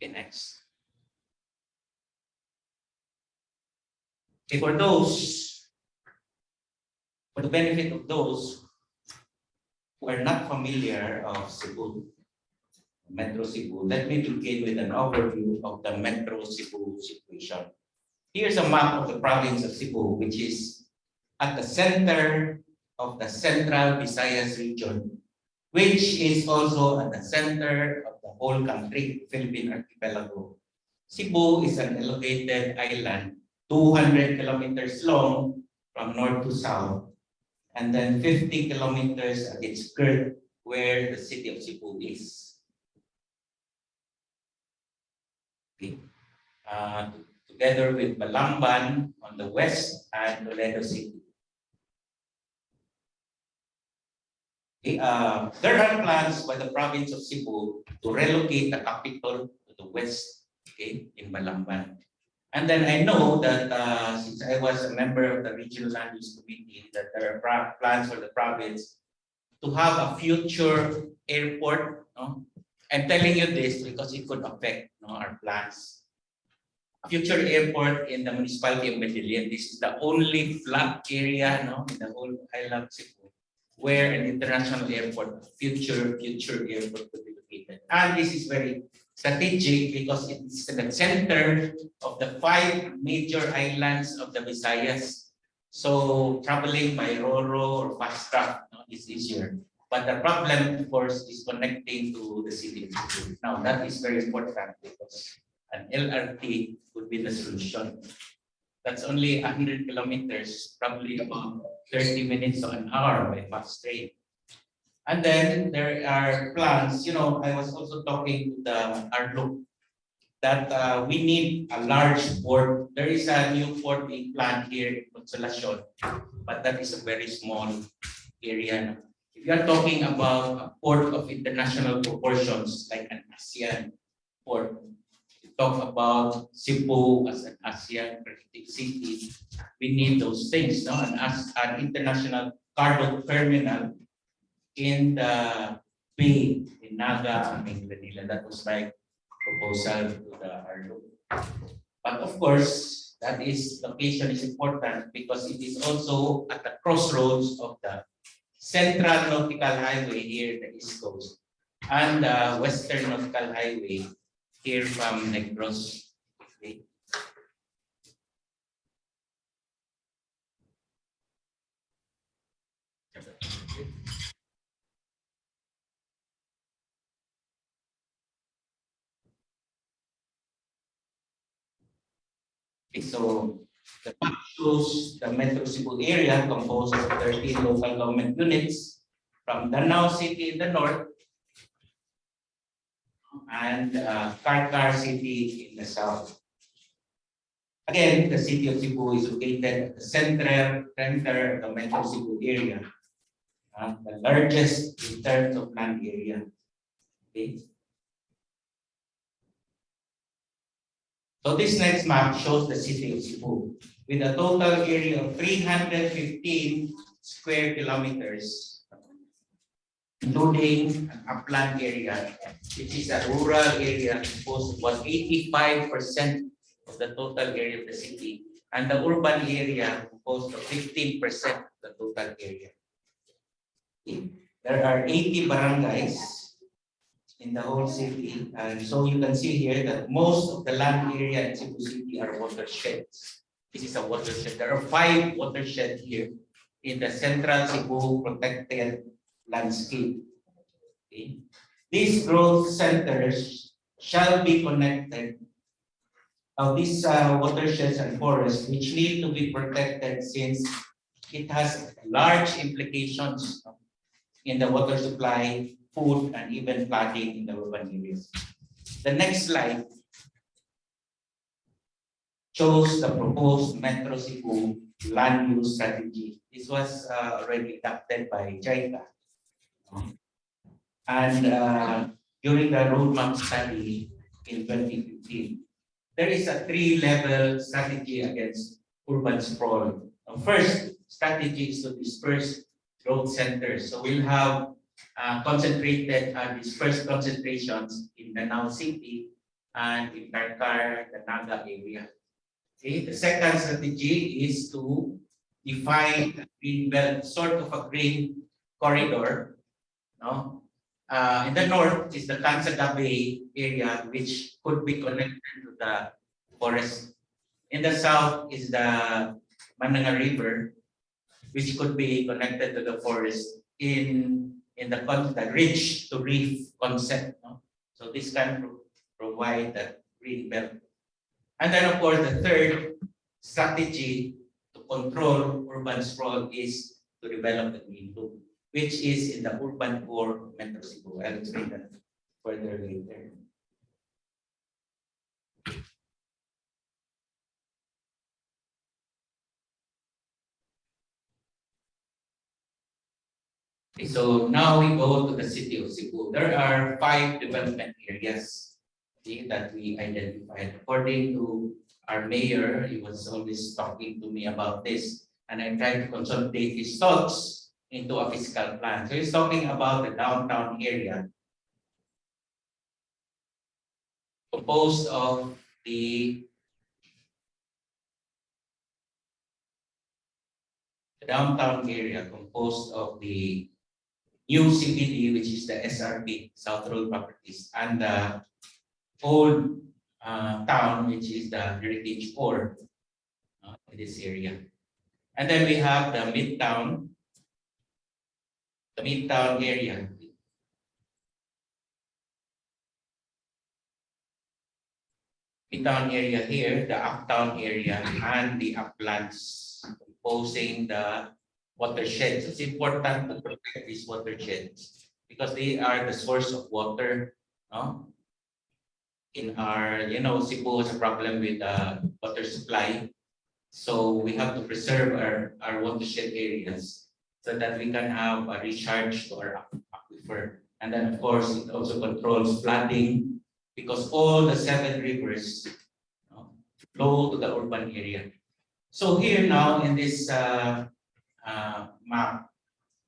Okay, next. Okay, for the benefit of those who are not familiar of Cebu, Metro Cebu, let me begin with an overview of the Metro Cebu situation. Here's a map of the province of Cebu, which is at the center of the Central Visayas region, which is also at the center of the whole country, Philippine archipelago. Cebu is an elongated island, 200 kilometers long from north to south, and then 50 kilometers at its girth where the city of Cebu is. Okay. Together with Balamban on the west and Toledo City. There are plans by the province of Cebu to relocate the capital to the west, in Balamban. And then I know that since I was a member of the Regional Land Use Committee, that there are plans for the province to have a future airport. No? I'm telling you this because it could affect our plans. Future airport in the municipality of Medellin. This is the only flat area in the whole island of Cebu where an international airport, future airport could be located. And this is very strategic because it's in the center of the 5 major islands of the Visayas. So traveling by Roro or fast track is easier. But the problem, of course, is connecting to the city of Cebu. Now, that is very important because an LRT would be the solution. That's only 100 kilometers, probably about 30 minutes or an hour by fast train. And then there are plans, I was also talking to the Arlo that we need a large port. There is a new port being planned here in Consolacion, but that is a very small area. If you are talking about a port of international proportions, like an ASEAN port, talk about Cebu as an ASEAN creative city, we need those things, and as an international cargo terminal in the bay in Naga and in Manila. That was my proposal to the Arlo. But of course, location is important because it is also at the crossroads of the Central Nautical Highway here in the East Coast and the Western Nautical Highway here from Negros. So the map shows the Metro Cebu area composed of 13 local government units from Danao City in the north and Karkar City in the south. Again, the city of Cebu is located at the center of the Metro Cebu area, the largest in terms of land area. So this next map shows the city of Cebu with a total area of 315 square kilometers, including an upland area, which is a rural area composed of about 85% of the total area of the city, and the urban area composed of 15% of the total area. There are 80 barangays in the whole city, and so you can see here that most of the land area in Cebu City are watersheds. This is a watershed. There are 5 watersheds here in the Central Cebu protected landscape. These growth centers shall be connected. These watersheds and forests, which need to be protected since it has large implications in the water supply, food, and even flooding in the urban areas. The next slide shows the proposed Metro Cebu land use strategy. This was already adopted by JICA. And during the roadmap study in 2015, there is a 3-level strategy against urban sprawl. First strategy is to disperse growth centers. So we'll have concentrated dispersed concentrations in Danao City and in Karkar, the Naga area. The second strategy is to define a green belt, sort of a green corridor. In the north is the Kansaga Bay area, which could be connected to the forest. In the south is the Mananga River, which could be connected to the forest in the ridge to reef concept. So this can provide that green belt. And then, of course, the third strategy to control urban sprawl is to develop the green loop, which is in the urban core of Metro Cebu. I'll explain that further later. So now we go to the city of Cebu. There are 5 development areas that we identified. According to our mayor, he was always talking to me about this, and I tried to consolidate his thoughts into a fiscal plan. So he's talking about the downtown area, composed of the downtown area, composed of the new CBD, which is the SRP, South Road Properties, and the old town, which is the Heritage Core in this area. And then we have the Midtown area. Midtown area here, the uptown area, and the uplands, composing the watersheds. It's important to protect these watersheds because they are the source of water. No? In our, Cebu has a problem with water supply. So we have to preserve our watershed areas so that we can have a recharge to our aquifer. And then, of course, it also controls flooding because all the 7 rivers flow to the urban area. So here now in this map,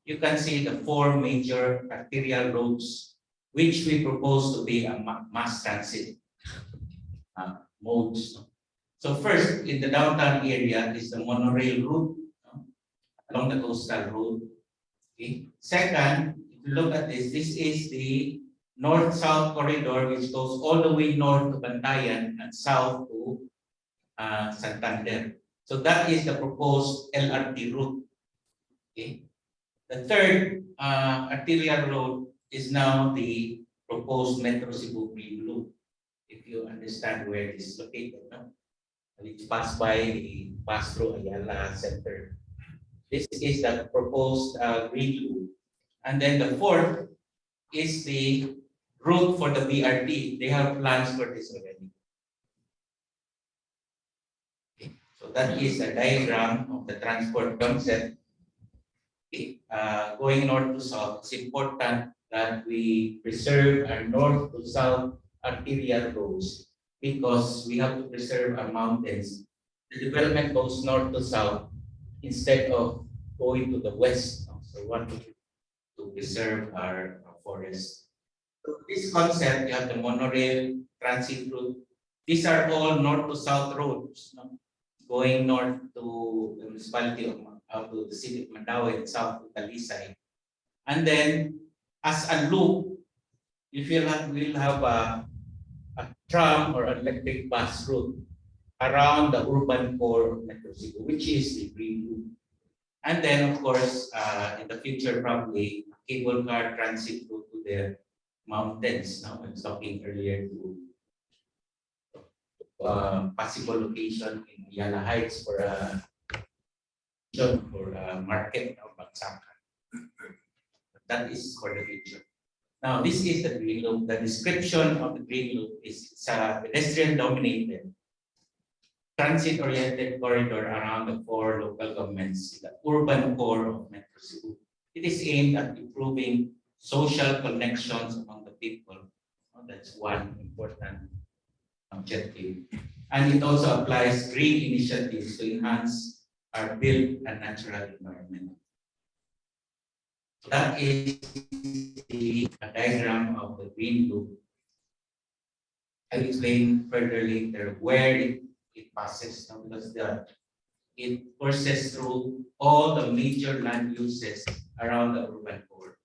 you can see the 4 major arterial roads which we propose to be a mass transit modes. So first, in the downtown area is the monorail route along the coastal road. Okay. Second, if you look at this, this is the north-south corridor which goes all the way north to Bantayan and south to Santander. So that is the proposed LRT route. Okay. The third arterial road is now the proposed Metro Cebu Green Loop. If you understand where it is located, no? Which pass through Ayala Center. This is the proposed Green Loop. And then the fourth is the route for the BRT. They have plans for this already. Okay. So that is a diagram of the transport concept. Okay. Going north to south, it's important that we preserve our north to south arterial roads because we have to preserve our mountains. The development goes north to south instead of going to the west. So we want to preserve our forests. So this concept, you have the monorail, transit route. These are all north to south roads, no? Going north to the municipality of to the city of Mandaue and south to Talisay. And then as a loop, if you will have a tram or electric bus route around the urban core of Metro Cebu, which is the Green Loop. And then, of course, in the future, probably cable car transit route to the mountains. Now, I was talking earlier to possible location in Yala Heights for a market of Bagsakan. That is for the future. Now, this is the Green Loop. The description of the Green Loop is it's a pedestrian-dominated, transit-oriented corridor around the 4 local governments, the urban core of Metro Cebu. It is aimed at improving social connections among the people. That's one important objective. And it also applies green initiatives to enhance our built and natural environment. That is the diagram of the Green Loop. I'll explain further later where it passes, because it courses through all the major land uses around the urban core.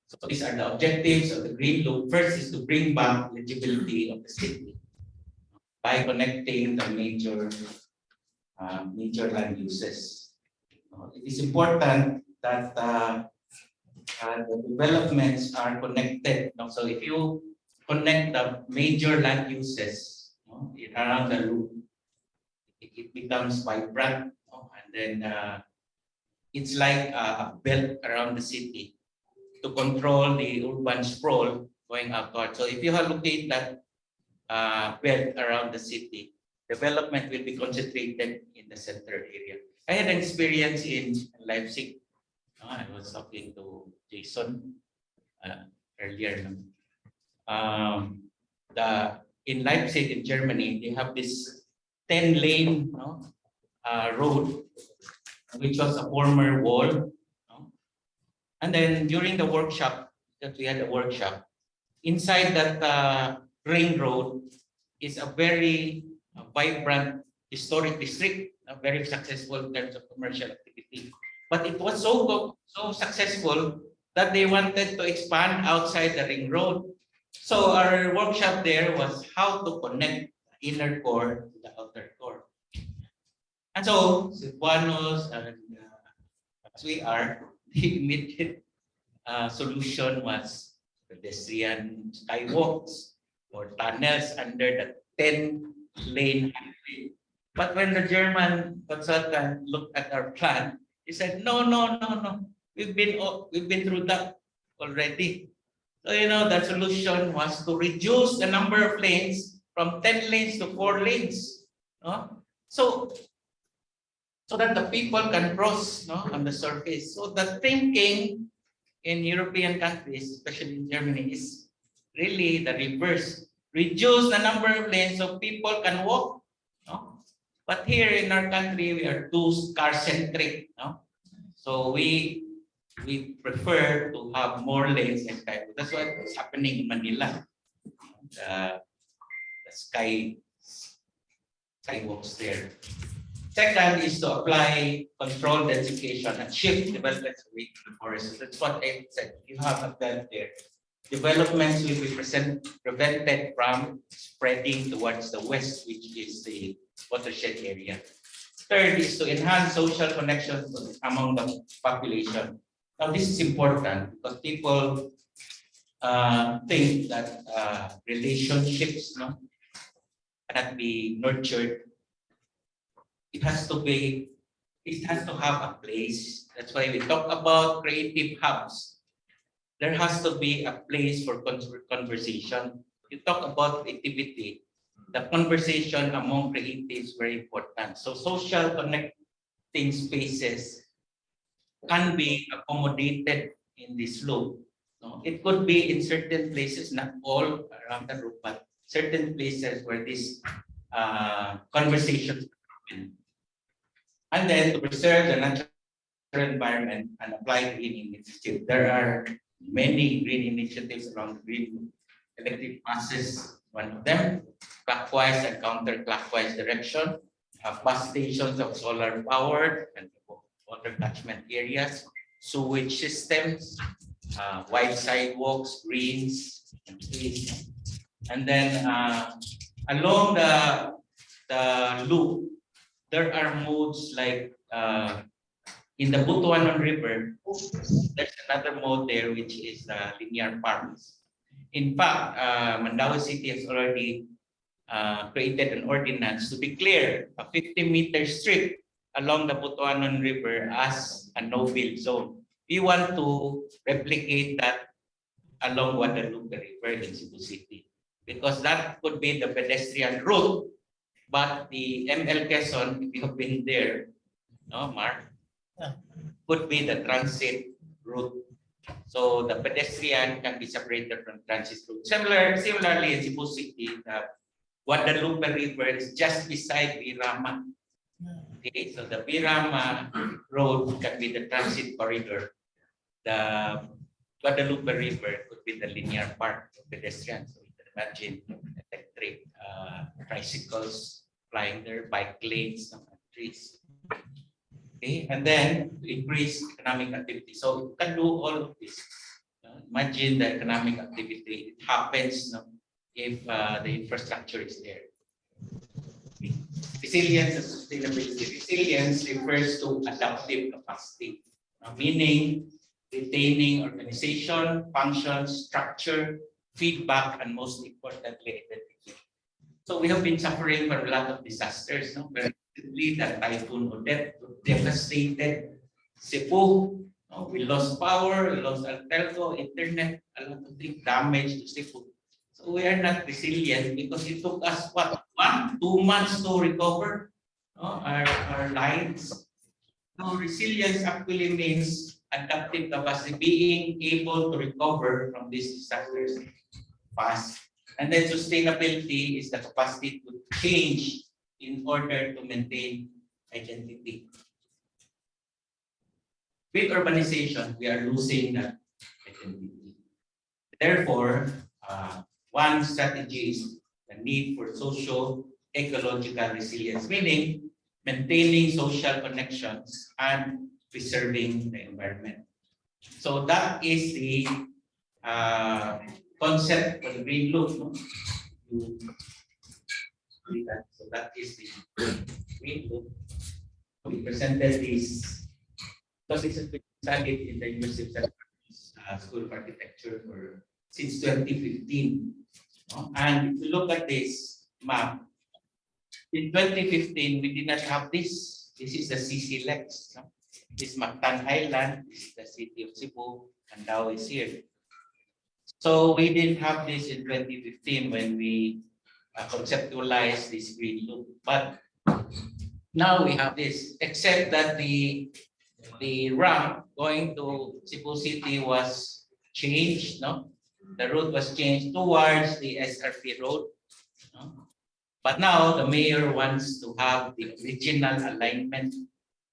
So these are the objectives of the Green Loop. First is to bring back legibility of the city by connecting the major land uses. It is important that the developments are connected. So if you connect the major land uses around the loop, it becomes vibrant, and then it's like a belt around the city to control the urban sprawl going outward. So if you have locate that belt around the city, development will be concentrated in the center area. I had an experience in Leipzig I was talking to Jason earlier. In Leipzig, in Germany, they have this 10-lane road, which was a former wall. And then during the workshop, that we had a workshop, inside that ring road is a very vibrant historic district, very successful in terms of commercial activity. But it was so successful that they wanted to expand outside the ring road. So our workshop there was how to connect the inner core to the outer core. And so, Cebuanos and as we are, the immediate solution was pedestrian skywalks or tunnels under the 10-lane highway. But when the German consultant looked at our plan, he said, no. We've been through that already. So the solution was to reduce the number of lanes from 10 lanes to 4 lanes. So that the people can cross on the surface. So the thinking in European countries, especially in Germany, is really the reverse. Reduce the number of lanes so people can walk. But here in our country, we are too car-centric. So we prefer to have more lanes and skywalks. That's what is happening in Manila. The skywalks there. Second is to apply controlled densification and shift developments away from the forest. That's what I said. You have a plan there. Developments will be prevented from spreading towards the west, which is the watershed area. Third is to enhance social connections among the population. Now, this is important because people think that relationships cannot be nurtured. It has to have a place. That's why we talk about creative hubs. There has to be a place for conversation. You talk about creativity. The conversation among creatives is very important. So social connecting spaces can be accommodated in this loop. It could be in certain places, not all around the loop, but certain places where these conversations happen. And then to preserve the natural environment and apply green initiatives. There are many green initiatives along the green electric buses, one of them, clockwise and counterclockwise direction, bus stations of solar powered and water catchment areas, sewage systems, wide sidewalks, greens, and trees. And then along the loop, there are modes like in the Butuanon River, there's another mode there, which is linear parks. In fact, Mandaue City has already created an ordinance to declare a 50-meter strip along the Butuanon River as a no-build zone. We want to replicate that along Guadalupe River in Cebu City, because that could be the pedestrian route, but the ML Quezon, if you have been there, Mark, could be the transit route. So the pedestrian can be separated from transit route. Similarly, in Cebu City, the Guadalupe River is just beside Virama. Okay, so the Virama road can be the transit corridor. The Guadalupe River could be the linear park of pedestrians. So you can imagine electric tricycles flying there, bike lanes, and trees. Okay, and then to increase economic activity. So you can do all of this. Imagine the economic activity. It happens if the infrastructure is there. Okay. Resilience and sustainability. Resilience refers to adaptive capacity, meaning retaining organization, function, structure, feedback, and most importantly, identity. So we have been suffering from a lot of disasters. Recently, the Typhoon Odette devastated Cebu. We lost power, we lost our telco, internet, a lot of things damaged to Cebu. So we are not resilient because it took us, what, 2 months to recover our lines. So resilience actually means adaptive capacity, being able to recover from these disasters fast. And then sustainability is the capacity to change in order to maintain identity. With urbanization, we are losing that identity. Therefore, one strategy is the need for social ecological resilience, meaning maintaining social connections and preserving the environment. So that is the concept for the green loop. No? So that is the green loop. We presented this because this has been studied in the University of School of Architecture for since 2015. And if you look at this map, in 2015 we did not have this. This is the CC Lex. No? This Mactan Island, this is the city of Cebu, and now is here. So we didn't have this in 2015 when we conceptualized this green loop. But now we have this, except that the ramp going to Cebu City was changed, no? The route was changed towards the SRP road. No? But now the mayor wants to have the original alignment,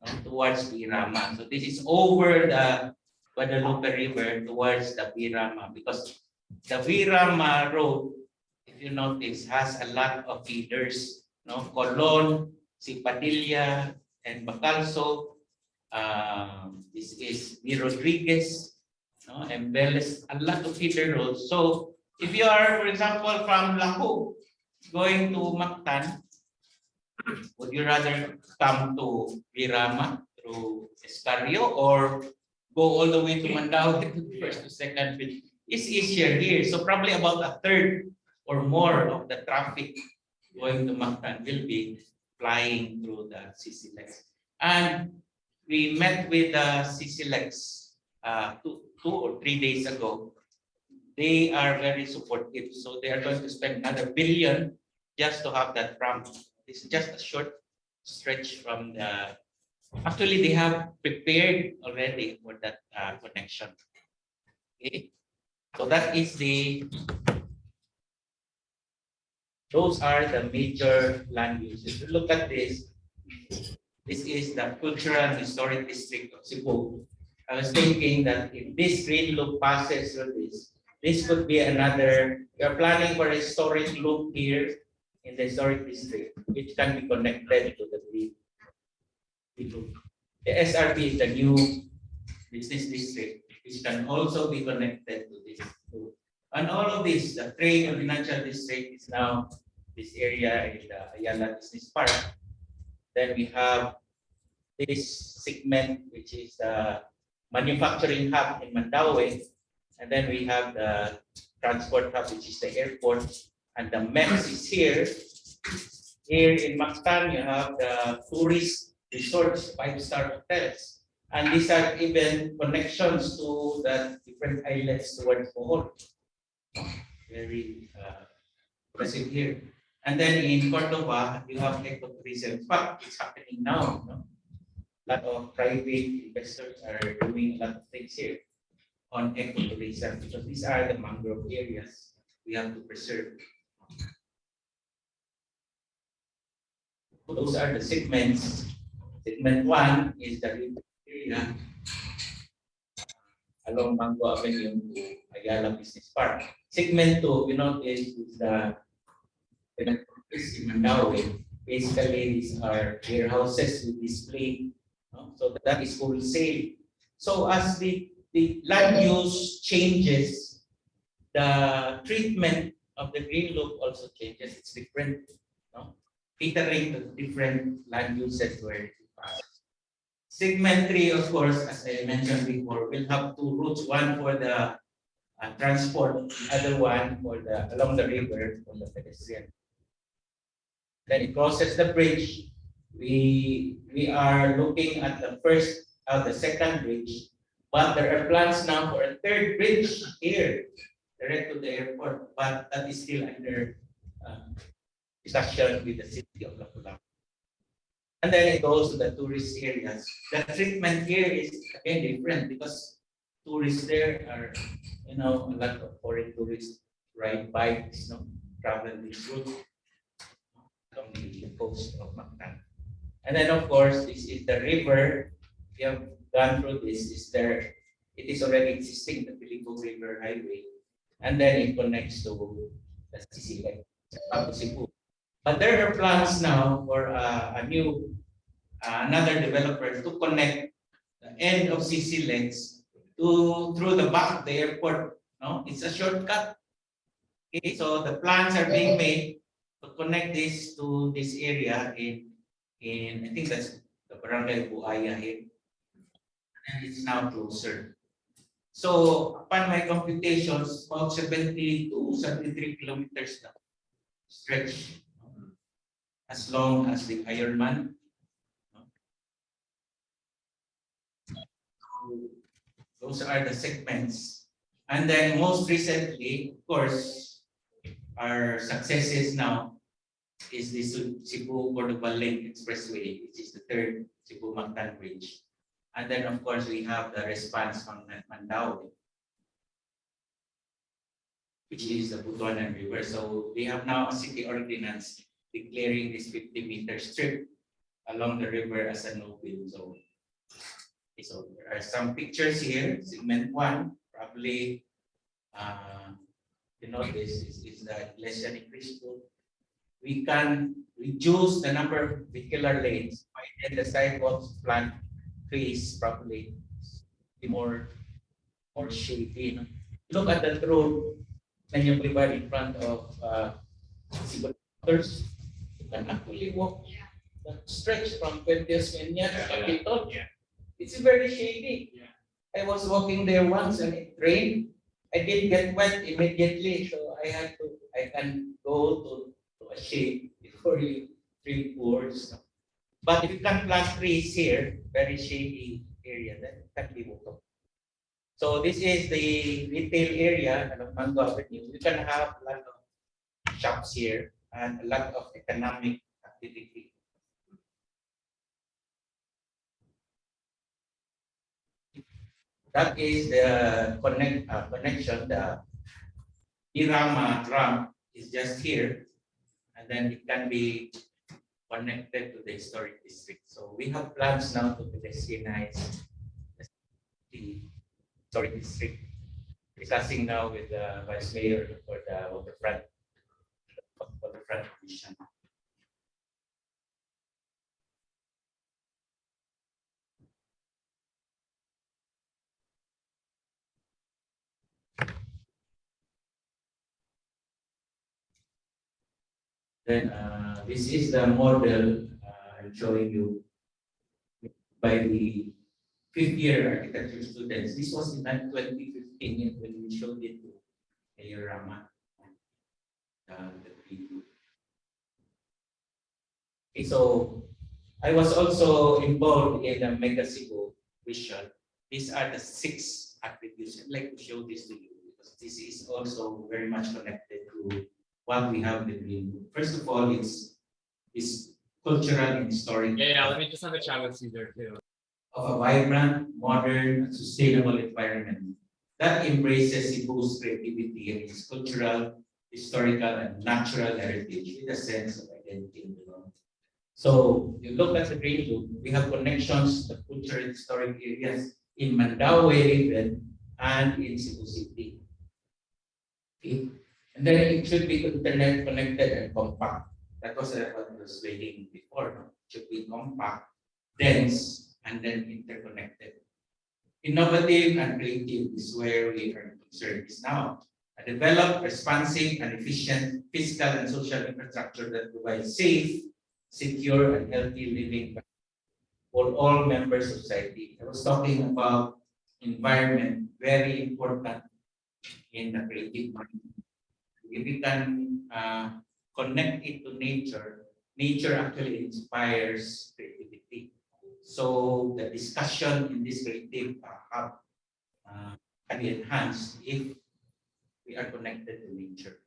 no, towards Birama. So this is over the Guadalupe River towards the Birama, because the Birama road, if you notice, has a lot of feeders, no? Colon, Cipadilla, and Bacalso. This is Ni Rodriguez, no? And Veles, a lot of feeder roads. So if you are, for example, from Laco going to Mactan, would you rather come to Birama through Escario or go all the way to Mandaue to the first to second bit? It's easier here. So probably about a third or more of the traffic going to Mactan will be flying through the CCLEX. And we met with the CCLEX 2 or 3 days ago. They are very supportive. So they are going to spend another $1 billion just to have that ramp. It's just a short stretch from the, actually they have prepared already for that connection. Okay, so that is those are the major land uses. If you look at this, this is the cultural and historic district of Cebu. I was thinking that if this green loop passes through this could be another, we are planning for a historic loop here in the historic district, which can be connected to the green loop. The SRP is the new business district, which can also be connected to this loop. And all of this, the trade and financial district is now this area in the Ayala Business Park. Then we have this segment, which is the manufacturing hub in Mandaue. And then we have the transport hub, which is the airport. And the MEX is here. Here in Mactan, you have the tourist resorts, 5-star hotels. And these are even connections to the different islands towards Bohol. Very impressive here. And then in Cordova, you have ecotourism. In fact, it's happening now. No? A lot of private investors are doing a lot of things here on ecotourism, because these are the mangrove areas we have to preserve. Those are the segments. Segment 1 is the river area along Mango Avenue to Ayala Business Park. Segment 2, you notice, is the in Mandaue. Basically, these are warehouses with display. No? So that is wholesale. So as the land use changes, the treatment of the green loop also changes. It's different, no? Catering to different land uses where it passes. Segment 3, of course, as I mentioned before, will have 2 routes: one for the transport, the other one for the along the river for the pedestrian. Then it crosses the bridge. We are looking at the second bridge, but there are plans now for a third bridge here, direct to the airport, but that is still under discussion with the city of Lapu-Lapu. And then it goes to the tourist areas. The treatment here is again different because tourists there are, a lot of foreign tourists ride bikes, travel this route along the coast of Mactan. And then of course, this is the river. We have gone through this. Is there? It is already existing, the Philippine River Highway, and then it connects to the CC Lake, up to Cebu. But there are plans now for another developer to connect the end of CC Lakes through the back of the airport. No, it's a shortcut. Okay, so the plans are being made to connect this to this area in I think that's the barangay Buaya here, and it's now closer. So upon my computations, about 70 to 73 kilometers now stretch, as long as the Ironman. Those are the segments. And then most recently, of course, our successes now is the Cebu Cordoba Link Expressway, which is the third Cebu Mactan Bridge. And then, of course, we have the response from Mandaue, which is the Butuanan River. So we have now a city ordinance declaring this 50-meter strip along the river as a no-build zone. Okay, so there are some pictures here. Segment 1, probably, this is the Iglesia ni Cristo. We can reduce the number of vehicular lanes by the sidewalks, plant trees, probably be more shady. Look at that road, Nanya Boulevard in front of Cebu Motors. You can actually walk that stretch from Puentes Peña to Capitol. It's very shady. I was walking there once and it rained. I didn't get wet immediately, so I can go to a shade before you drink words. But if you can plant trees here, very shady area, then it can be walkable. So this is the retail area of Mango Avenue. You can have a lot of shops here and a lot of economic activity. That is the connection. The Irama ramp is just here, and then it can be connected to the historic district. So we have plans now to pedestrianize the historic district. Discussing now with the Vice Mayor for the waterfront vision. Then this is the model I'm showing you by the fifth-year architecture students. This was in 2015 when we showed it to Mayor Rama. Okay, so I was also involved in the Mega Cebu vision. These are the 6 attributes. I'd like to show this to you because this is also very much connected to what we have in the Green Book. First of all, it's cultural and historic. Yeah, let me just have a chat with you there too. Of a vibrant, modern, and sustainable environment that embraces Cebu's creativity and its cultural, historical, and natural heritage with a sense of identity and belonging. So you look at the Green Book, we have connections to cultural and historic areas in Mandaue even and in Cebu City. Okay. And then it should be internet connected and compact. That was what I was saying before. No? It should be compact, dense, and then interconnected. Innovative and creative is where we are concerned is now. A developed, responsive, and efficient physical and social infrastructure that provides safe, secure, and healthy living for all members of society. I was talking about environment, very important in the creative mind. If we can connect it to nature, nature actually inspires creativity. So the discussion in this creative hub can be enhanced if we are connected to nature.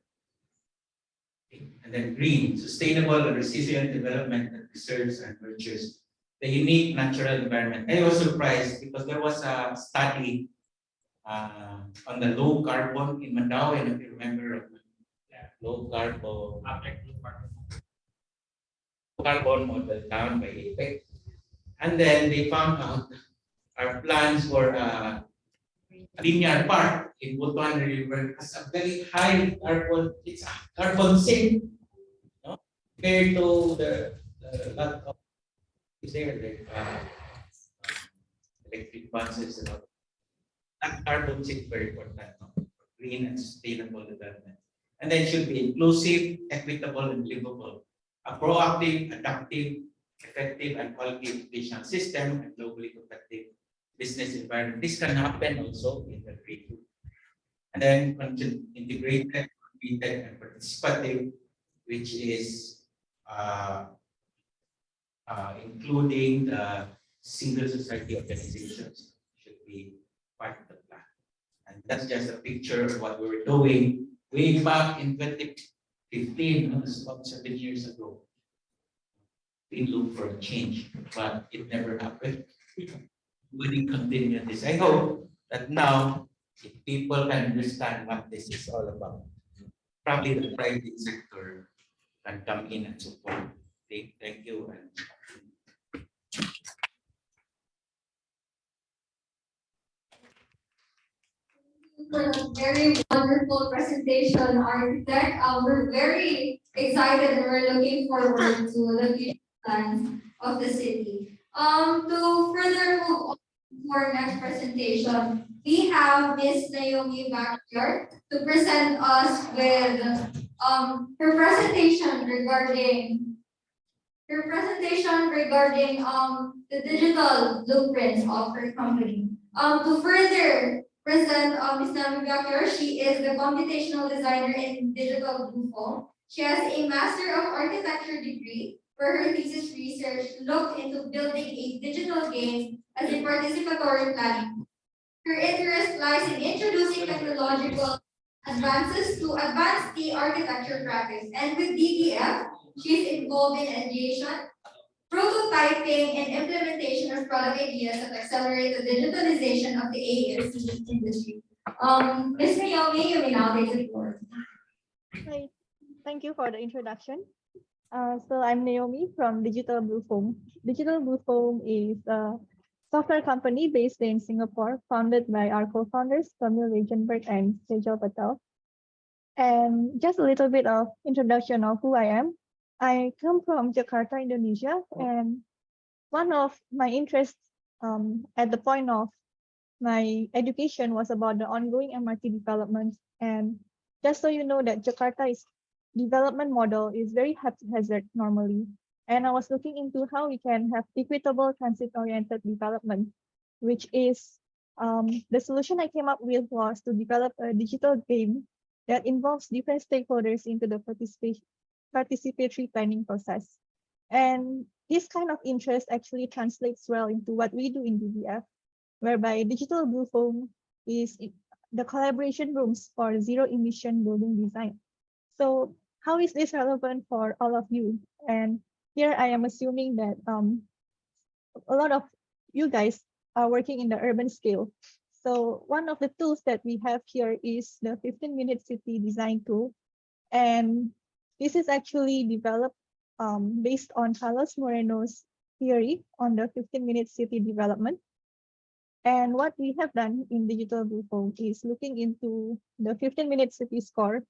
And then green, sustainable and resilient development that preserves and nurtures the unique natural environment. I was surprised because there was a study on the low carbon in Mandaue, and if you remember, low carbon model down by effect. And then they found out our plans for a linear park in Butuan River has a very high carbon, it's a carbon sink, no? Compared to the lot of is there like electric buses and all. That carbon sink very important, no? For green and sustainable development. And then should be inclusive, equitable, and livable. A proactive, adaptive, effective, and quality educational system and globally competitive business environment. This can happen also in the green. And then integrated, completed, and participative, which is including the civil society organizations should be part of the plan. And that's just a picture of what we were doing way back in 2015, that's about 7 years ago. We look for a change, but it never happened. We continue this. I hope that now if people can understand what this is all about, probably the private sector can come in and support. Thank you. For a very wonderful presentation, Architect. We're very excited and we're looking forward to the future plans of the city. To further move on to our next presentation, we have Miss Naomi back here to present us with her presentation regarding the digital blueprints of her company. To further present Ms. Naomi back here, she is the computational designer in digital blue foam. She has a Master of Architecture degree where her thesis research looked into building a digital game as a participatory planning. Her interest lies in introducing technological advances to advance the architecture practice. And with DDF, she is involved in ideation, prototyping, and implementation of product ideas that accelerate the digitalization of the AEC industry. Ms. Naomi, you may now take the floor. Hi, thank you for the introduction. So I'm Naomi from Digital Blue Foam. Digital Blue Foam is a software company based in Singapore, founded by our co-founders, Camille Regenberg and Sejal Patel. And just a little bit of introduction of who I am. I come from Jakarta, Indonesia, and one of my interests at the point of my education was about the ongoing MRT development. And just so you know that Jakarta's development model is very haphazard normally. And I was looking into how we can have equitable transit-oriented development, which is the solution I came up with was to develop a digital game that involves different stakeholders into the participatory planning process. And this kind of interest actually translates well into what we do in DBF, whereby Digital Blue Foam is the collaboration rooms for zero emission building design. So how is this relevant for all of you? And here I am assuming that a lot of you guys are working in the urban scale. So one of the tools that we have here is the 15-minute city design tool. And this is actually developed based on Carlos Moreno's theory on the 15-minute city development. And what we have done in Digital Blue Foam is looking into the 15-minute city score,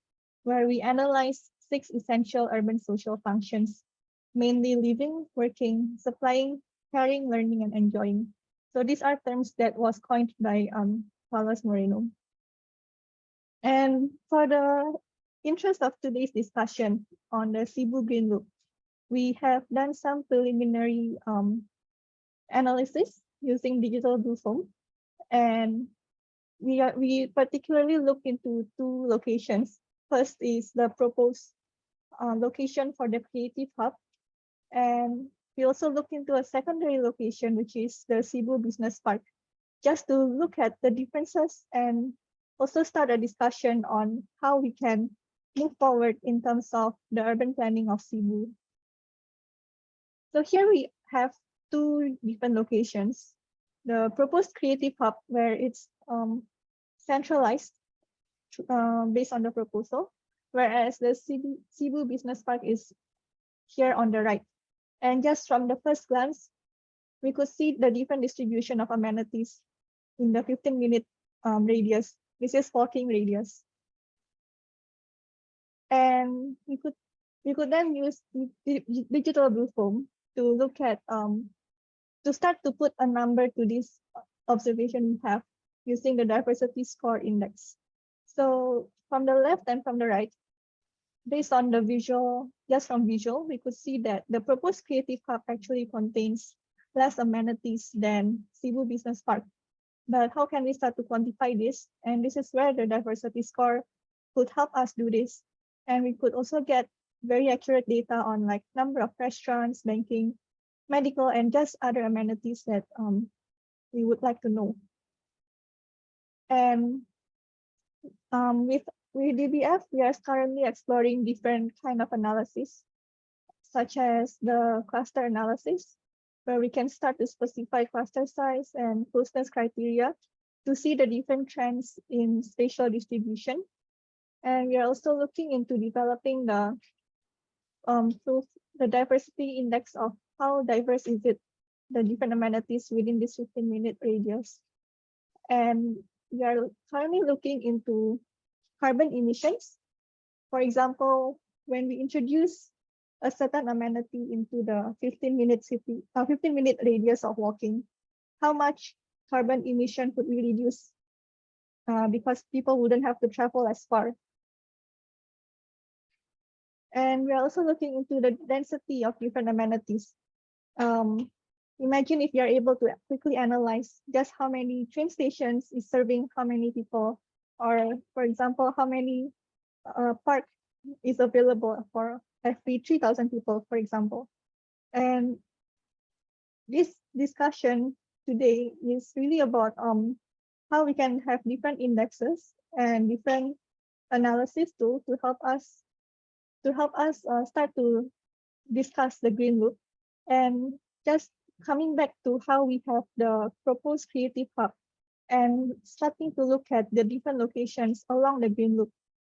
where we analyze 6 essential urban social functions, mainly living, working, supplying, caring, learning, and enjoying. So these are terms that was coined by Carlos Moreno. And for the interest of today's discussion on the Cebu Green Loop, we have done some preliminary analysis using Digital Blue Foam. And we particularly look into 2 locations. First is the proposed location for the Creative Hub. And we also look into a secondary location, which is the Cebu Business Park, just to look at the differences and also start a discussion on how we can move forward in terms of the urban planning of Cebu. So here we have two different locations. The proposed creative hub, where it's centralized based on the proposal, whereas the Cebu Business Park is here on the right. And just from the first glance, we could see the different distribution of amenities in the 15-minute radius. This is walking radius. And we could then use the digital blue foam to look at to start to put a number to this observation we have using the diversity score index. So from the left and from the right, based on the visual, just from visual, we could see that the proposed creative hub actually contains less amenities than Cebu Business Park. But how can we start to quantify this? And this is where the diversity score could help us do this. And we could also get very accurate data on like number of restaurants, banking, medical, and just other amenities that we would like to know. And with DBF, we are currently exploring different kind of analysis, such as the cluster analysis, where we can start to specify cluster size and closeness criteria to see the different trends in spatial distribution. And we are also looking into developing the diversity index of how diverse is it, the different amenities within this 15-minute radius. And we are currently looking into carbon emissions. For example, when we introduce a certain amenity into the 15-minute radius of walking, how much carbon emission could we reduce because people wouldn't have to travel as far. And we're also looking into the density of different amenities. Imagine if you're able to quickly analyze just how many train stations is serving how many people, or for example, how many park is available for every 3,000 people, for example. And this discussion today is really about how we can have different indexes and different analysis tools to help us start to discuss the green loop. And just coming back to how we have the proposed creative hub and starting to look at the different locations along the green loop,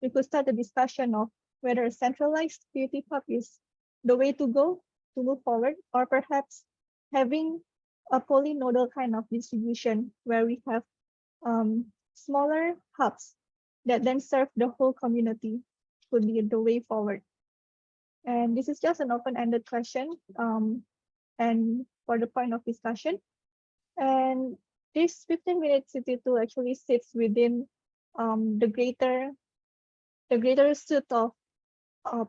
we could start a discussion of whether a centralized creative hub is the way to go to move forward, or perhaps having a polynodal kind of distribution where we have smaller hubs that then serve the whole community could be the way forward. And this is just an open-ended question and for the point of discussion. And this 15-minute city tool actually sits within the greater suite of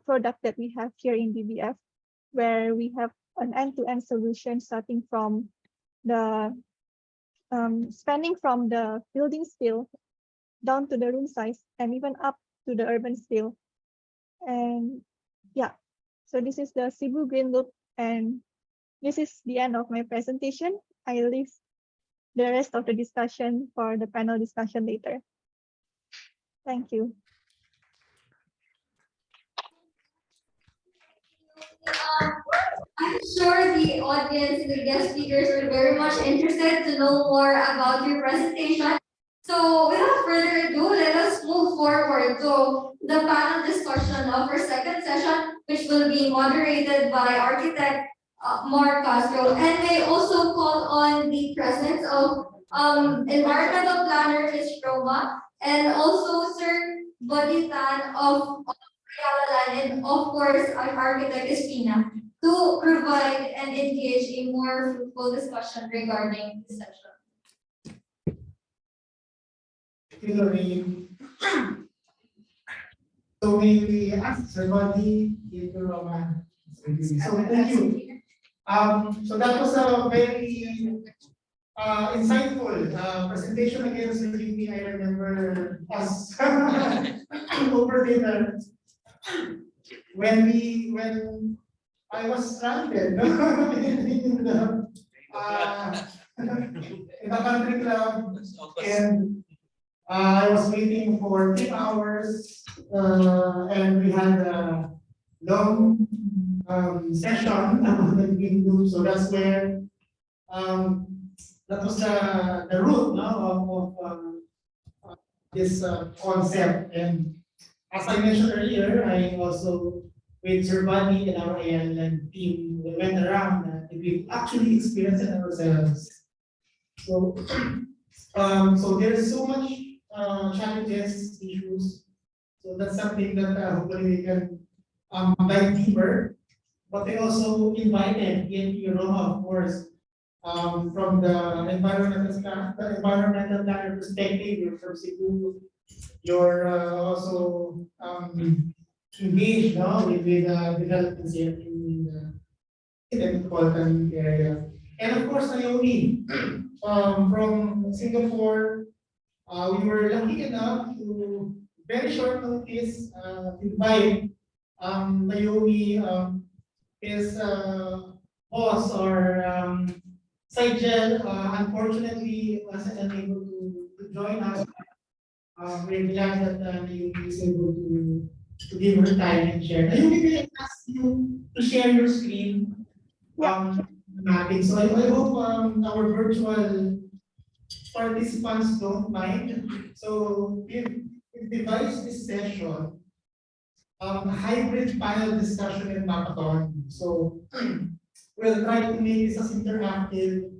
product that we have here in DBF, where we have an end-to-end solution starting from the spanning from the building scale down to the room size and even up to the urban scale. And yeah, so this is the Cebu Green Loop, and this is the end of my presentation. I leave the rest of the discussion for the panel discussion later. Thank you. I'm sure the audience, the guest speakers are very much interested to know more about your presentation. So without further ado, let us move forward to the panel discussion of our second session, which will be moderated by architect Mark Castro. And may also call on the presence of environmental planner Ms. Roma, and also Sir Boditan of and of course our architect Espina, to provide and engage a more fruitful discussion regarding this session. So we ask somebody if you're Roma. So thank you. So that was a very insightful presentation again. So me, I remember us over dinner when I was stranded in the country club, and I was waiting for 3 hours, and we had a long session about the green loop. So that's where that was the root, no, of this concept. And as I mentioned earlier, I also with Sir Bunny and our ALN team, we went around and we actually experienced it ourselves. So, so there's so much challenges, issues. So that's something that hopefully we can dive deeper. But they also invited PNP Roma, of course, from the environmental planner perspective. You're from Cebu. You're also engaged now with developments here in the metropolitan area. And of course, Naomi, from Singapore, we were lucky enough to very short notice invite Naomi, his boss or Saijel, unfortunately wasn't unable to join us. We're glad that Naomi is able to give her time and share. Naomi, may I ask you to share your screen? Mapping. So I hope our virtual participants don't mind. So we've devised this session, hybrid panel discussion and hackathon. So we'll try to make this as interactive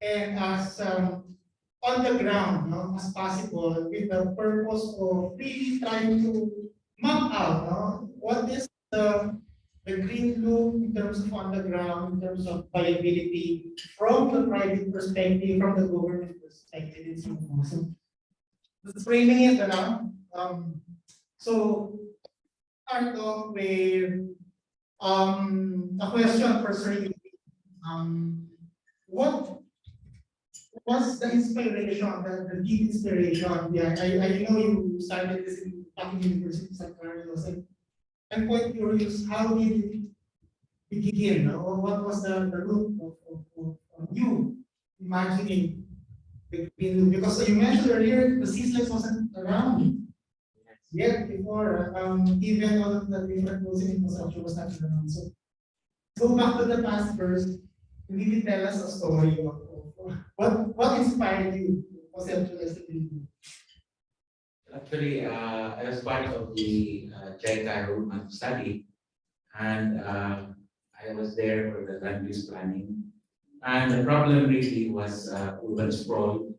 and as on the ground, as possible, with the purpose of really trying to map out what is the green loop in terms of on the ground, in terms of viability from the private perspective, from the government perspective, and so on. So that's framing it now. So start off with a question for Sir. What was the inspiration, the deep inspiration? Yeah, I know you started this in Taking University of San Carlos, and I'm quite curious, how did it begin? Or what was the root of you imagining the green loop? Because you mentioned earlier the CSLEX wasn't around yet before, even all of the different housing infrastructure was not around. So go back to the past first, really tell us a story of what inspired you to conceptualize the green loop. Actually, I was part of the JICA roadmap study, and I was there for the land use planning. And the problem really was urban sprawl.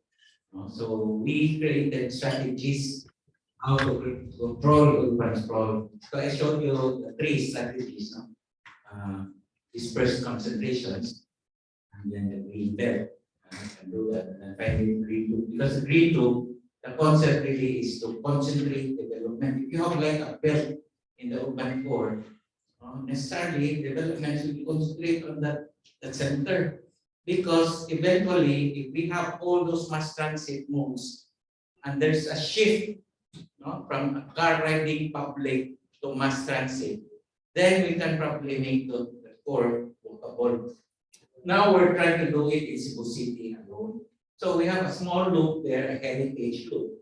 So we created strategies how to control urban sprawl. So I showed you the 3 strategies: dispersed concentrations, and then the green belt. And do that, and then finally green loop. Because the green loop, the concept really is to concentrate development. If you have like a belt in the urban core, necessarily development should concentrate on that center. Because eventually, if we have all those mass transit modes, and there's a shift from a car riding public to mass transit, then we can probably make the core walkable. Now we're trying to do it in Cebu City alone. So we have a small loop there, a heritage loop.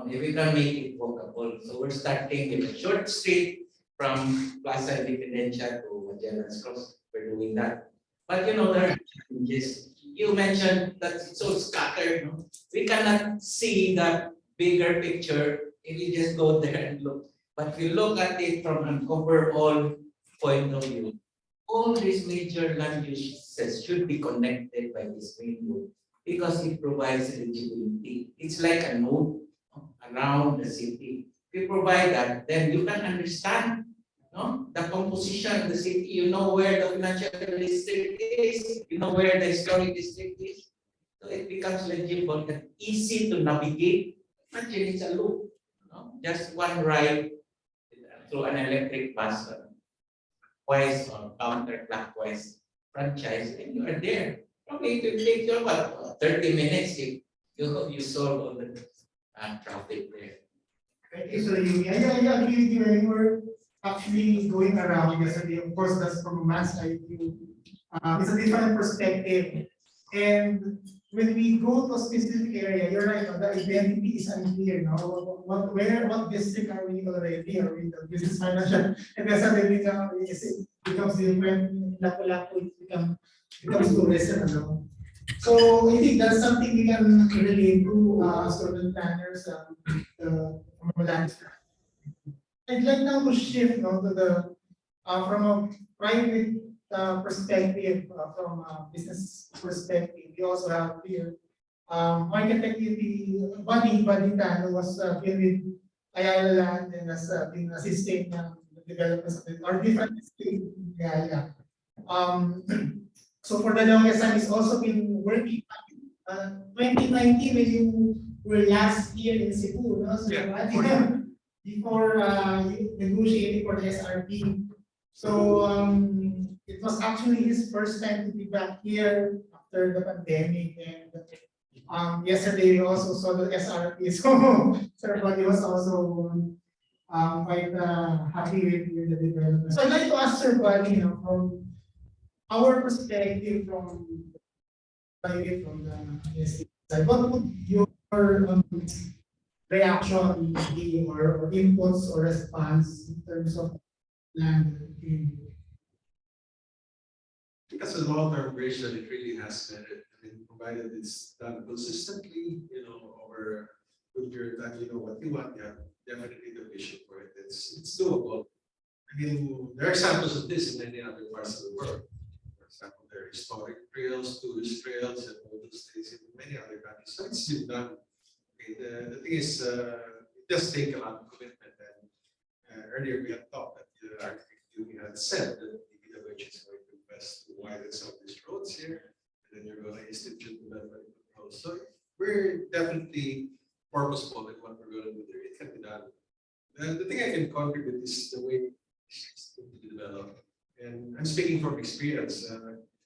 If we can make it walkable. So we're starting with a short street from Plaza Independencia to Magellan's Cross. We're doing that. But there are challenges. You mentioned that it's so scattered. We cannot see the bigger picture if you just go there and look. But if you look at it from an overall point of view, all these major land uses should be connected by this green loop because it provides eligibility. It's like a node around the city. If you provide that, then you can understand the composition of the city. You know where the financial district is, you know where the historic district is. So it becomes legible and easy to navigate. Imagine it's a loop. Just one ride through an electric bus, twice or counterclockwise franchise, and you are there. Probably it will take you about 30 minutes if you solve all the traffic there. Thank you, Sir Yumi. I agree with you. When we're actually going around yesterday, of course, that's from a mass IQ. It's a different perspective. And when we go to a specific area, you're right, the identity is unclear. No? What district are we already? Are we the business financial? And then suddenly it becomes different. Lapu-lapu, it becomes tourism. No? So I think that's something we can relate to as urban planners from a land. I'd like now to shift to the from a private perspective, from a business perspective. We also have here market activity body Tan was been with Ayala Land and has been assisting the developers of it, or different states in Ayala. So for the longest time, it's also been working. 2019 when you were last year in Cebu, no? So before negotiating for the SRP. So it was actually his first time to be back here after the pandemic, and yesterday we also saw the SRP. So everybody was also quite happy with the development. So I'd like to ask Sir Buddy, from our perspective, from the side, what would your reaction be, or inputs or response in terms of land? Because a long-term vision, it really has merit. I mean, provided it's done consistently, over a good period of time, you know what you want, yeah, definitely the vision for it. It's doable. I mean, there are examples of this in many other parts of the world. For example, there are historic trails, tourist trails, and all those things in many other countries. So it's been done. Okay, the thing is, it does take a lot of commitment. And earlier we had talked that the architect had said that the village is going to invest to widen some of these roads here, and then you're going to institute development controls. So we're definitely purposeful in what we're going to do there. It can be done. The thing I can contribute is the way it's to develop. And I'm speaking from experience.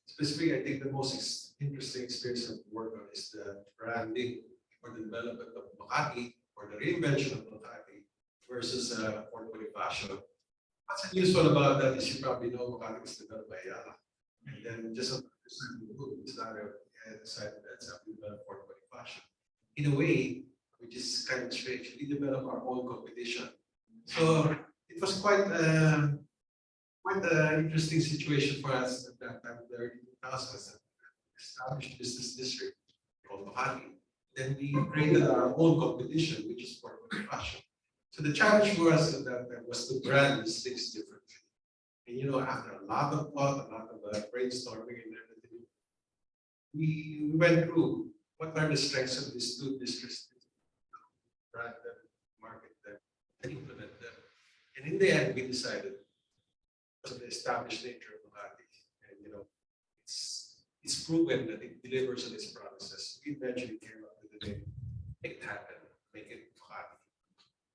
Specifically, I think the most interesting experience I've worked on is the branding or the development of Makati, or the reinvention of Makati versus Fort Bonifacio. What's unusual about that is you probably know Makati was developed by Ayala. And then just on the side of the group, it's not a side that's how we developed Fort Bonifacio. In a way, which is kind of strange, we developed our own competition. So it was quite an interesting situation for us at that time, the early 2000s, established business district called Makati. Then we created our own competition, which is Fort Bonifacio. So the challenge for us at that time was to brand these things differently. And after a lot of thought, a lot of brainstorming and everything, we went through what are the strengths of these two districts, brand them, market them, and implement them. And in the end, we decided because of the established nature of Makati, and it's proven that it delivers on its promises. We eventually came up with the name, make it happen, make it Makati.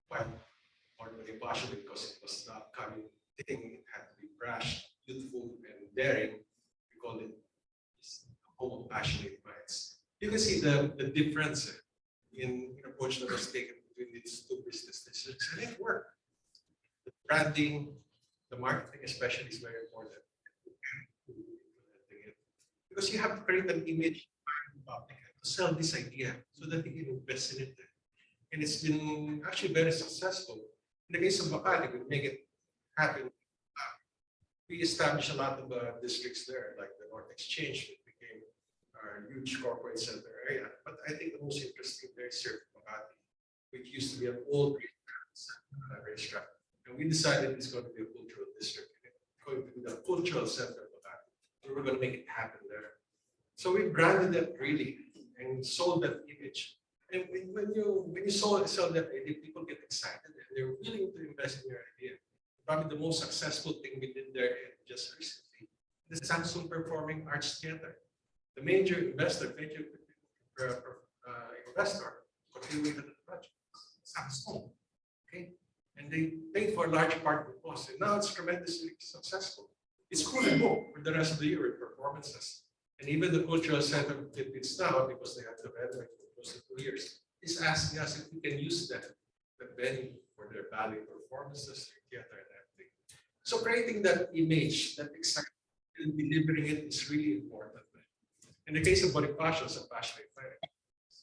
Why? Or Bonifacio, because it was not coming thing, it had to be brash, youthful, and daring. We called it the home of passionate minds. You can see the difference in approach that was taken between these two business districts, and it worked. The branding, the marketing especially is very important. Because you have to create an image to sell this idea so that they can invest in it. And it's been actually very successful. In the case of Makati, we make it happen. We established a lot of districts there, like the North Exchange, which became our huge corporate center area. But I think the most interesting there is here Makati, which used to be an old racetrack. And we decided it's going to be a cultural district. It's going to be the cultural center of Makati. So we're going to make it happen there. So we branded that really and sold that image. And when you sell that idea, people get excited and they're willing to invest in your idea. Probably the most successful thing we did there just recently, the Samsung Performing Arts Theater. The major investor contributed to the project, Samsung. Okay, and they paid for a large part of the cost, and now it's tremendously successful. It's fully booked for the rest of the year with performances, and even the cultural center of the Philippines now, because they have to renovate for close to 2 years, is asking us if we can use the venue for their ballet performances, their theater, and everything. So creating that image, that excitement, and delivering it is really important. In the case of Bonifacio, sa Passion Fire,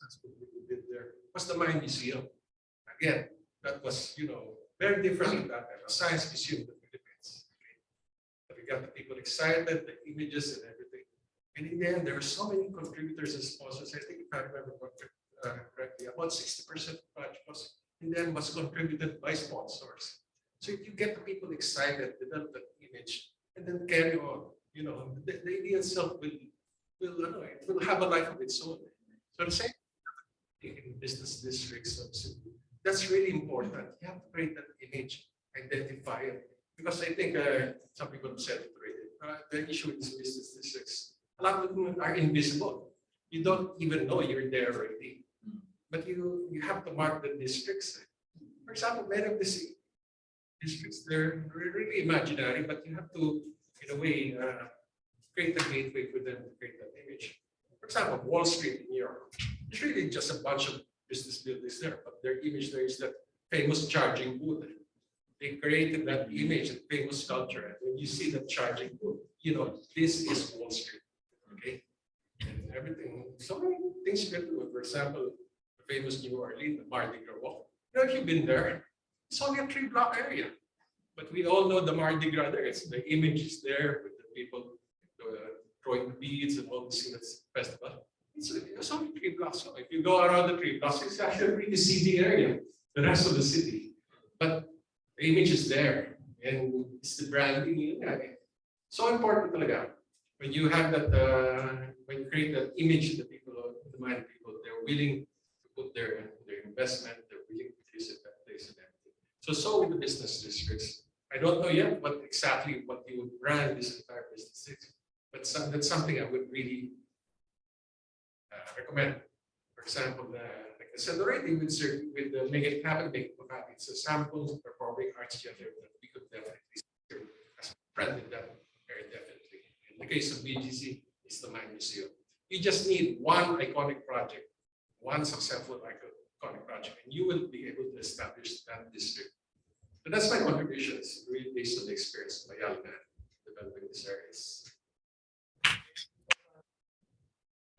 that's what we did there, was the Mine Museum. Again, that was, very different than that, a science museum in the Philippines. Okay? But we got the people excited, the images and everything. And in the end, there were so many contributors and sponsors. I think if I remember correctly, about 60% of the project was, in the end, was contributed by sponsors. So if you get the people excited, develop that image, and then carry on, the idea itself will have a life of its own. So the same in business districts of Cebu. That's really important. You have to create that image, identify it. Because I think some people have said it already. The issue with these business districts, a lot of them are invisible. You don't even know you're there already. But you have to mark the districts. For example, many of these districts, they're really imaginary, but you have to, in a way, create a gateway for them to create that image. For example, Wall Street in New York, it's really just a bunch of business buildings there, but their image there is that famous charging booth. They created that image, that famous culture. And when you see that charging booth, this is Wall Street, okay? And everything, so many things you can do. For example, the famous New Orleans, the Mardi Gras Walk. If you've been there, it's only a 3-block area. But we all know the Mardi Gras there. It's the image is there with the people throwing beads and all this in this festival. It's only 3 blocks. So if you go around the 3 blocks, it's actually a really seedy area, the rest of the city. But the image is there, and it's the branding. So important talaga. When you have that, when you create that image, the people, the mind of people, they're willing to put their investment, they're willing to visit that place and everything. So with the business districts. I don't know yet what you would brand this entire business district, but that's something I would really recommend. For example, like I said already, with the Make It Happen, it's a sample performing arts genre that we could definitely serve as brand in that very definitely. In the case of BGC, it's the Mine Museum. You just need one iconic project, one successful iconic project, and you will be able to establish that district. So that's my contribution. It's really based on the experience of my young man developing these areas.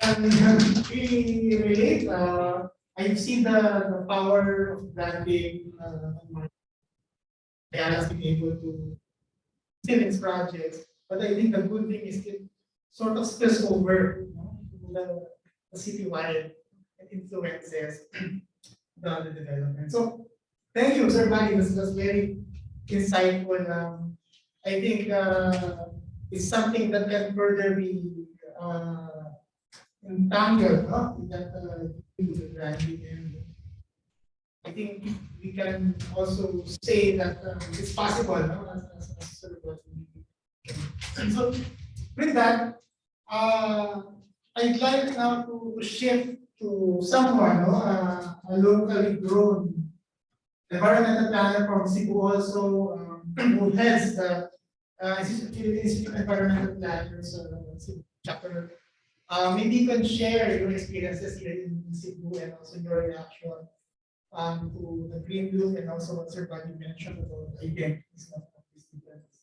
And really relate. I've seen the power of branding. I have been able to see these projects, but I think the good thing is it sort of spills over the citywide influences the development. So thank you, Sir Manny. This was very insightful. I think it's something that can further be entangled in that branding, and I think we can also say that it's possible, as sort of what we so with that, I'd like now to shift to someone, a locally grown environmental planner from Cebu also, who heads the Institute of Environmental Planners chapter. Maybe you can share your experiences here in Cebu and also your reaction to the Green Loop and also what Sir Buddy mentioned about identities of these events.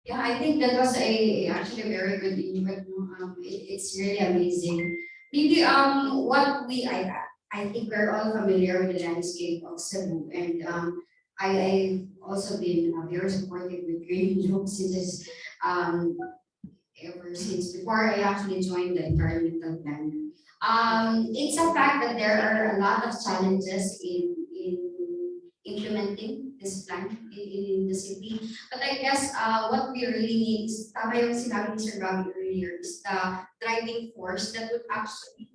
Yeah, I think that was actually a very good input. It's really amazing. Maybe I think we're all familiar with the landscape of Cebu, and I've also been very supportive with Green Loop since ever since before I actually joined the environmental plan. It's a fact that there are a lot of challenges in implementing this plan in the city. But I guess what we really need is, tama yung sinabi ni Sir Bobby earlier, is the driving force that would actually,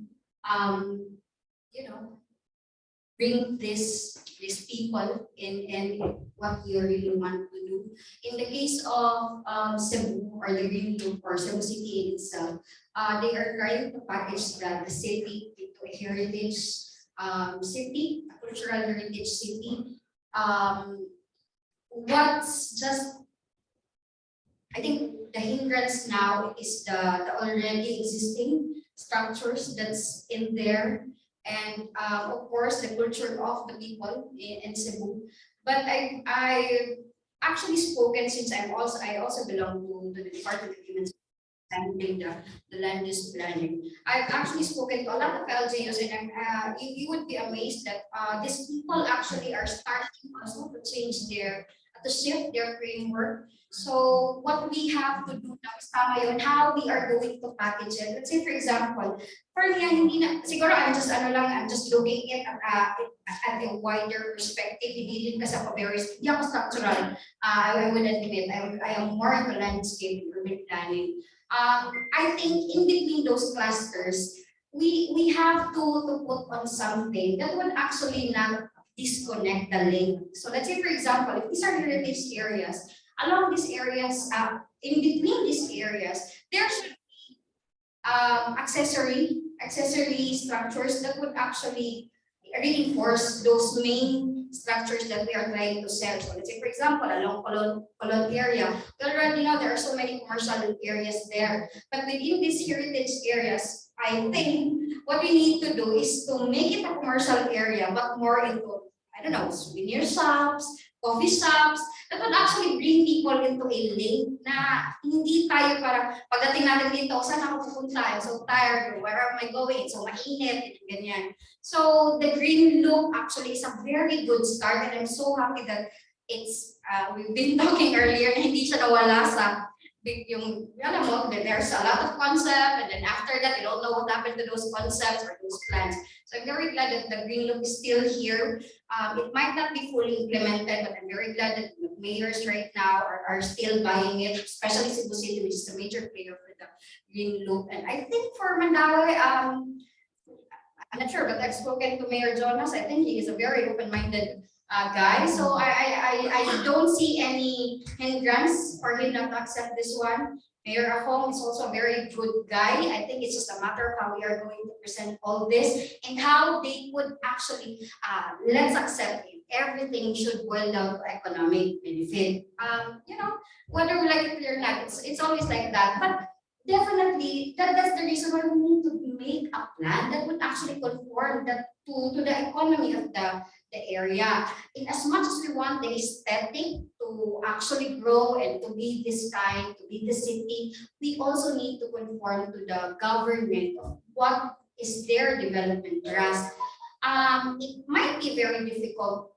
bring these people in what you really want to do. In the case of Cebu or the Green Loop or Cebu City itself, they are trying to package the city into a heritage city, a cultural heritage city. What's just, I think the hindrance now is the already existing structures that's in there. And of course, the culture of the people in Cebu. But I actually spoken, since I also belong to the Department of Human Services. handling the land use planning. I've actually spoken to a lot of LGUs, and you would be amazed that these people actually are starting also to change to shift their framework. So what we have to do now is tama yun, how we are going to package it. Let's say, for example, for me, hindi na, siguro I'm just looking at a wider perspective. Hindi din kasi ako hindi ako structural. I would admit, I am more into landscape and urban planning. I think in between those clusters, we have to put on something that would actually not disconnect the link. So let's say, for example, if these are heritage areas, along these areas, in between these areas, there should be accessory structures that would actually reinforce those main structures that we are trying to sell. So let's say, for example, along Colon area, we already know there are so many commercial areas there. But within these heritage areas, I think what we need to do is to make it a commercial area, but more into, I don't know, souvenir shops, coffee shops, that would actually bring people into a lane na hindi tayo para pagdating natin dito, saan ako pupunta? I'm so tired, where am I going? So mainit, ganyan. So the green loop actually is a very good start, and I'm so happy that it's, we've been talking earlier na hindi siya nawala sa yung, alam mo, there's a lot of concept, and then after that, you don't know what happened to those concepts or those plans. So I'm very glad that the green loop is still here. It might not be fully implemented, but I'm very glad that the mayors right now are still buying it, especially Cebu City, which is a major player for the green loop. And I think for Mandaue, I'm not sure, but I've spoken to Mayor Jonas. I think he is a very open-minded guy. So I don't see any hindrance for him not to accept this one. Mayor Ahong is also a very good guy. I think it's just a matter of how we are going to present all this and how they would actually, let's accept it. Everything should boil down to economic benefit. You know, whether we like it or not, it's always like that. But definitely, that's the reason why we need to make a plan that would actually conform to the economy of the area. In as much as we want the aesthetic to actually grow and to be this kind, to be the city, we also need to conform to the government of what is their development grasp. It might be a very difficult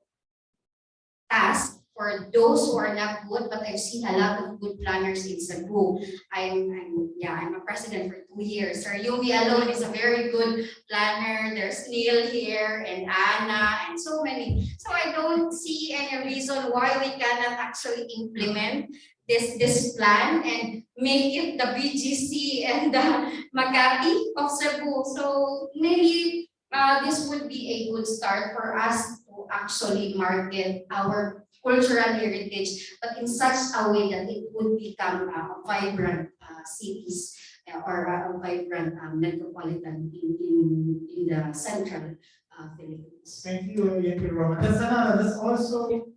task for those who are not good, but I've seen a lot of good planners in Cebu. I'm a president for 2 years. Sir Yumi alone is a very good planner. There's Neil here and Anna and so many. So I don't see any reason why we cannot actually implement this plan and make it the BGC and the Makati of Cebu. So maybe this would be a good start for us to actually market our cultural heritage, but in such a way that it would become a vibrant cities or a vibrant metropolitan in the central Philippines. Thank you, Roman. That's also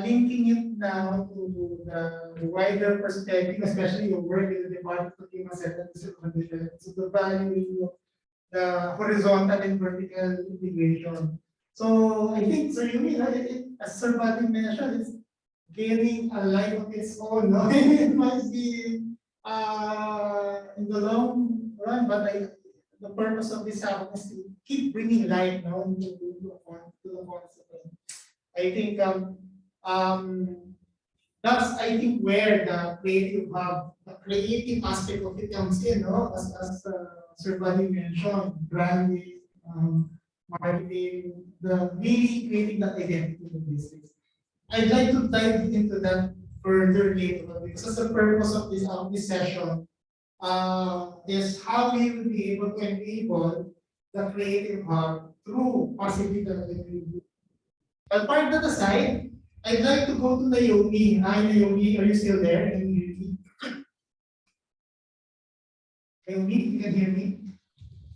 linking it now to the wider perspective, especially your work in the Department of Human Services and so the value of the horizontal and vertical integration. So I think, so you mean, as Sir Buddy mentioned, it's gaining a life of its own. No? It might be in the long run, but the purpose of this happen is to keep bringing light, no, to the concept. I think that's where the creative aspect of it comes in, no? As Sir Buddy mentioned, branding, marketing, the really creating that identity of the business. I'd like to dive into that further later because the purpose of this session is how we will be able to enable the creative hub through possibly the creative. But part that aside, I'd like to go to Naomi. Hi Naomi, are you still there? Can you hear me? Naomi, you can hear me?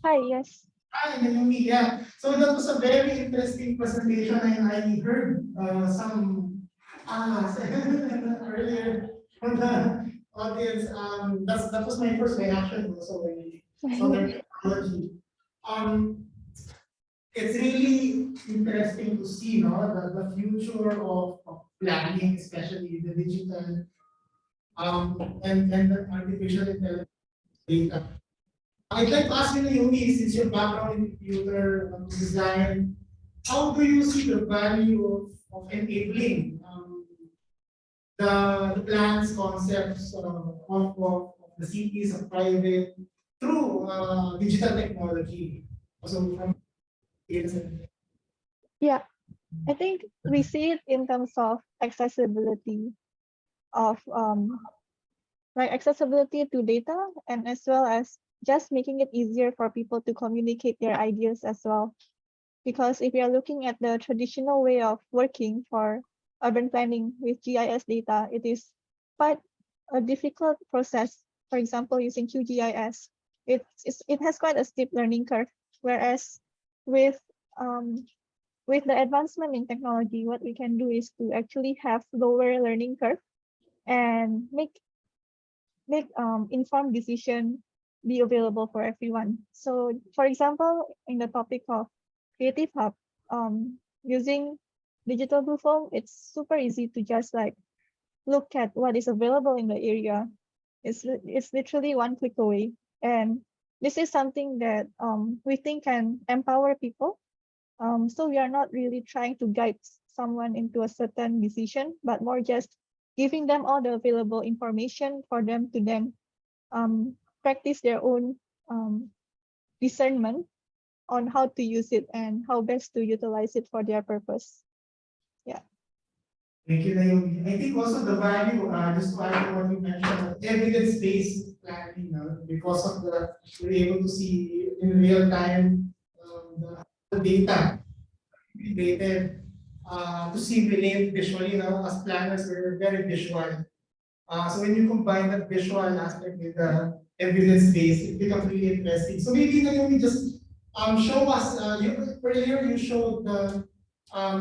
Hi, yes. Hi, Naomi. Yeah. So that was a very interesting presentation, and I heard some earlier from the audience. That was my first reaction also when I saw the technology. It's really interesting to see, no, the future of planning, especially the digital and the artificial intelligence. data. I'd like to ask you, Naomi, since your background in computer design, how do you see the value of enabling the plans, concepts of the cities of private through digital technology? So from Yeah, I think we see it in terms of accessibility of like accessibility to data, and as well as just making it easier for people to communicate their ideas as well. Because if we are looking at the traditional way of working for urban planning with GIS data, it is quite a difficult process. For example, using QGIS, it has quite a steep learning curve. Whereas with the advancement in technology, what we can do is to actually have lower learning curve and make informed decision be available for everyone. So, for example, in the topic of Creative Hub, using digital blue foam, it's super easy to just like look at what is available in the area. It's literally one click away, and this is something that we think can empower people. So we are not really trying to guide someone into a certain decision, but more just giving them all the available information for them to then practice their own discernment on how to use it and how best to utilize it for their purpose. Yeah. Thank you, Naomi. I think also the value, just to add to what you mentioned, evidence-based planning, because of we're able to see in real time the data created to simulate visually. As planners, we're very visual. So when you combine that visual aspect with the evidence-based, it becomes really interesting. So maybe Naomi just show us, earlier you showed the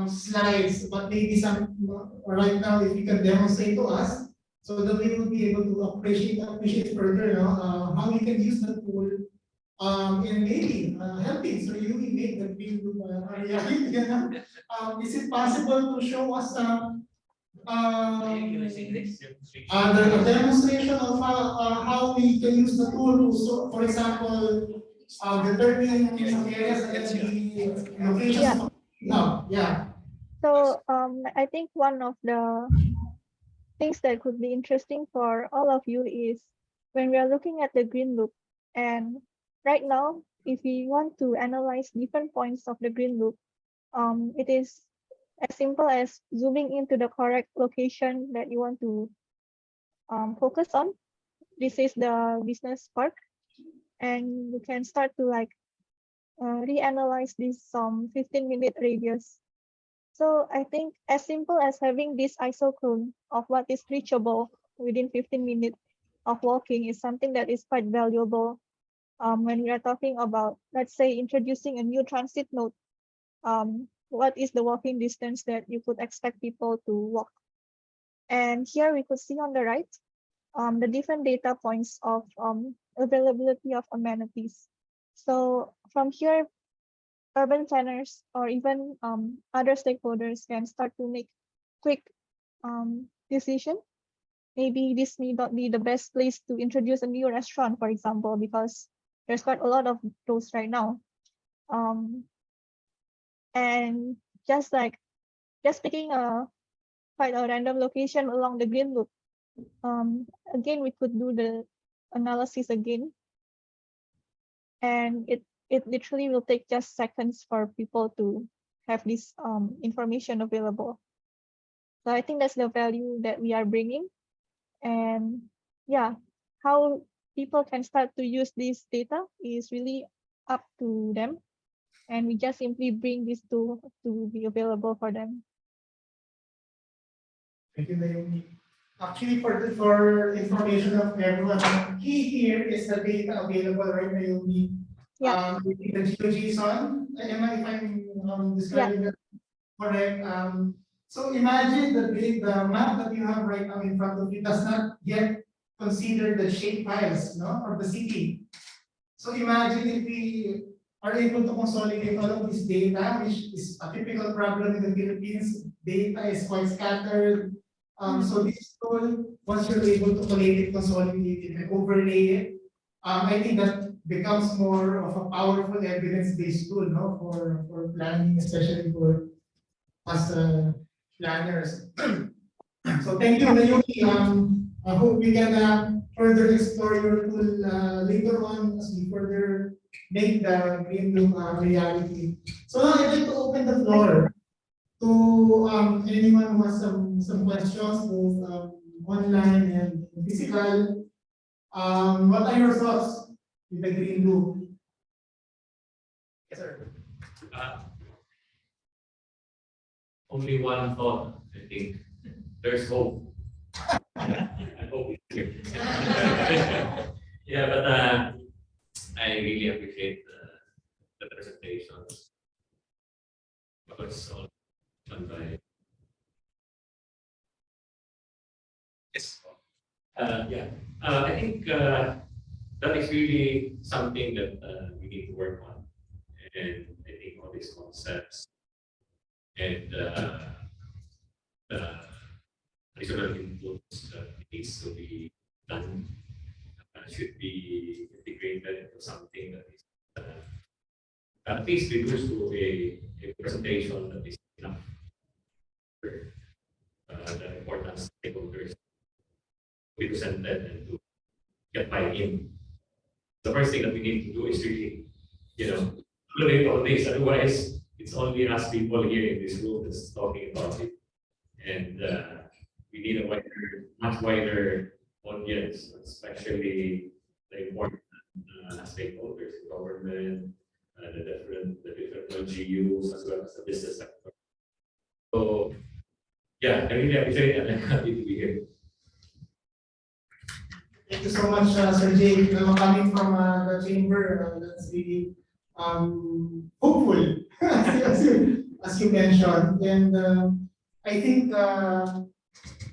slides, but maybe some right now if you can demonstrate to us so that we will be able to appreciate further how we can use the tool in maybe helping. So you will make the big reality. Is it possible to show us the demonstration of how we can use the tool to, so, for example, determine areas that the locations of yeah. So I think one of the things that could be interesting for all of you is when we are looking at the green loop, and right now, if we want to analyze different points of the green loop, it is as simple as zooming into the correct location that you want to focus on. This is the business park, and you can start to like reanalyze this 15-minute radius. So I think as simple as having this isochrone of what is reachable within 15 minutes of walking is something that is quite valuable when we are talking about, let's say, introducing a new transit node. What is the walking distance that you could expect people to walk? And here we could see on the right the different data points of availability of amenities. So from here, urban planners or even other stakeholders can start to make quick decision. Maybe this may not be the best place to introduce a new restaurant, for example, because there's quite a lot of those right now. And just picking quite a random location along the green loop. Again, we could do the analysis again, and it literally will take just seconds for people to have this information available. So I think that's the value that we are bringing, and yeah, how people can start to use this data is really up to them, and we just simply bring this tool to be available for them. Thank you, Naomi. Actually, for information of everyone, key here is the data available, right, Naomi? Yeah. The GeoJSON. If I'm describing that correct. So imagine the map that you have right now in front of you does not yet consider the shape files, of the city. So imagine if we are able to consolidate all of this data, which is a typical problem in the Philippines. Data is quite scattered. So this tool, once you're able to collate it, consolidate it, and overlay it, I think that becomes more of a powerful evidence-based tool, no, for planning, especially for us planners. So thank you, Naomi. I hope we can further explore your tool later on as we further make the green loop reality. So now I'd like to open the floor to anyone who has some questions, both online and physical. What are your thoughts with the green loop? Yes, sir. Only one thought, I think. There's hope. I hope it's here. Yeah, but I really appreciate the presentations. Because all done by. Yes. Yeah. I think that is really something that we need to work on. And I think all these concepts and the additional inputs that needs to be done should be integrated into something that is at least reduced to a presentation that is enough for the important stakeholders to be presented and to get buy-in. The first thing that we need to do is really, include all this. Otherwise, it's only us people here in this room that's talking about it. And we need a much wider audience, especially the important stakeholders, the government, the different LGUs, as well as the business sector. So, yeah, I really appreciate it and I'm happy to be here. Thank you so much, Sir Jay. Coming from the chamber, that's really hopeful, as you mentioned. And I think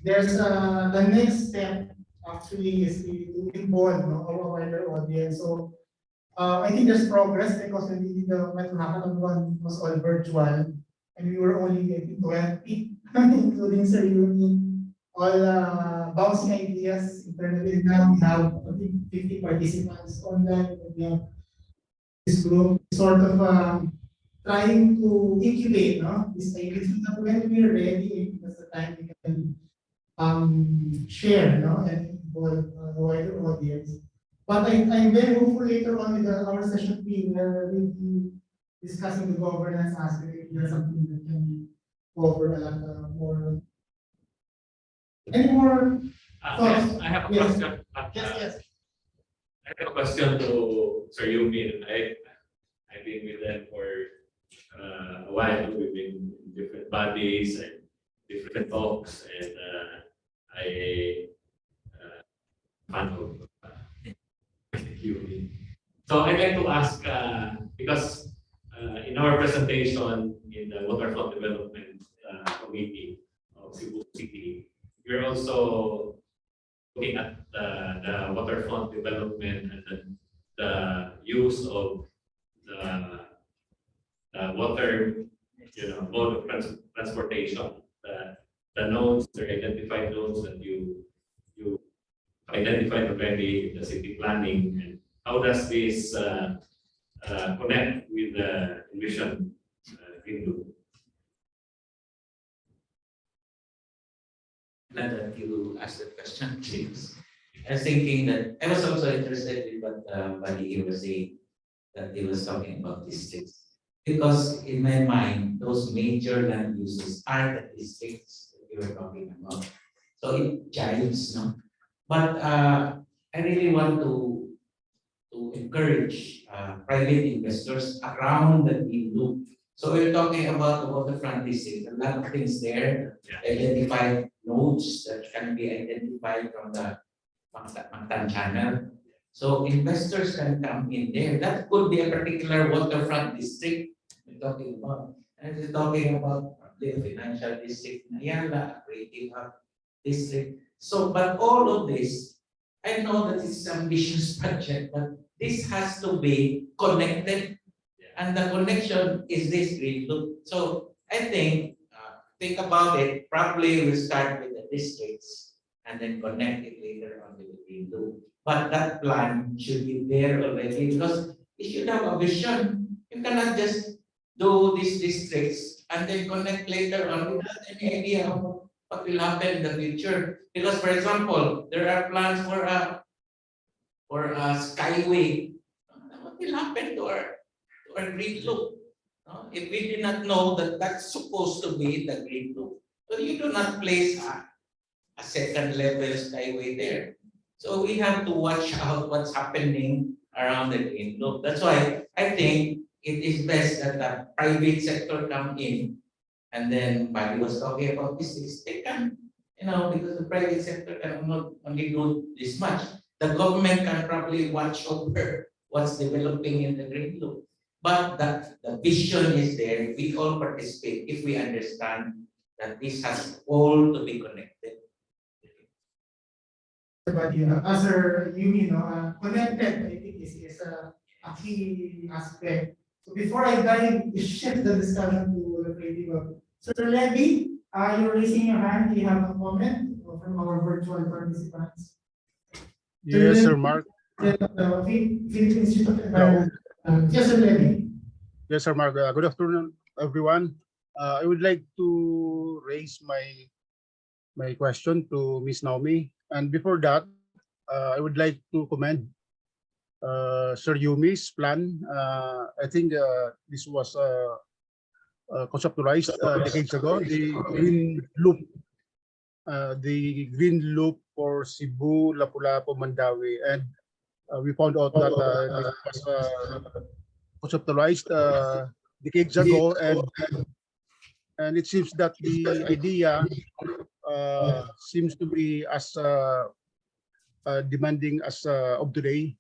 there's the next step actually is to involve our wider audience. So I think there's progress because when we did the MetroHackathon one, it was all virtual, and we were only I think 20, including Sir Yumi, all bouncing ideas internally. Now we have I think 50 participants online. We have this group sort of trying to incubate this idea so that when we're ready, that's the time we can share and involve the wider audience. But I'm very hopeful later on with our session 3 where we'll be discussing the governance aspect. There's something that can cover a lot more. Any more thoughts? I have a Yes. question. Yes. I have a question to Sir Yumi. I've been with them for a while. We've been in different bodies and different talks, and I fan of Yumi. So I'd like to ask, because in our presentation in the Waterfront Development Committee of Cebu City, we're also looking at the waterfront development and the use of the water, mode of transportation. The nodes, the identified nodes that you identified already in the city planning, and how does this connect with the envision green loop? Glad that you asked that question, James. I was thinking that I was also interested in what Buddy was saying, that he was talking about districts. Because in my mind, those major land uses are the districts that you were talking about. So it jives, no? But I really want to encourage private investors around the green loop. So we're talking about the waterfront district, a lot of things there, identified nodes that can be identified from the Mactan channel. So investors can come in there. That could be a particular waterfront district we're talking about. And we're talking about probably a financial district, Nayala, a creative hub district. So, but all of this, I know that it's an ambitious project, but this has to be connected. And the connection is this green loop. So I think about it, probably we'll start with the districts and then connect it later on with the green loop. But that plan should be there already because it should have a vision. You cannot just do these districts and then connect later on without any idea of what will happen in the future. Because, for example, there are plans for a skyway. What will happen to our green loop? If we do not know that that's supposed to be the green loop, so you do not place a second level skyway there. So we have to watch out what's happening around the green loop. That's why I think it is best that the private sector come in, and then Bali was talking about this, they can, because the private sector can not only do this much. The government can probably watch over what's developing in the green loop. But the vision is there. We all participate if we understand that this has all to be connected. But as connected, I think is a key aspect. So before I shift the discussion to the creative hub, Sir Levy, you're raising your hand. Do you have a comment from our virtual participants? Yes, Sir Mark. Philippine Institute of Environment. Yes, Sir Levy. Yes, Sir Mark. Good afternoon, everyone. I would like to raise my question to Ms. Naomi. And before that, I would like to commend Sir Yumi's plan. I think this was conceptualized decades ago, the green loop for Cebu, Lapu-Lapu, Mandawi, and we found out that this was conceptualized decades ago, and it seems that the idea seems to be as demanding as of today.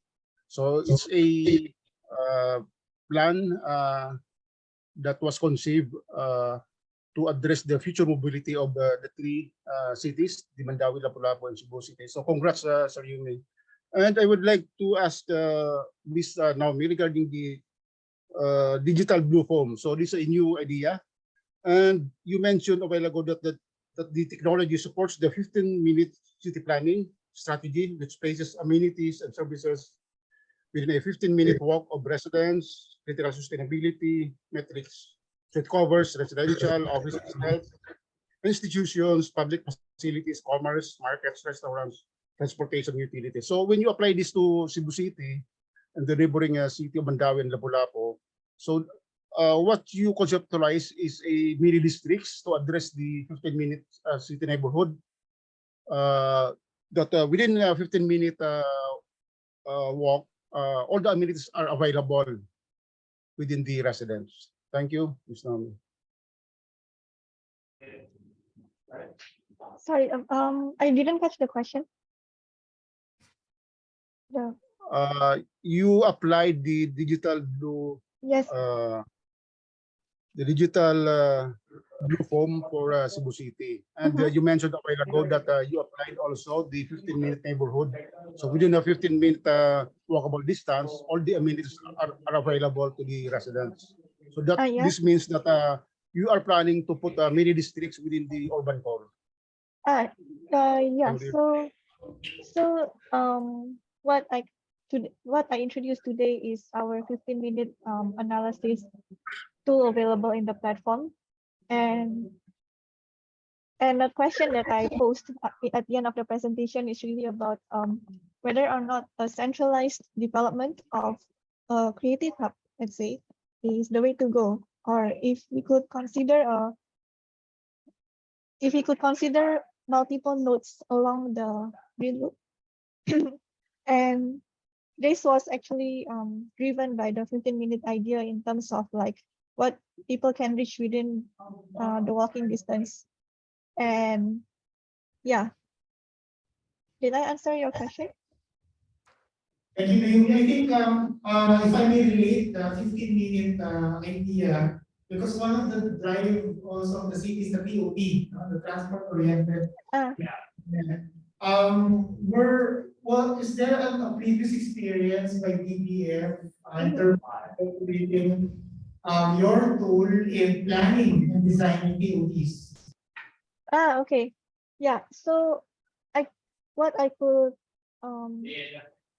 So it's a plan that was conceived to address the future mobility of the three cities, the Mandawi, Lapu-Lapu, and Cebu City. So congrats, Sir Yumi. And I would like to ask Ms. Naomi regarding the digital blue form. So this is a new idea. And you mentioned a while ago that the technology supports the 15-minute city planning strategy, which places amenities and services within a 15-minute walk of residents, critical sustainability metrics. So it covers residential, offices, health, institutions, public facilities, commerce, markets, restaurants, transportation, utilities. So when you apply this to Cebu City and the neighboring city of Mandawi and Lapu-Lapu, so what you conceptualize is a mini districts to address the 15-minute city neighborhood. That within a 15-minute walk, all the amenities are available within the residence. Thank you, Ms. Naomi. Sorry, I didn't catch the question. You applied the digital blue. Yes. The digital blue form for Cebu City, and you mentioned a while ago that you applied also the 15-minute neighborhood. So within a 15-minute walkable distance, all the amenities are available to the residents. So that this means that you are planning to put mini districts within the urban core. Yeah. So what I introduced today is our 15-minute analysis tool available in the platform, and the question that I posed at the end of the presentation is really about whether or not a centralized development of a creative hub, let's say, is the way to go, or if we could consider multiple nodes along the green loop. And this was actually driven by the 15-minute idea in terms of like what people can reach within the walking distance. And yeah, did I answer your question? Thank you, Naomi. I think if I may relate the 15-minute idea, because one of the drive also of the city is the POP, the transport oriented. Is there a previous experience by DBF in terms of creating your tool in planning and designing POPs? Okay. Yeah. So what I could um,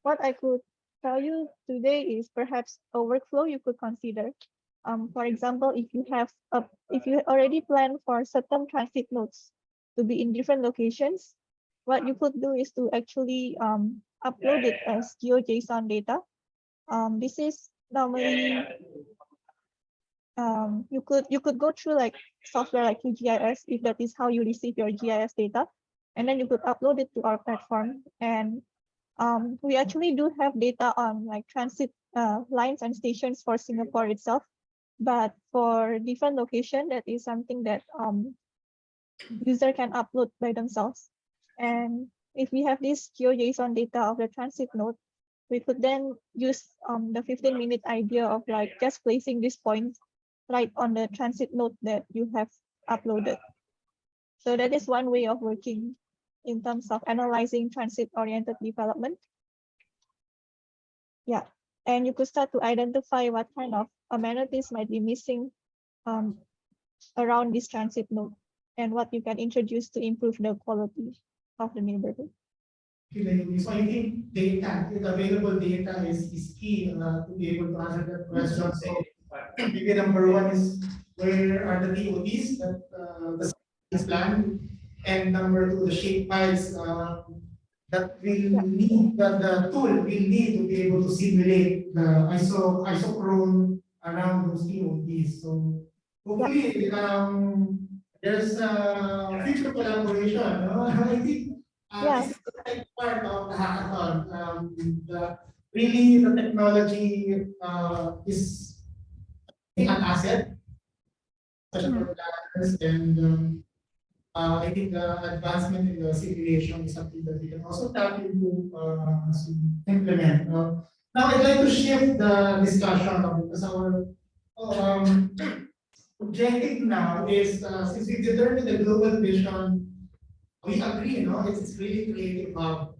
what I could tell you today is perhaps a workflow you could consider. For example, if you already plan for certain transit nodes to be in different locations, what you could do is to actually upload it as GeoJSON data. This is normally you could go through like software like QGIS if that is how you receive your GIS data, and then you could upload it to our platform. And we actually do have data on like transit lines and stations for Singapore itself, but for different location, that is something that user can upload by themselves. And if we have this GeoJSON data of the transit node, we could then use the 15-minute idea of like just placing this point right on the transit node that you have uploaded. So that is one way of working in terms of analyzing transit-oriented development. Yeah, and you could start to identify what kind of amenities might be missing around this transit node and what you can introduce to improve the quality of the neighborhood. So I think data, available data is key to be able to answer that question. So maybe number one is where are the TOTs that the city is planned, and number two, the shape files that will need, that the tool will need to be able to simulate the isochrone around those TOTs. So hopefully there's future collaboration. No? I think this is the right part of the hackathon. Really, the technology is an asset, especially for planners, and I think the advancement in the simulation is something that we can also tap into as we implement. Now, I'd like to shift the discussion because our objective now is since we determined the global vision, we agree, it's really creative hub.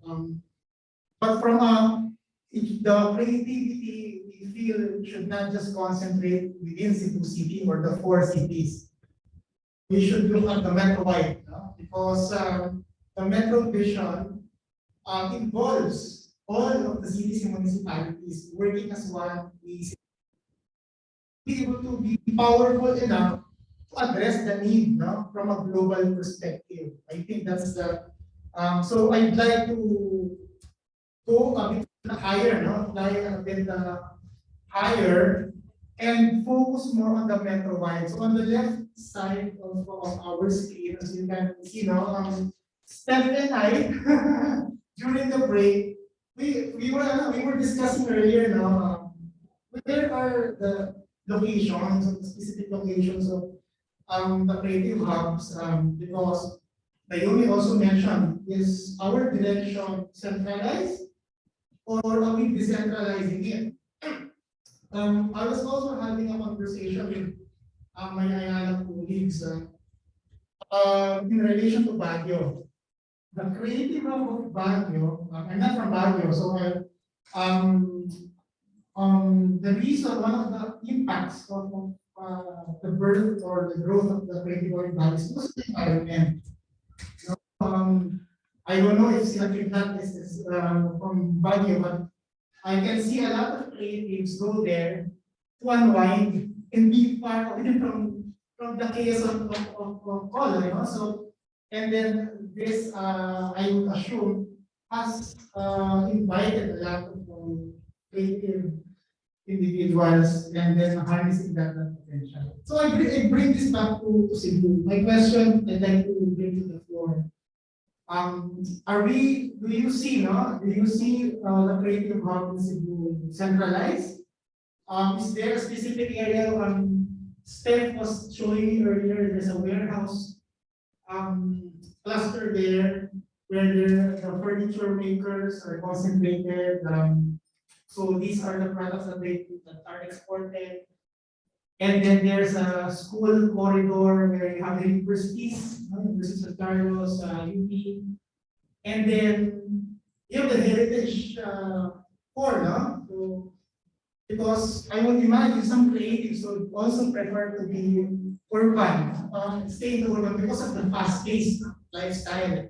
But from the creativity, we feel should not just concentrate within Cebu City or the 4 cities. We should look at the metro-wide, because the metro vision involves all of the cities and municipalities working as one. We be able to be powerful enough to address the need, from a global perspective. I think that's the so I'd like to go a bit higher, fly a bit higher and focus more on the metro wide. So on the left side of our screen, as you can see now, Steph and I during the break, we were discussing earlier now where are the locations, the specific locations of the creative hubs, because Naomi also mentioned, is our direction centralized or are we decentralizing it? I was also having a conversation with my Ayala colleagues in relation to Baguio. The creative hub of Baguio, I'm not from Baguio, so the reason, one of the impacts of the birth or the growth of the creative hub in Baguio is because of the environment. I don't know if that is from Baguio, but I can see a lot of creatives go there to unwind and be far away from the chaos of all, So, and then this, I would assume, has invited a lot of creative individuals and then harnessing that potential. So I bring this back to Cebu. My question I'd like to bring to the floor. Do you see the creative hub in Cebu centralized? Is there a specific area Steph was showing me earlier, there's a warehouse cluster there where the furniture makers are concentrated. So these are the products that are exported. And then there's a school corridor where you have the universities, University of Carlos, UP. And then you have the heritage core, So, because I would imagine some creatives would also prefer to be urban, stay in the urban because of the fast-paced lifestyle.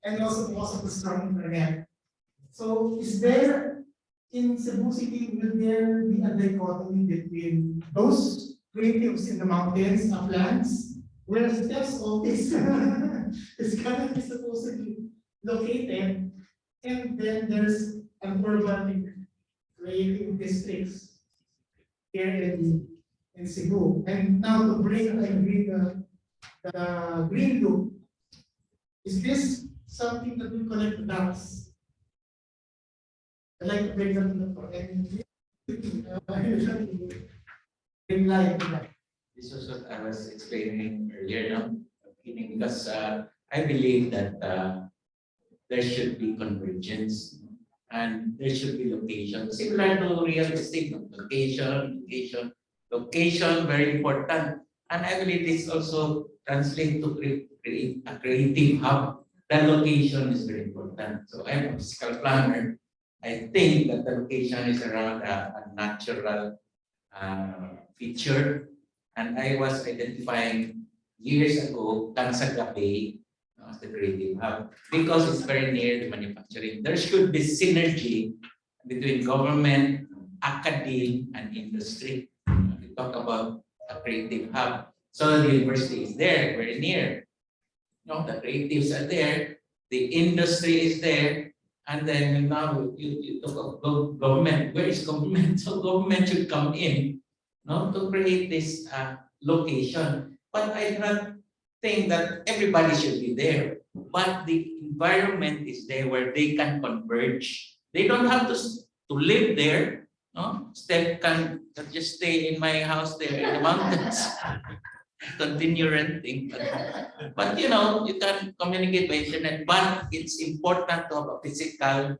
and also because of the strong internet. So is there in Cebu City, will there be a dichotomy between those creatives in the mountains, uplands, where Steph's office is currently supposed to be located, and then there's an urban creative districts here in Cebu. And now to bring the green loop, is this something that will connect the dots? I'd like to bring them to the front in light. This was what I was explaining earlier, no? Because I believe that there should be convergence and there should be location. Similar to real estate, no? Location, very important. And I believe this also translates to create a creative hub. The location is very important. So I'm a fiscal planner. I think that the location is around a natural feature. And I was identifying years ago Kansaga Bay as the creative hub because it's very near the manufacturing. There should be synergy between government, academia, and industry. We talk about a creative hub. So the university is there, very near. The creatives are there, the industry is there, and then now you talk about government. Where is government? So government should come in, to create this location. But I do not think that everybody should be there. But the environment is there where they can converge. They don't have to live there. No, Steph can just stay in my house there in the mountains. Continue renting. But you can communicate by internet. But it's important to have a physical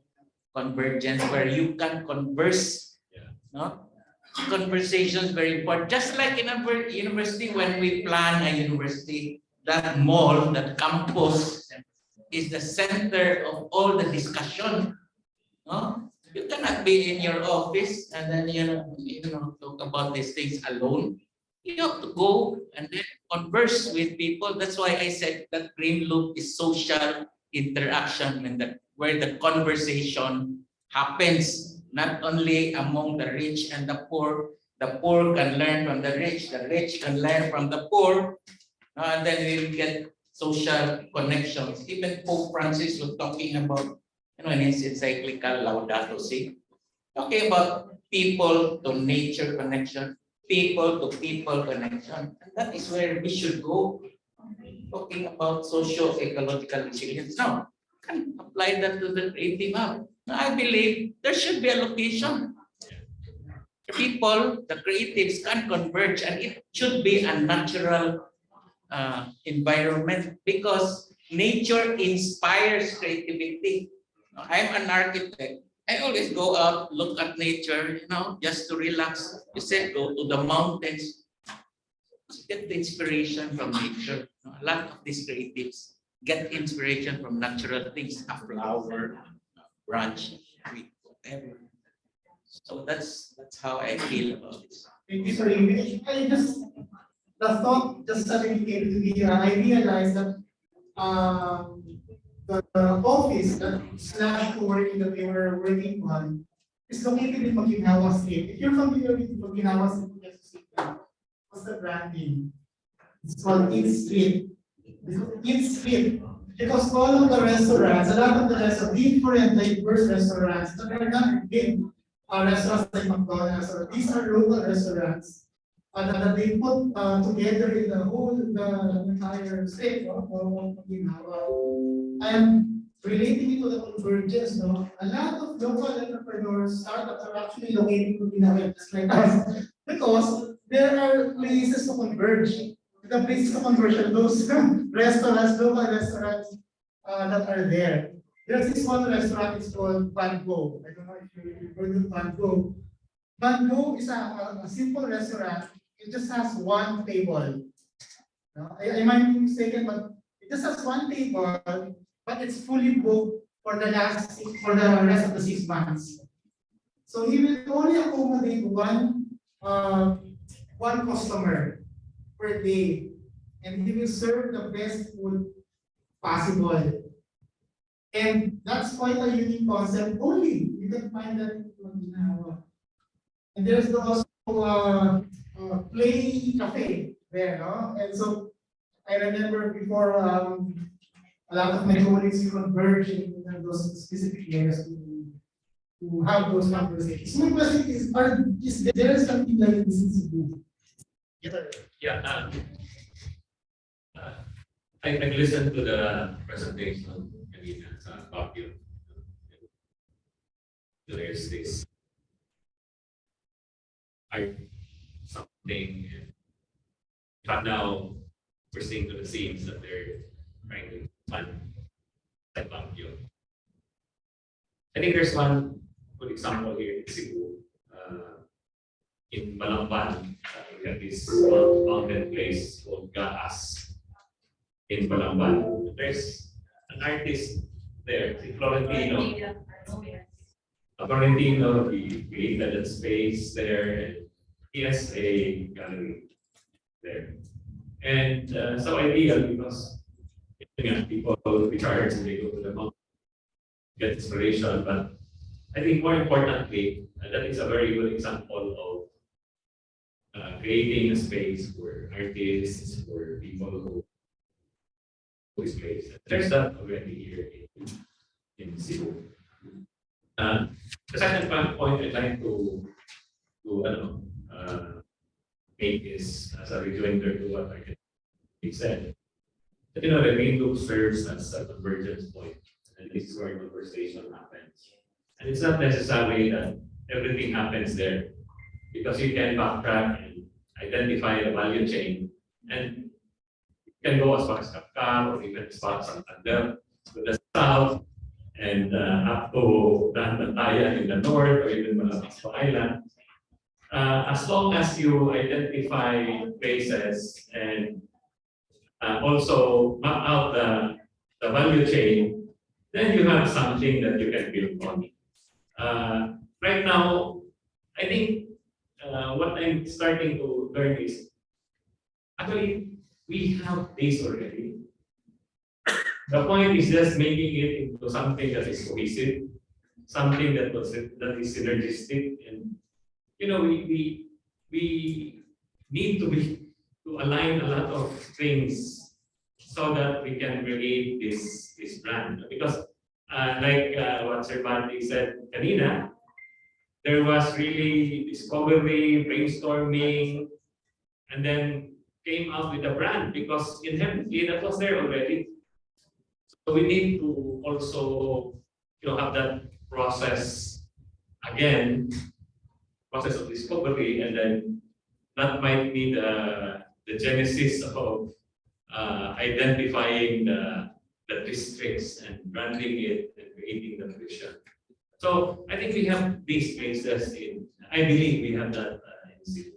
convergence where you can converse. No? Conversation is very important. Just like in a university, when we plan a university, that mall, that campus is the center of all the discussion. No? You cannot be in your office and then talk about these things alone. You have to go and then converse with people. That's why I said that green loop is social interaction and where the conversation happens, not only among the rich and the poor. The poor can learn from the rich can learn from the poor, and then we will get social connections. Even Pope Francis was talking about, in his encyclical Laudato Si, talking about people to nature connection, people to people connection. And that is where we should go, talking about socio-ecological resilience. Now, can apply that to the creative hub. I believe there should be a location. The people, the creatives can converge, and it should be a natural environment because nature inspires creativity. I'm an architect. I always go out, look at nature, just to relax. You said go to the mountains, get the inspiration from nature. A lot of these creatives get inspiration from natural things, a flower, a branch, tree, whatever. So that's how I feel about this. Thank you, sir. The thought just suddenly came to me. I realized that the office that slash co-working that we were working on is located in Maguinhawa Street. If you're familiar with Maguinhawa Street, what's the brand name? It's called Eat Street. Eat Street. Because all of the restaurants, a lot of the restaurants, different diverse restaurants that are not big restaurants like McDonald's, or these are local restaurants that they put together in the entire state of Maguinhawa. I'm relating it to the convergence. A lot of local entrepreneurs, startups are actually locating Maguinhawa just like us because there are places to converge. The places of conversion, those restaurants, local restaurants that are there. There's this one restaurant, it's called Van Gogh. I don't know if you've heard of Van Gogh. Van Gogh is a simple restaurant. It just has one table. I might be mistaken, but it just has one table, but it's fully booked for the rest of the 6 months. So he will only accommodate one customer per day, and he will serve the best food possible. And that's quite a unique concept only. You can find that in Ginhawa. And there's also play cafe there, no? And so I remember before a lot of my colleagues converge in those specific areas to have those conversations. My question is there something like this in Cebu? Yeah, I listened to the presentation kanina sa Baguio. There's this something, but now we're seeing to the scenes that they're trying to fund at Baguio. I think there's one good example here in Cebu. In Balamban, we have this mountain place called Gaas in Balamban. There's an artist there, Florentino. Florentino, he created a space there, and he has a gallery there. And so ideal because people recharge and they go to the mountain, get inspiration. But I think more importantly, that is a very good example of creating a space for artists, for people who display. There's that already here in Cebu. The second point I'd like to make is as a rejoinder to what I said. That, the green loop serves as a convergence point, and this is where conversation happens. And it's not necessary that everything happens there, because you can backtrack and identify the value chain, and you can go as far as Kapka or even as far as Santander to the south, and up to Dantantaya in the north, or even Malabasco Island. As long as you identify places and also map out the value chain, then you have something that you can build on. Right now, I think what I'm starting to learn is actually we have this already. The point is just making it into something that is cohesive, something that is synergistic, and we need to align a lot of things so that we can create this brand. Because like what Sir Bandi said kanina, there was really discovery, brainstorming, and then came out with a brand because inherently that was there already. So we need to also have that process again, process of discovery, and then that might be the genesis of identifying the districts and branding it and creating the vision. So I think we have these places I believe we have that in Cebu.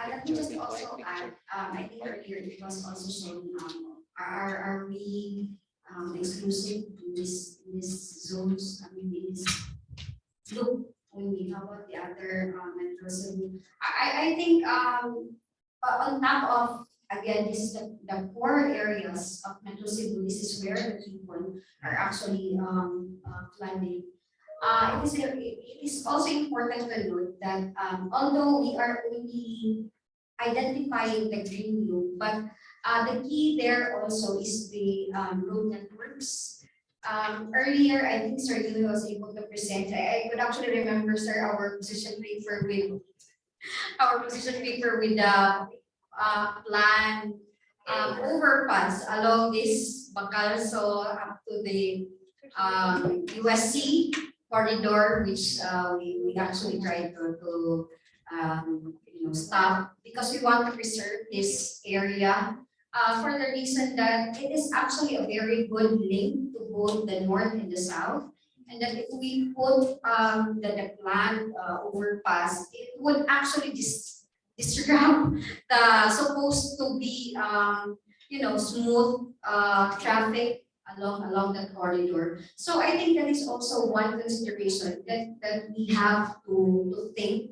Let me just also add, I think earlier it was also shown, are we exclusive to this zones, in this loop only? How about the other Metro Cebu? I think on top of, again, this is the core areas of Metro Cebu, this is where the people are actually planning. It is also important to note that although we are only identifying the green loop, but the key there also is the road networks. Earlier, I think Sir Louis was able to present. I could actually remember, sir, our position paper with the plan overpass along this Bacalso up to the USC corridor, which we actually tried to stop because we want to preserve this area for the reason that it is actually a very good link to both the north and the south, and that if we put the planned overpass, it would actually disrupt the supposed to be smooth traffic along that corridor. So I think that is also one consideration that we have to think.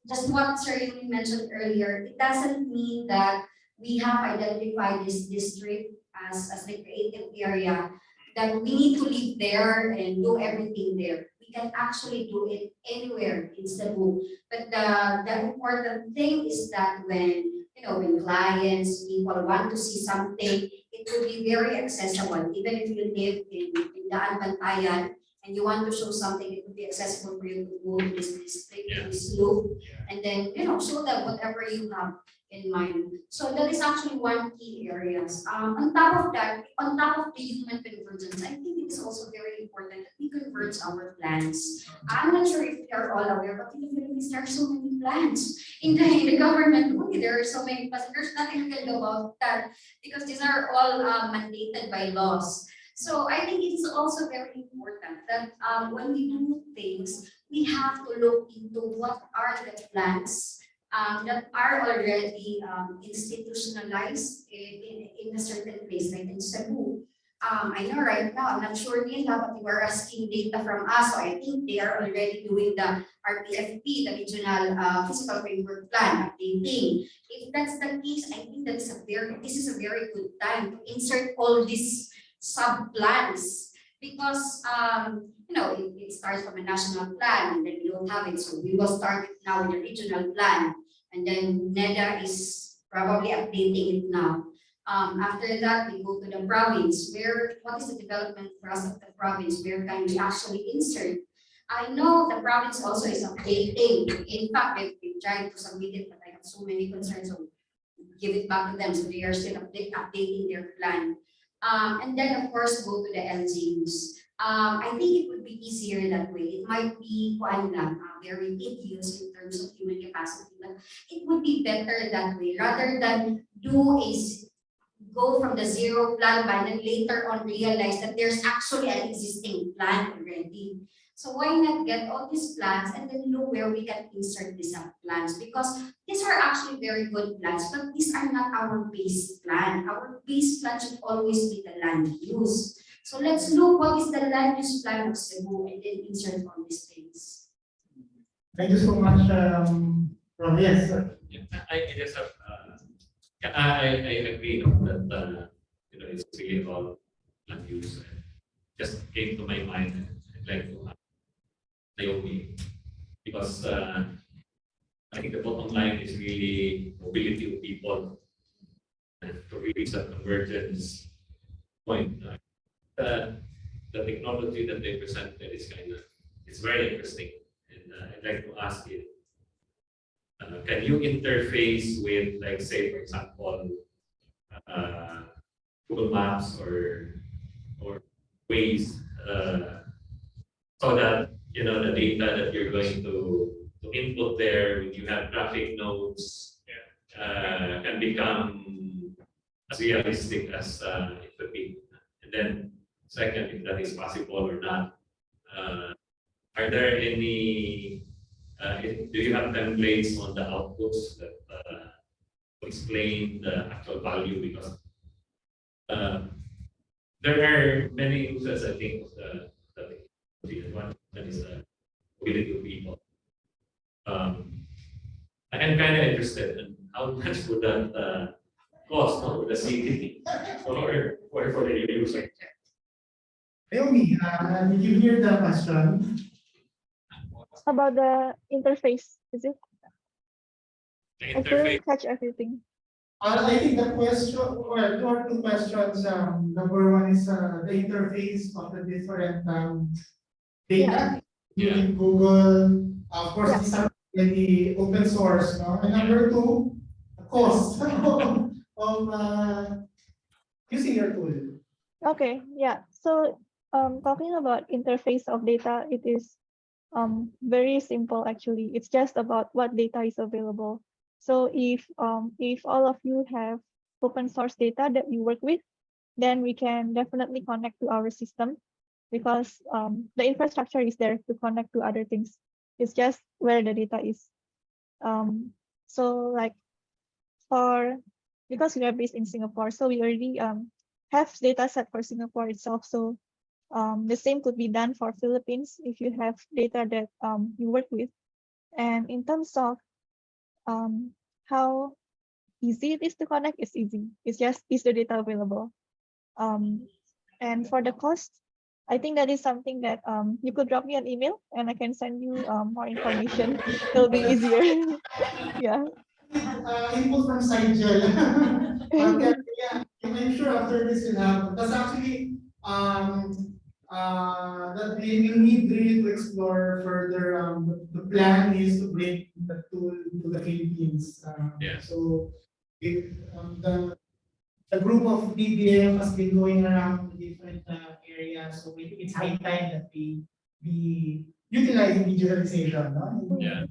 Just what Sir Yumi mentioned earlier, it doesn't mean that we have identified this district as the creative area that we need to live there and do everything there. We can actually do it anywhere in Cebu. But the important thing is that when when clients, people want to see something, it will be very accessible. Even if you live in Daan Bantayan and you want to show something, it will be accessible for you to go to this district, this loop, and then show them whatever you have in mind. So that is actually one key areas. On top of that, on top of the human convergence, I think it is also very important that we converge our plans. I'm not sure if you're all aware, but in the Philippines, there are so many plans in the government. Really, there are so many plans. There's nothing we can do about that because these are all mandated by laws. So I think it is also very important that when we do things, we have to look into what are the plans that are already institutionalized in a certain place, like in Cebu. I know right now, I'm not sure Linda, but you are asking data from us, so I think they are already doing the RPFP, the Regional Physical Framework Plan, updating. If that's the case, I think this is a very good time to insert all these sub-plans because it starts from a national plan and then we don't have it, so we will start it now with a regional plan, and then NEDA is probably updating it now. After that, we go to the province. What is the development for us of the province? Where can we actually insert? I know the province also is updating. In fact, we've tried to submit it, but I have so many concerns, so give it back to them. So they are still updating their plan. And then, of course, go to the LGUs. I think it would be easier that way. It might be very tedious in terms of human capacity, but it would be better that way rather than go from the zero plan and then later on realize that there's actually an existing plan already. So why not get all these plans and then know where we can insert these plans, because these are actually very good plans, but these are not our base plan. Our base plan should always be the land use. So let's look what is the land use plan of Cebu and then insert all these things. Thank you so much, Rob. Yes, sir. I agree that it's really about land use. Just came to my mind. I'd like to ask Naomi, because I think the bottom line is really mobility of people to reach that convergence point. The technology that they presented is it's very interesting, and I'd like to ask you, can you interface with, like, say, for example, Google Maps or Waze, so that the data that you're going to input there, when you have traffic nodes, can become as realistic as it could be. And then, second, if that is possible or not, are there any? Do you have templates on the outputs that explain the actual value? Because there are many uses, I think, of the technology. One is the mobility of people. I'm kind of interested in how much would that cost for the city or for the user. Naomi, did you hear the question? About the interface, is it? The I couldn't catch everything. I think the question, well, there are two questions. Number one is the interface of the different data in Google. Of course, these are really open source, no? And number two, the cost of using your tool. Okay, yeah. So talking about interface of data, it is very simple actually. It's just about what data is available. So if all of you have open source data that you work with, then we can definitely connect to our system, because the infrastructure is there to connect to other things. It's just where the data is. So like because we are based in Singapore, so we already have data set for Singapore itself. So the same could be done for Philippines if you have data that you work with. And in terms of how easy it is to connect, it's easy. It's just, is the data available? And for the cost, I think that is something that you could drop me an email and I can send you more information. It'll be easier. Yeah. Input from Sigel. Yeah, I'm sure after this will happen. That's actually that we will need really to explore further. The plan is to bring the tool to the Philippines. So if the group of BBM has been going around different areas, so I think it's high time that we utilize digitalization. No? Yeah.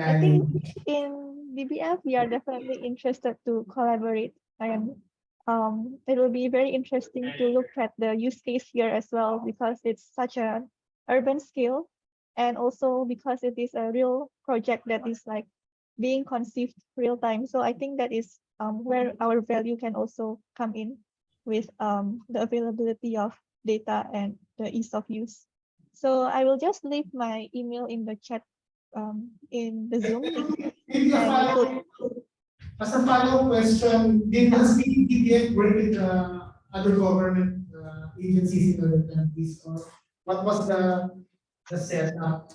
I think in BBF, we are definitely interested to collaborate, and it will be very interesting to look at the use case here as well, because it's such an urban scale, and also because it is a real project that is like being conceived real time. So I think that is where our value can also come in, with the availability of data and the ease of use. So I will just leave my email in the chat in the Zoom link. As a follow-up question, does the BBF work with other government agencies in other countries, or what was the setup?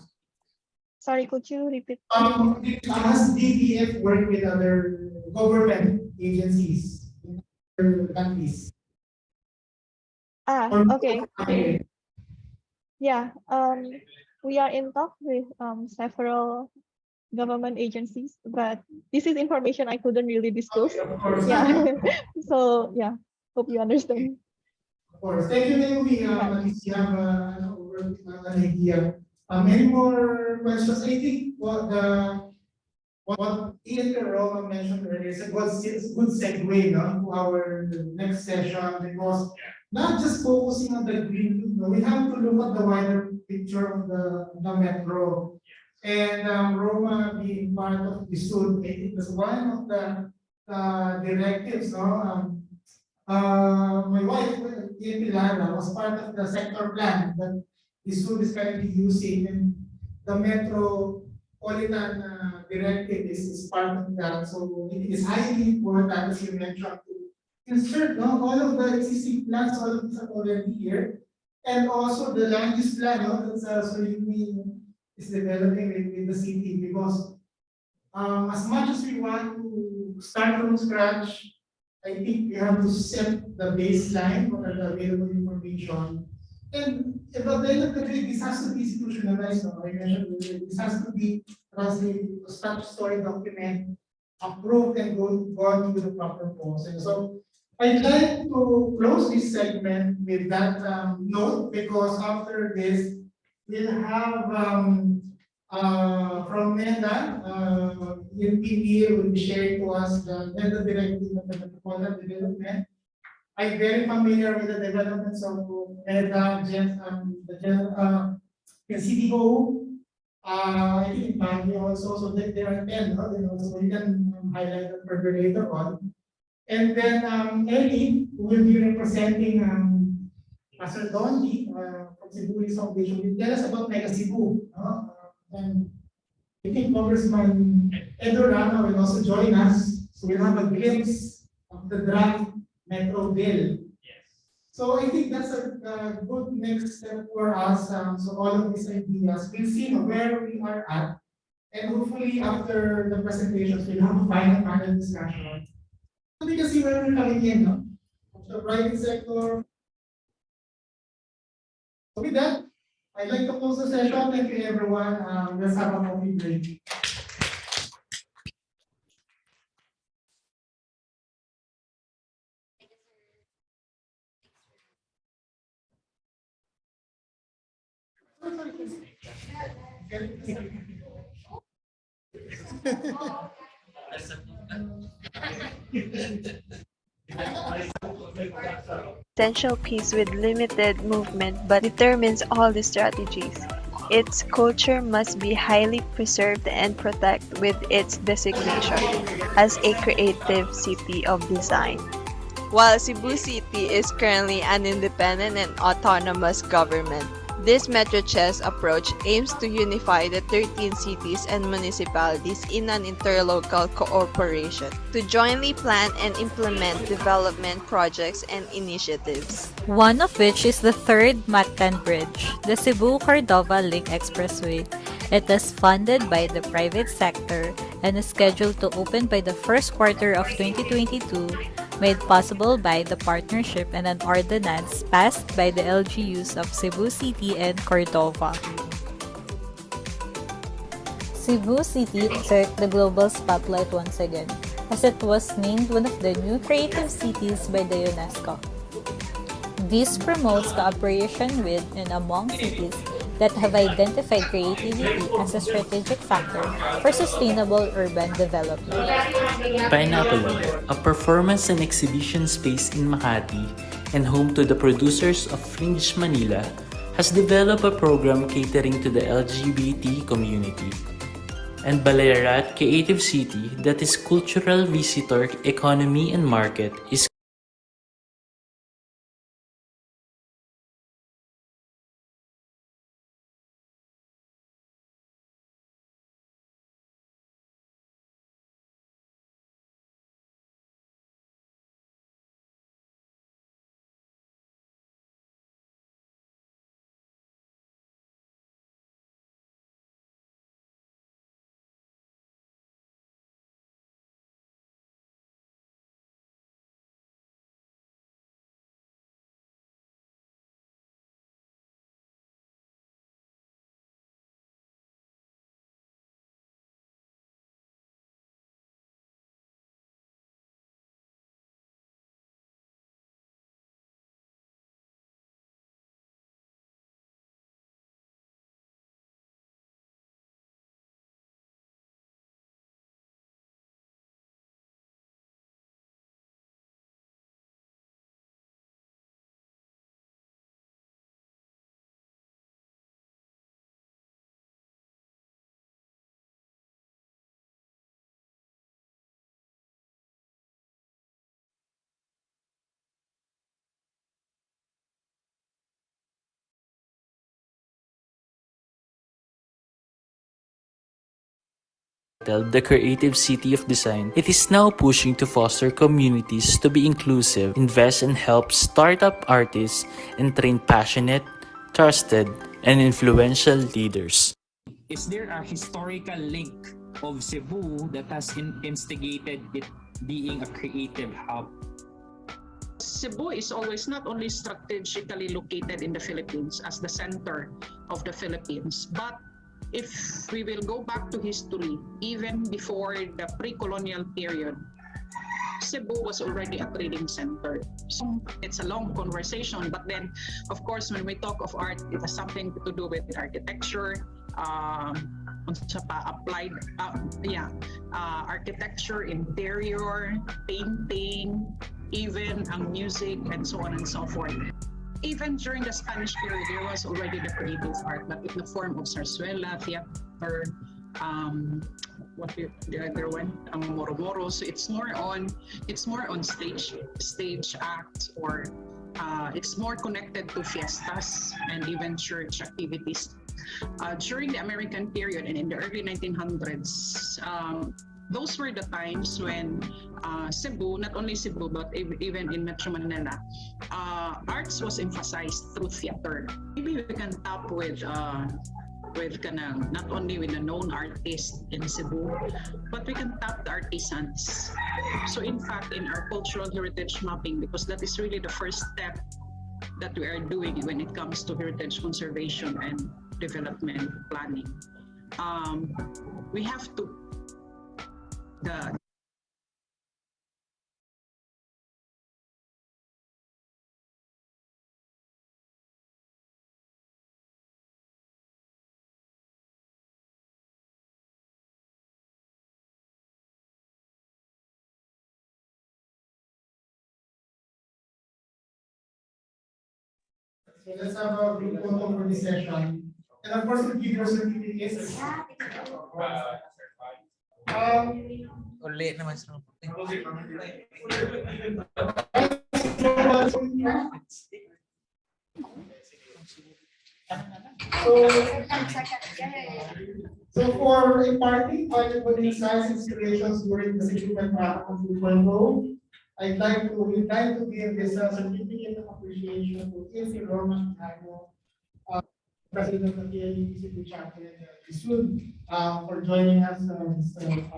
Sorry, could you repeat? Has DBF worked with other government agencies in other countries? Okay. Yeah, we are in talk with several government agencies, but this is information I couldn't really disclose. Yeah. So yeah, hope you understand. Of course. Thank you, Naomi. At least you have an idea. Many more questions. I think what Ian Roma mentioned earlier is a good segue, no, to our next session, because not just focusing on the green, we have to look at the wider picture of the metro. And Roma being part of the SUD, I think that's one of the directives. No? My wife, Ian Pilara, was part of the sector plan that the SUD is currently using, and the Metropolitan Directive is part of that. So it is highly important, as you mentioned, to insert all of the existing plans, all of these are already here. And also the land use plan, that's is developing with the city, because as much as we want to start from scratch, I think we have to set the baseline for the available information. And at the end of the day, this has to be institutionalized. I mentioned earlier, this has to be translated to statutory document, approved, and gone through the proper process. So I'd like to close this segment with that note, because after this, we'll have from MEDA, PBA will be sharing to us the MEDA directive of the Metropolitan Development. I'm very familiar with the developments of MEDA, the CDO. I think in Baguio also, so there are 10, so you can highlight that further later on. And then Ellie, who will be representing Pastor Dondi from Cebu Leads Foundation, will tell us about Mega Cebu. And I think Congressman Edo Rama will also join us, so we'll have a glimpse of the draft Metro bill. So I think that's a good next step for us. So all of these ideas, we'll see where we are at, and hopefully after the presentations, we'll have a final panel discussion. So we can see where we're coming in, no? The private sector. So with that, I'd like to close the session. Thank you, everyone. Let's have a coffee break. Potential piece with limited movement but determines all the strategies. Its culture must be highly preserved and protected with its designation as a creative city of design. While Cebu City is currently an independent and autonomous government, This Metro Chess approach aims to unify the 13 cities and municipalities in an interlocal cooperation to jointly plan and implement development projects and initiatives. One of which is the third Mactan Bridge, the Cebu-Cordova Link Expressway. It is funded by the private sector and is scheduled to open by the first quarter of 2022, made possible by the partnership and an ordinance passed by the LGUs of Cebu City and Cordova. Cebu City took the global spotlight once again, as it was named one of the new creative cities by the UNESCO. This promotes cooperation with and among cities that have identified creativity as a strategic factor for sustainable urban development. Pineapple Week, a performance and exhibition space in Makati and home to the producers of Fringe Manila, has developed a program catering to the LGBT community. And Balayrat Creative City, that is cultural visitor economy and market, is the creative city of design. It is now pushing to foster communities to be inclusive, invest and help startup artists, and train passionate, trusted, and influential leaders. Is there a historical link of Cebu that has instigated it being a creative hub? Cebu is always not only strategically located in the Philippines as the center of the Philippines, but if we will go back to history, even before the pre-colonial period, Cebu was already a trading center. So it's a long conversation, but then, of course, when we talk of art, it has something to do with architecture, architecture, interior, painting, even music, and so on and so forth. Even during the Spanish period, there was already the creative art, but in the form of zarzuela, theater, the other one, moro-moro. So it's more on stage acts, or it's more connected to fiestas and even church activities. During the American period and in the early 1900s, those were the times when Cebu, not only Cebu, but even in Metro Manila, arts was emphasized through theater. Maybe we can tap with not only with the known artists in Cebu, but we can tap the artisans. So in fact, in our cultural heritage mapping, because that is really the first step that we are doing when it comes to heritage conservation and development planning, we have to So let's have a group photo for this session. And of course, we'll give your certificates. Ulit naman sa So for imparting valuable insights and inspirations during the Cebu MetroHackathon 2.0, we'd like to give this certificate of appreciation to Ilse Roman Tago, President of the IMF Cebu chapter, soon for joining us this afternoon.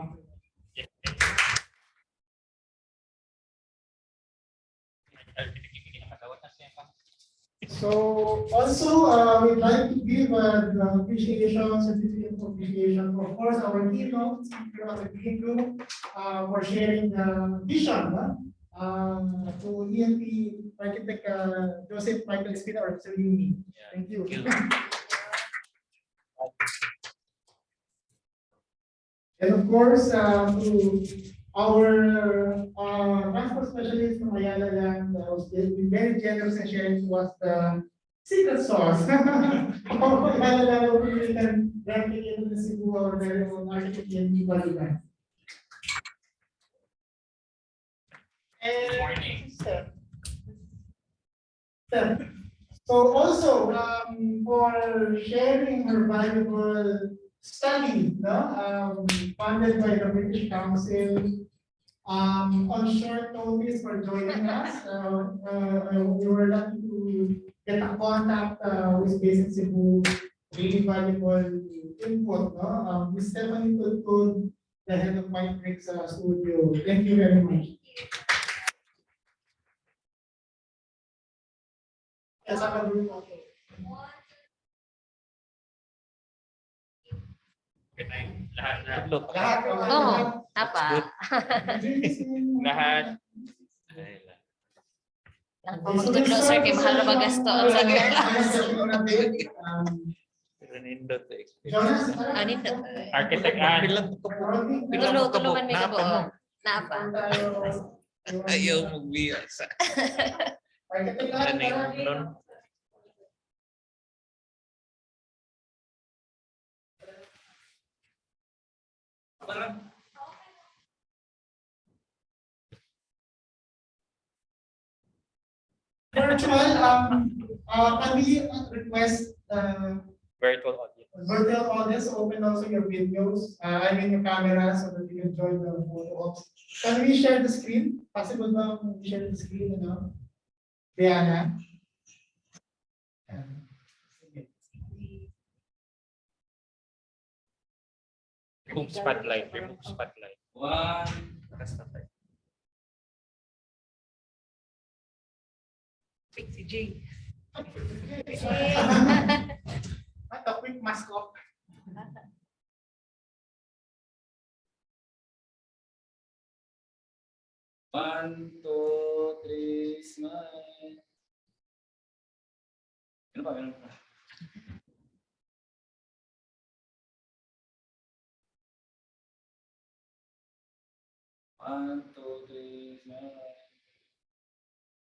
So also we'd like to give the appreciation, certificate of appreciation, of course, our keynote speaker of the green group for sharing the vision to ENP architect Joseph Michael Espina or Sir Yumi. Thank you. And of course, to our transport specialist from Ayala Land was very generous in sharing to us the secret sauce of Ayala Land, we can replicate in the Cebu our very own architect and Baliban. Good morning. So also for sharing her valuable study, funded by the British Council, on short notice for joining us. We were lucky to get a contact with based in Cebu, really valuable input. Ms. Stephanie Tultud, the head of White Bricks Studio. Thank you very much. Yes, I'm a group also. Lahat. Lahat. Apa? Lahat. Lang po magtudlo, sir, kay mahal na magasto ang sa Architect Tulo man may kabuo. Napa? Ayaw magbiyak sa. Virtual, can we request virtual audience. Virtual audience, open also your videos, your cameras so that you can join the photo ops. Can we share the screen? Possible ba kung share the screen, Diana? Remove spotlight. One. Pixie J. What a quick mask off. One, two, three, smile. Ganun pa. One, two, three, smile.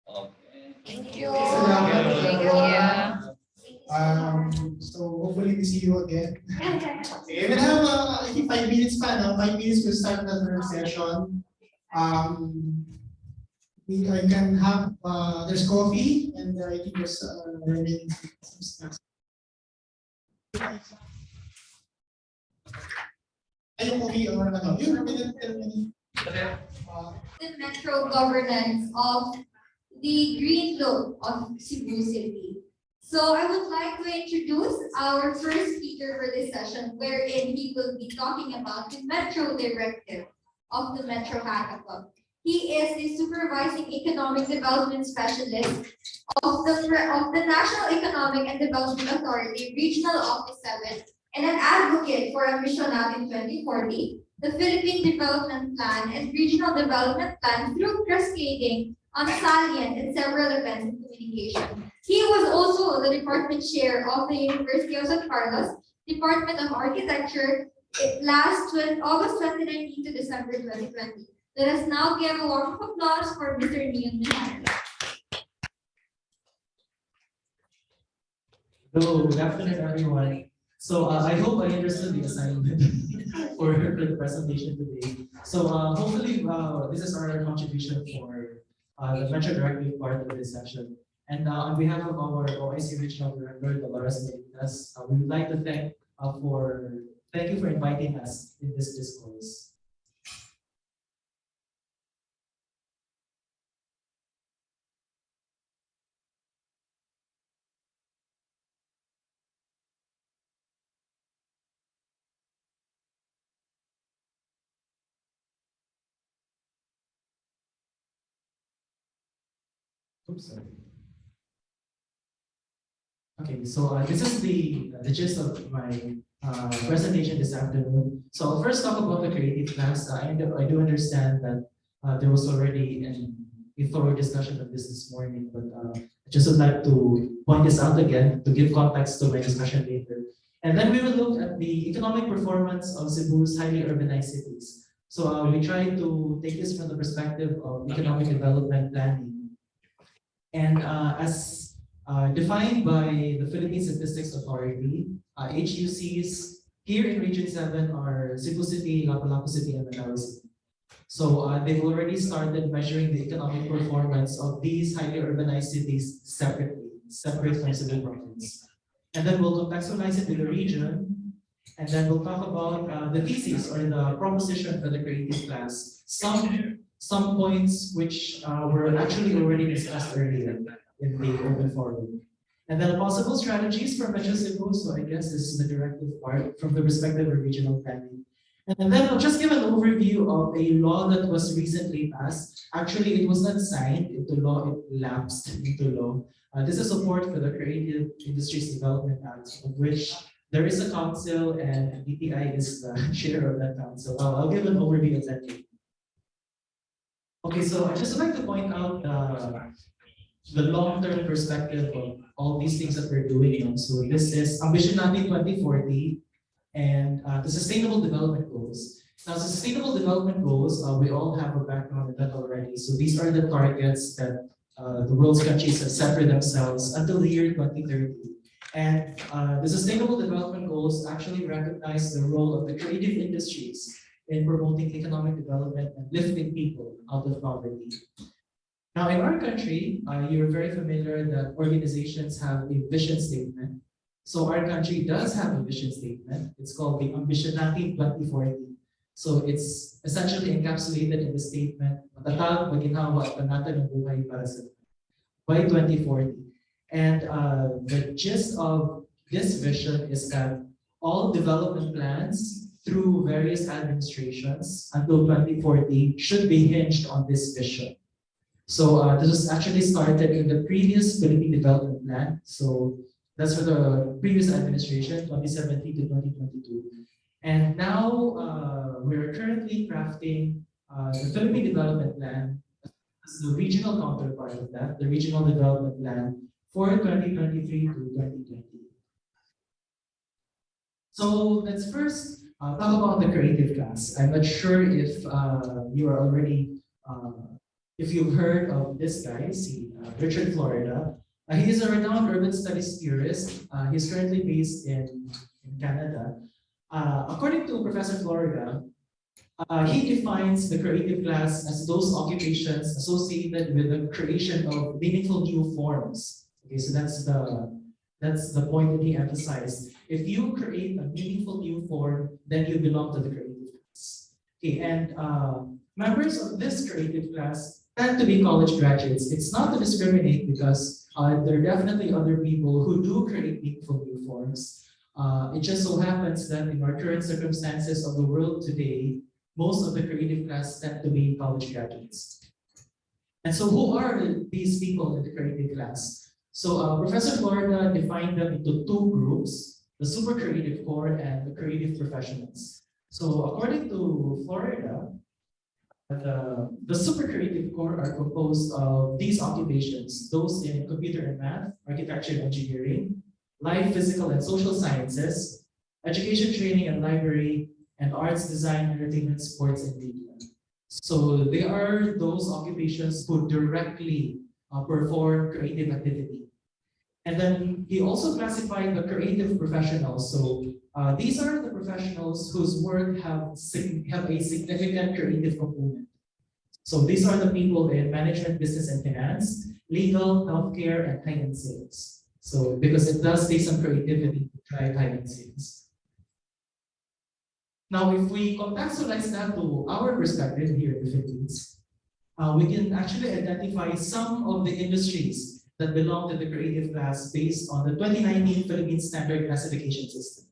Okay. Thank you. Thank you. So hopefully we see you again. Okay, we'll have I think 5 minutes pa, 5 minutes we'll start the third session. I can have there's coffee and I think there's remaining some snacks. Ayun coffee or ano? Yun, the metro governance of the green look of Cebu City. So I would like to introduce our first speaker for this session, wherein he will be talking about the Metro Directive of the MetroHackathon. He is the Supervising Economic Development Specialist of the National Economic and Development Authority, Regional Office 7, and an advocate for a Mission Natin 2040, the Philippine Development Plan and Regional Development Plan through cascading on salient and several events in communication. He was also the department chair of the University of San Carlos, Department of Architecture, last August 2019 to December 2020. Let us now give a warm applause for Mr. Neon Mihan. Hello, good afternoon, everyone. So I hope I understood the assignment for the presentation today. So hopefully this is our contribution for the Metro Directive part of this session. And on behalf of our OIC Regional Director, Dolores Meritas, we would like to thank you for inviting us in this discourse. Oops, sorry. Okay, so this is the gist of my presentation this afternoon. So I'll first talk about the creative class. I do understand that there was already a thorough discussion of this morning, but I just would like to point this out again to give context to my discussion later. And then we will look at the economic performance of Cebu's highly urbanized cities. So we try to take this from the perspective of economic development planning. And as defined by the Philippine Statistics Authority, HUCs here in Region 7 are Cebu City, Lapu-Lapu City, and Mandaue City. So they've already started measuring the economic performance of these highly urbanized cities separate from Cebu province. And then we'll contextualize it with the region, and then we'll talk about the thesis or the proposition for the creative class. Some points which were actually already discussed earlier in the open forum. And then possible strategies for Metro Cebu. So I guess this is the directive part from the perspective of regional planning. And then I'll just give an overview of a law that was recently passed. Actually, it was not signed into law, it lapsed into law. This is support for the Creative Industries Development Act, of which there is a council and DTI is the chair of that council. I'll give an overview of that. Okay, so I just like to point out the long-term perspective of all these things that we're doing. So this is Ambition Natin 2040 and the Sustainable Development Goals. Now, the Sustainable Development Goals, we all have a background in that already. So these are the targets that the world's countries have set for themselves until the year 2030. And the Sustainable Development Goals actually recognize the role of the creative industries in promoting economic development and lifting people out of poverty. Now, in our country, you're very familiar that organizations have a vision statement. So our country does have a vision statement. It's called the Ambition Natin 2040. So it's essentially encapsulated in the statement, matatag, maginhawa at panatag ng buhay para sa by 2040. And the gist of this vision is that all development plans through various administrations until 2040 should be hinged on this vision. So this was actually started in the previous Philippine Development Plan. So that's for the previous administration, 2017 to 2022. And now we're currently crafting the Philippine Development Plan as the regional counterpart of that, the Regional Development Plan for 2023 to 2020. So let's first talk about the creative class. I'm not sure if you are already, if you've heard of this guy, Richard Florida. He is a renowned urban studies theorist. He's currently based in Canada. According to Professor Florida, he defines the creative class as those occupations associated with the creation of meaningful new forms. Okay, so that's the point that he emphasized. If you create a meaningful new form, then you belong to the creative class. Okay, and members of this creative class tend to be college graduates. It's not to discriminate because there are definitely other people who do create meaningful new forms. It just so happens that in our current circumstances of the world today, most of the creative class tend to be college graduates. And so who are these people in the creative class? So Professor Florida defined them into two groups, the super creative core and the creative professionals. So according to Florida, the super creative core are composed of these occupations, those in computer and math, architecture and engineering, life, physical and social sciences, education, training and library, and arts, design, entertainment, sports, and media. So they are those occupations who directly perform creative activity. And then he also classified the creative professionals. So these are the professionals whose work have a significant creative component. So these are the people in management, business and finance, legal, healthcare, and high-end sales. So because it does take some creativity to try high-end sales. Now, if we contextualize that to our perspective here in the Philippines, we can actually identify some of the industries that belong to the creative class based on the 2019 Philippine Standard Classification System.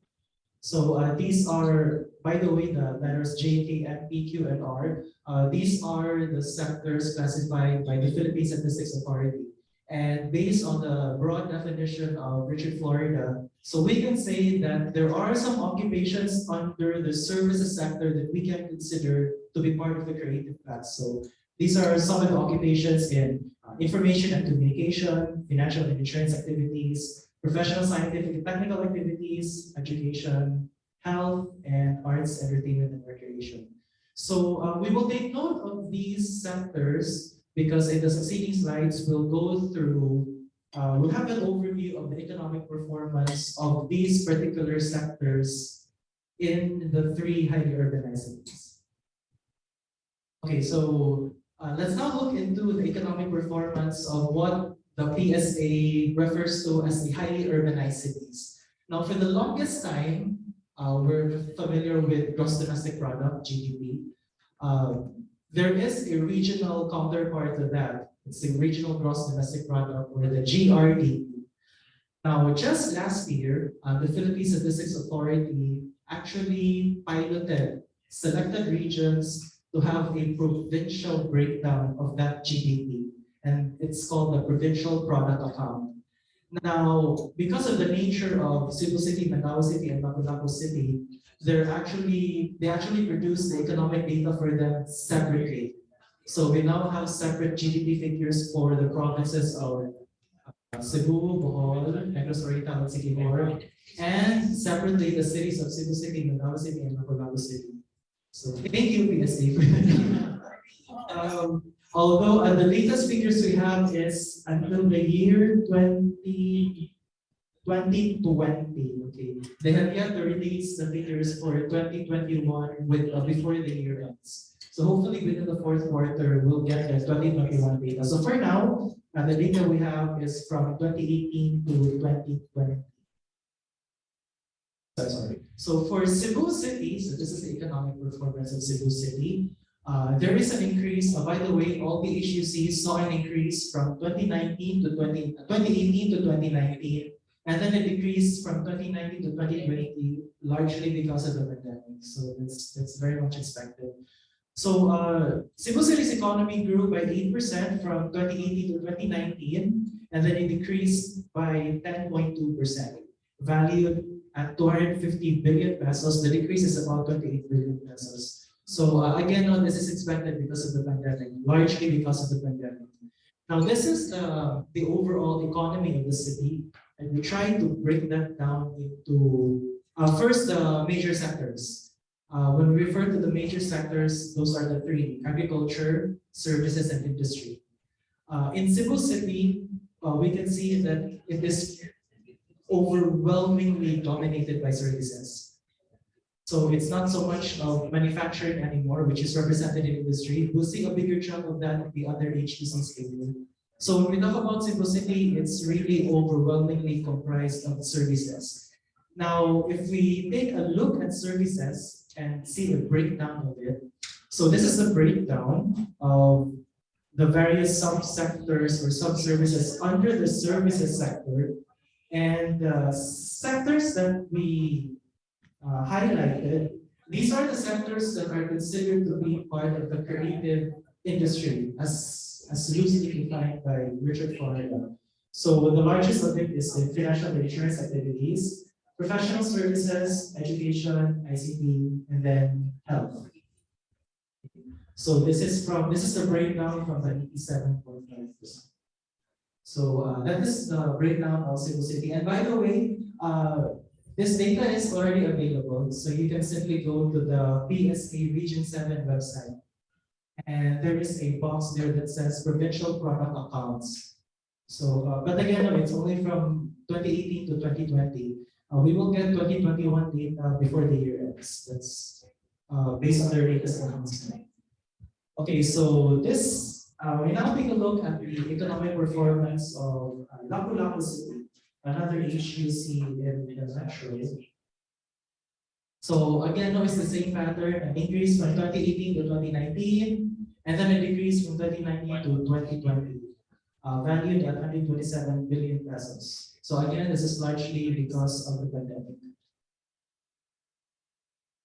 So these are, by the way, the letters J, K, M, P, Q, and R. These are the sectors classified by the Philippine Statistics Authority. And based on the broad definition of Richard Florida, so we can say that there are some occupations under the services sector that we can consider to be part of the creative class. So these are some of the occupations in information and communication, financial and insurance activities, professional, scientific, and technical activities, education, health, and arts, entertainment, and recreation. So we will take note of these sectors because in the succeeding slides, we'll go through, we'll have an overview of the economic performance of these particular sectors in the 3 highly urbanized cities. Okay, so let's now look into the economic performance of what the PSA refers to as the highly urbanized cities. Now, for the longest time, we're familiar with gross domestic product, GDP. There is a regional counterpart to that. It's the regional gross domestic product, or the GRDP. Now, just last year, the Philippine Statistics Authority actually piloted selected regions to have a provincial breakdown of that GDP, and it's called the Provincial Product Account. Now, because of the nature of Cebu City, Mandaue City, and Lapu-Lapu City, they actually produce the economic data for them separately. So we now have separate GDP figures for the provinces of Cebu, Bohol, Negros Oriental, and Siquijor, and separately the cities of Cebu City, Mandaue City, and Lapu-Lapu City. So thank you, PSA, for that. Although the latest figures we have is until the year 2020. Okay, they have yet to release the figures for 2021 with before the year ends. So hopefully within the 4th quarter, we'll get the 2021 data. So for now, the data we have is from 2018 to 2020. Sorry. So for Cebu City, so this is the economic performance of Cebu City. There is an increase. By the way, all the HUCs saw an increase from 2018 to 2019, and then a decrease from 2019 to 2020, largely because of the pandemic. So that's very much expected. So Cebu City's economy grew by 8% from 2018 to 2019, and then it decreased by 10.2%, valued at 250 billion pesos. The decrease is about 28 billion pesos. So again, this is expected because of the pandemic, largely because of the pandemic. Now, this is the overall economy of the city, and we try to break that down into first the major sectors. When we refer to the major sectors, those are the 3: agriculture, services, and industry. In Cebu City, we can see that it is overwhelmingly dominated by services. So it's not so much of manufacturing anymore, which is represented in industry. We'll see a bigger chunk of that in the other HUCs later. So when we talk about Cebu City, it's really overwhelmingly comprised of services. Now, if we take a look at services and see a breakdown of it, so this is the breakdown of the various subsectors or sub-services under the services sector, and sectors that we highlighted. These are the sectors that are considered to be part of the creative industry, as loosely defined by Richard Florida. So the largest of it is the financial and insurance activities, professional services, education, ICT, and then health. So this is the breakdown from the 87.5%. So that is the breakdown of Cebu City. And by the way, this data is already available, so you can simply go to the PSA Region 7 website. And there is a box there that says Provincial Product Accounts. So, but again, it's only from 2018 to 2020. We will get 2021 data before the year ends. That's based on their latest announcement. Okay, so we now take a look at the economic performance of Lapu-Lapu City, another HUC in the metro. So again, no, it's the same pattern, an increase from 2018 to 2019, and then a decrease from 2019 to 2020, valued at 127 billion pesos. So again, this is largely because of the pandemic.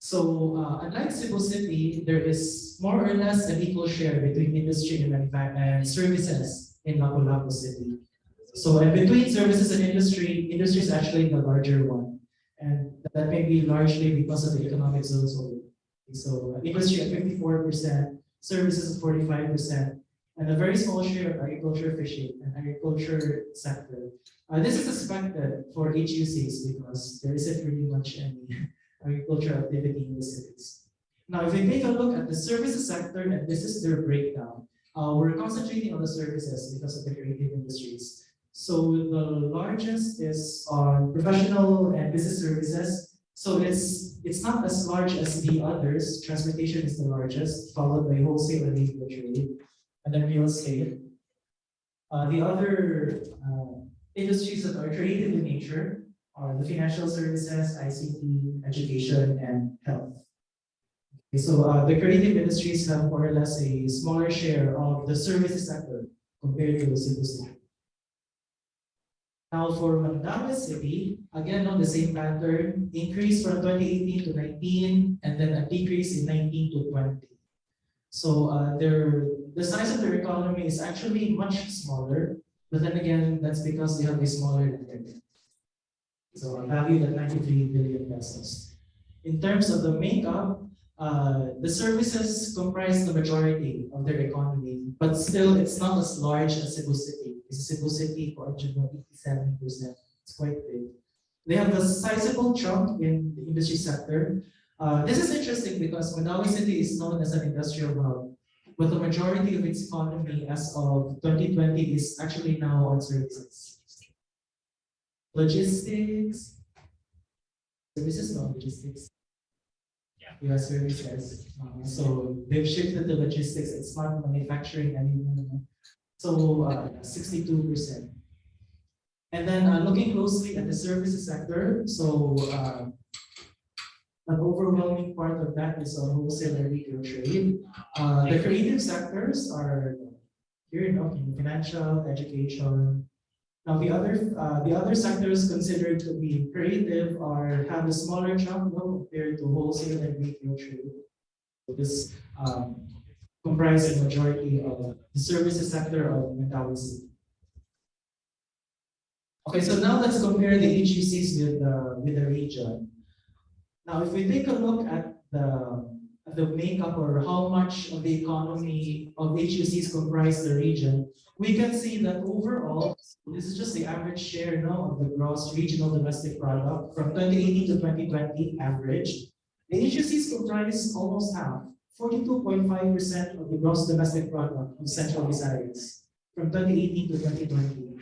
So unlike Cebu City, there is more or less an equal share between industry and services in Lapu-Lapu City. So and between services and industry is actually the larger one. And that may be largely because of the economic zones only. So industry at 54%, services at 45%, and a very small share of agriculture, fishing, and agriculture sector. This is expected for HUCs because there isn't really much any agricultural activity in the cities. Now, if we take a look at the services sector, and this is their breakdown, we're concentrating on the services because of the creative industries. So the largest is on professional and business services. So it's not as large as the others. Transportation is the largest, followed by wholesale and retail trade, and then real estate. The other industries that are creative in nature are the financial services, ICT, education, and health. Okay, so the creative industries have more or less a smaller share of the services sector compared to Cebu City. Now for Mandaue City, again on the same pattern, increase from 2018 to 19, and then a decrease in 19 to 20. So the size of their economy is actually much smaller, but then again, that's because they have a smaller net area. So valued at 93 billion pesos. In terms of the makeup, the services comprise the majority of their economy, but still it's not as large as Cebu City. Cebu City for 87%. It's quite big. They have a sizable chunk in the industry sector. This is interesting because Mandaue City is known as an industrial hub, but the majority of its economy as of 2020 is actually now on services. Logistics. Services, not logistics. Yeah, services. So they've shifted to logistics. It's not manufacturing anymore. So 62%. And then looking closely at the services sector, so an overwhelming part of that is on wholesale and retail trade. The creative sectors are here, in financial, education. Now the other sectors considered to be creative have a smaller chunk compared to wholesale and retail trade. So this comprise the majority of the services sector of Mandaue City. Okay, so now let's compare the HUCs with the region. Now, if we take a look at the makeup or how much of the economy of HUCs comprise the region, we can see that overall, this is just the average share now of the gross regional domestic product from 2018 to 2020 average. The HUCs comprise almost half. 42.5% of the gross domestic product of Central Visayas from 2018 to 2020.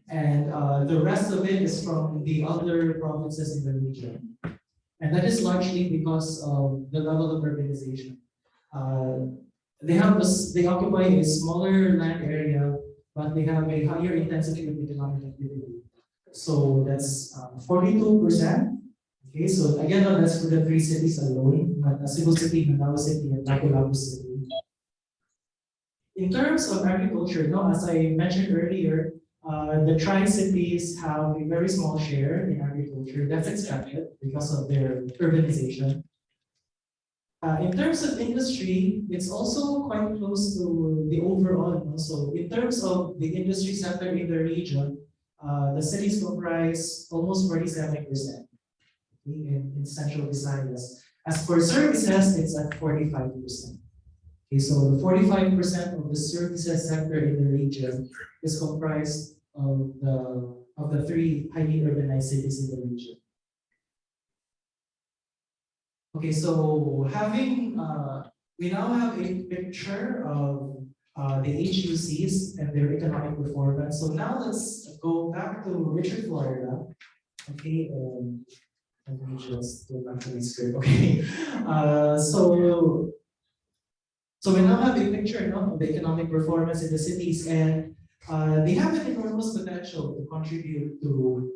And the rest of it is from the other provinces in the region. And that is largely because of the level of urbanization. They occupy a smaller land area, but they have a higher intensity of economic activity. So that's 42%. Okay, so again, that's for the three cities alone, Cebu City, Mandaue City, and Lapu-Lapu City. In terms of agriculture, as I mentioned earlier, the tri-cities have a very small share in agriculture. That's expected because of their urbanization. In terms of industry, it's also quite close to the overall. So in terms of the industry sector in the region, the cities comprise almost 47%. In Central Visayas. As for services, it's at 45%. Okay, so the 45% of the services sector in the region is comprised of the three highly urbanized cities in the region. Okay, so we now have a picture of the HUCs and their economic performance. So now let's go back to Richard, Florida. Okay. Let me just go back to the script. Okay. So So we now have a picture, no, of the economic performance in the cities, and they have an enormous potential to contribute to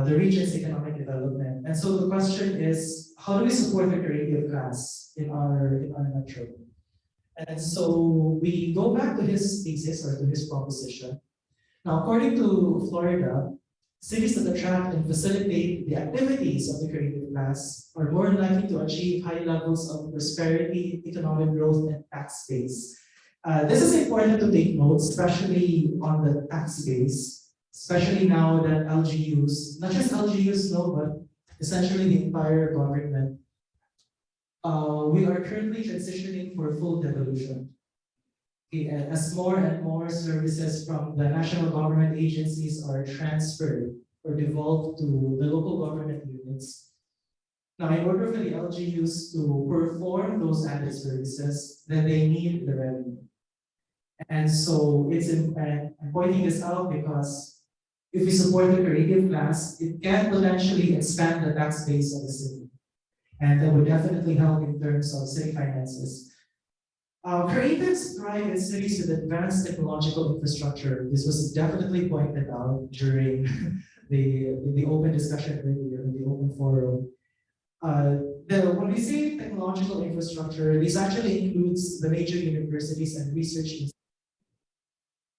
the region's economic development. And so the question is, how do we support the creative class in our metro? And so we go back to his thesis or to his proposition. Now, according to Florida, cities that attract and facilitate the activities of the creative class are more likely to achieve high levels of prosperity, economic growth, and tax base. This is important to take note, especially on the tax base, especially now that LGUs, not just LGUs, no, but essentially the entire government, we are currently transitioning for full devolution. Okay, and as more and more services from the national government agencies are transferred or devolved to the local government units. Now, in order for the LGUs to perform those added services, then they need the revenue. And so I'm pointing this out because if we support the creative class, it can potentially expand the tax base of the city. And that would definitely help in terms of city finances. Creatives thrive in cities with advanced technological infrastructure. This was definitely pointed out during the open discussion earlier, in the open forum. When we say technological infrastructure, this actually includes the major universities and research institutes.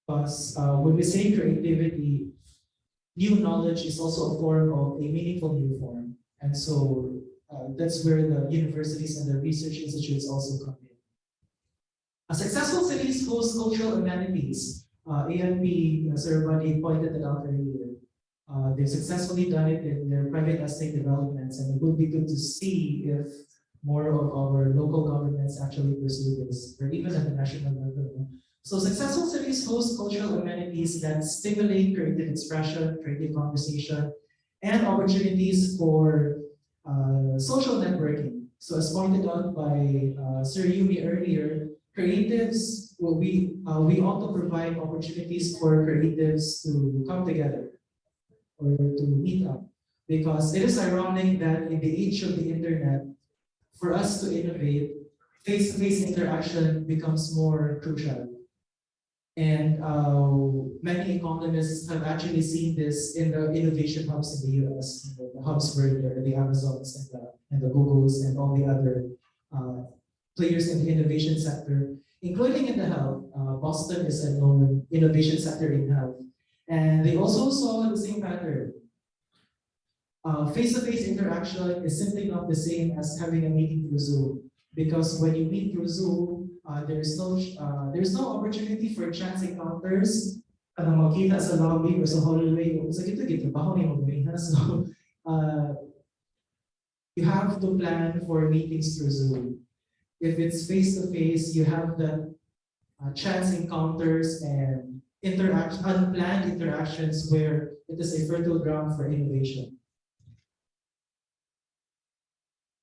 Because when we say creativity, new knowledge is also a form of a meaningful new form. And so that's where the universities and the research institutes also come in. Successful cities host cultural amenities. ANP, Sir Buddy pointed it out earlier. They've successfully done it in their private estate developments, and it would be good to see if more of our local governments actually pursue this, or even at the national level. So successful cities host cultural amenities that stimulate creative expression, creative conversation, and opportunities for social networking. So as pointed out by Sir Yumi earlier, creatives, we also provide opportunities for creatives to come together or to meet up. Because it is ironic that in the age of the internet, for us to innovate, face-to-face interaction becomes more crucial. And many economists have actually seen this in the innovation hubs in the US, the hubs where the Amazons and the Googles and all the other players in the innovation sector, including in the health. Boston is a known innovation sector in health. And they also saw the same pattern. Face-to-face interaction is simply not the same as having a meeting through Zoom. Because when you meet through Zoom, there's no opportunity for chance encounters. Makita sa lobby or sa hallway, so you have to plan for meetings through Zoom. If it's face-to-face, you have the chance encounters and unplanned interactions where it is a fertile ground for innovation.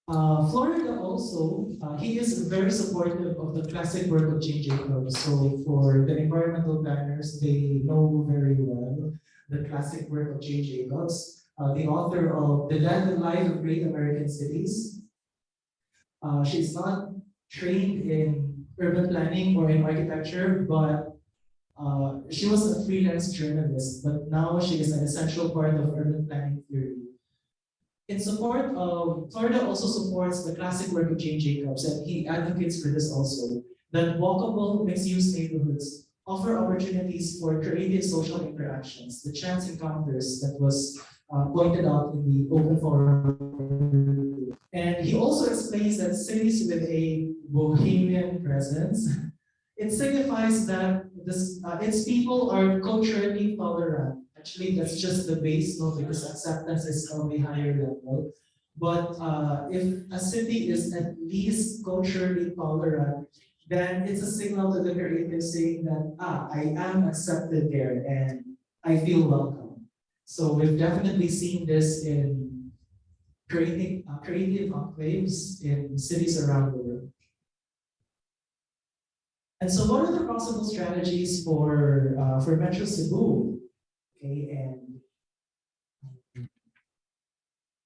Florida also, he is very supportive of the classic work of J. Jacobs. So for the environmental planners, they know very well the classic work of J. Jacobs, the author of The Death and Life of Great American Cities. She's not trained in urban planning or in architecture, but she was a freelance journalist, but now she is an essential part of urban planning theory. In support of, Florida also supports the classic work of J. Jacobs, and he advocates for this also, that walkable mixed-use neighborhoods offer opportunities for creative social interactions, the chance encounters that was pointed out in the open forum. And he also explains that cities with a bohemian presence, it signifies that its people are culturally tolerant. Actually, that's just the base, no, because acceptance is on a higher level. But if a city is at least culturally tolerant, then it's a signal to the creative saying that, I am accepted there and I feel welcome. So we've definitely seen this in creative enclaves in cities around the world. And so what are the possible strategies for Metro Cebu? Okay, and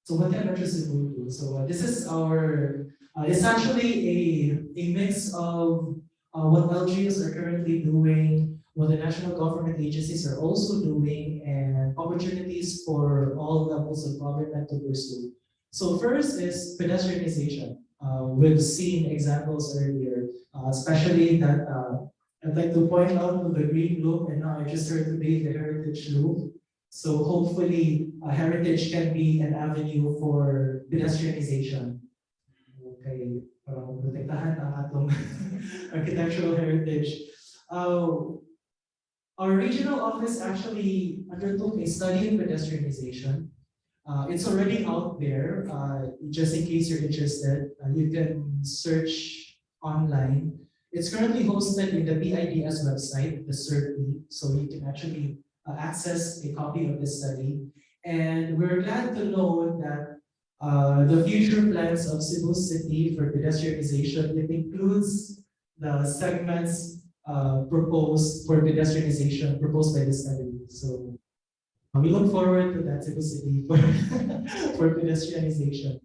so what can Metro Cebu do? So this is our, it's actually a mix of what LGUs are currently doing, what the national government agencies are also doing, and opportunities for all levels of government to pursue. So first is pedestrianization. We've seen examples earlier, especially that I'd like to point out the green loop, and now I just heard today the heritage loop. So hopefully, heritage can be an avenue for pedestrianization. Okay, protektahan ang atong architectural heritage. Our regional office actually undertook a study in pedestrianization. It's already out there. Just in case you're interested, you can search online. It's currently hosted in the PIDS website, the CERT, so you can actually access a copy of this study. And we're glad to know that the future plans of Cebu City for pedestrianization, it includes the segments proposed for pedestrianization proposed by the study. So we look forward to that Cebu City for pedestrianization.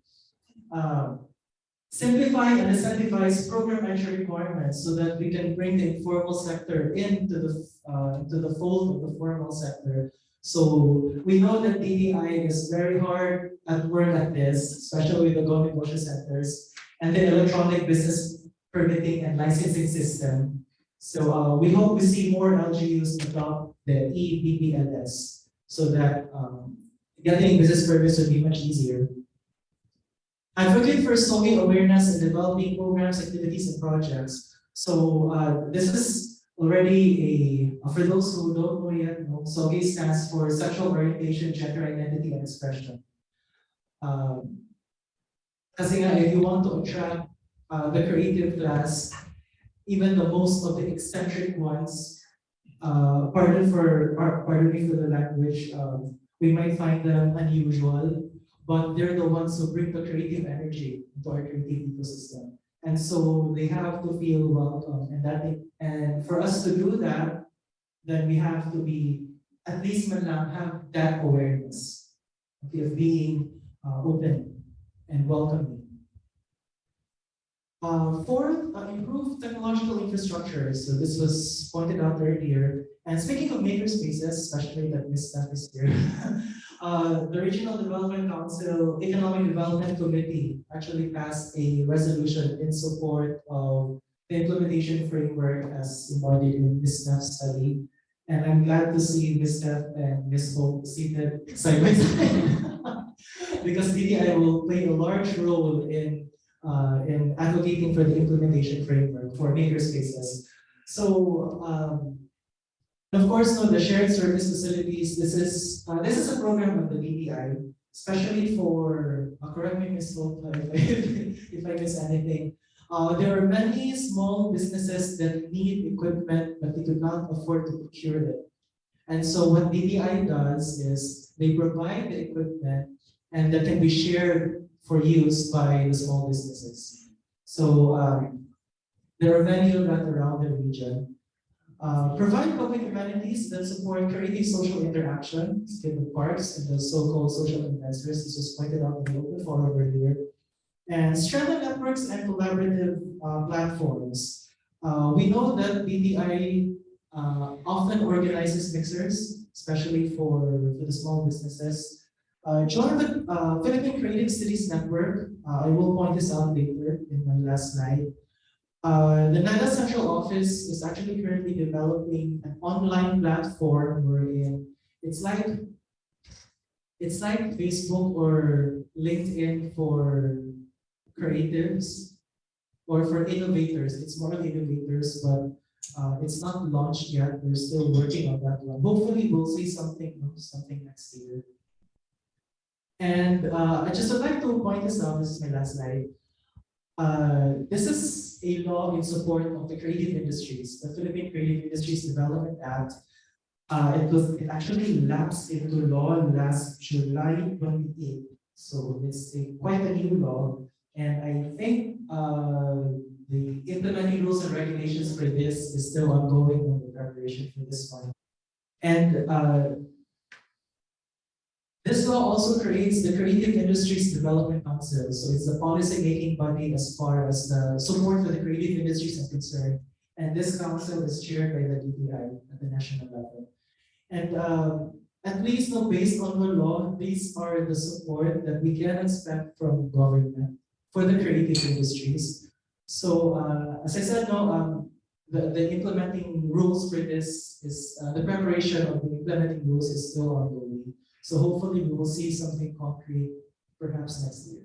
Simplify and incentivize program entry requirements so that we can bring the informal sector into the fold of the formal sector. So we know that DDI is very hard at work at this, especially with the go-negosyo centers and the electronic business permitting and licensing system. So we hope to see more LGUs adopt the EBPLS so that getting business permits would be much easier. Advocate for SOGI awareness and developing programs, activities, and projects. So this is already for those who don't know yet, SOGI stands for Sexual Orientation, Gender Identity, and Expression. Kasi nga, if you want to attract the creative class, even the most of the eccentric ones, pardon me for the language, we might find them unusual, but they're the ones who bring the creative energy into our creative ecosystem. And so they have to feel welcome. And for us to do that, then we have to be, at least have that awareness of being open and welcoming. Fourth, improve technological infrastructure. So this was pointed out earlier. And speaking of makerspaces, especially that Ms. Steph is here, the Regional Development Council Economic Development Committee actually passed a resolution in support of the implementation framework as embodied in Ms. Steph's study. And I'm glad to see Ms. Steph and Ms. Hope seated side by side because DDI will play a large role in advocating for the implementation framework for makerspaces. So, of course, the shared service facilities. This is a program of the DDI, especially for. Correct me, Ms. Hope, if I miss anything. There are many small businesses that need equipment, but they could not afford to procure it. And so, what DDI does is they provide the equipment, and that can be shared for use by the small businesses. So there are many of that around the region. Provide public amenities that support creative social interaction, the parks and the so-called social investors. This was pointed out in the open forum earlier. And strengthen networks and collaborative platforms. We know that BDI often organizes mixers, especially for the small businesses. Join the Philippine Creative Cities Network. I will point this out later in my last slide. The NADA Central Office is actually currently developing an online platform wherein it's like Facebook or LinkedIn for creatives or for innovators. It's more innovators, but it's not launched yet. We're still working on that one. Hopefully, we'll see something next year. And I just would like to point this out. This is my last slide. This is a law in support of the creative industries, the Philippine Creative Industries Development Act. It actually lapsed into law last July 28th. So it's quite a new law. And I think the implementing rules and regulations for this is still ongoing in the preparation for this one. And this law also creates the Creative Industries Development Council. So it's the policy-making body as far as the support for the creative industries are concerned. And this council is chaired by the DTI at the national level. And at least based on the law, these are the support that we can expect from government for the creative industries. So as I said, the implementing rules for this is the preparation of the implementing rules is still ongoing. So hopefully we will see something concrete perhaps next year.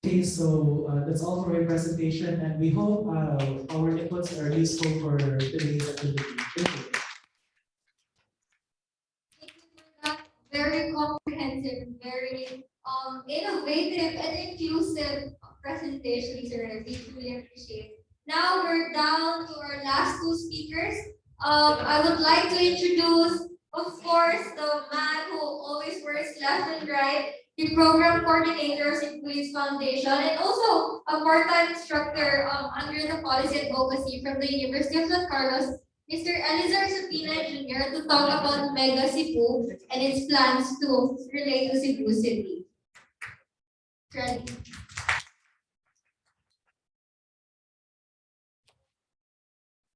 Okay, so that's all for my presentation, and we hope our inputs are useful for today's activity. Thank you. Very comprehensive, very innovative and inclusive presentation, sir. We truly appreciate. Now we're down to our last two speakers. I would like to introduce, of course, the man who always works left and right, the program coordinator of Cebu Leads Foundation, and also a part-time instructor under the policy advocacy from the University of San Carlos, Mr. Elizar Supina Jr. to talk about Mega Cebu and its plans to relate to Cebu City. Ready?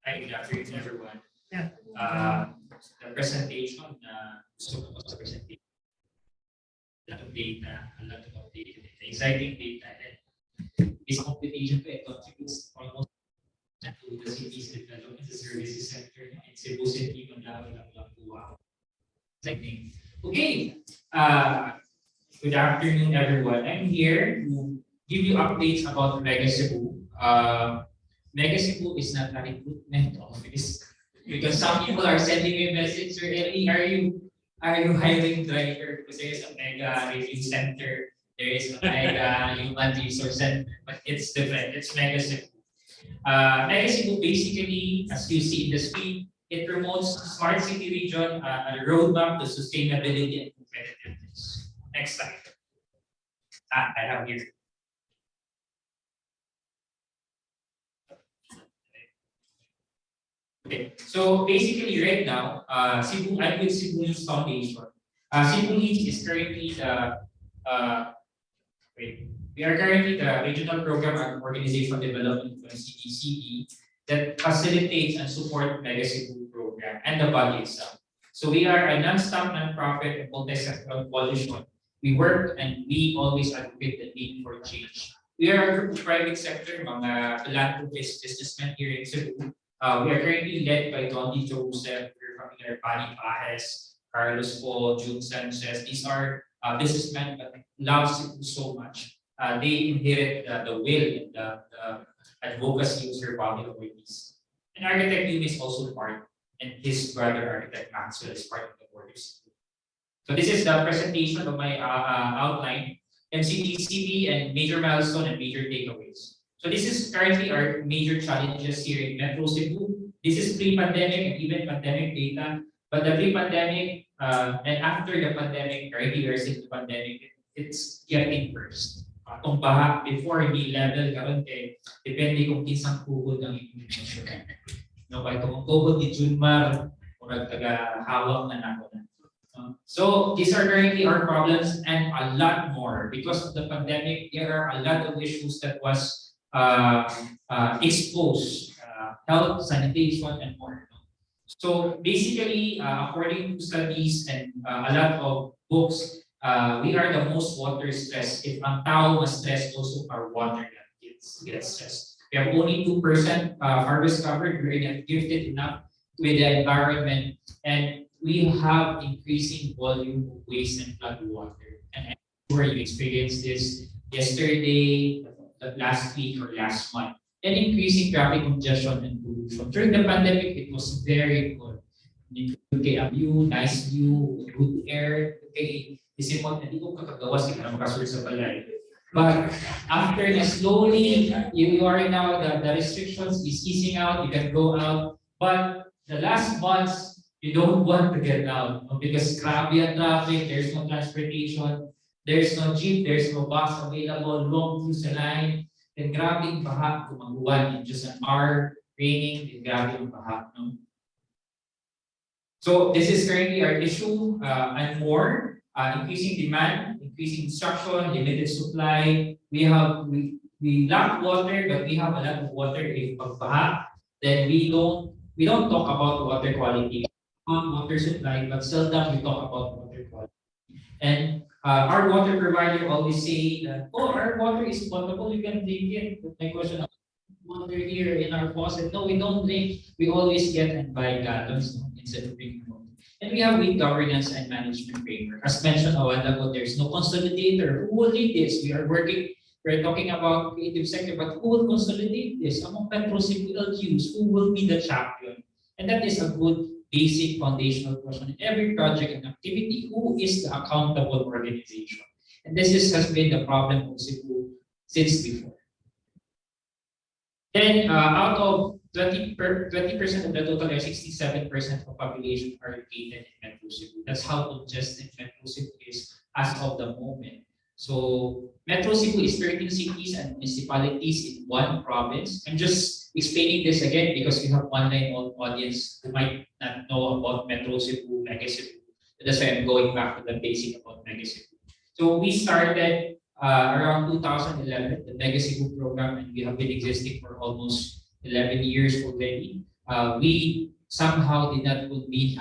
Hi, good afternoon, everyone. The presentation, the presentation, a lot of data, exciting data, and this computation contributes almost to the city's development, the services sector, and Cebu City, exciting. Okay, good afternoon, everyone. I'm here to give you updates about Mega Cebu. Mega Cebu is not a recruitment office because some people are sending me a message, Sir Ellie, are you hiring driver? Because there is a mega review center, there is a mega human resource center, but it's different. It's Mega Cebu. Mega Cebu basically, as you see in the screen, it promotes smart city region, a roadmap to sustainability and competitiveness. Next slide. I have here. Okay, so basically right now, I'm with Cebu Leads Foundation. Cebu Leads is currently the we are currently the regional program and organization development for CDCD that facilitates and supports Mega Cebu program and the body itself. So we are a non-stop, non-profit, and multi-sectoral coalition. We work and we always advocate the need for change. We are a group of private sector, mga philanthropist businessmen here in Cebu. We are currently led by Donnie Joseph, we're from there, Pani Pajes, Carlos Paul, June Sanchez. These are businessmen that love Cebu so much. They inherit the will and the advocacy of Sir Bobby Ortiz. And architect Yumi is also part, and his brother architect Maxwell is part of the board of Cebu. So this is the presentation of my outline, MCTCB and major milestone and major takeaways. So this is currently our major challenges here in Metro Cebu. This is pre-pandemic and even pandemic data. But the pre-pandemic and after the pandemic, currently we're in the pandemic, it's getting worse. Itong baha before hindi level karon kay depende kung kinsang tuhod ang implementation. No, kay itong tuhod ni Junmar murag taga hawak na nako na. So these are currently our problems and a lot more because of the pandemic. There are a lot of issues that was exposed, health, sanitation, and more. So basically, according to studies and a lot of books, we are the most water stressed. If ang tao mas stressed, also our water gets stressed. We have only 2% harvest covered. We're not gifted enough with the environment, and we have increasing volume of waste and flood water. And I'm sure you experienced this yesterday, last week, or last month. And increasing traffic congestion and pollution. During the pandemic, it was very good. Okay, a view, nice view, good air. Okay, isimot na di ko kakagawas kasi na makasuri sa balay. But after na slowly, you are now, the restrictions is easing out, you can go out. But the last months, you don't want to get out because grabe ang traffic, there's no transportation, there's no jeep, there's no bus available, long queues sa line. Then grabing baha kumaguan in just an hour raining, then grabing baha. No? So this is currently our issue and more. Increasing demand, increasing construction, limited supply. We we lack water, but we have a lot of water. If pagbaha, then we don't talk about water quality. On water supply, but seldom we talk about water quality. And our water provider always say that, oh, our water is potable, you can drink it. But my question, water here in our faucet. No, we don't drink. We always get and buy gallons, no, instead of drinking water. And we have weak governance and management framework. As mentioned a while ago, there's no consolidator. Who will lead this? We're talking about creative sector, but who will consolidate this? Among Metro Cebu LGUs, who will be the champion? And that is a good basic foundational question in every project and activity. Who is the accountable organization? And has been the problem of Cebu since before. Then out of 20% of the total, 67% of population are located in Metro Cebu. That's how congested Metro Cebu is as of the moment. So Metro Cebu is 13 cities and municipalities in one province. I'm just explaining this again because we have online audience who might not know about Metro Cebu, Mega Cebu. That's why I'm going back to the basic about Mega Cebu. So we started around 2011, the Mega Cebu program, and we have been existing for almost 11 years already. We somehow did not convene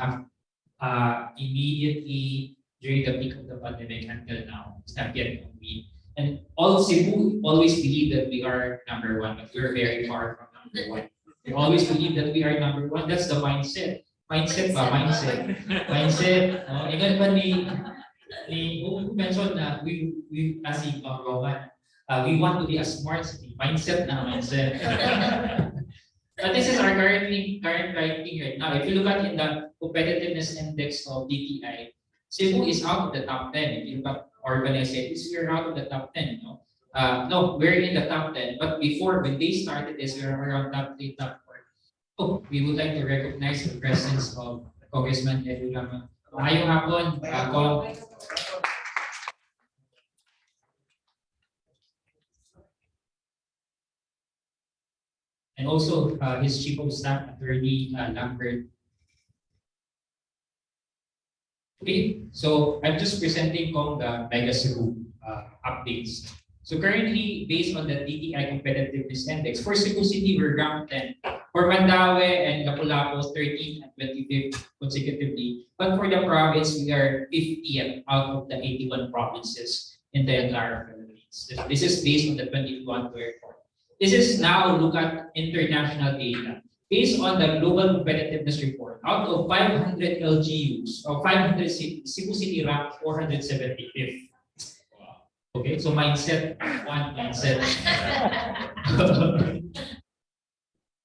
immediately during the peak of the pandemic until now. It's not yet convened. And all Cebu always believe that we are number one, but we're very far from number one. We always believe that we are number one. That's the mindset. Mindset. No? Even when who mentioned that we as in Roman, we want to be a smart city. Mindset. But this is our current ranking right now. If you look at in the competitiveness index of DTI, Cebu is out of the top 10. If you look at organized cities, we're out of the top 10. No, we're in the top 10. But before, when they started this, we were around top 3, top 4. Oh, we would like to recognize the presence of Congressman Edu Lamang. Ngayong hapon, and also his chief of staff, Attorney Lambert. Okay, so I'm just presenting the Mega Cebu updates. So currently, based on the DTI Competitiveness Index, for Cebu City, we're ranked 10. For Mandaue and Lapu-Lapu, 13 and 25th consecutively. But for the province, we are 50th out of the 81 provinces in the entire Philippines. This is based on the 2021 report. This is now look at international data. Based on the Global Competitiveness Report, out of 500 LGUs or 500 cities, Cebu City ranked 475th. Okay, so mindset, one mindset.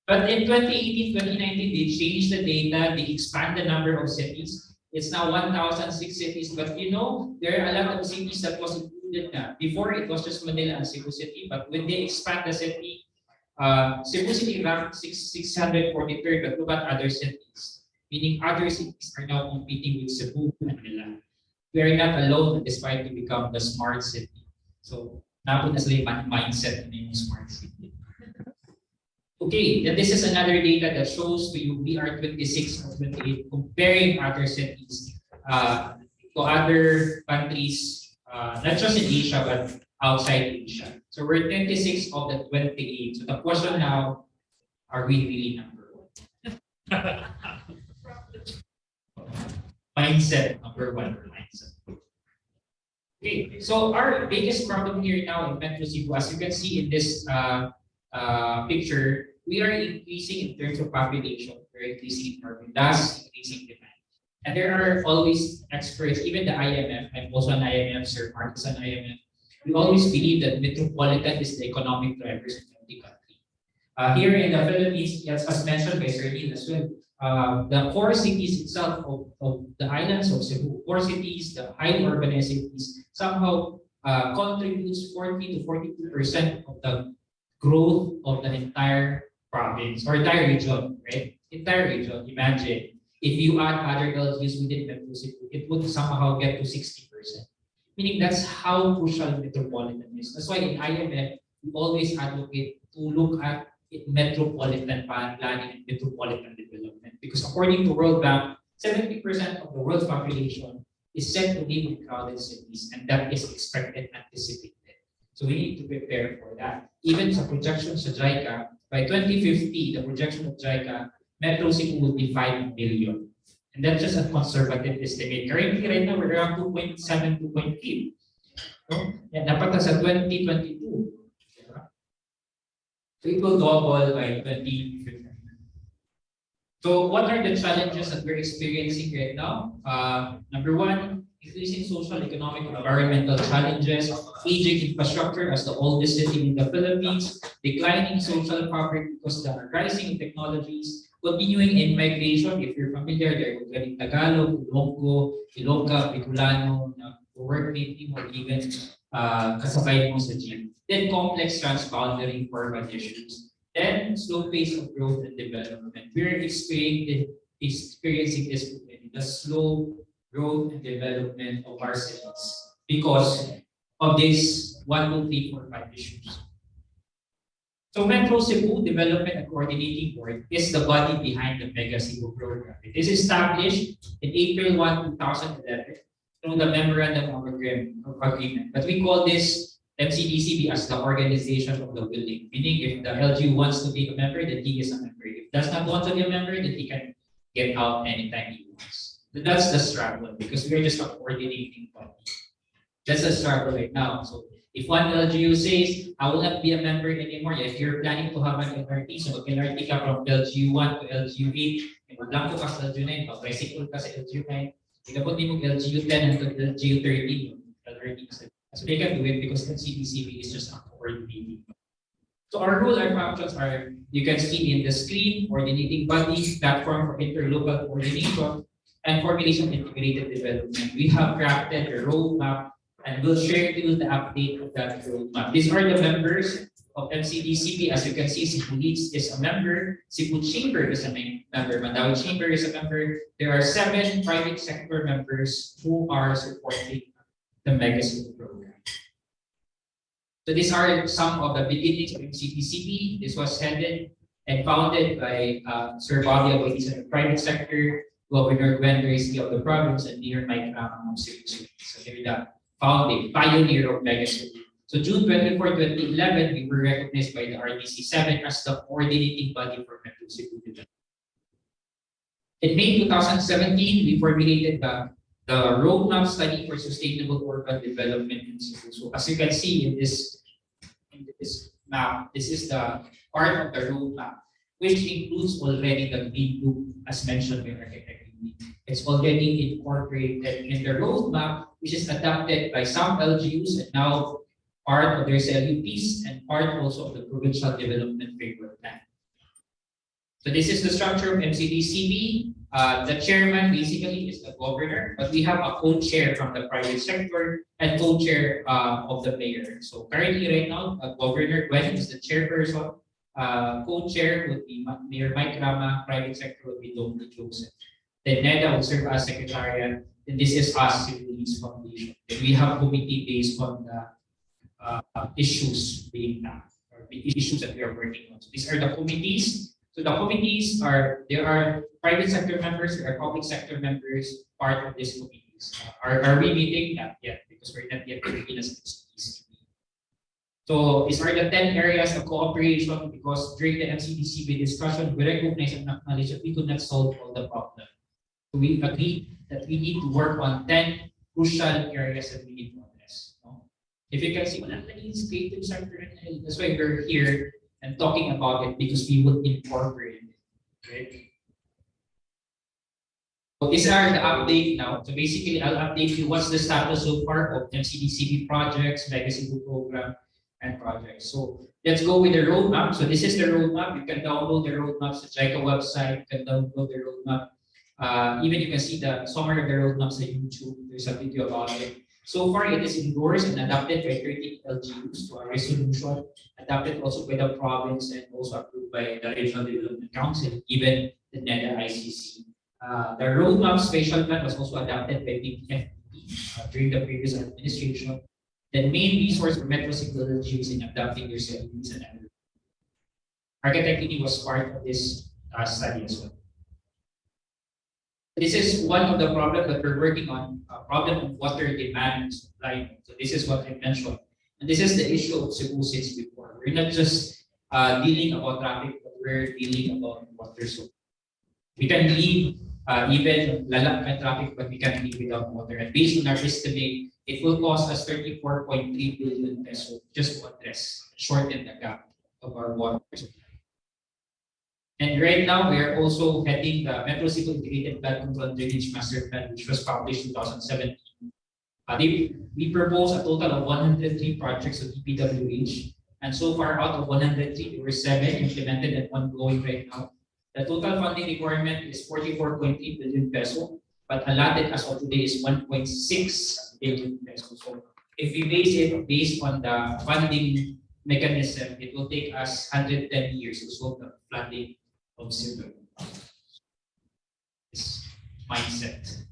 But in 2018, 2019, they changed the data, they expand the number of cities. It's now 1,006 cities, but there are a lot of cities that was included now. Before, it was just Manila and Cebu City, but when they expand the city, Cebu City ranked 643rd, but look at other cities. Meaning other cities are now competing with Cebu and Manila. We are not alone despite to become the smart city. So, napun na sila mindset na yung smart city. Okay, then this is another data that shows to you we are 26 or 28 comparing other cities to other countries, not just in Asia, but outside Asia. So we're 26 of the 28. So the question now, are we really number one? Mindset, number one mindset. Okay, so our biggest problem here now in Metro Cebu, as you can see in this picture, we are increasing in terms of population, we're increasing in urban, thus increasing demand. And there are always experts, even the IMF, I'm also an IMF, Sir Mark is an IMF, we always believe that metropolitan is the economic drivers of the country. Here in the Philippines, as mentioned by Sir Neil as well, the core cities itself of the islands of Cebu, core cities, the highly urbanized cities, somehow contributes 40 to 42% of the growth of the entire province or entire region, right? Entire region. Imagine if you add other LGUs within Metro Cebu, it would somehow get to 60%. Meaning that's how crucial metropolitan is. That's why in IMF, we always advocate to look at metropolitan planning and metropolitan development. Because according to World Bank, 70% of the world's population is said to live in crowded cities, and that is expected and anticipated. So we need to prepare for that. Even sa projection sa JICA, by 2050, the projection of JICA, Metro Cebu will be 5 million. And that's just a conservative estimate. Currently, right now, we're around 2.7, 2.8. No? And dapat na sa 2022. Diba? So it will double by 2050. So what are the challenges that we're experiencing right now? Number one, increasing social, economic, and environmental challenges, aging infrastructure as the oldest city in the Philippines, declining social fabric because of the rising technologies, continuing in migration. If you're familiar, there are many Tagalog, Ilonggo, Ilongga, Bicolano, workmate mo, or even kasabay mo sa gym. Then complex transboundary urban issues. Then slow pace of growth and development. We're experiencing this the slow growth and development of our cities because of this 1, 2, 3, 4, 5 issues. So Metro Cebu Development and Coordinating Board is the body behind the Mega Cebu program. It is established in April 1, 2011 through the Memorandum of Agreement. But we call this MCDCB as the organization of the willing, meaning if the LGU wants to be a member, then he is a member. If does not want to be a member, then he can get out anytime he wants. So that's the struggle because we're just a coordinating body. That's the struggle right now. So if one LGU says, I will not be a member anymore, if you're planning to have an LRT, so mag-LRT ka from LGU 1 to LGU 8, maglang ka sa LGU 9, pag-recycle ka sa LGU 9, ikapot din mo LGU 10 until LGU 13, LRT ka sa. So they can do it because the CDCB is just a coordinating. So our role and functions are, you can see in the screen, coordinating body, platform for interlocal coordination, and formulation of integrated development. We have crafted a roadmap and we'll share with you the update of that roadmap. These are the members of MCDCB. As you can see, Cebu Leads is a member, Cebu Chamber is a member, Mandawi Chamber is a member. There are 7 private sector members who are supporting the Mega Cebu program. So these are some of the beginnings of MCDCB. This was headed and founded by Sir Bobby Aguilis in the private sector, Governor Gwen Gracie of the province, and Mayor Mike Ram of Cebu. So they're the founding pioneer of Mega Cebu. So June 24, 2011, we were recognized by the RTC7 as the coordinating body for Metro Cebu development. In May 2017, we formulated the roadmap study for sustainable urban development in Cebu. So as you can see in this map, this is the part of the roadmap, which includes already the green loop, as mentioned by Architect Lee. It's already incorporated in the roadmap, which is adopted by some LGUs and now part of their CLUPs and part also of the Provincial Development Framework Plan. So this is the structure of MCDCB. The chairman basically is the governor, but we have a co-chair from the private sector and co-chair of the mayor. So currently right now, Governor Gwen is the chairperson. Co-chair would be Mayor Mike Rama, private sector would be Dominic Joseph. Then NEDA will serve as secretariat. And this is us, Cebu Leads Foundation. Then we have committee based on the issues being done, or the issues that we are working on. So these are the committees. So the committees there are private sector members, there are public sector members, part of these committees. Are we meeting? Not yet, because we're not yet working as MCDCB. So these are the 10 areas of cooperation, because during the MCDCB discussion, we recognize and acknowledge that we could not solve all the problems. So we agreed that we need to work on 10 crucial areas that we need to address. No? If you can see, creative sector, that's why we're here and talking about it, because we would incorporate it. Right? So these are the update now. So basically, I'll update you what's the status so far of MCDCB projects, Mega Cebu program, and projects. So let's go with the roadmap. So this is the roadmap. You can download the roadmap sa JICA website. You can download the roadmap. Even you can see the summary of the roadmap sa YouTube. There's a video about it. So far, it is endorsed and adopted by 13 LGUs to a resolution, adopted also by the province and also approved by the Regional Development Council, even the NEDA ICC. The roadmap spatial plan was also adopted by PPFP during the previous administration. The main resource for Metro Cebu LGUs in adopting their CLUPs and other. Architect Lee was part of this study as well. This is one of the problems that we're working on, problem of water demand and supply. So this is what I mentioned. And this is the issue of Cebu since before. We're not just dealing about traffic, but we're dealing about water. So we can leave even lalak na traffic, but we can leave without water. And based on our estimate, it will cost us 34.3 billion pesos just to address, shorten the gap of our water supply. And right now, we are also heading the Metro Cebu Integrated Flood Control Drainage Master Plan, which was published in 2017. We propose a total of 103 projects of DPWH, and so far out of 103, there were 7 implemented and ongoing right now. The total funding requirement is 44.8 billion peso, but allotted as of today is 1.6 billion peso. So if we base it based on the funding mechanism, it will take us 110 years to solve the flooding of Cebu. This mindset.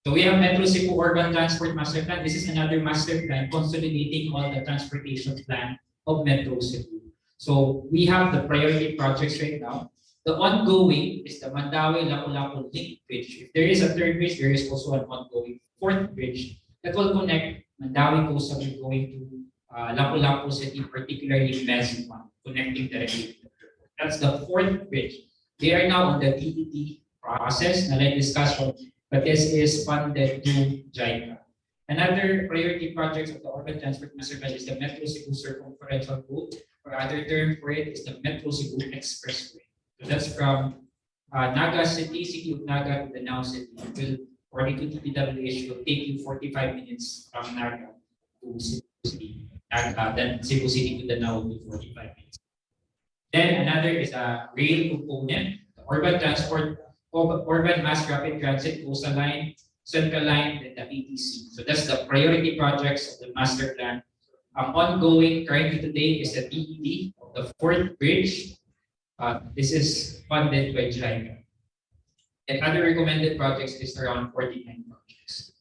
So we have Metro Cebu Urban Transport Master Plan. This is another master plan consolidating all the transportation plan of Metro Cebu. So we have the priority projects right now. The ongoing is the Mandaue-Lapu-Lapu Link Bridge. If there is a third bridge, there is also an ongoing fourth bridge that will connect Mandaue Coastal going to Lapu-Lapu City, particularly Mezuan, connecting directly. That's the fourth bridge. They are now on the DET process, na like discussion, but this is funded through JICA. Another priority project of the Urban Transport Master Plan is the Metro Cebu Circumferential Route, or other term for it is the Metro Cebu Expressway. So that's from Naga City, City of Naga to the Now City. It will, according to TPWH, will take you 45 minutes from Naga to Cebu City. Then Cebu City to the Now will be 45 minutes. Then another is a rail component, the urban transport, urban mass rapid transit, coastal line, central line, and the ATC. So that's the priority projects of the master plan. Ongoing currently today is the DED of the fourth bridge. This is funded by JICA. And other recommended projects is around 49 projects.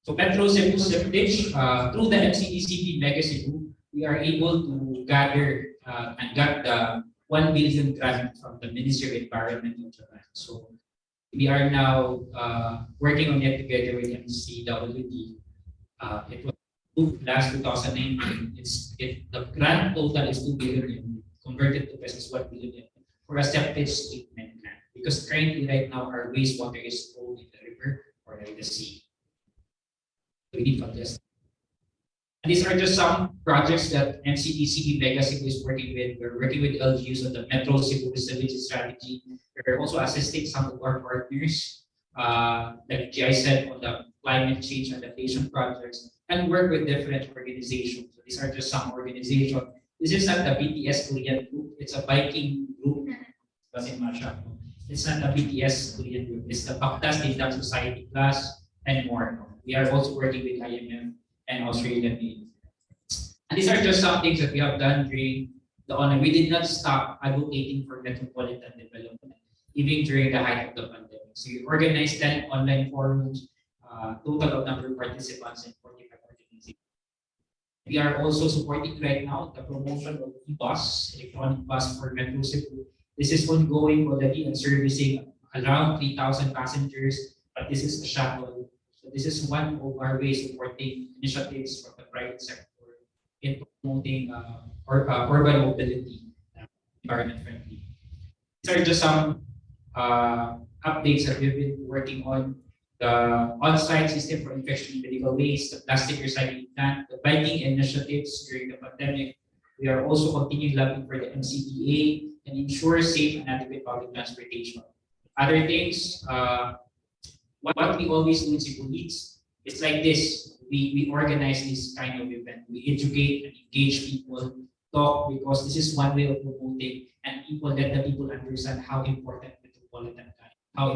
So Metro Cebu Bridge, through the MCDCP Mega Cebu, we are able to gather and got the 1 billion grant from the Ministry of Environment of Japan. So we are now working on it together with MCWD. It was approved last 2019. The grant total is 2 billion, converted to pesos 1 billion for a septic treatment plant. Because currently right now our wastewater is thrown in the river or in the sea. We need to address. And these are just some projects that MCDCP Mega Cebu is working with. We're working with LGUs on the Metro Cebu Resiliency Strategy. We're also assisting some of our partners, like GI said, on the climate change adaptation projects, and work with different organizations. So these are just some organizations. This is not the BTS Korean group. It's a biking group. It's not a BTS Korean group. It's the Bactas Data Society Class and more. We are also working with IMF and Australian aid. And these are just some things that we have done during the online. We did not stop advocating for metropolitan development, even during the height of the pandemic. So we organized 10 online forums, total of number of participants and 45 organizations. We are also supporting right now the promotion of e-bus, electronic bus for Metro Cebu. This is ongoing already and servicing around 3,000 passengers, but this is a shuttle. So this is one of our ways supporting initiatives from the private sector in promoting urban mobility, environment friendly. These are just some updates that we've been working on. The on-site system for infection medical waste, the plastic recycling plant, the biking initiatives during the pandemic. We are also continuing lobbying for the MCDA and ensure safe and adequate public transportation. Other things, what we always do in Cebu Leads, it's like this. We organize this kind of event. We educate and engage people, talk, because this is one way of promoting, and people let the people understand how important metropolitan, how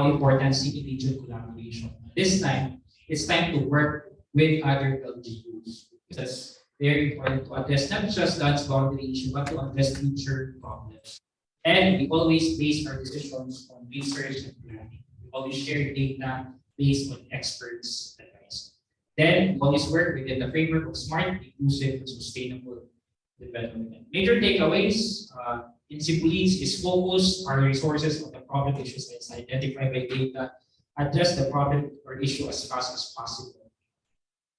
important city-region collaboration. This time, it's time to work with other LGUs, because very important to address not just dance boundary issue, but to address future problems. And we always base our decisions on research and planning. We always share data based on experts' advice. Then we always work within the framework of smart, inclusive, and sustainable development. Major takeaways in Cebu Leads is focus our resources on the problem issues that's identified by data address the problem or issue as fast as possible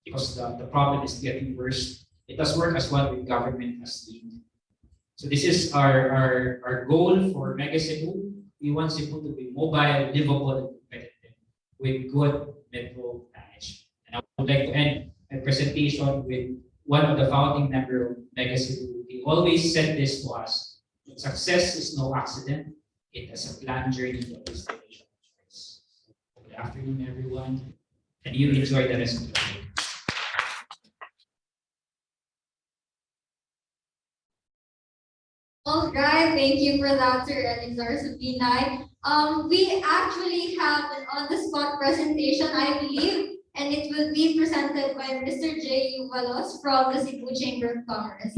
because the problem is getting worse. It does work as well with government as lead. So this is our goal for Mega Cebu. We want Cebu to be mobile, livable, and competitive with good metro management. And I would like to end my presentation with one of the founding member of Mega Cebu. He always said this to us: that success is no accident. It is a planned journey to a destination of choice. Good afternoon, everyone, and you enjoy the rest of the day. All right, thank you for that, Sir Elizar Sabinay. We actually have an on-the-spot presentation, I believe, and it will be presented by Mr. J. Uvalos from the Cebu Chamber of Commerce.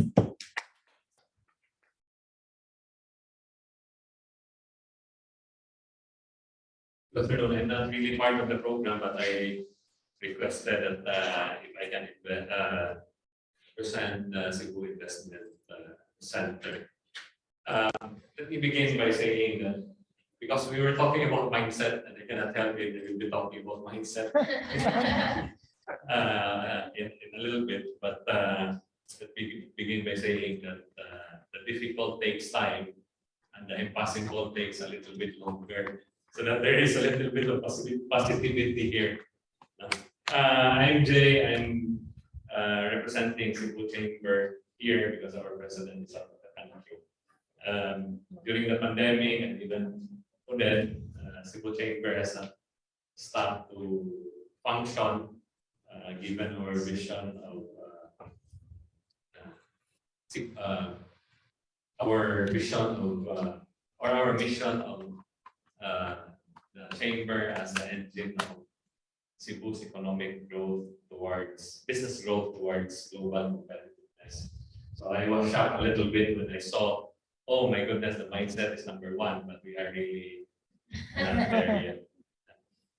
Good afternoon. I'm not really part of the program, but I requested that if I can present the Cebu Investment Center. Let me begin by saying that because we were talking about mindset, and I cannot help it, we will be talking about mindset in a little bit. But let me begin by saying that the difficult takes time, and the impossible takes a little bit longer. So that there is a little bit of positivity here. I'm Jay. I'm representing Cebu Chamber here because our president is out of the country. During the pandemic and even then, Cebu Chamber has started to function given our vision of our mission of the chamber as the engine of Cebu's economic growth towards business growth towards global competitiveness. So I was shocked a little bit when I saw, oh my goodness, the mindset is number one, but we are really not there yet.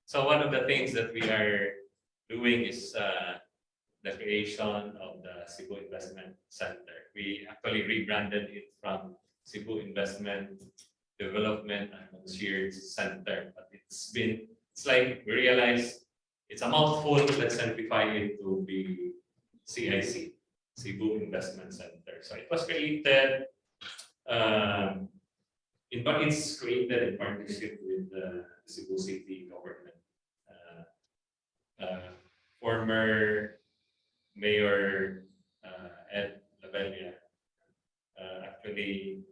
So one of the things that we are doing is the creation of the Cebu Investment Center. We actually rebranded it from Cebu Investment Development and Concierge Center, but it's like we realized it's a mouthful. Let's simplify it to be CIC, Cebu Investment Center. So it was created. It's created in partnership with the Cebu City government. Former Mayor Ed Lavella actually.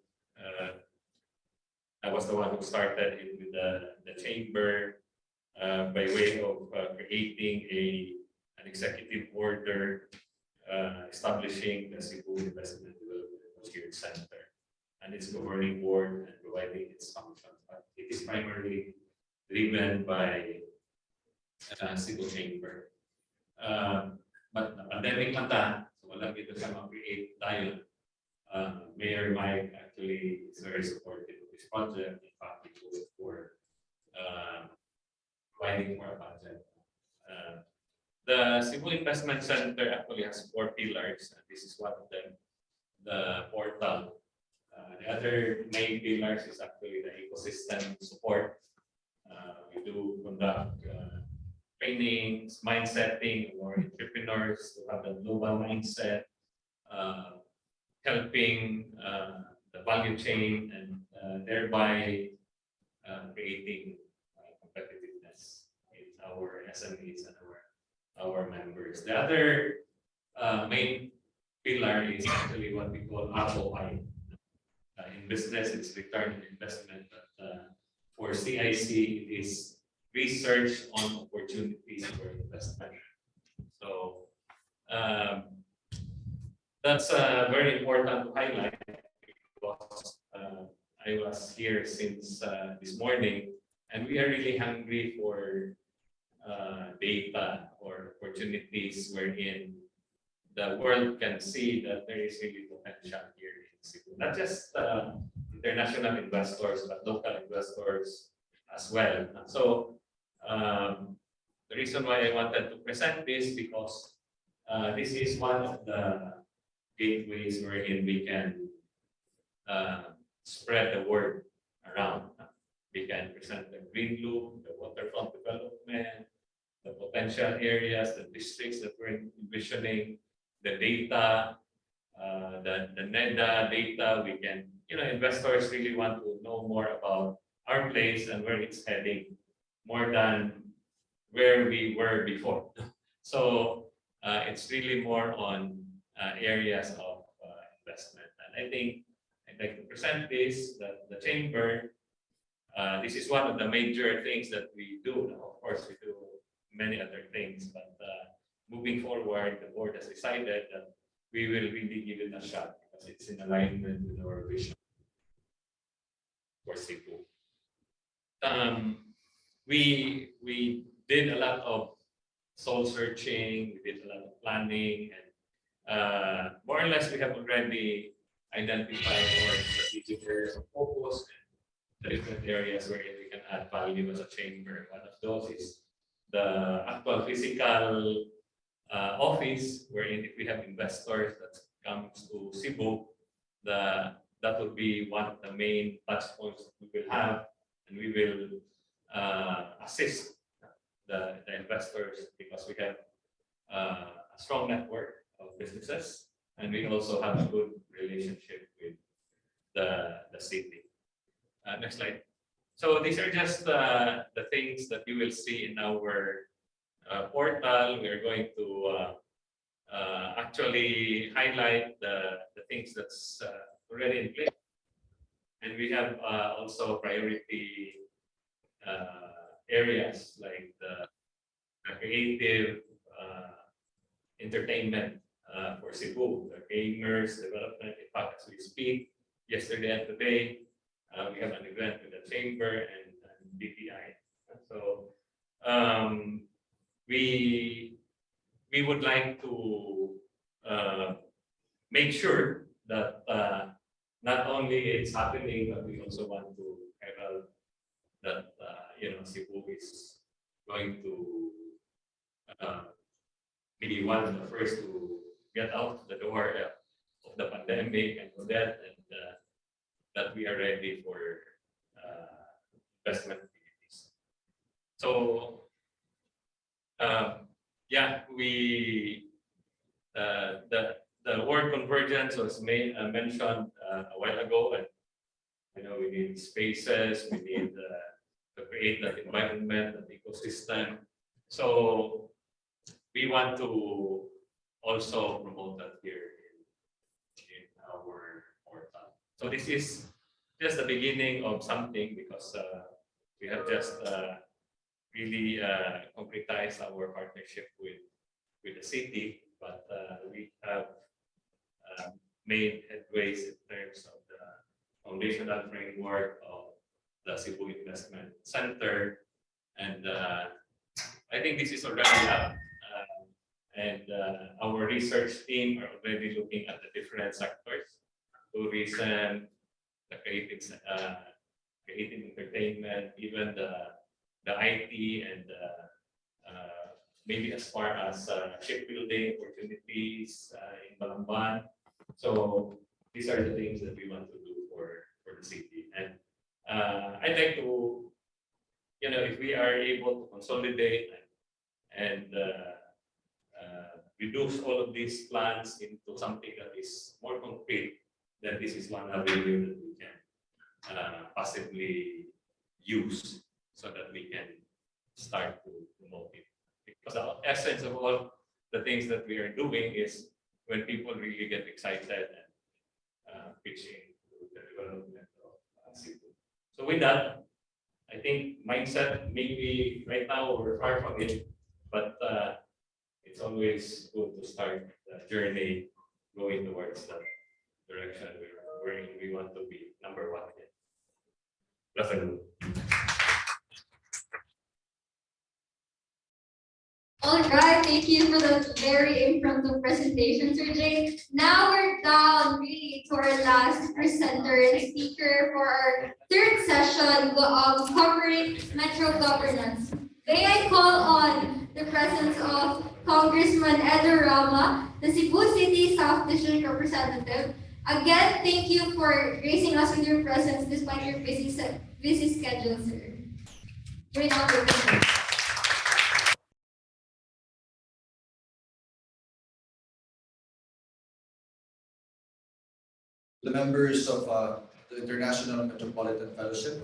I was the one who started it with the chamber by way of creating an executive order establishing the Cebu Investment Development Center and its governing board and providing its functions. But it is primarily driven by Cebu Chamber. But the pandemic na so walang dito siya ma-create tayo. Mayor Mike actually is very supportive of this project. In fact, we do it for providing for a budget. The Cebu Investment Center actually has 4 pillars. And this is one of them, the portal. The other main pillars is actually the ecosystem support. We do conduct trainings, mindsetting for entrepreneurs to have a global mindset. Helping the value chain and thereby creating competitiveness in our SMEs and our members. The other main pillar is actually what we call ROI. In business, it's return on investment, but for CIC, it is research on opportunities for investment. So that's very important to highlight because I was here since this morning, and we are really hungry for data or opportunities wherein the world can see that there is really potential here in Cebu. Not just international investors, but local investors as well. So the reason why I wanted to present this because this is one of the gateways wherein we can spread the word around. We can present the green loop, the waterfront development, the potential areas, the districts that we're envisioning, the data, the NEDA data. We can, investors really want to know more about our place and where it's heading, more than where we were before. So it's really more on areas of investment. And I think I'd like to present this, that the chamber, this is one of the major things that we do. Of course, we do many other things, but moving forward, the board has decided that we will really give it a shot because it's in alignment with our vision for Cebu. We did a lot of soul searching, we did a lot of planning, and more or less we have already identified our strategic areas of focus and the different areas where we can add value as a chamber. One of those is the actual physical office, wherein if we have investors that comes to Cebu, that would be one of the main touch points that we will have, and we will assist the investors because we have a strong network of businesses, and we also have a good relationship with the city. Next slide. So these are just the things that you will see in our portal. We are going to actually highlight the things that's already in place. And we have also priority areas like the creative entertainment for Cebu, the gamers development. In fact, as we speak, yesterday and today, we have an event with the chamber and BPI. So we would like to make sure that not only it's happening, but we also want to herald that Cebu is going to be one of the first to get out the door of the pandemic and all that, and that we are ready for investment activities. So the word convergence was mentioned a while ago, and we need spaces, we need to create that environment, that ecosystem. So we want to also promote that here in our portal. So this is just the beginning of something, because we have just really concretized our partnership with the city, but we have made headways in terms of the foundational framework of the Cebu Investment Center, and I think this is already up. And our research team are already looking at the different sectors: tourism, the creative entertainment, even the IT, and maybe as far as shipbuilding opportunities in Balamban. So these are the things that we want to do for the city. And I'd like to, if we are able to consolidate and reduce all of these plans into something that is more concrete, then this is one avenue that we can possibly use so that we can start to promote it. Because the essence of all the things that we are doing is when people really get excited and pitching to the development of Cebu. So with that, I think mindset, maybe right now we're far from it, but it's always good to start the journey going towards the direction where we want to be number one. Definitely. All right, thank you for the very impromptu presentation, Sir Jay. Now we're down really to our last presenter and speaker for our third session covering Metro governance. May I call on the presence of Congressman Edo Rama, the Cebu City South District Representative, Again, thank you for gracing us with your presence despite your busy schedule, sir. We're now open. The members of the International Metropolitan Fellowship,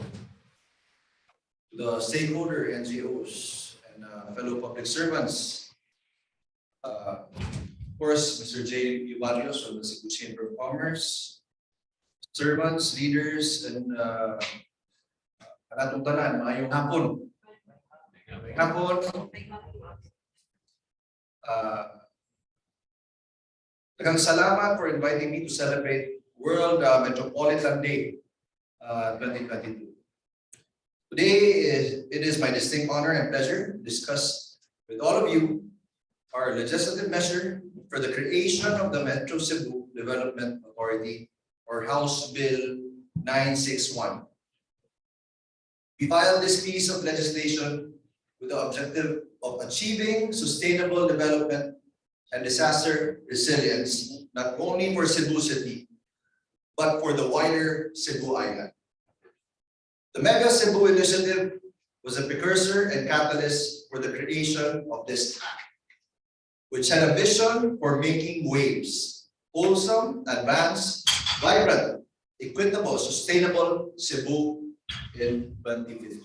the stakeholder NGOs and fellow public servants, of course, Mr. J. P. Barrios from the Cebu Chamber of Commerce, servants, leaders, and kanatong tanan, maayong hapon. Daghang salamat for inviting me to celebrate World Metropolitan Day 2022. Today, it is my distinct honor and pleasure to discuss with all of you our legislative measure for the creation of the Metro Cebu Development Authority, or House Bill 961. We filed this piece of legislation with the objective of achieving sustainable development and disaster resilience, not only for Cebu City, but for the wider Cebu Island. The Mega Cebu Initiative was a precursor and catalyst for the creation of this act, which had a vision for making waves, wholesome, advanced, vibrant, equitable, sustainable Cebu in 2050.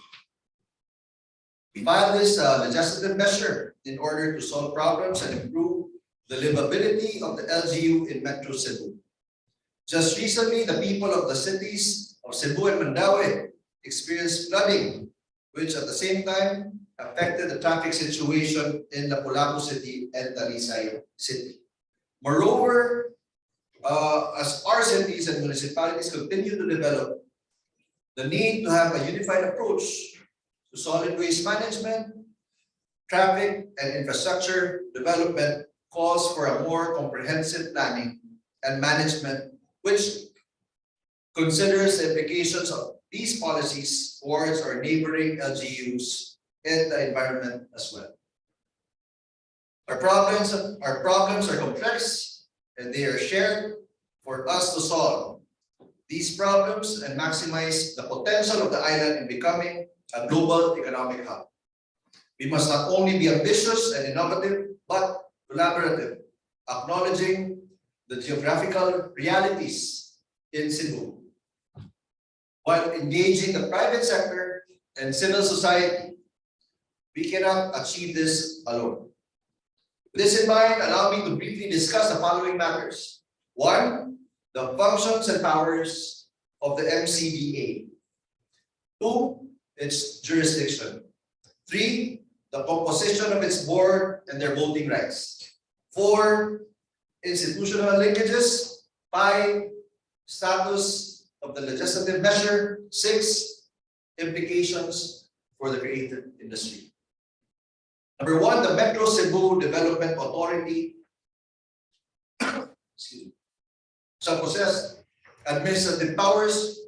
We filed this legislative measure in order to solve problems and improve the livability of the LGU in Metro Cebu. Just recently, the people of the cities of Cebu and Mandaue experienced flooding, which at the same time affected the traffic situation in Lapu-Lapu City and Talisay City. Moreover, as our cities and municipalities continue to develop, the need to have a unified approach to solid waste management, traffic, and infrastructure development calls for a more comprehensive planning and management which considers the implications of these policies towards our neighboring LGUs and the environment as well. Our problems are complex and they are shared for us to solve these problems and maximize the potential of the island in becoming a global economic hub. We must not only be ambitious and innovative, but collaborative, acknowledging the geographical realities in Cebu, while engaging the private sector and civil society. We cannot achieve this alone. With this in mind, allow me to briefly discuss the following matters. 1, the functions and powers of the MCDA. 2, its jurisdiction. 3, the composition of its board and their voting rights. 4, institutional linkages. 5, status of the legislative measure. 6, implications for the creative industry. Number 1, the Metro Cebu Development Authority shall possess administrative powers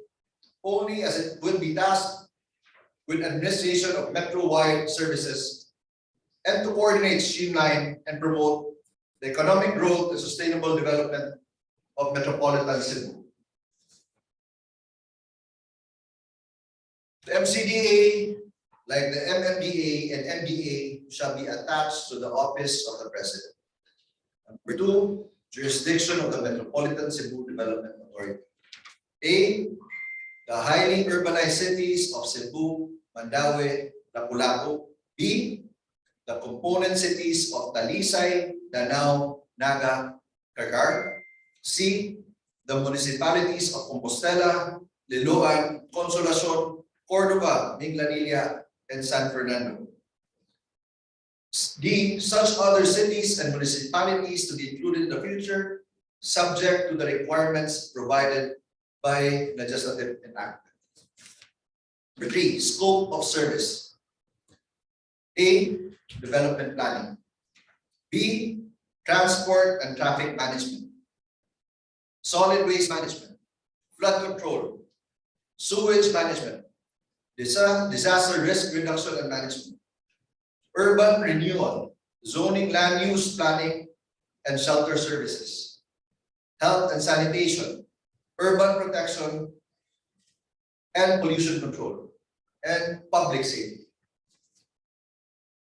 only as it will be tasked with administration of metro-wide services and to coordinate, streamline, and promote the economic growth and sustainable development of Metropolitan Cebu. The MCDA, like the MMDA and MDA, shall be attached to the office of the President. Number 2, jurisdiction of the Metropolitan Cebu Development Authority. A, the highly urbanized cities of Cebu, Mandaue, Lapu-Lapu. B, the component cities of Talisay, Danao, Naga, Cagar. C, the municipalities of Compostela, Liloan, Consolacion, Cordova, Minglanilla, and San Fernando. D, such other cities and municipalities to be included in the future, subject to the requirements provided by legislative enactment. Number 3, scope of service. A, development planning. B, transport and traffic management. Solid waste management, flood control, sewage management, disaster risk reduction and management, urban renewal, zoning, land use planning, and shelter services. health and sanitation, urban protection, and pollution control, and public safety.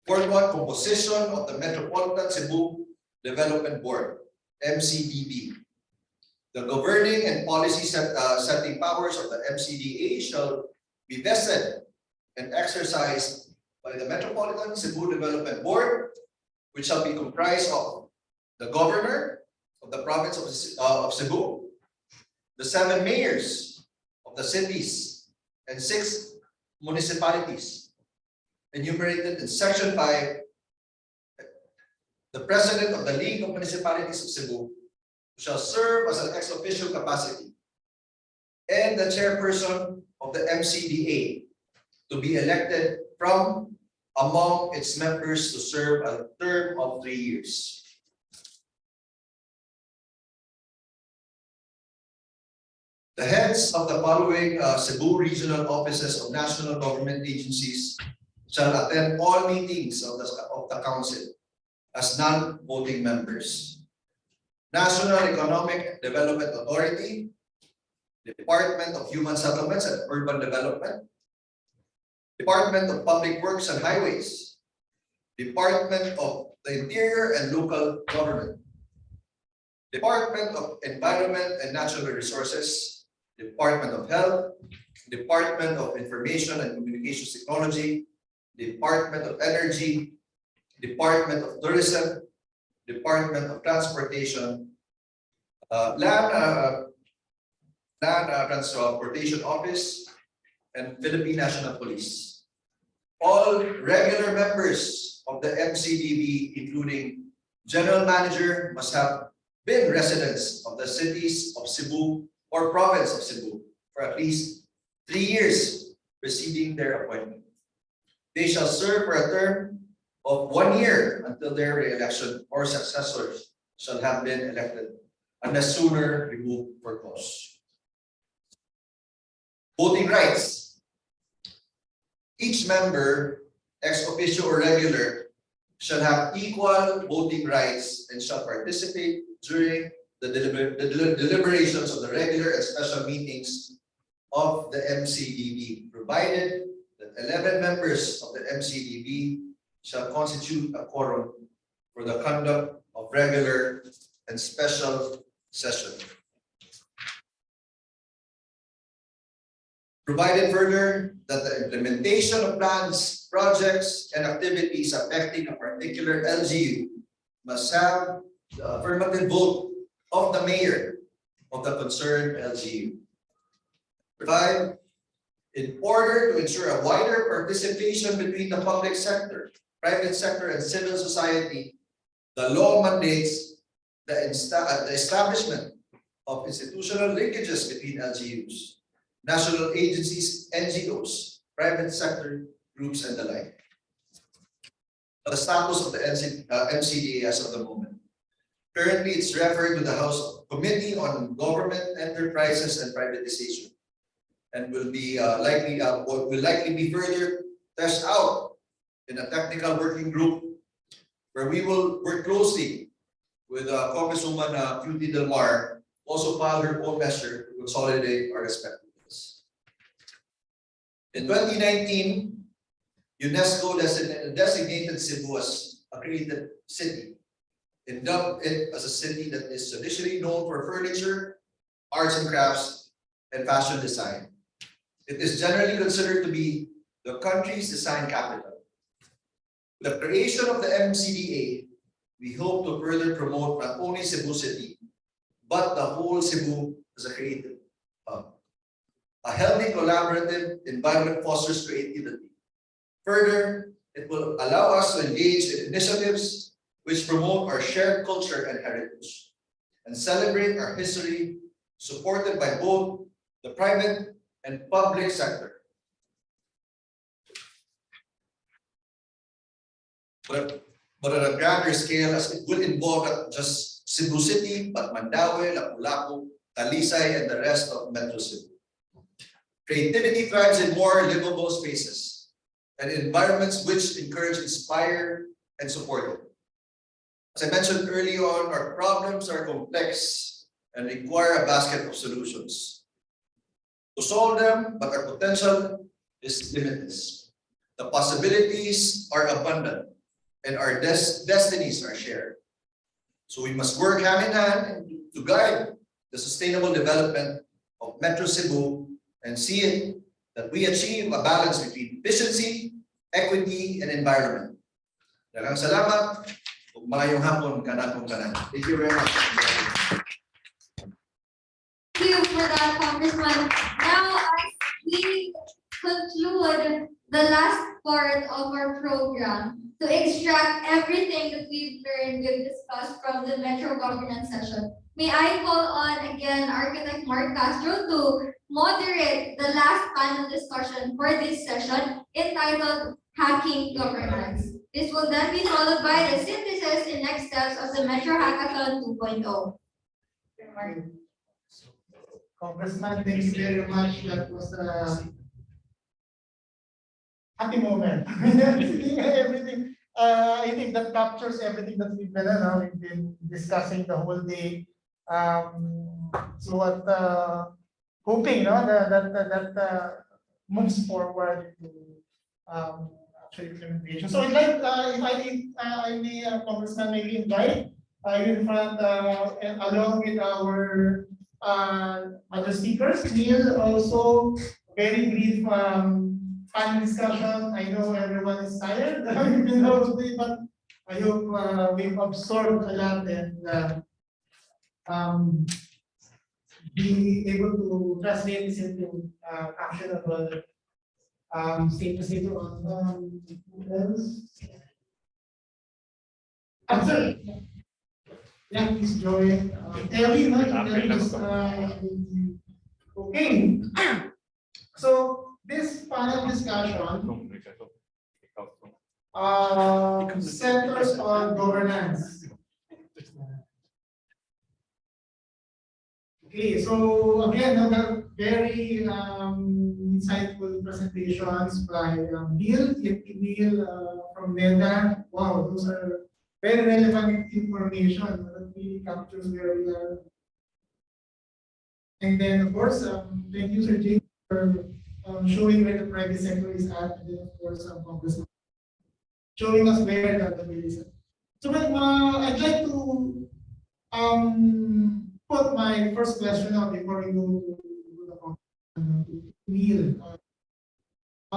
Fourth one, composition of the Metropolitan Cebu Development Board, MCDB. The governing and policy setting powers of the MCDA shall be vested and exercised by the Metropolitan Cebu Development Board, which shall be comprised of the governor of the province of Cebu, the 7 mayors of the cities, and 6 municipalities enumerated in Section 5, the president of the League of Municipalities of Cebu shall serve as an ex officio capacity, and the chairperson of the MCDA to be elected from among its members to serve a term of 3 years. The heads of the following Cebu regional offices of national government agencies shall attend all meetings of the council as non-voting members. National Economic Development Authority, Department of Human Settlements and Urban Development, Department of Public Works and Highways, Department of the Interior and Local Government, Department of Environment and Natural Resources, Department of Health, Department of Information and Communications Technology, Department of Energy, Department of Tourism, Department of Transportation, Land Transportation Office, and Philippine National Police. All regular members of the MCDB, including General Manager, must have been residents of the cities of Cebu or province of Cebu for at least 3 years preceding their appointment. They shall serve for a term of 1 year until their re-election or successors shall have been elected, unless sooner removed for cause. Voting rights. Each member, ex officio or regular, shall have equal voting rights and shall participate during the deliberations of the regular and special meetings of the MCDB, provided that 11 members of the MCDB shall constitute a quorum for the conduct of regular and special session. Provided further that the implementation of plans, projects, and activities affecting a particular LGU must have the affirmative vote of the mayor of the concerned LGU. 5. In order to ensure a wider participation between the public sector, private sector, and civil society, the law mandates the establishment of institutional linkages between LGUs, national agencies, NGOs, private sector groups, and the like. The status of the MCDA as of the moment. Currently, it's referred to the House Committee on Government, Enterprises, and Privatization, and will likely be further tested out in a technical working group where we will work closely with Congresswoman Cutie Del Mar, also file her own measure to consolidate our respective bills. In 2019, UNESCO designated Cebu as a creative city and dubbed it as a city that is traditionally known for furniture, arts and crafts, and fashion design. It is generally considered to be the country's design capital. With the creation of the MCDA, we hope to further promote not only Cebu City, but the whole Cebu as a creative hub. A healthy collaborative environment fosters creativity. Further, it will allow us to engage in initiatives which promote our shared culture and heritage and celebrate our history, supported by both the private and public sector. But at a grander scale, as it will involve not just Cebu City, but Mandaue, Lapu-Lapu, Talisay, and the rest of Metro Cebu. Creativity thrives in more livable spaces and environments which encourage, inspire, and support it. As I mentioned early on, our problems are complex and require a basket of solutions to solve them, but our potential is limitless. The possibilities are abundant, and our destinies are shared. So we must work hand in hand to guide the sustainable development of Metro Cebu and see it that we achieve a balance between efficiency, equity, and environment. Daghang salamat. Ug maayong hapon kanakong tanan. Thank you very much. Thank you for that, Congressman. Now, as we conclude the last part of our program, to extract everything that we've discussed from the Metro governance session, may I call on again Architect Mark Castro to moderate the last panel discussion for this session entitled Hacking Governance. This will then be followed by the synthesis and next steps of the Metro Hackathon 2.0. Congressman, thank you very much. That was a happy moment. Everything. I think that captures everything that we've been discussing the whole day. So what hoping that moves forward to actually implementation. So I'd like if I may, Congressman, maybe invite you in front and along with our other speakers. Neil, also very brief panel discussion. I know everyone is tired, but I hope we've absorbed a lot and be able to translate this into actionable statements later on. Who else? Sir. Yeah, please join. Terry, okay. So this panel discussion centers on governance. Okay, so again, very insightful presentations by Bill, from NEDA. Wow, those are very relevant information that really captures where we are. And then, of course, thank you, Sir Jake, for showing where the private sector is at, and then, of course, Congressman showing us where the bill is at. So, I'd like to put my first question out before we go to Neil.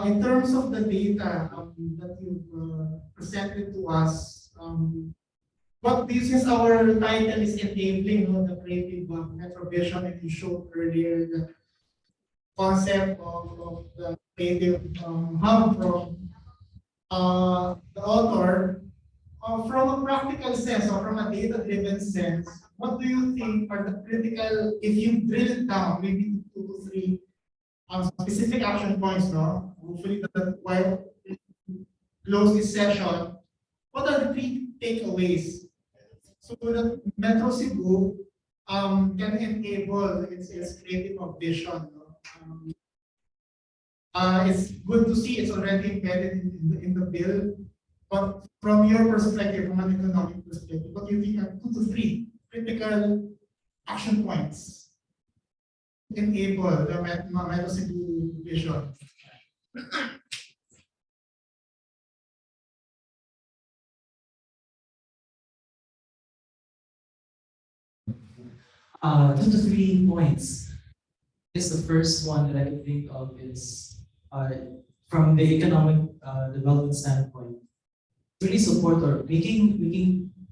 In terms of the data that you've presented to us, what this is our title is enabling the creative metro vision, and you showed earlier the concept of the creative hub from the author. From a practical sense or from a data-driven sense, what do you think are the critical, if you drill it down, maybe 2 to 3 specific action points, no? Hopefully that while we close this session, what are the 3 takeaways so that Metro Cebu can enable its creative vision? No? It's good to see it's already embedded in the bill. But from your perspective, from an economic perspective, what do you think are 2 to 3 critical action points to enable the Metro Cebu vision? Two to 3 points. The first one that I can think of is from the economic development standpoint, really support or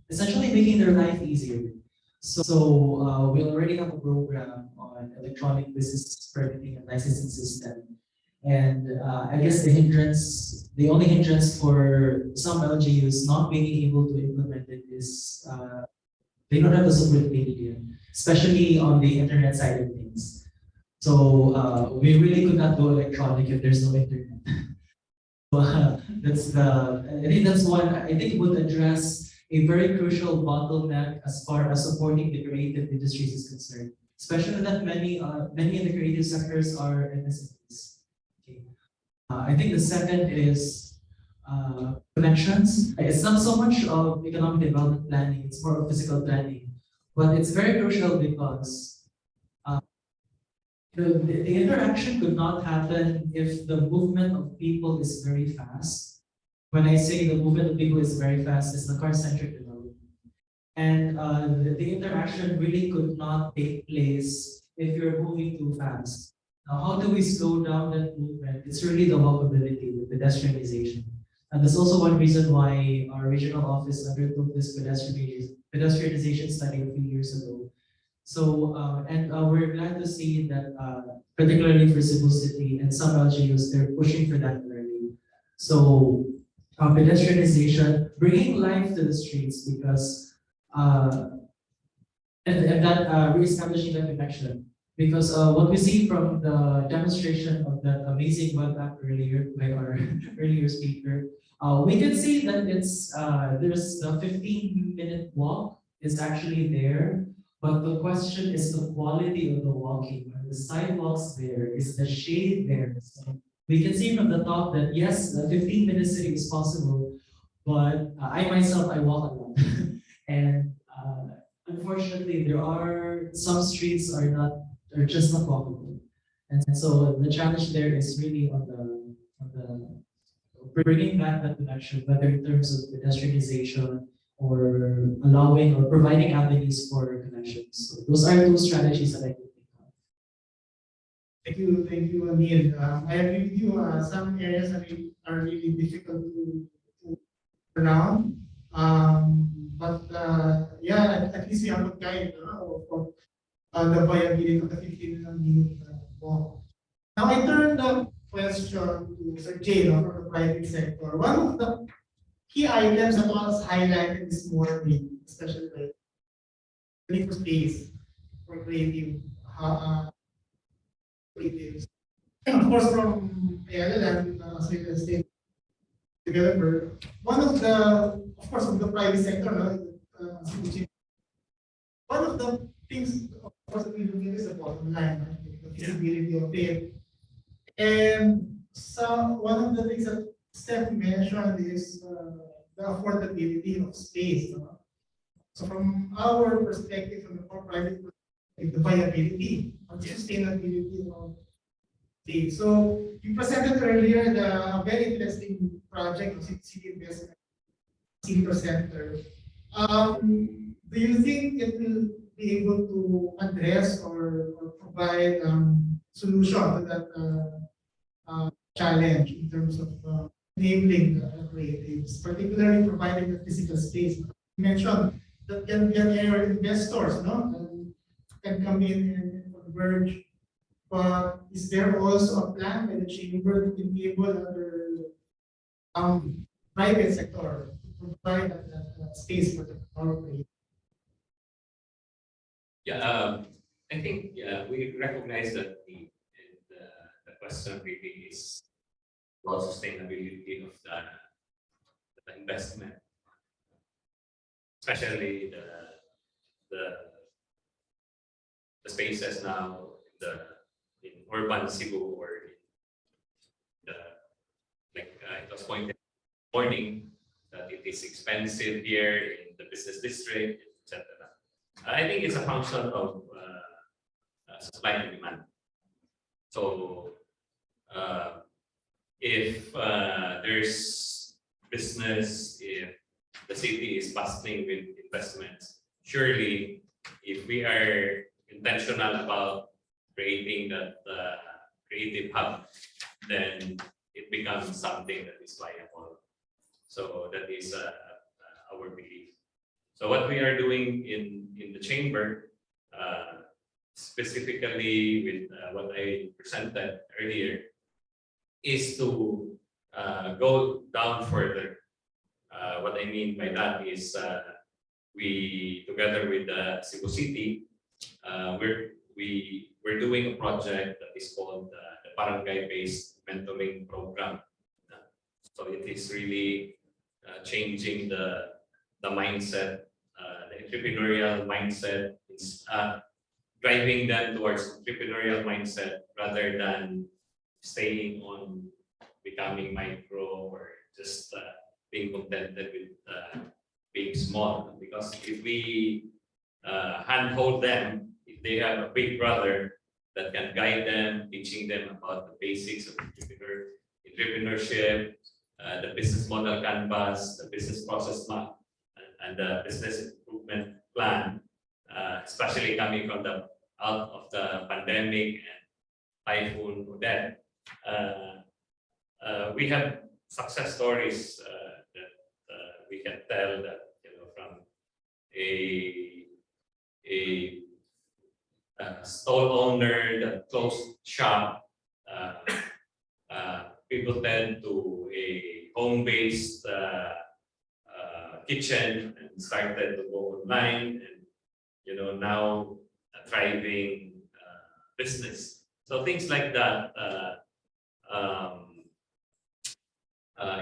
essentially making their life easier. So we already have a program on electronic business permitting and licensing system. And I guess the only hindrance for some LGUs not being able to implement it is they don't have the support they need yet, especially on the internet side of things. So we really could not go electronic if there's no internet. I think that's one. I think it would address a very crucial bottleneck as far as supporting the creative industries is concerned, especially that many in the creative sectors are MSMEs. Okay. I think the second is connections. It's not so much of economic development planning; it's more of physical planning. But it's very crucial because the interaction could not happen if the movement of people is very fast. When I say the movement of people is very fast, it's the car-centric development. And the interaction really could not take place if you're moving too fast. Now, how do we slow down that movement? It's really the walkability, the pedestrianization. And that's also one reason why our regional office undertook this pedestrianization study a few years ago. So, we're glad to see that, particularly for Cebu City and some LGUs, they're pushing for that already. So, pedestrianization, bringing life to the streets because, and that reestablishing that connection. Because what we see from the demonstration of that amazing web app earlier by our earlier speaker, we can see that there's the 15-minute walk is actually there, but the question is the quality of the walking. Are the sidewalks there? Is the shade there? So we can see from the top that yes, the 15-minute city is possible, but I myself, I walk a lot. And unfortunately, there are some streets are just not walkable. And so the challenge there is really on the bringing back that connection, whether in terms of pedestrianization or allowing or providing avenues for connections. So those are two strategies that I can think of. Thank you, Neil. I agree with you. Some areas are really difficult to pronounce. But yeah, at least we have a guide of the viability of the 15-minute walk. Now I turn the question to Sir Jay from the private sector. One of the key items that was highlighted this morning, especially the need for space for creatives. And of course, from ALL and state developer, one of the private sector, one of the things, of course, that we look at is the bottom line, right? The feasibility of it. And so one of the things that Steph mentioned is the affordability of space. No? So from our perspective, from the private perspective, the viability and sustainability of space. So you presented earlier a very interesting project of city investment, Center Center. Do you think it will be able to address or provide solution to that challenge in terms of enabling the creatives, particularly providing the physical space? You mentioned that can get area investors, no, can come in and converge. But is there also a plan by the chamber to enable other private sector to provide that space for the creators? Yeah, I think we recognize that the question really is about sustainability of the investment, especially the spaces now in urban Cebu or like it was pointed this morning that it is expensive here in the business district, etc. I think it's a function of supply and demand. So if there's business, if the city is bustling with investments, surely if we are intentional about creating that creative hub, then it becomes something that is viable. So that is our belief. So what we are doing in the chamber, specifically with what I presented earlier, is to go down further. What I mean by that is we, together with Cebu City, we're doing a project that is called the barangay-based mentoring program. So it is really changing the mindset, the entrepreneurial mindset. It's driving them towards entrepreneurial mindset rather than staying on becoming micro or just being contented with being small. Because if we handhold them if they have a big brother that can guide them, teaching them about the basics of entrepreneurship, the business model canvas, the business process map, and the business improvement plan, especially coming from the out of the pandemic and Typhoon Odette. We have success stories that we can tell that, from a stall owner that closed shop, people tend to a home-based kitchen and started to go online, and now a thriving business. So things like that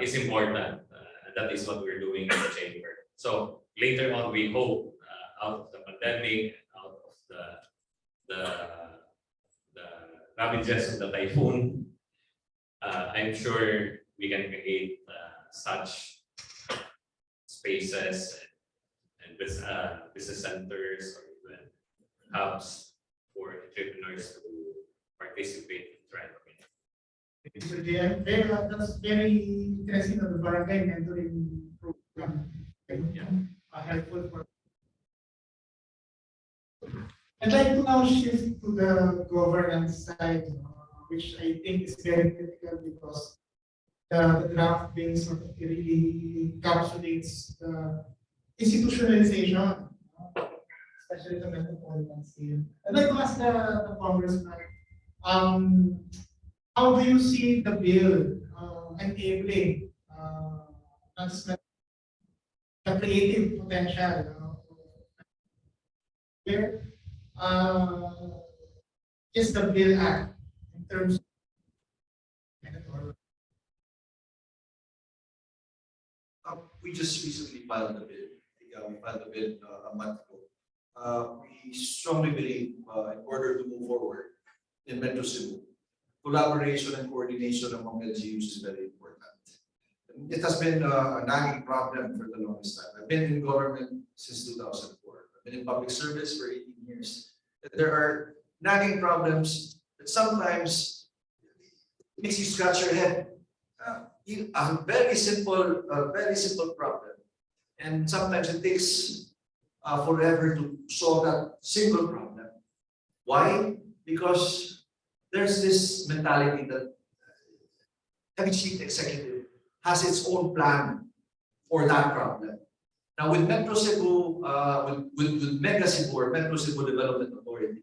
is important. And that is what we're doing in the chamber. So later on, we hope out of the pandemic, out of the ravages of the typhoon, I'm sure we can create such spaces and business centers or even hubs for entrepreneurs to participate and thrive. Mr. JM, that's very interesting of the barangay mentoring program. Helpful for. I'd like to now shift to the governance side, which I think is very critical because the draft bill sort of really encapsulates the institutionalization, especially the metropolitan scale. I'd like to ask the congressman, how do you see the bill enabling not just the creative potential? Where is the bill at in terms of we just recently filed the bill. We filed the bill a month ago. We strongly believe in order to move forward in Metro Cebu, collaboration and coordination among LGUs is very important. It has been a nagging problem for the longest time. I've been in government since 2004. I've been in public service for 18 years. There are nagging problems that sometimes makes you scratch your head. A very simple problem, and sometimes it takes forever to solve that single problem. Why? Because there's this mentality that every chief executive has its own plan for that problem. Now with Metro Cebu, with Mega Cebu or Metro Cebu Development Authority,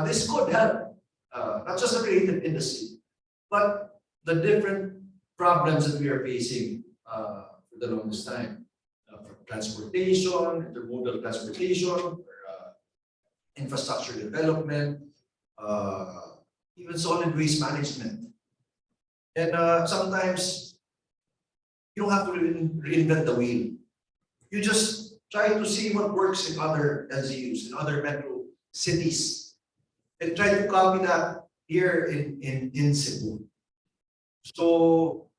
this could help not just the creative industry, but the different problems that we are facing for the longest time, from transportation, intermodal transportation, or, infrastructure development, even solid waste management. And sometimes you don't have to reinvent the wheel. You just try to see what works in other LGUs, in other metro cities, and try to copy that here in Cebu. So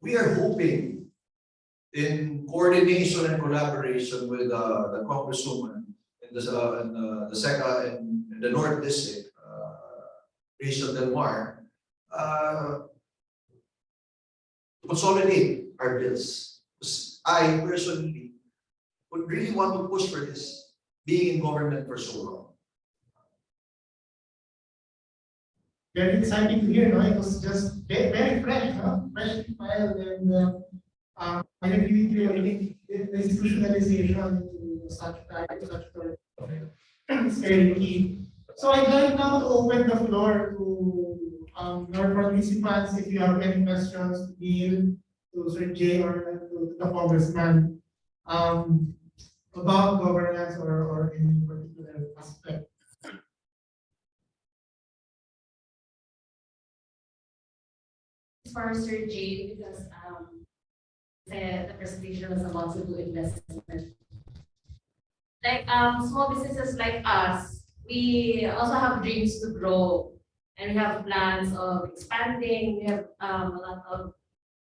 we are hoping, in coordination and collaboration with the congresswoman in the North District, Rachel Del Mar, to consolidate our bills. I personally would really want to push for this, being in government for so long. Very exciting to hear, no? It was just very fresh, no? Freshly filed, and I agree with you. I think the institutionalization to statutory is very key. So I'd like now to open the floor to our participants. If you have any questions to Neil, to Sir Jay, or to the congressman about governance or any particular aspect. For Sir Jay, because the presentation was about to do investment. Like small businesses like us, we also have dreams to grow, and we have plans of expanding. We have a lot of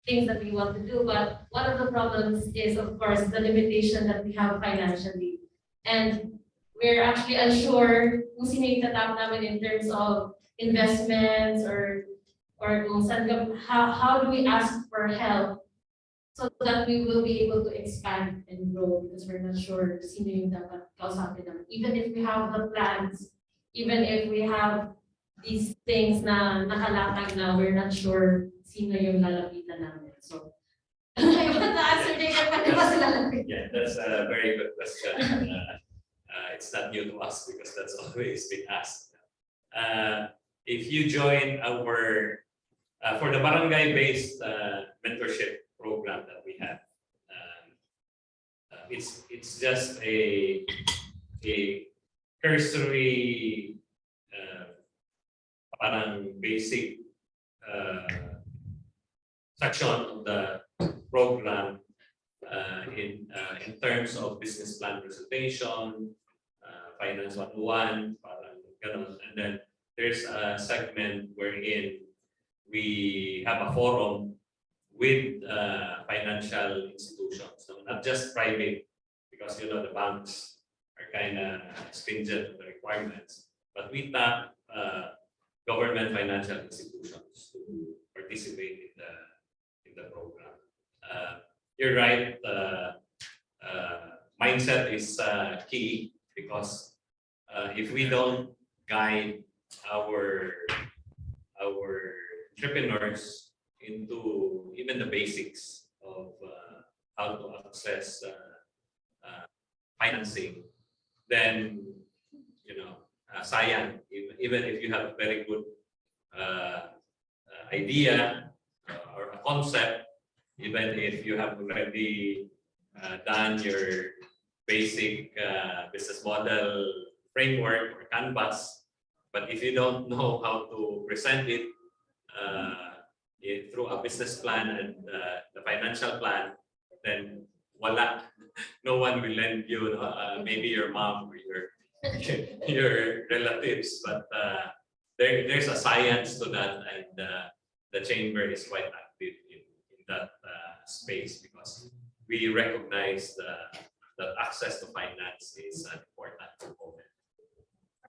things that we want to do, but one of the problems is, of course, the limitation that we have financially. And we're actually unsure kung sino yung tatap namin in terms of investments or kung saan, how do we ask for help so that we will be able to expand and grow because we're not sure sino yung dapat kausapin namin. Even if we have the plans, even if we have these things na nakalatag na, we're not sure sino yung lalapitan namin. So, I want to answer the question. Yeah, that's a very good question. It's not new to us because that's always been asked. If you join our, for the barangay-based mentorship program that we have, it's just a cursory, parang basic section of the program in terms of business plan presentation, finance 101, parang ganun. And then there's a segment wherein we have a forum with financial institutions, so not just private, because you know the banks are kind of stringent with the requirements, but we tap government financial institutions to participate in the program. You're right. Mindset is key because if we don't guide our entrepreneurs into even the basics of how to access financing, then you know, sayang. Even if you have a very good idea or a concept, even if you have already done your basic business model framework or canvas, but if you don't know how to present it through a business plan and the financial plan, then wala. No one will lend you, maybe your mom or your relatives, but there's a science to that, and the chamber is quite active in that space because we recognize that access to finance is an important component.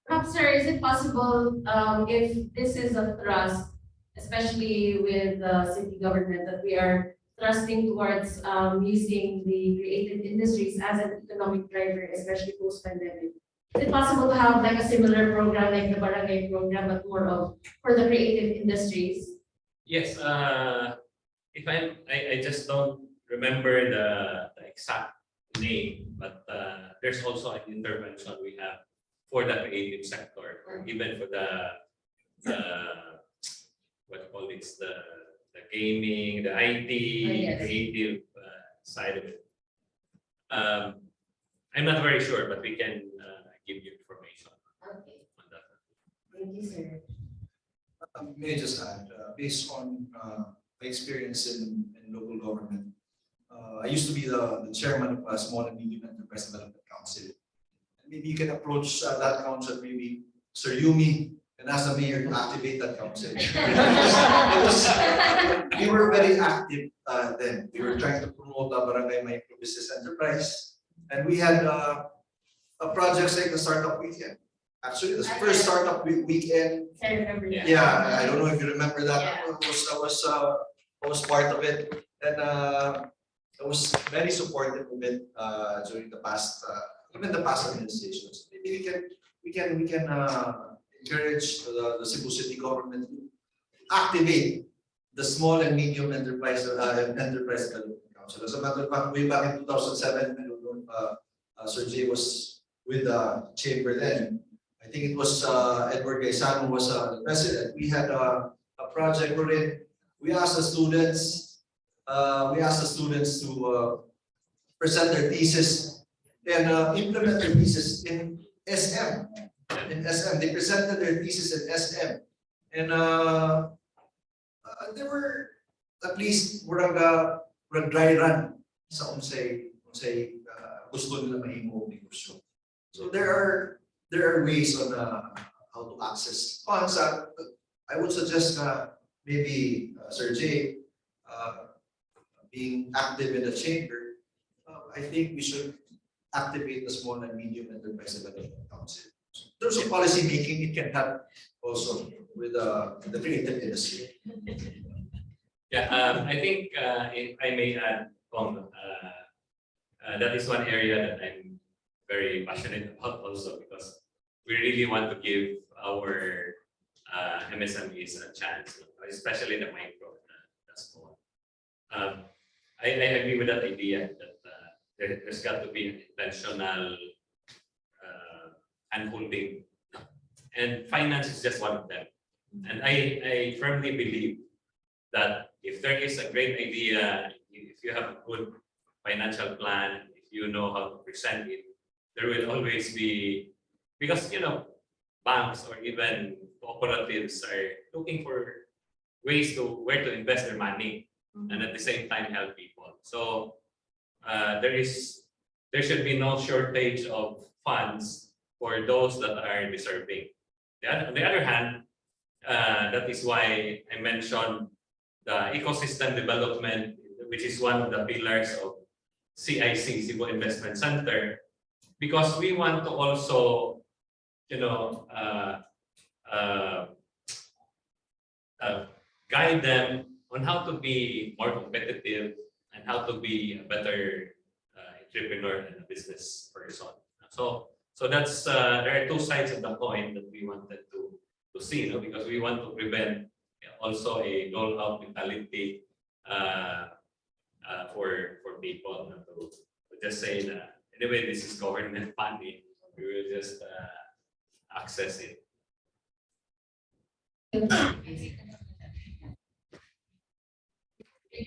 Perhaps, sir, is it possible if this is a thrust, especially with the city government, that we are thrusting towards using the creative industries as an economic driver, especially post-pandemic? Is it possible to have like a similar program like the Barangay program, but more of for the creative industries? Yes, if I just don't remember the exact name, but there's also an intervention we have for the creative sector, or even for the what you call it, the gaming, the IT, yes. creative side of it. I'm not very sure, but we can give you information Okay. on that. Thank you, sir. May I just add, based on my experience in local government, I used to be the chairman of a small and medium enterprise development council. Maybe you can approach that council, maybe Sir Yumi, and ask the mayor to activate that council. We were very active then. We were trying to promote the barangay micro business enterprise, and we had projects like the startup weekend. Actually, the first startup weekend. I remember. Yeah, I don't know if you remember that. Yeah. I was part of it, and I was very supportive of it during the past, even the past administrations. Maybe we can encourage the Cebu City government to activate the small and medium enterprise development council. As a matter of fact, way back in 2007, I don't know, Sir Jay was with the chamber then. I think it was Edward Gaisano was the president. We had a project wherein we asked the students to present their thesis and implement their thesis in SM. In SM, they presented their thesis in SM, and there were at least murag dry run sa unsay gusto nila mahimo negosyo. So there are ways on how to access funds. I would suggest maybe Sir Jay being active in the chamber. I think we should activate the Small and Medium Enterprise Development Council. In terms of policy making, it can help also with the creative industry. Yeah, I think if I may add, that is one area that I'm very passionate about also, because we really want to give our MSMEs a chance, especially the micro and the small. I agree with that idea that there's got to be an intentional handholding, and finance is just one of them. And I firmly believe that if there is a great idea, if you have a good financial plan, if you know how to present it, there will always be, because banks or even cooperatives are looking for ways to where to invest their money and at the same time help people. So there should be no shortage of funds for those that are deserving. On the other hand, that is why I mentioned the ecosystem development, which is one of the pillars of CIC, Cebu Investment Center, because we want to also, guide them on how to be more competitive and how to be a better entrepreneur and a business person. So that's there are two sides of the coin that we wanted to see, because we want to prevent also a dole-out mentality for people to just say that anyway this is government money, we will just access it. Thank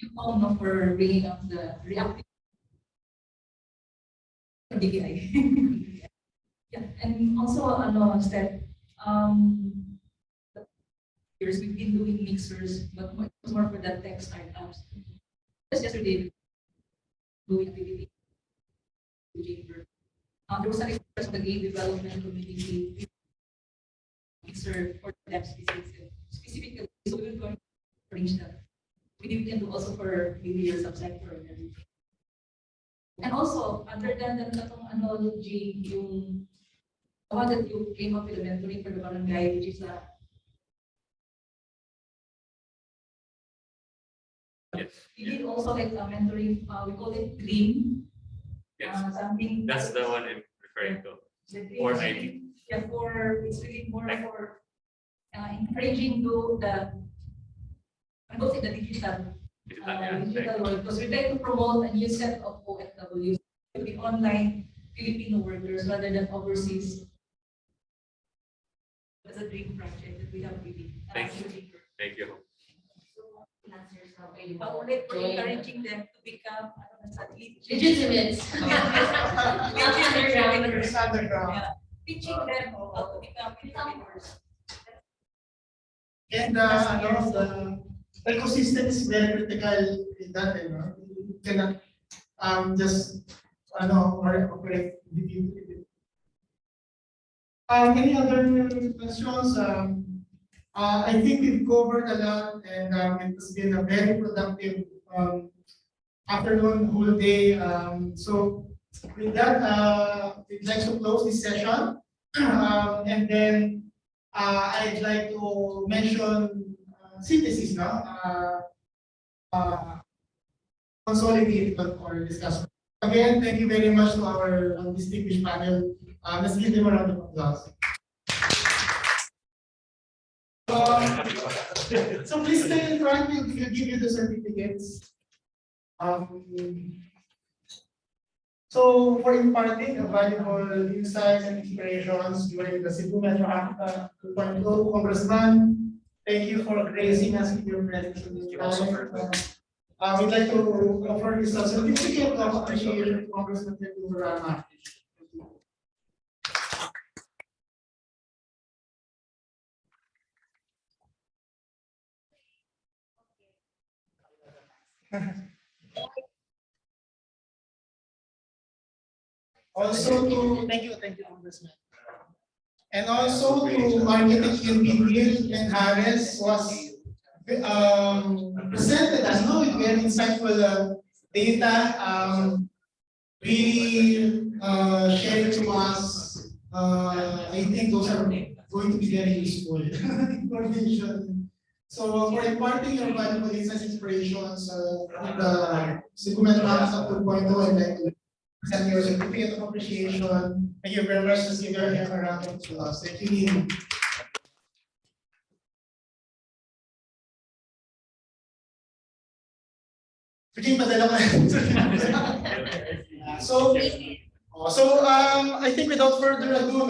you all for bringing up the reactive DBI. Yeah, and also Steph, years we've been doing mixers, but it's more for the tech startups. Just yesterday, doing activity. There was an express of the game development community mixer for them specifically, so we will go and arrange that. We can do also for maybe your subsector and everything. And also, other than the analogy, yung one that you came up with the mentoring for the barangay, which is yes. We did also like a mentoring, we call it dream. Yes. Something That's the one I'm referring to. Or IT. Yeah, it's really more for encouraging the both in the digital world, because we try to promote a new set of OFWs to be online Filipino workers rather than overseas. That's a dream project that we have really. Thank you. Thank you. We're encouraging them to become legitimate. Yeah. Teaching them how to become entrepreneurs. And the ecosystem is very critical in that, you cannot just operate individually. Any other questions? I think we've covered a lot, and it has been a very productive afternoon, whole day. So with that, we'd like to close this session, and then I'd like to mention synthesis, consolidated or discussion. Again, thank you very much to our distinguished panel. Let's give them a round of applause. So please stay in front. We'll give you the certificates. So for imparting valuable insights and inspirations during the Cebu MetroHackathon 2.0, Congressman, thank you for gracing us with your presence in this time. We'd like to offer this certificate of appreciation to Congressman Rama. Also to thank you, Congressman. And also to Architect Bill and Harris was presented as with very insightful data. really sharing to us. I think those are going to be very useful information. So for imparting your valuable insights, inspirations, with the Cebu MetroHackathon 2.0, I'd like to present your certificate of appreciation. Thank you very much. Just give your hand a round of applause. Thank you. Pwede padala ko. I think without further ado,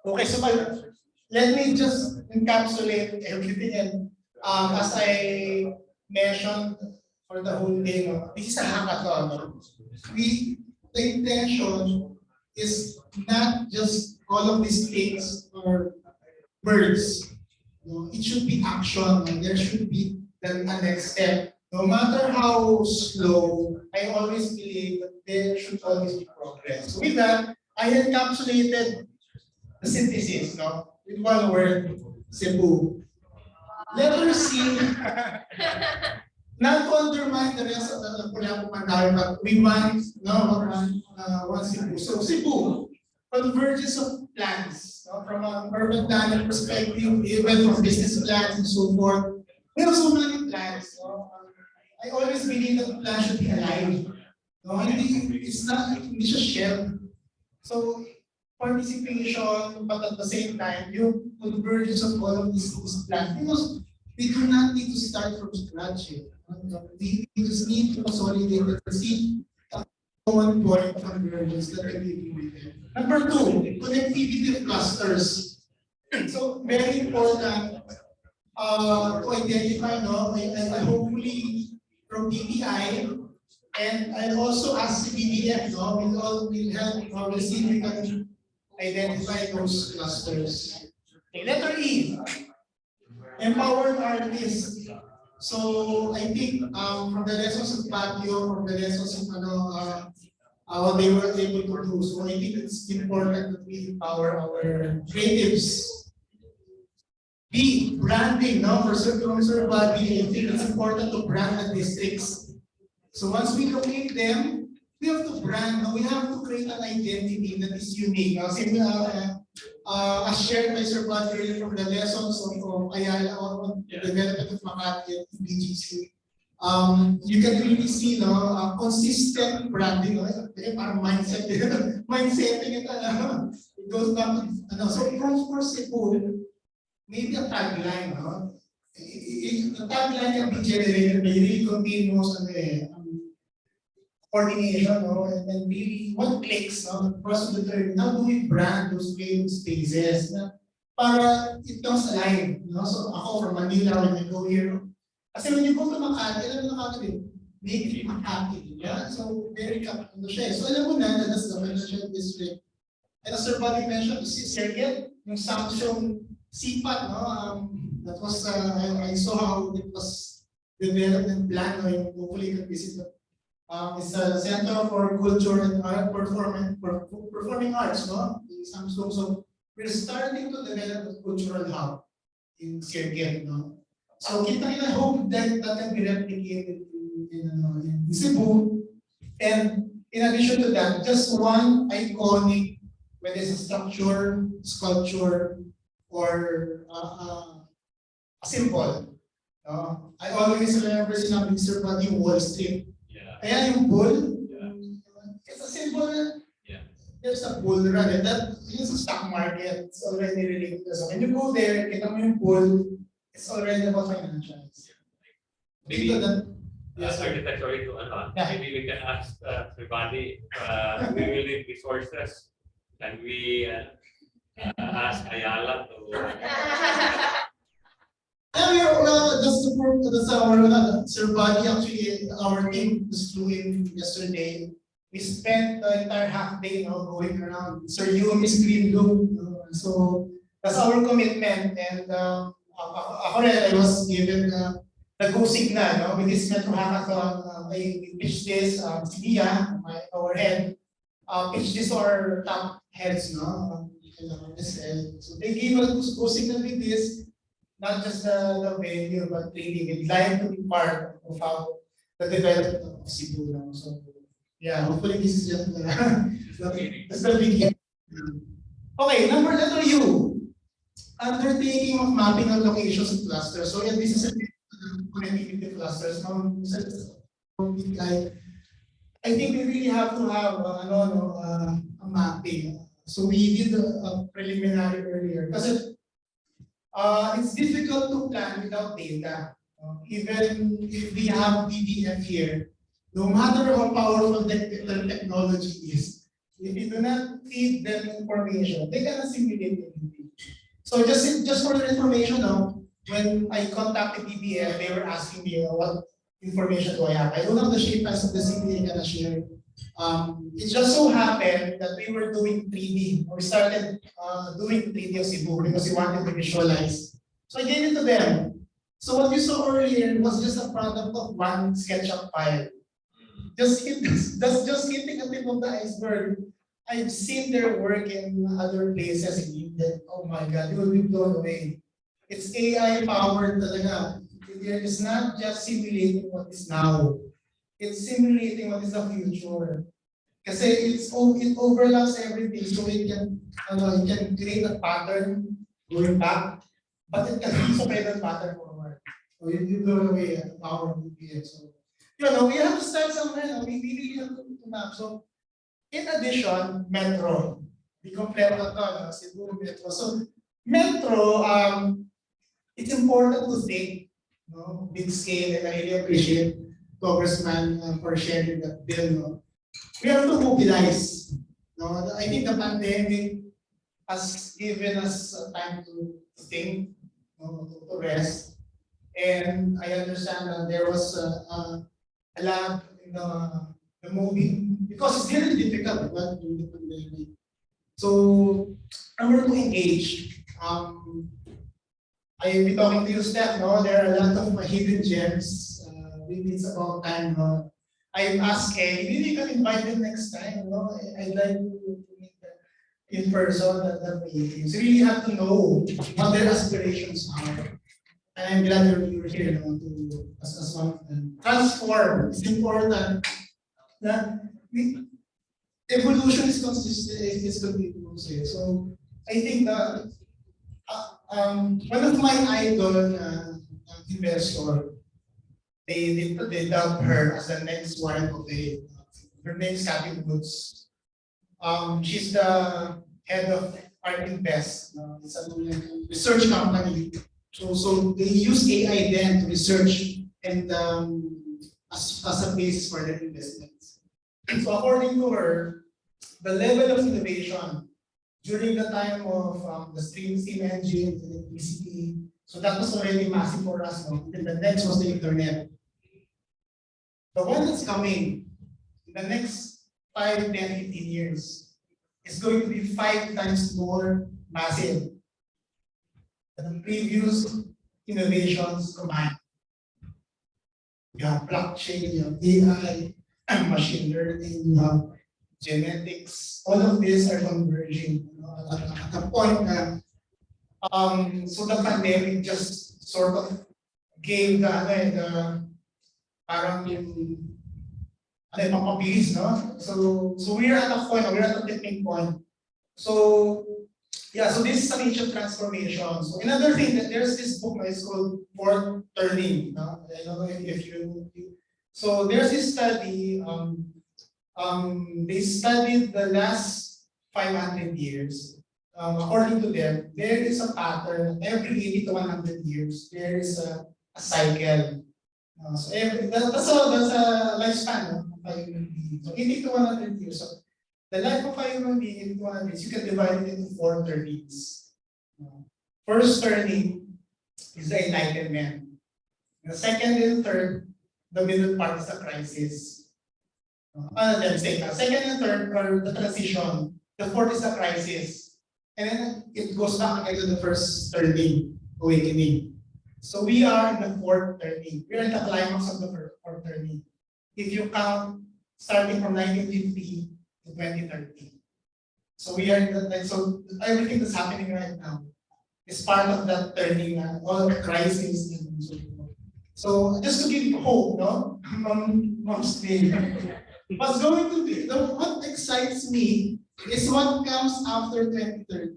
okay, so let me just encapsulate everything. And as I mentioned for the whole day, this is a hackathon. The intention is not just all of these things or words. It should be action. There should be then a next step. No matter how slow, I always believe that there should always be progress. So with that, I encapsulated the synthesis, with one word, Cebu. Letter C, not to undermine the rest of the Lapu-Lapu Mandarin, but we want one Cebu. So Cebu converges of plans, from an urban planning perspective, even from business plans and so forth. We have so many plans. I always believe that the plan should be alive. It's not just shell. So participation, but at the same time, yung convergence of all of these plans. Because we do not need to start from scratch. We just need to consolidate and see one point of convergence that can be implemented. Number two, connectivity of clusters. So very important to identify, and hopefully from DTI, and I also ask BDF, will help, obviously we can identify those clusters. Okay, letter E, empowered artists. So I think from the lessons of Patio, from the lessons of what they were able to do. So I think it's important that we empower our creatives. B, branding. For Sir Bobby, I think it's important to brand the districts. So once we locate them, we have to brand. We have to create an identity that is unique. As shared by Sir Bobby from the lessons of Ayala on the development of Makati and BGC. You can really see consistent branding, parang mindsetting it goes back to so for Cebu, maybe a tagline, the tagline can be generated by really continuous coordination, and really what clicks, for us to determine how do we brand those creative spaces para it comes alive. So ako from Manila, when I go here, kasi when you go to Makati, alam mo Makati, make it Makati. So very siya. So alam mo na, that's the financial district. And as Sir Buddy mentioned, circuit, yung Samsung CPAT, that was, I saw how it was developed and planned, hopefully you can visit it. It's a Center for Culture and Art, Performing Arts, in Samsung. So we're starting to develop a cultural hub in circuit, So I hope that can be replicated in Cebu. And in addition to that, just one iconic, whether it's a structure, sculpture, or a symbol. I always remember sinabi Sir Buddy Wall Street. Kaya yung bull, it's a symbol. There's a bull run, and that is a stock market. It's already related. So when you go there, kita mo yung bull, it's already about financials. Maybe sorry to maybe we can ask Sir Bandi, we will need resources. Can we ask Ayala to that's our Sir Badi, actually our team was doing yesterday. We spent the entire half day going around. Sir, you miss Green Blue. So that's our commitment. And I was given the go signal with this Metro Hackathon. I pitched this, Sia, our head, pitched this to our top heads, So they gave us go signal with this. Not just the venue, but really we'd like to be part of how the development of Cebu. So Yeah, hopefully this is just the beginning. Okay, letter U. Undertaking of mapping of locations and clusters. So yeah, this is a connectivity clusters. I think we really have to have a mapping. So we did a preliminary earlier because it's difficult to plan without data. Even if we have PDF here, no matter how powerful the technology is, if you do not feed them information, they cannot simulate anything. So just for your information now, when I contacted BBF, they were asking me what information do I have. I don't have the shape as of the city I can share. It just so happened that we were doing 3D. We started doing 3D of Cebu because we wanted to visualize. So I gave it to them. So what you saw earlier was just a product of one SketchUp file. Just hitting the tip of the iceberg. I've seen their work in other places in India. Oh my God, you will be blown away. It's AI powered talaga. It's not just simulating what is now. It's simulating what is the future. Kasi it overlaps everything, so it can create a pattern going back, but it can also create a pattern forward. So you blow away at the power of VPN. So we have to start somewhere. We really have to map. So in addition, Metro. We compare that Cebu Metro. So Metro, it's important to think, big scale, and I really appreciate Congressman for sharing that bill. We have to mobilize. I think the pandemic has given us time to think, to rest. And I understand that there was a lag in the movie because it's really difficult during the pandemic. So I'm going to engage. I will be talking to you, Steph. There are a lot of hidden gems. Maybe it's about time. I've asked Kay, maybe you can invite them next time. I'd like to meet them in person at the meetings. So really have to know what their aspirations are. And I'm glad you're here as one of them. Transform. It's important. Evolution is consistent, is continuous. So I think that one of my idol investor, they dubbed her as the next wife of her name is Kathy Woods. She's the head of Art Invest. It's a research company. So they use AI then to research and as a basis for their investments. So according to her, the level of innovation during the time of the steam engine, electricity, so that was already massive for us. And the next was the internet. The one that's coming in the next 5, 10, 15 years is going to be 5 times more massive than the previous innovations combined. You have blockchain, you have AI, machine learning, you have genetics. All of these are converging at a point that so the pandemic just sort of gave the parang mapabilis, no? So we're at a point, we're at a tipping point. So yeah, so this is an ancient transformation. So another thing that there's this book that is called Fourth Turning. No? I don't know if you so there's this study, they studied the last 500 years. According to them, there is a pattern every 80 to 100 years, there is a cycle. So that's a lifespan of a human being. So 80 to 100 years. So the life of a human being, 80 to 100 years, you can divide it into 4 turnings. First turning is the enlightenment. The second and third, the middle part is the crisis. Second and third are the transition. The fourth is the crisis. And then it goes back again to the first turning, awakening. So we are in the fourth turning. We are in the climax of the fourth turning. If you count starting from 1950 to 2030. So we are in the, so everything that's happening right now is part of that turning, all the crisis and so forth. So just to give you hope, no? Mom's name. What's going to be, what excites me is what comes after 2030.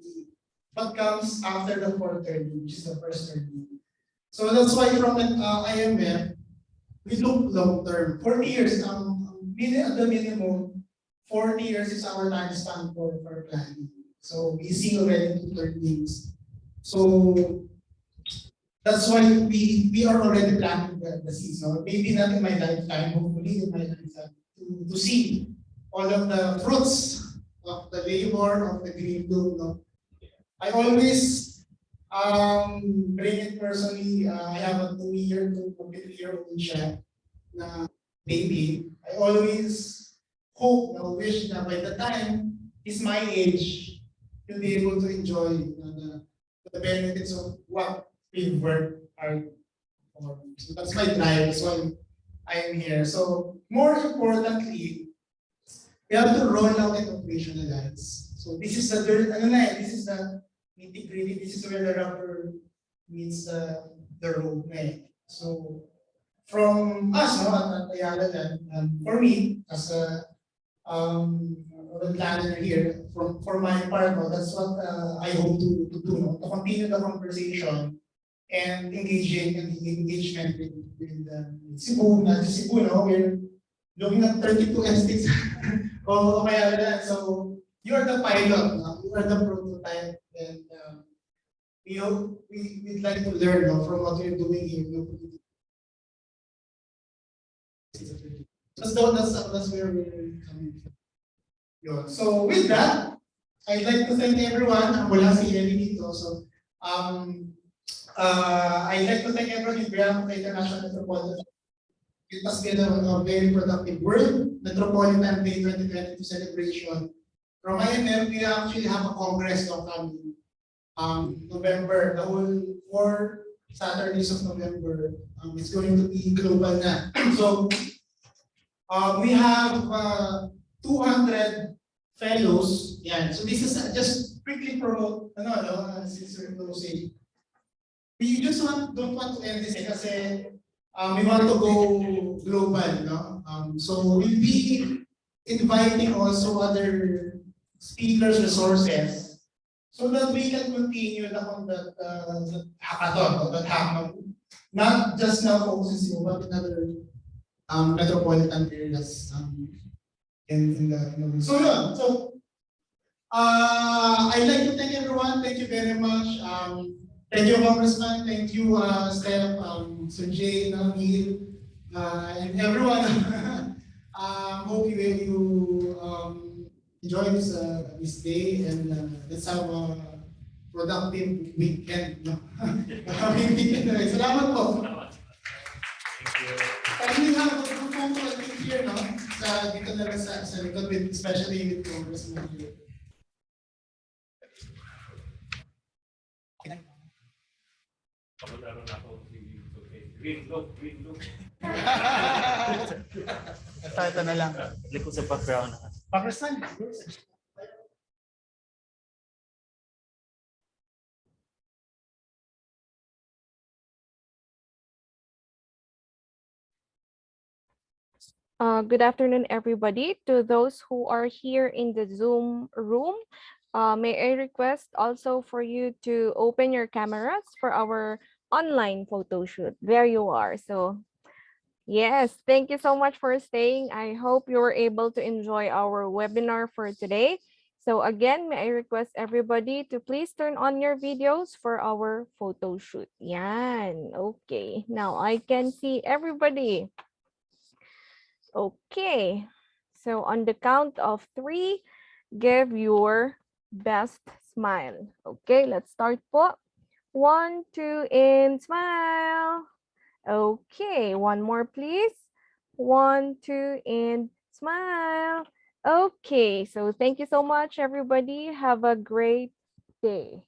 What comes after the 430, which is the first 30. So that's why from the IMF, we look long term. 40 years, at the minimum, 40 years is our time span for planning. So we see already 2 30s. So that's why we are already planting the seeds. So maybe not in my lifetime, hopefully in my lifetime, to see all of the fruits of the labor of the green bloom. No? I always bring it personally. I have a 2-year-old siya na baby. I always hope, wish that by the time he's my age, he'll be able to enjoy the benefits of what we've worked hard for. So that's my drive. That's why I am here. So more importantly, we have to roll out and operationalize. So this is this is the nitty-gritty. This is where the rubber meets the road. So from us, at Ayala, for me as a planner here, for my part, that's what I hope to do, to continue the conversation and engagement with Cebu, not just Cebu, we're looking at 32 estates of Ayala. So you are the pilot, you are the prototype, and we'd like to learn from what you're doing here. That's where we're coming from. Yun. So with that, I'd like to thank everyone. Wala si Ellie dito. So I'd like to thank everyone in behalf of the International Metropolitan. It has been a very productive World Metropolitan Day 2022 celebration. From IMF, we actually have a congress coming November, the whole 4 Saturdays of November. It's going to be global na. So we have 200 fellows. Yeah. So this is just quickly promote, since we're closing. We just don't want to end this kasi we want to go global. No? So we'll be inviting also other speakers, resources, so that we can continue the hackathon, not just now focusing but in other metropolitan areas in the so yeah. So I'd like to thank everyone. Thank you very much. Thank you, Congressman. Thank you, Steph, Sanjay, Neil, and everyone. Hope you enjoy this day, and let's have a productive weekend. Salamat po. And we have a group photo here, no? Dito na lang sa likod, especially with Congressman here. Ito na lang. Likod sa background. Congressman. Good afternoon, everybody. To those who are here in the Zoom room, may I request also for you to open your cameras for our online photo shoot. There you are. So yes, thank you so much for staying. I hope you were able to enjoy our webinar for today. So again, may I request everybody to please turn on your videos for our photo shoot. Yan. Okay. Now I can see everybody. Okay, so on the count of 3, give your best smile. Okay, let's start po. 1, 2, and smile. Okay, one more please. 1, 2, and smile. Okay, so thank you so much, everybody. Have a great day.